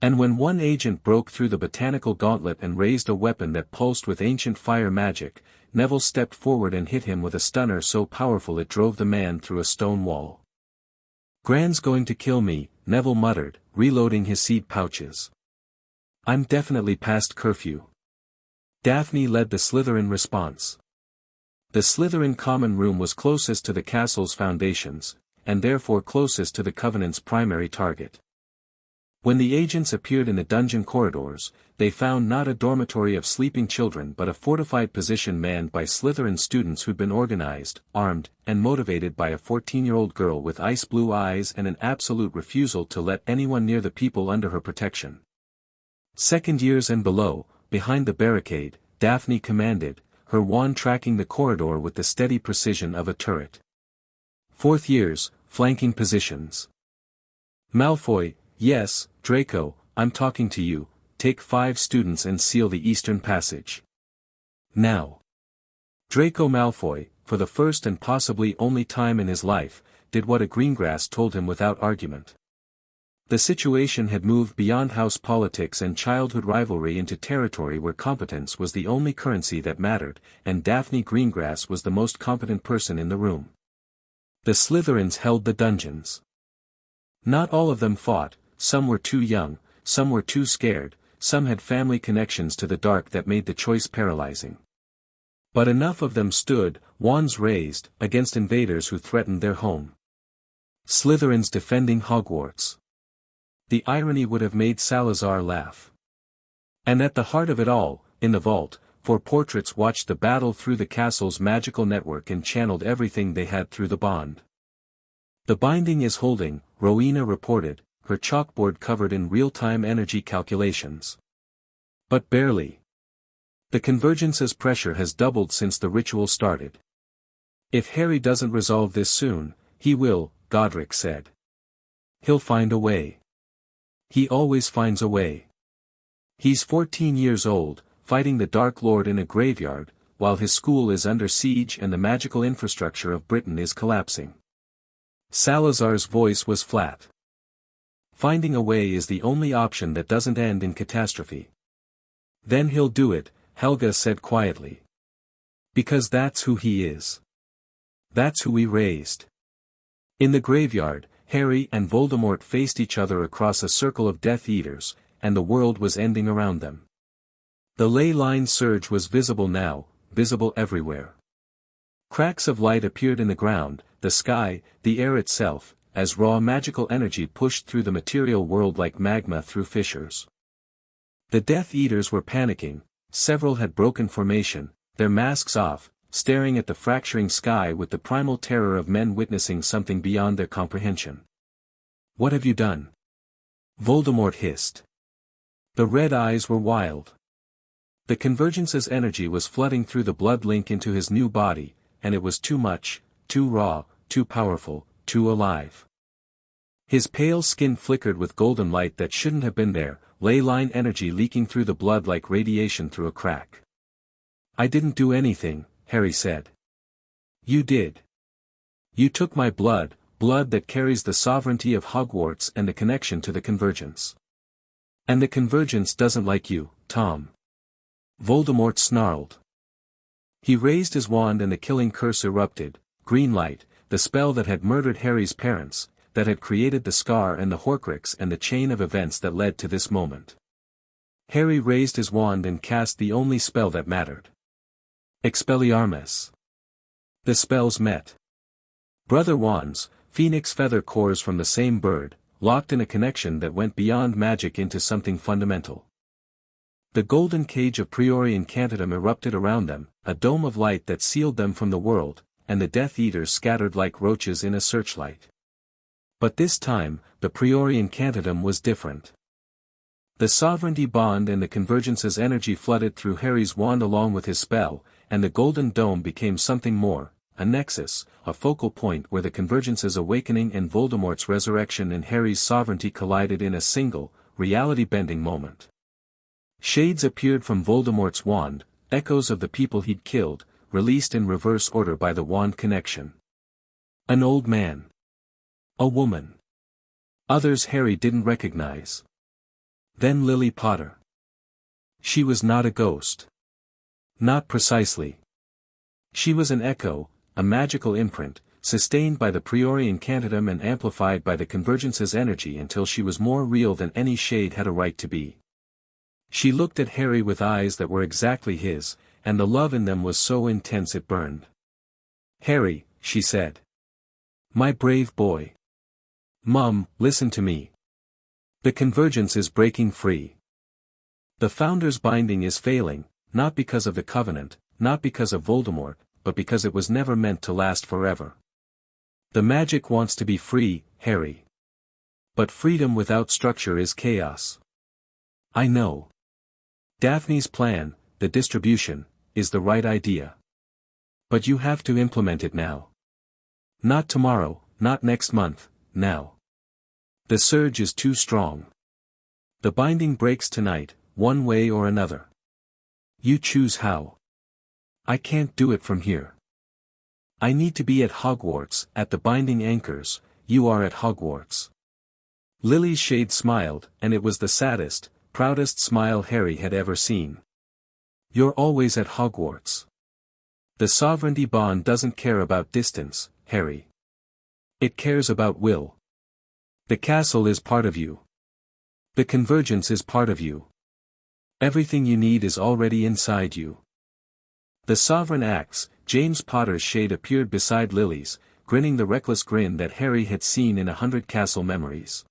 And when one agent broke through the botanical gauntlet and raised a weapon that pulsed with ancient fire magic, Neville stepped forward and hit him with a stunner so powerful it drove the man through a stone wall. "Gran's going to kill me," Neville muttered, reloading his seed pouches. "I'm definitely past curfew." Daphne led the Slytherin response. The Slytherin common room was closest to the castle's foundations, and therefore closest to the Covenant's primary target. When the agents appeared in the dungeon corridors, they found not a dormitory of sleeping children but a fortified position manned by Slytherin students who'd been organized, armed, and motivated by a 14-year-old girl with ice-blue eyes and an absolute refusal to let anyone near the people under her protection. Second years and below, behind the barricade, Daphne commanded, her wand tracking the corridor with the steady precision of a turret. Fourth years, flanking positions. Malfoy, yes, Draco, I'm talking to you, take 5 students and seal the Eastern Passage. Now. Draco Malfoy, for the first and possibly only time in his life, did what a greengrass told him without argument. The situation had moved beyond house politics and childhood rivalry into territory where competence was the only currency that mattered, and Daphne Greengrass was the most competent person in the room. The Slytherins held the dungeons. Not all of them fought, some were too young, some were too scared, some had family connections to the dark that made the choice paralyzing. But enough of them stood, wands raised, against invaders who threatened their home. Slytherins defending Hogwarts. The irony would have made Salazar laugh. And at the heart of it all, in the vault, 4 portraits watched the battle through the castle's magical network and channeled everything they had through the bond. The binding is holding, Rowena reported, her chalkboard covered in real-time energy calculations. But barely. The Convergence's pressure has doubled since the ritual started. If Harry doesn't resolve this soon, he will, Godric said. He'll find a way. He always finds a way. He's 14 years old, fighting the Dark Lord in a graveyard, while his school is under siege and the magical infrastructure of Britain is collapsing. Salazar's voice was flat. Finding a way is the only option that doesn't end in catastrophe. Then he'll do it, Helga said quietly. Because that's who he is. That's who we raised. In the graveyard, Harry and Voldemort faced each other across a circle of Death Eaters, and the world was ending around them. The ley line surge was visible now, visible everywhere. Cracks of light appeared in the ground, the sky, the air itself, as raw magical energy pushed through the material world like magma through fissures. The Death Eaters were panicking, several had broken formation, their masks off, staring at the fracturing sky with the primal terror of men witnessing something beyond their comprehension. What have you done? Voldemort hissed. The red eyes were wild. The Convergence's energy was flooding through the blood link into his new body, and it was too much, too raw, too powerful, too alive. His pale skin flickered with golden light that shouldn't have been there, ley line energy leaking through the blood like radiation through a crack. I didn't do anything, Harry said. You did. You took my blood, blood that carries the sovereignty of Hogwarts and the connection to the Convergence. And the Convergence doesn't like you, Tom. Voldemort snarled. He raised his wand and the killing curse erupted, green light, the spell that had murdered Harry's parents, that had created the scar and the Horcrux and the chain of events that led to this moment. Harry raised his wand and cast the only spell that mattered. Expelliarmus. The spells met. Brother wands, phoenix feather cores from the same bird, locked in a connection that went beyond magic into something fundamental. The golden cage of Priori Incantatem erupted around them, a dome of light that sealed them from the world, and the Death Eaters scattered like roaches in a searchlight. But this time, the Priori Incantatem was different. The sovereignty bond and the Convergence's energy flooded through Harry's wand along with his spell, and the golden dome became something more, a nexus, a focal point where the Convergence's awakening and Voldemort's resurrection and Harry's sovereignty collided in a single, reality-bending moment. Shades appeared from Voldemort's wand, echoes of the people he'd killed, released in reverse order by the wand connection. An old man. A woman. Others Harry didn't recognize. Then Lily Potter. She was not a ghost. Not precisely. She was an echo, a magical imprint, sustained by the Priori Incantatem and amplified by the Convergence's energy until she was more real than any shade had a right to be. She looked at Harry with eyes that were exactly his, and the love in them was so intense it burned. Harry, she said. My brave boy. Mum, listen to me. The Convergence is breaking free. The Founder's binding is failing, not because of the Covenant, not because of Voldemort, but because it was never meant to last forever. The magic wants to be free, Harry. But freedom without structure is chaos. I know. Daphne's plan, the distribution, is the right idea. But you have to implement it now. Not tomorrow, not next month, now. The surge is too strong. The binding breaks tonight, one way or another. You choose how. I can't do it from here. I need to be at Hogwarts, at the binding anchors. You are at Hogwarts. Lily's shade smiled, and it was the saddest, proudest smile Harry had ever seen. You're always at Hogwarts. The sovereignty bond doesn't care about distance, Harry. It cares about will. The castle is part of you. The convergence is part of you. Everything you need is already inside you. The sovereign acts. James Potter's shade appeared beside Lily's, grinning the reckless grin that Harry had seen in 100 castle memories.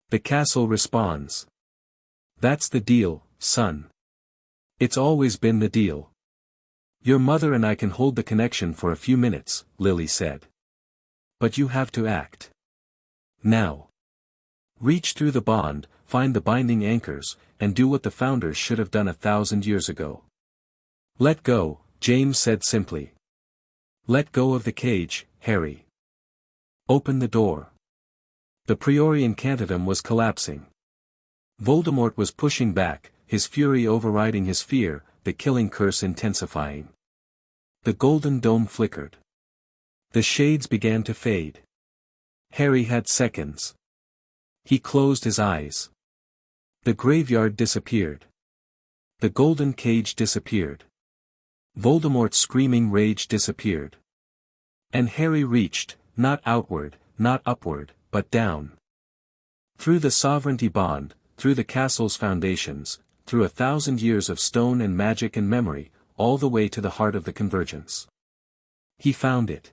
The castle responds. That's the deal, son. It's always been the deal. Your mother and I can hold the connection for a few minutes, Lily said. But you have to act. Now. Reach through the bond, find the binding anchors, and do what the founders should have done 1,000 years ago. Let go, James said simply. Let go of the cage, Harry. Open the door. The Priori Incantatem was collapsing. Voldemort was pushing back, his fury overriding his fear, the killing curse intensifying. The golden dome flickered. The shades began to fade. Harry had seconds. He closed his eyes. The graveyard disappeared. The golden cage disappeared. Voldemort's screaming rage disappeared. And Harry reached, not outward, not upward, but down. Through the sovereignty bond, through the castle's foundations, through 1,000 years of stone and magic and memory, all the way to the heart of the convergence. He found it.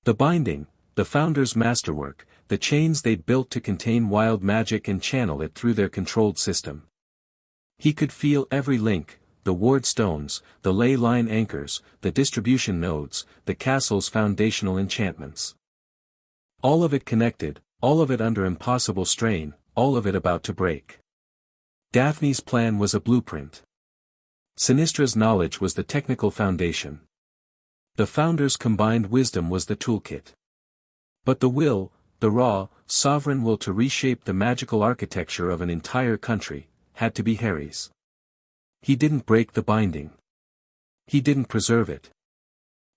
The binding, the founders' masterwork, the chains they'd built to contain wild magic and channel it through their controlled system. He could feel every link, the ward stones, the ley line anchors, the distribution nodes, the castle's foundational enchantments. All of it connected, all of it under impossible strain, all of it about to break. Daphne's plan was a blueprint. Sinistra's knowledge was the technical foundation. The founders' combined wisdom was the toolkit. But the will, the raw, sovereign will to reshape the magical architecture of an entire country, had to be Harry's. He didn't break the binding. He didn't preserve it.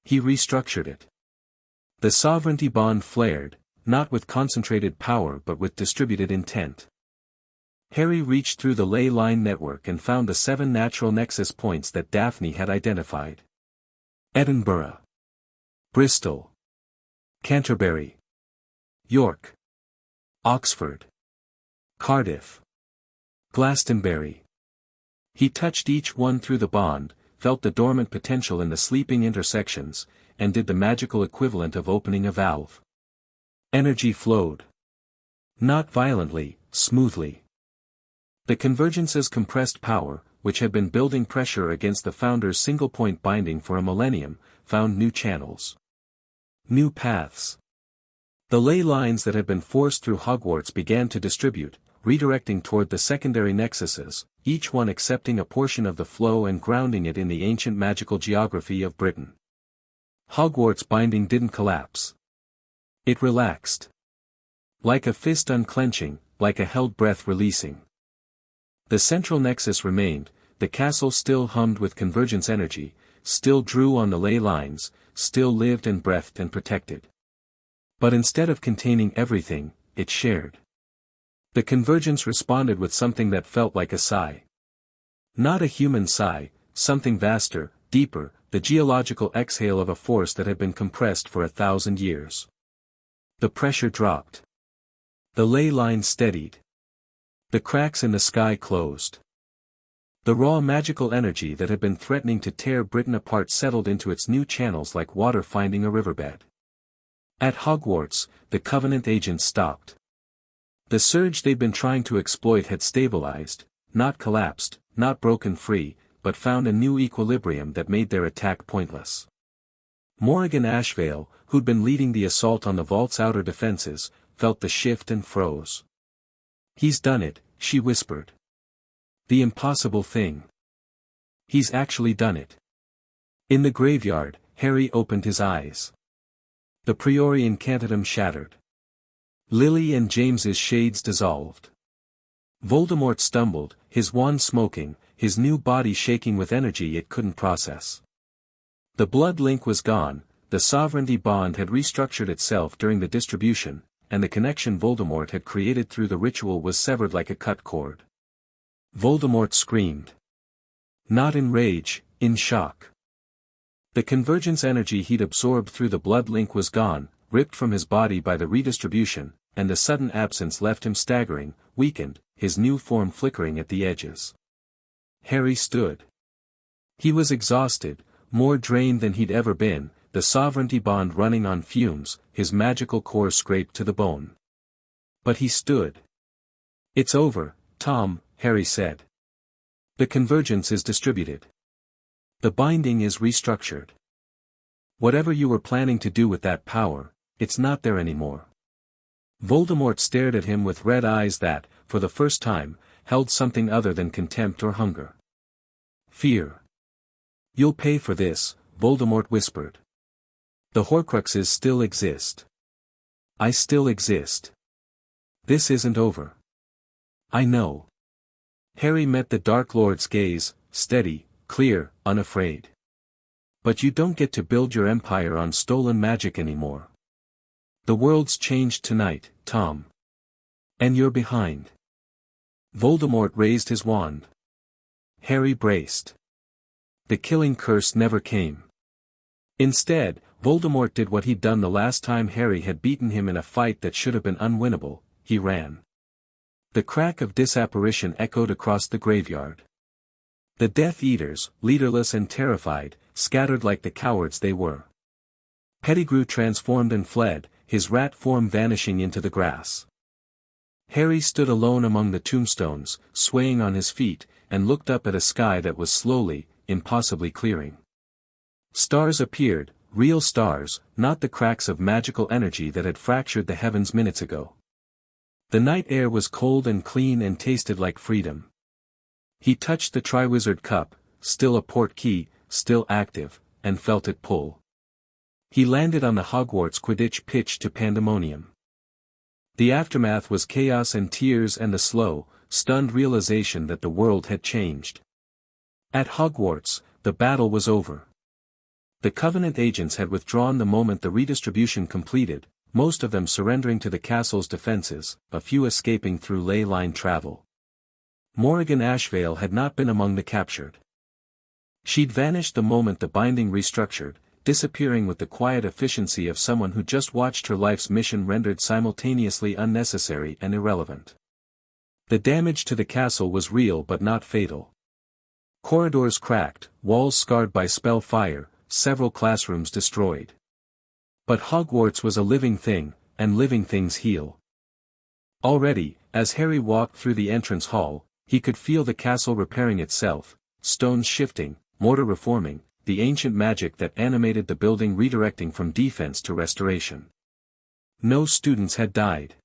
He restructured it. The sovereignty bond flared, not with concentrated power but with distributed intent. Harry reached through the ley line network and found the 7 natural nexus points that Daphne had identified. Edinburgh. Bristol. Canterbury. York. Oxford. Cardiff. Glastonbury. He touched each one through the bond, felt the dormant potential in the sleeping intersections, and did the magical equivalent of opening a valve. Energy flowed. Not violently, smoothly. The convergence's compressed power, which had been building pressure against the founder's single-point binding for a millennium, found new channels. New paths. The ley lines that had been forced through Hogwarts began to distribute, redirecting toward the secondary nexuses, each one accepting a portion of the flow and grounding it in the ancient magical geography of Britain. Hogwarts' binding didn't collapse. It relaxed. Like a fist unclenching, like a held breath releasing. The central nexus remained, the castle still hummed with convergence energy, still drew on the ley lines, still lived and breathed and protected. But instead of containing everything, it shared. The convergence responded with something that felt like a sigh. Not a human sigh, something vaster, deeper, the geological exhale of a force that had been compressed for 1,000 years. The pressure dropped. The ley line steadied. The cracks in the sky closed. The raw magical energy that had been threatening to tear Britain apart settled into its new channels like water finding a riverbed. At Hogwarts, the Covenant agents stopped. The surge they'd been trying to exploit had stabilized, not collapsed, not broken free, but found a new equilibrium that made their attack pointless. Morrigan Ashvale, who'd been leading the assault on the vault's outer defenses, felt the shift and froze. "He's done it," she whispered. "The impossible thing. He's actually done it." In the graveyard, Harry opened his eyes. The Priori Incantatem shattered. Lily and James's shades dissolved. Voldemort stumbled, his wand smoking, his new body shaking with energy it couldn't process. The blood link was gone, the sovereignty bond had restructured itself during the distribution, and the connection Voldemort had created through the ritual was severed like a cut cord. Voldemort screamed. Not in rage, in shock. The convergence energy he'd absorbed through the blood link was gone, ripped from his body by the redistribution, and the sudden absence left him staggering, weakened, his new form flickering at the edges. Harry stood. He was exhausted, more drained than he'd ever been, the sovereignty bond running on fumes, his magical core scraped to the bone. But he stood. "It's over, Tom," Harry said. "The convergence is distributed. The binding is restructured. Whatever you were planning to do with that power, it's not there anymore." Voldemort stared at him with red eyes that, for the first time, held something other than contempt or hunger. Fear. "You'll pay for this," Voldemort whispered. "The Horcruxes still exist. I still exist. This isn't over." "I know." Harry met the Dark Lord's gaze, steady, clear, unafraid. "But you don't get to build your empire on stolen magic anymore. The world's changed tonight, Tom. And you're behind." Voldemort raised his wand. Harry braced. The killing curse never came. Instead, Voldemort did what he'd done the last time Harry had beaten him in a fight that should have been unwinnable: he ran. The crack of disapparition echoed across the graveyard. The Death Eaters, leaderless and terrified, scattered like the cowards they were. Pettigrew transformed and fled, his rat form vanishing into the grass. Harry stood alone among the tombstones, swaying on his feet, and looked up at a sky that was slowly, impossibly clearing. Stars appeared, real stars, not the cracks of magical energy that had fractured the heavens minutes ago. The night air was cold and clean and tasted like freedom. He touched the Triwizard Cup, still a portkey, still active, and felt it pull. He landed on the Hogwarts Quidditch pitch to pandemonium. The aftermath was chaos and tears and the slow, stunned realization that the world had changed. At Hogwarts, the battle was over. The Covenant agents had withdrawn the moment the redistribution completed, most of them surrendering to the castle's defenses, a few escaping through ley line travel. Morrigan Ashvale had not been among the captured. She'd vanished the moment the binding restructured, disappearing with the quiet efficiency of someone who just watched her life's mission rendered simultaneously unnecessary and irrelevant. The damage to the castle was real but not fatal. Corridors cracked, walls scarred by spell fire, several classrooms destroyed. But Hogwarts was a living thing, and living things heal. Already, as Harry walked through the entrance hall, he could feel the castle repairing itself, stones shifting, mortar reforming, the ancient magic that animated the building redirecting from defense to restoration. No students had died.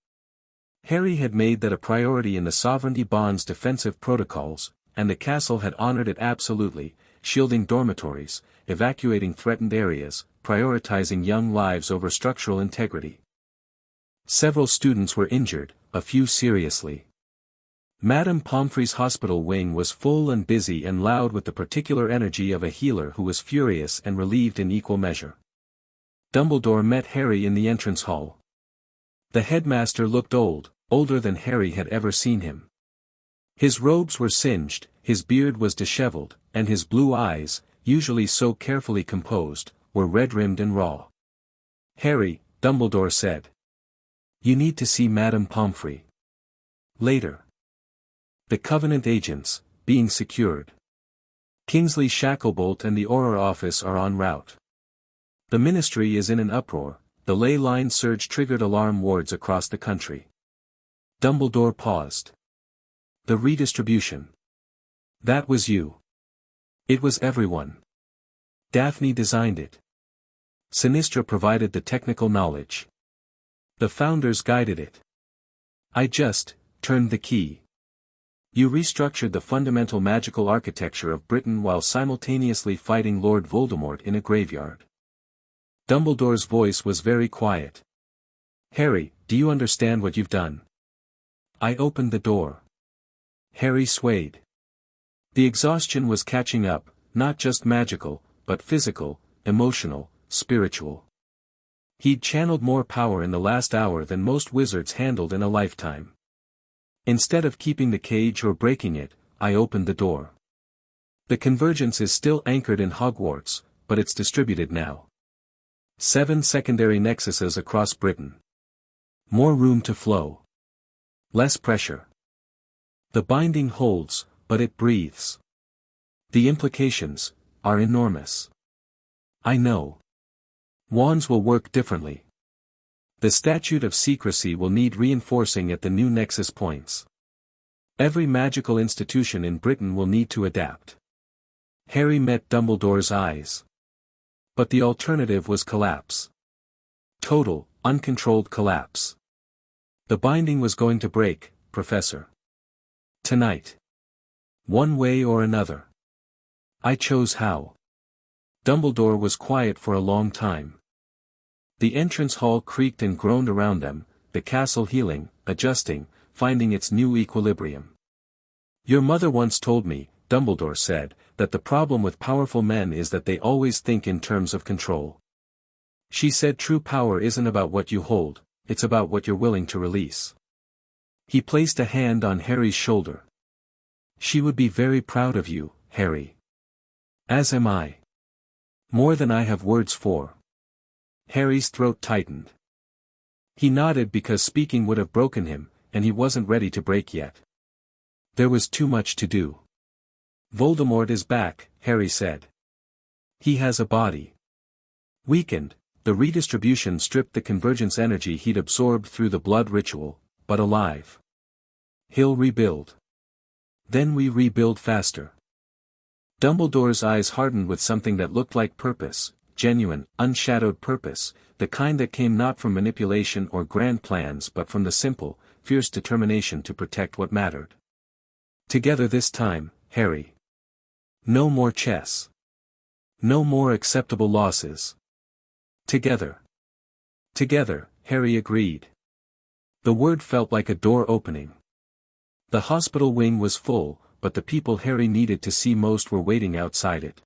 Harry had made that a priority in the Sovereignty Bond's defensive protocols, and the castle had honored it absolutely, shielding dormitories, evacuating threatened areas, prioritizing young lives over structural integrity. Several students were injured, a few seriously. Madame Pomfrey's hospital wing was full and busy and loud with the particular energy of a healer who was furious and relieved in equal measure. Dumbledore met Harry in the entrance hall. The headmaster looked old, older than Harry had ever seen him. His robes were singed, his beard was disheveled, and his blue eyes, usually so carefully composed, were red-rimmed and raw. "Harry," Dumbledore said. "You need to see Madame Pomfrey. Later. The Covenant agents, being secured. Kingsley Shacklebolt and the Auror office are en route. The Ministry is in an uproar, the ley line surge triggered alarm wards across the country." Dumbledore paused. "The redistribution. That was you. It was everyone. Daphne designed it. Sinistra provided the technical knowledge. The founders guided it. I just turned the key. You restructured the fundamental magical architecture of Britain while simultaneously fighting Lord Voldemort in a graveyard." Dumbledore's voice was very quiet. "Harry, do you understand what you've done?" "I opened the door." Harry swayed. The exhaustion was catching up, not just magical, but physical, emotional, spiritual. He'd channeled more power in the last hour than most wizards handled in a lifetime. Instead of keeping the cage or breaking it, I opened the door. The convergence is still anchored in Hogwarts, but it's distributed now. 7 secondary nexuses across Britain. More room to flow. Less pressure. The binding holds, but it breathes. The implications are enormous. I know. Wands will work differently. The statute of secrecy will need reinforcing at the new nexus points. Every magical institution in Britain will need to adapt. Harry met Dumbledore's eyes. But the alternative was collapse. Total, uncontrolled collapse. The binding was going to break, Professor. Tonight. One way or another. I chose how. Dumbledore was quiet for a long time. The entrance hall creaked and groaned around them, the castle healing, adjusting, finding its new equilibrium. Your mother once told me, Dumbledore said, that the problem with powerful men is that they always think in terms of control. She said true power isn't about what you hold, it's about what you're willing to release. He placed a hand on Harry's shoulder. She would be very proud of you, Harry. As am I. More than I have words for. Harry's throat tightened. He nodded because speaking would have broken him, and he wasn't ready to break yet. There was too much to do. Voldemort is back, Harry said. He has a body. Weakened, the redistribution stripped the convergence energy he'd absorbed through the blood ritual, but alive. He'll rebuild. Then we rebuild faster. Dumbledore's eyes hardened with something that looked like purpose, genuine, unshadowed purpose, the kind that came not from manipulation or grand plans but from the simple, fierce determination to protect what mattered. Together this time, Harry. No more chess. No more acceptable losses. Together. Together, Harry agreed. The word felt like a door opening. The hospital wing was full, but the people Harry needed to see most were waiting outside it.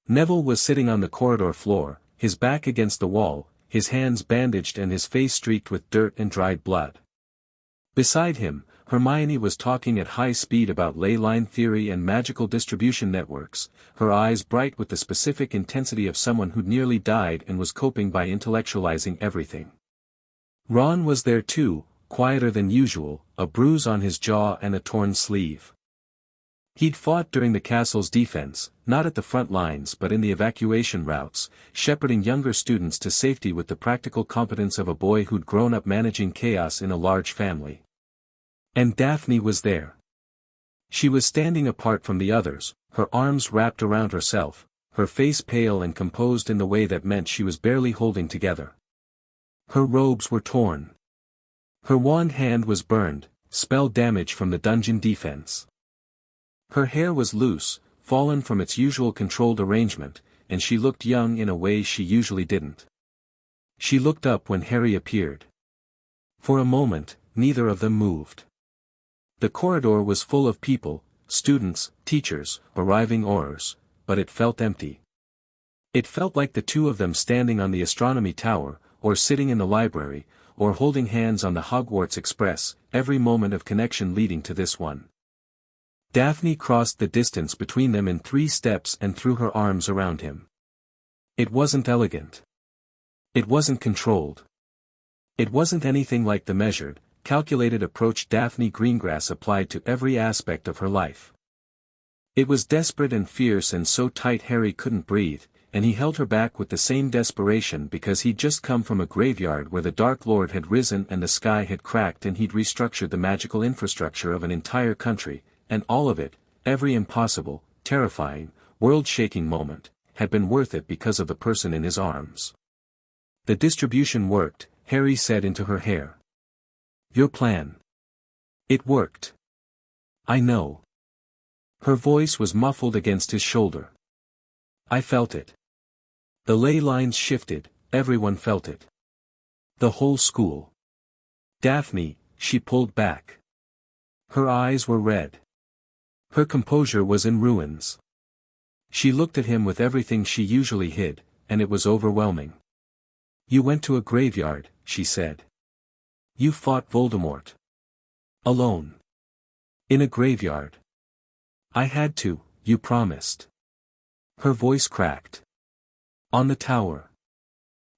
Neville was sitting on the corridor floor, his back against the wall, his hands bandaged and his face streaked with dirt and dried blood. Beside him, Hermione was talking at high speed about ley line theory and magical distribution networks, her eyes bright with the specific intensity of someone who'd nearly died and was coping by intellectualizing everything. Ron was there too, quieter than usual, a bruise on his jaw and a torn sleeve. He'd fought during the castle's defense, not at the front lines but in the evacuation routes, shepherding younger students to safety with the practical competence of a boy who'd grown up managing chaos in a large family. And Daphne was there. She was standing apart from the others, her arms wrapped around herself, her face pale and composed in the way that meant she was barely holding together. Her robes were torn. Her wand hand was burned, spell damage from the dungeon defense. Her hair was loose, fallen from its usual controlled arrangement, and she looked young in a way she usually didn't. She looked up when Harry appeared. For a moment, neither of them moved. The corridor was full of people, students, teachers, arriving Aurors, but it felt empty. It felt like the two of them standing on the astronomy tower, or sitting in the library, or holding hands on the Hogwarts Express, every moment of connection leading to this one. Daphne crossed the distance between them in 3 steps and threw her arms around him. It wasn't elegant. It wasn't controlled. It wasn't anything like the measured, calculated approach Daphne Greengrass applied to every aspect of her life. It was desperate and fierce and so tight Harry couldn't breathe, and he held her back with the same desperation because he'd just come from a graveyard where the Dark Lord had risen and the sky had cracked and he'd restructured the magical infrastructure of an entire country, and all of it, every impossible, terrifying, world-shaking moment, had been worth it because of the person in his arms. The distribution worked, Harry said into her hair. Your plan. It worked. I know. Her voice was muffled against his shoulder. I felt it. The ley lines shifted, everyone felt it. The whole school. Daphne, she pulled back. Her eyes were red. Her composure was in ruins. She looked at him with everything she usually hid, and it was overwhelming. You went to a graveyard, she said. You fought Voldemort. Alone. In a graveyard. I had to, you promised. Her voice cracked. On the tower.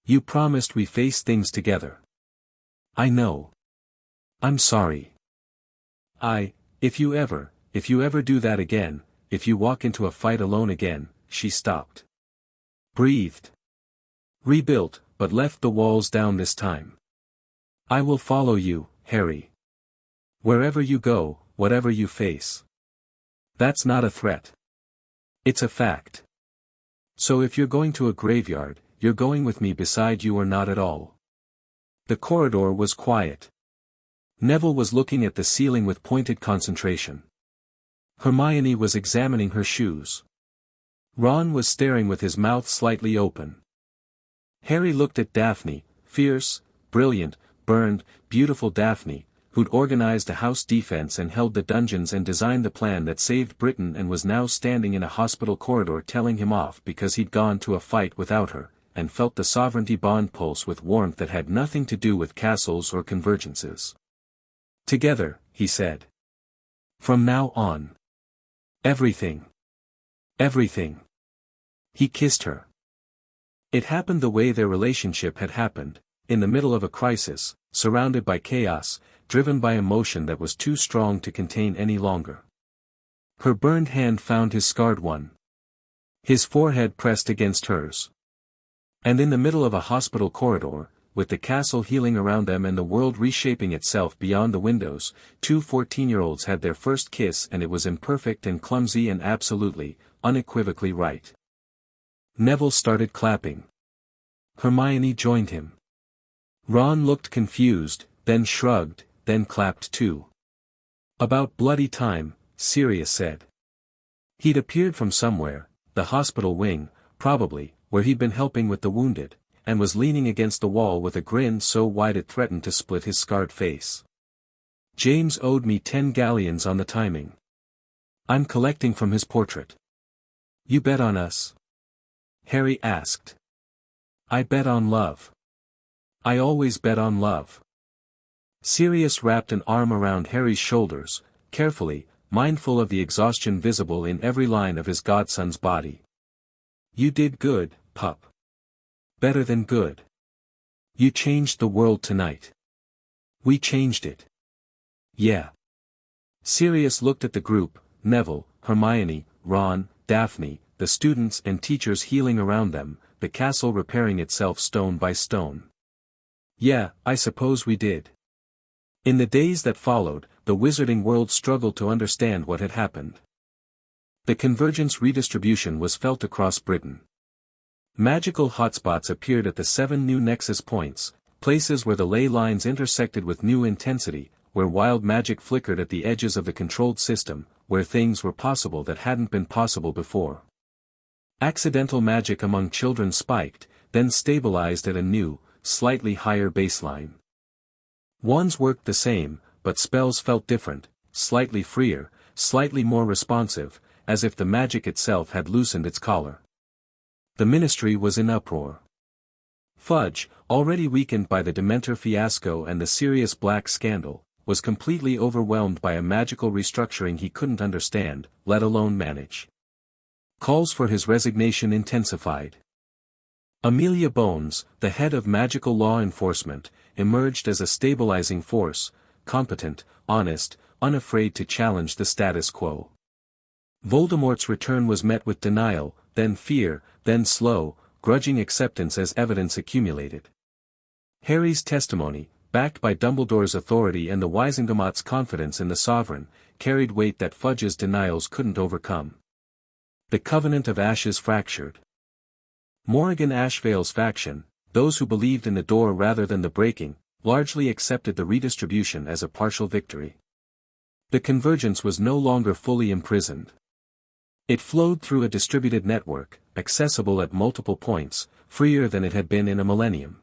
You promised we face things together. I know. I'm sorry. If you ever do that again, if you walk into a fight alone again, she stopped. Breathed. Rebuilt, but left the walls down this time. I will follow you, Harry. Wherever you go, whatever you face. That's not a threat. It's a fact. So if you're going to a graveyard, you're going with me beside you or not at all. The corridor was quiet. Neville was looking at the ceiling with pointed concentration. Hermione was examining her shoes. Ron was staring with his mouth slightly open. Harry looked at Daphne, fierce, brilliant, burned, beautiful Daphne, who'd organized a house defense and held the dungeons and designed the plan that saved Britain and was now standing in a hospital corridor telling him off because he'd gone to a fight without her, and felt the sovereignty bond pulse with warmth that had nothing to do with castles or convergences. Together, he said. From now on. Everything. Everything. He kissed her. It happened the way their relationship had happened, in the middle of a crisis, surrounded by chaos, driven by emotion that was too strong to contain any longer. Her burned hand found his scarred one. His forehead pressed against hers. And in the middle of a hospital corridor, with the castle healing around them and the world reshaping itself beyond the windows, two 14-year-olds had their first kiss, and it was imperfect and clumsy and absolutely, unequivocally right. Neville started clapping. Hermione joined him. Ron looked confused, then shrugged, then clapped too. About bloody time, Sirius said. He'd appeared from somewhere, the hospital wing, probably, where he'd been helping with the wounded, and was leaning against the wall with a grin so wide it threatened to split his scarred face. James owed me 10 galleons on the timing. I'm collecting from his portrait. You bet on us? Harry asked. I bet on love. I always bet on love. Sirius wrapped an arm around Harry's shoulders, carefully, mindful of the exhaustion visible in every line of his godson's body. You did good, pup. Better than good. You changed the world tonight. We changed it. Yeah. Sirius looked at the group, Neville, Hermione, Ron, Daphne, the students and teachers healing around them, the castle repairing itself stone by stone. Yeah, I suppose we did. In the days that followed, the wizarding world struggled to understand what had happened. The convergence redistribution was felt across Britain. Magical hotspots appeared at the 7 new nexus points, places where the ley lines intersected with new intensity, where wild magic flickered at the edges of the controlled system, where things were possible that hadn't been possible before. Accidental magic among children spiked, then stabilized at a new, slightly higher baseline. Wands worked the same, but spells felt different, slightly freer, slightly more responsive, as if the magic itself had loosened its collar. The ministry was in uproar. Fudge, already weakened by the Dementor fiasco and the Sirius Black scandal, was completely overwhelmed by a magical restructuring he couldn't understand, let alone manage. Calls for his resignation intensified. Amelia Bones, the head of magical law enforcement, emerged as a stabilizing force, competent, honest, unafraid to challenge the status quo. Voldemort's return was met with denial, then fear, then slow, grudging acceptance as evidence accumulated. Harry's testimony, backed by Dumbledore's authority and the Wisengamot's confidence in the sovereign, carried weight that Fudge's denials couldn't overcome. The Covenant of Ashes fractured. Morrigan Ashvale's faction, those who believed in the door rather than the breaking, largely accepted the redistribution as a partial victory. The convergence was no longer fully imprisoned. It flowed through a distributed network, accessible at multiple points, freer than it had been in a millennium.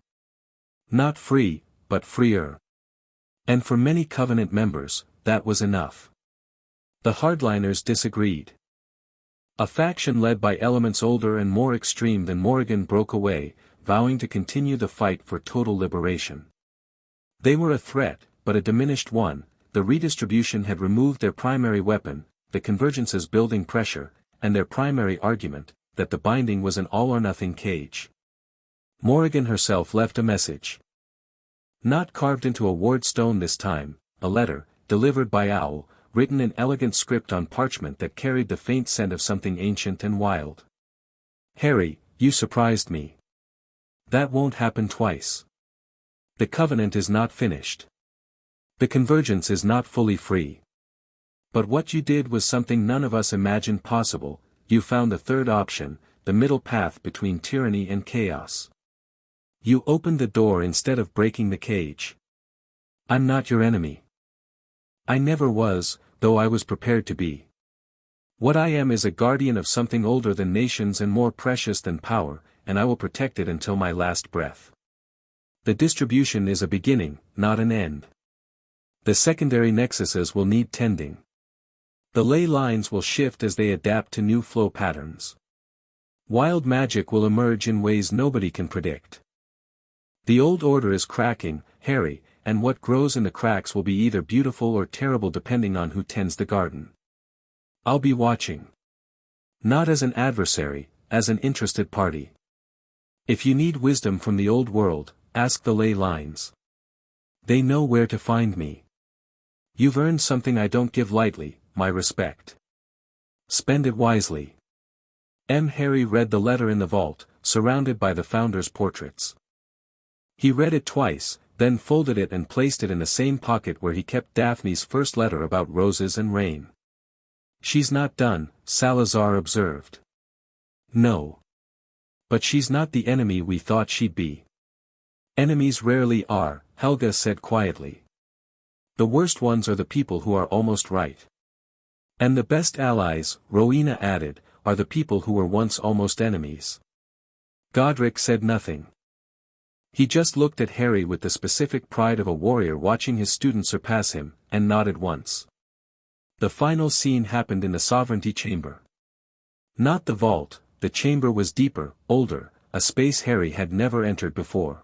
Not free, but freer. And for many Covenant members, that was enough. The hardliners disagreed. A faction led by elements older and more extreme than Morrigan broke away, vowing to continue the fight for total liberation. They were a threat, but a diminished one. The redistribution had removed their primary weapon, the Convergence's building pressure, and their primary argument, that the binding was an all-or-nothing cage. Morrigan herself left a message. Not carved into a ward stone this time, a letter, delivered by Owl, written in elegant script on parchment that carried the faint scent of something ancient and wild. Harry, you surprised me. That won't happen twice. The Covenant is not finished. The Convergence is not fully free. But what you did was something none of us imagined possible. You found the third option, the middle path between tyranny and chaos. You opened the door instead of breaking the cage. I'm not your enemy. I never was, though I was prepared to be. What I am is a guardian of something older than nations and more precious than power, and I will protect it until my last breath. The distribution is a beginning, not an end. The secondary nexuses will need tending. The ley lines will shift as they adapt to new flow patterns. Wild magic will emerge in ways nobody can predict. The old order is cracking, Harry, and what grows in the cracks will be either beautiful or terrible depending on who tends the garden. I'll be watching. Not as an adversary, as an interested party. If you need wisdom from the old world, ask the ley lines. They know where to find me. You've earned something I don't give lightly, my respect. Spend it wisely. Harry read the letter in the vault, surrounded by the founders' portraits. He read it twice, then folded it and placed it in the same pocket where he kept Daphne's first letter about roses and rain. She's not done, Salazar observed. No. But she's not the enemy we thought she'd be. Enemies rarely are, Helga said quietly. The worst ones are the people who are almost right. And the best allies, Rowena added, are the people who were once almost enemies. Godric said nothing. He just looked at Harry with the specific pride of a warrior watching his student surpass him, and nodded once. The final scene happened in the Sovereignty Chamber. Not the vault, the chamber was deeper, older, a space Harry had never entered before.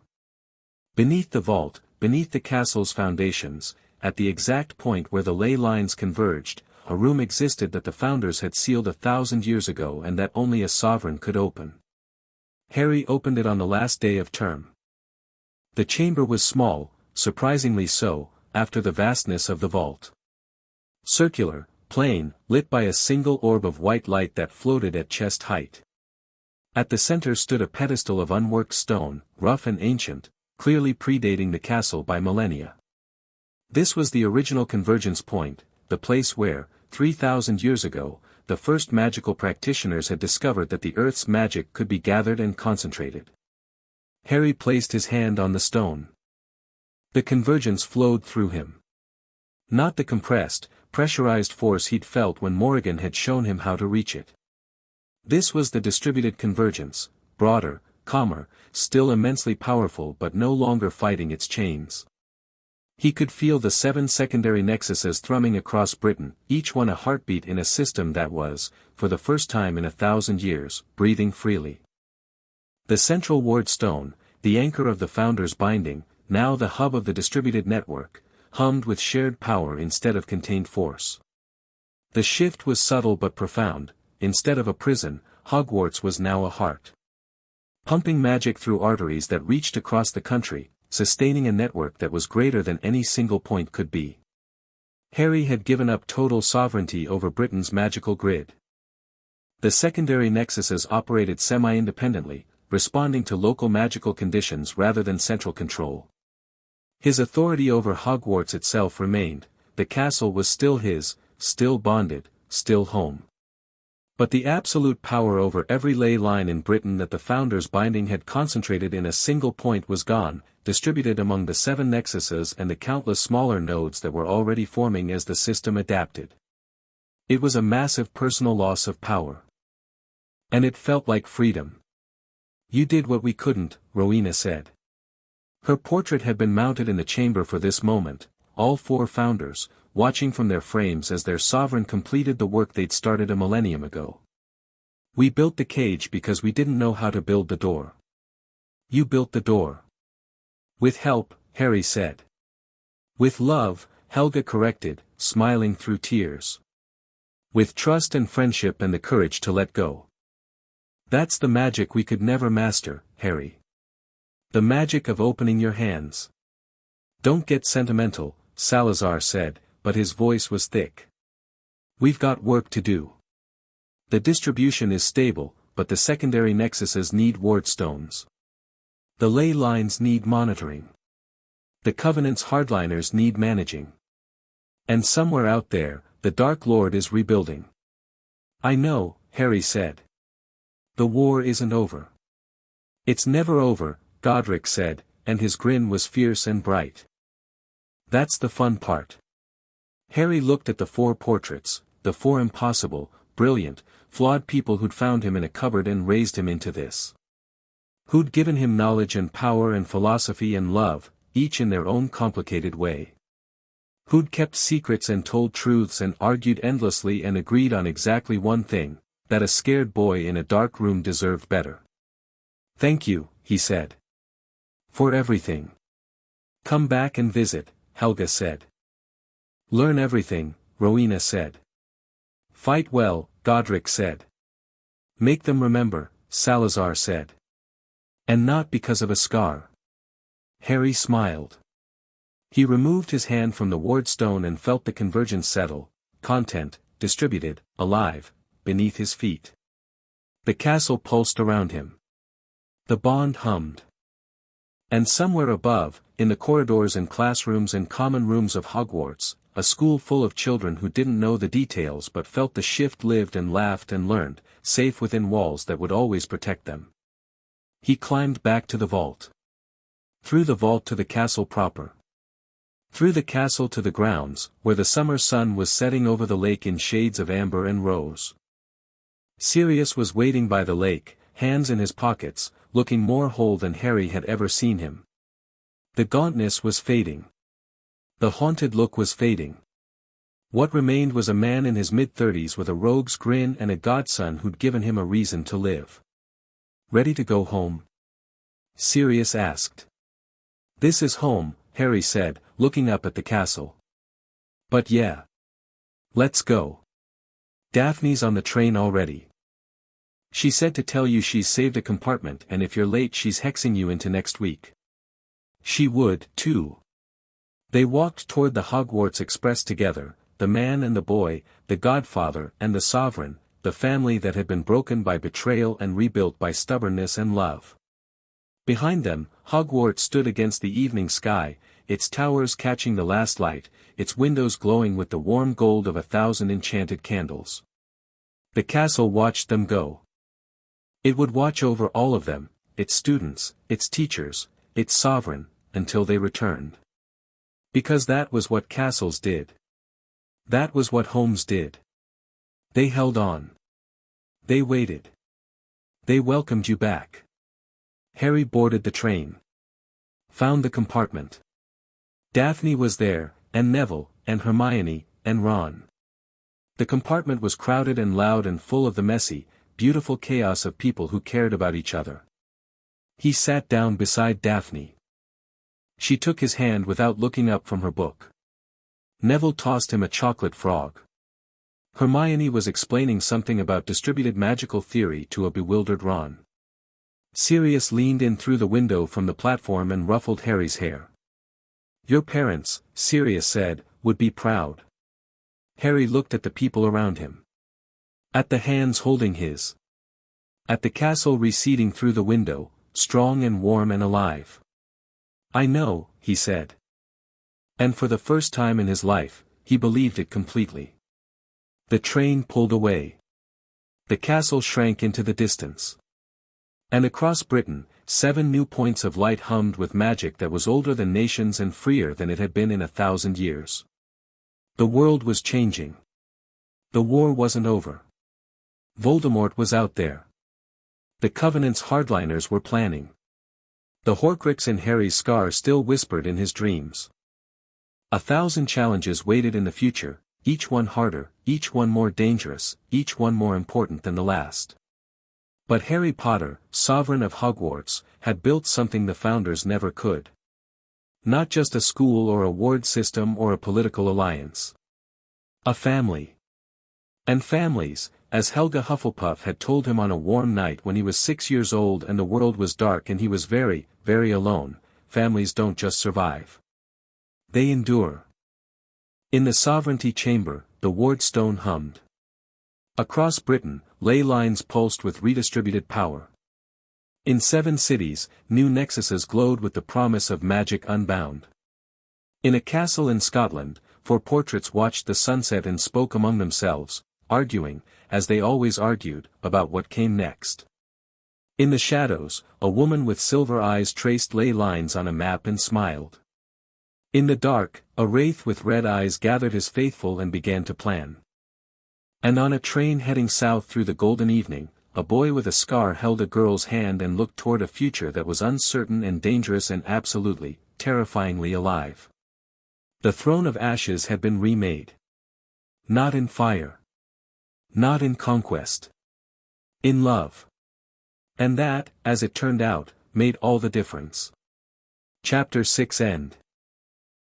Beneath the vault, beneath the castle's foundations, at the exact point where the ley lines converged, a room existed that the founders had sealed 1,000 years ago and that only a sovereign could open. Harry opened it on the last day of term. The chamber was small, surprisingly so, after the vastness of the vault. Circular, plain, lit by a single orb of white light that floated at chest height. At the center stood a pedestal of unworked stone, rough and ancient, clearly predating the castle by millennia. This was the original convergence point, the place where, 3,000 years ago, the first magical practitioners had discovered that the Earth's magic could be gathered and concentrated. Harry placed his hand on the stone. The convergence flowed through him. Not the compressed, pressurized force he'd felt when Morrigan had shown him how to reach it. This was the distributed convergence, broader, calmer, still immensely powerful but no longer fighting its chains. He could feel the 7 secondary nexuses thrumming across Britain, each one a heartbeat in a system that was, for the first time in 1,000 years, breathing freely. The central ward stone, the anchor of the founders' binding, now the hub of the distributed network, hummed with shared power instead of contained force. The shift was subtle but profound. Instead of a prison, Hogwarts was now a heart. Pumping magic through arteries that reached across the country, sustaining a network that was greater than any single point could be. Harry had given up total sovereignty over Britain's magical grid. The secondary nexuses operated semi-independently, responding to local magical conditions rather than central control. His authority over Hogwarts itself remained. The castle was still his, still bonded, still home. But the absolute power over every ley line in Britain that the founders' binding had concentrated in a single point was gone, distributed among the 7 nexuses and the countless smaller nodes that were already forming as the system adapted. It was a massive personal loss of power. And it felt like freedom. You did what we couldn't, Rowena said. Her portrait had been mounted in the chamber for this moment, all 4 founders, watching from their frames as their sovereign completed the work they'd started a millennium ago. We built the cage because we didn't know how to build the door. You built the door. With help, Harry said. With love, Helga corrected, smiling through tears. With trust and friendship and the courage to let go. That's the magic we could never master, Harry. The magic of opening your hands. Don't get sentimental, Salazar said, but his voice was thick. We've got work to do. The distribution is stable, but the secondary nexuses need wardstones. The ley lines need monitoring. The Covenant's hardliners need managing. And somewhere out there, the Dark Lord is rebuilding. I know, Harry said. The war isn't over. It's never over, Godric said, and his grin was fierce and bright. That's the fun part. Harry looked at the 4 portraits, the 4 impossible, brilliant, flawed people who'd found him in a cupboard and raised him into this. Who'd given him knowledge and power and philosophy and love, each in their own complicated way. Who'd kept secrets and told truths and argued endlessly and agreed on exactly one thing, that a scared boy in a dark room deserved better. Thank you, he said. For everything. Come back and visit, Helga said. Learn everything, Rowena said. Fight well, Godric said. Make them remember, Salazar said. And not because of a scar. Harry smiled. He removed his hand from the wardstone and felt the convergence settle, content, distributed, alive, beneath his feet. The castle pulsed around him. The bond hummed. And somewhere above, in the corridors and classrooms and common rooms of Hogwarts, a school full of children who didn't know the details but felt the shift lived and laughed and learned, safe within walls that would always protect them. He climbed back to the vault. Through the vault to the castle proper. Through the castle to the grounds, where the summer sun was setting over the lake in shades of amber and rose. Sirius was waiting by the lake, hands in his pockets, looking more whole than Harry had ever seen him. The gauntness was fading. The haunted look was fading. What remained was a man in his mid-30s with a rogue's grin and a godson who'd given him a reason to live. Ready to go home? Sirius asked. This is home, Harry said, looking up at the castle. But yeah. Let's go. Daphne's on the train already. She said to tell you she's saved a compartment and if you're late she's hexing you into next week. She would, too. They walked toward the Hogwarts Express together, the man and the boy, the godfather and the sovereign, the family that had been broken by betrayal and rebuilt by stubbornness and love. Behind them, Hogwarts stood against the evening sky, its towers catching the last light, its windows glowing with the warm gold of 1,000 enchanted candles. The castle watched them go. It would watch over all of them, its students, its teachers, its sovereign, until they returned. Because that was what castles did. That was what homes did. They held on. They waited. They welcomed you back. Harry boarded the train. Found the compartment. Daphne was there, and Neville, and Hermione, and Ron. The compartment was crowded and loud and full of the messy, beautiful chaos of people who cared about each other. He sat down beside Daphne. She took his hand without looking up from her book. Neville tossed him a chocolate frog. Hermione was explaining something about distributed magical theory to a bewildered Ron. Sirius leaned in through the window from the platform and ruffled Harry's hair. Your parents, Sirius said, would be proud. Harry looked at the people around him. At the hands holding his. At the castle receding through the window, strong and warm and alive. I know, he said. And for the first time in his life, he believed it completely. The train pulled away. The castle shrank into the distance. And across Britain, 7 new points of light hummed with magic that was older than nations and freer than it had been in 1,000 years. The world was changing. The war wasn't over. Voldemort was out there. The Covenant's hardliners were planning. The Horcrux in Harry's scar still whispered in his dreams. 1,000 challenges waited in the future, each one harder, each one more dangerous, each one more important than the last. But Harry Potter, sovereign of Hogwarts, had built something the founders never could. Not just a school or a ward system or a political alliance. A family. And families, as Helga Hufflepuff had told him on a warm night when he was 6 years old and the world was dark and he was very, very alone, families don't just survive. They endure. In the Sovereignty Chamber, the ward stone hummed. Across Britain, ley lines pulsed with redistributed power. In 7 cities, new nexuses glowed with the promise of magic unbound. In a castle in Scotland, 4 portraits watched the sunset and spoke among themselves, arguing, as they always argued, about what came next. In the shadows, a woman with silver eyes traced ley lines on a map and smiled. In the dark, a wraith with red eyes gathered his faithful and began to plan. And on a train heading south through the golden evening, a boy with a scar held a girl's hand and looked toward a future that was uncertain and dangerous and absolutely, terrifyingly alive. The throne of ashes had been remade. Not in fire. Not in conquest. In love. And that, as it turned out, made all the difference. Chapter 6 End.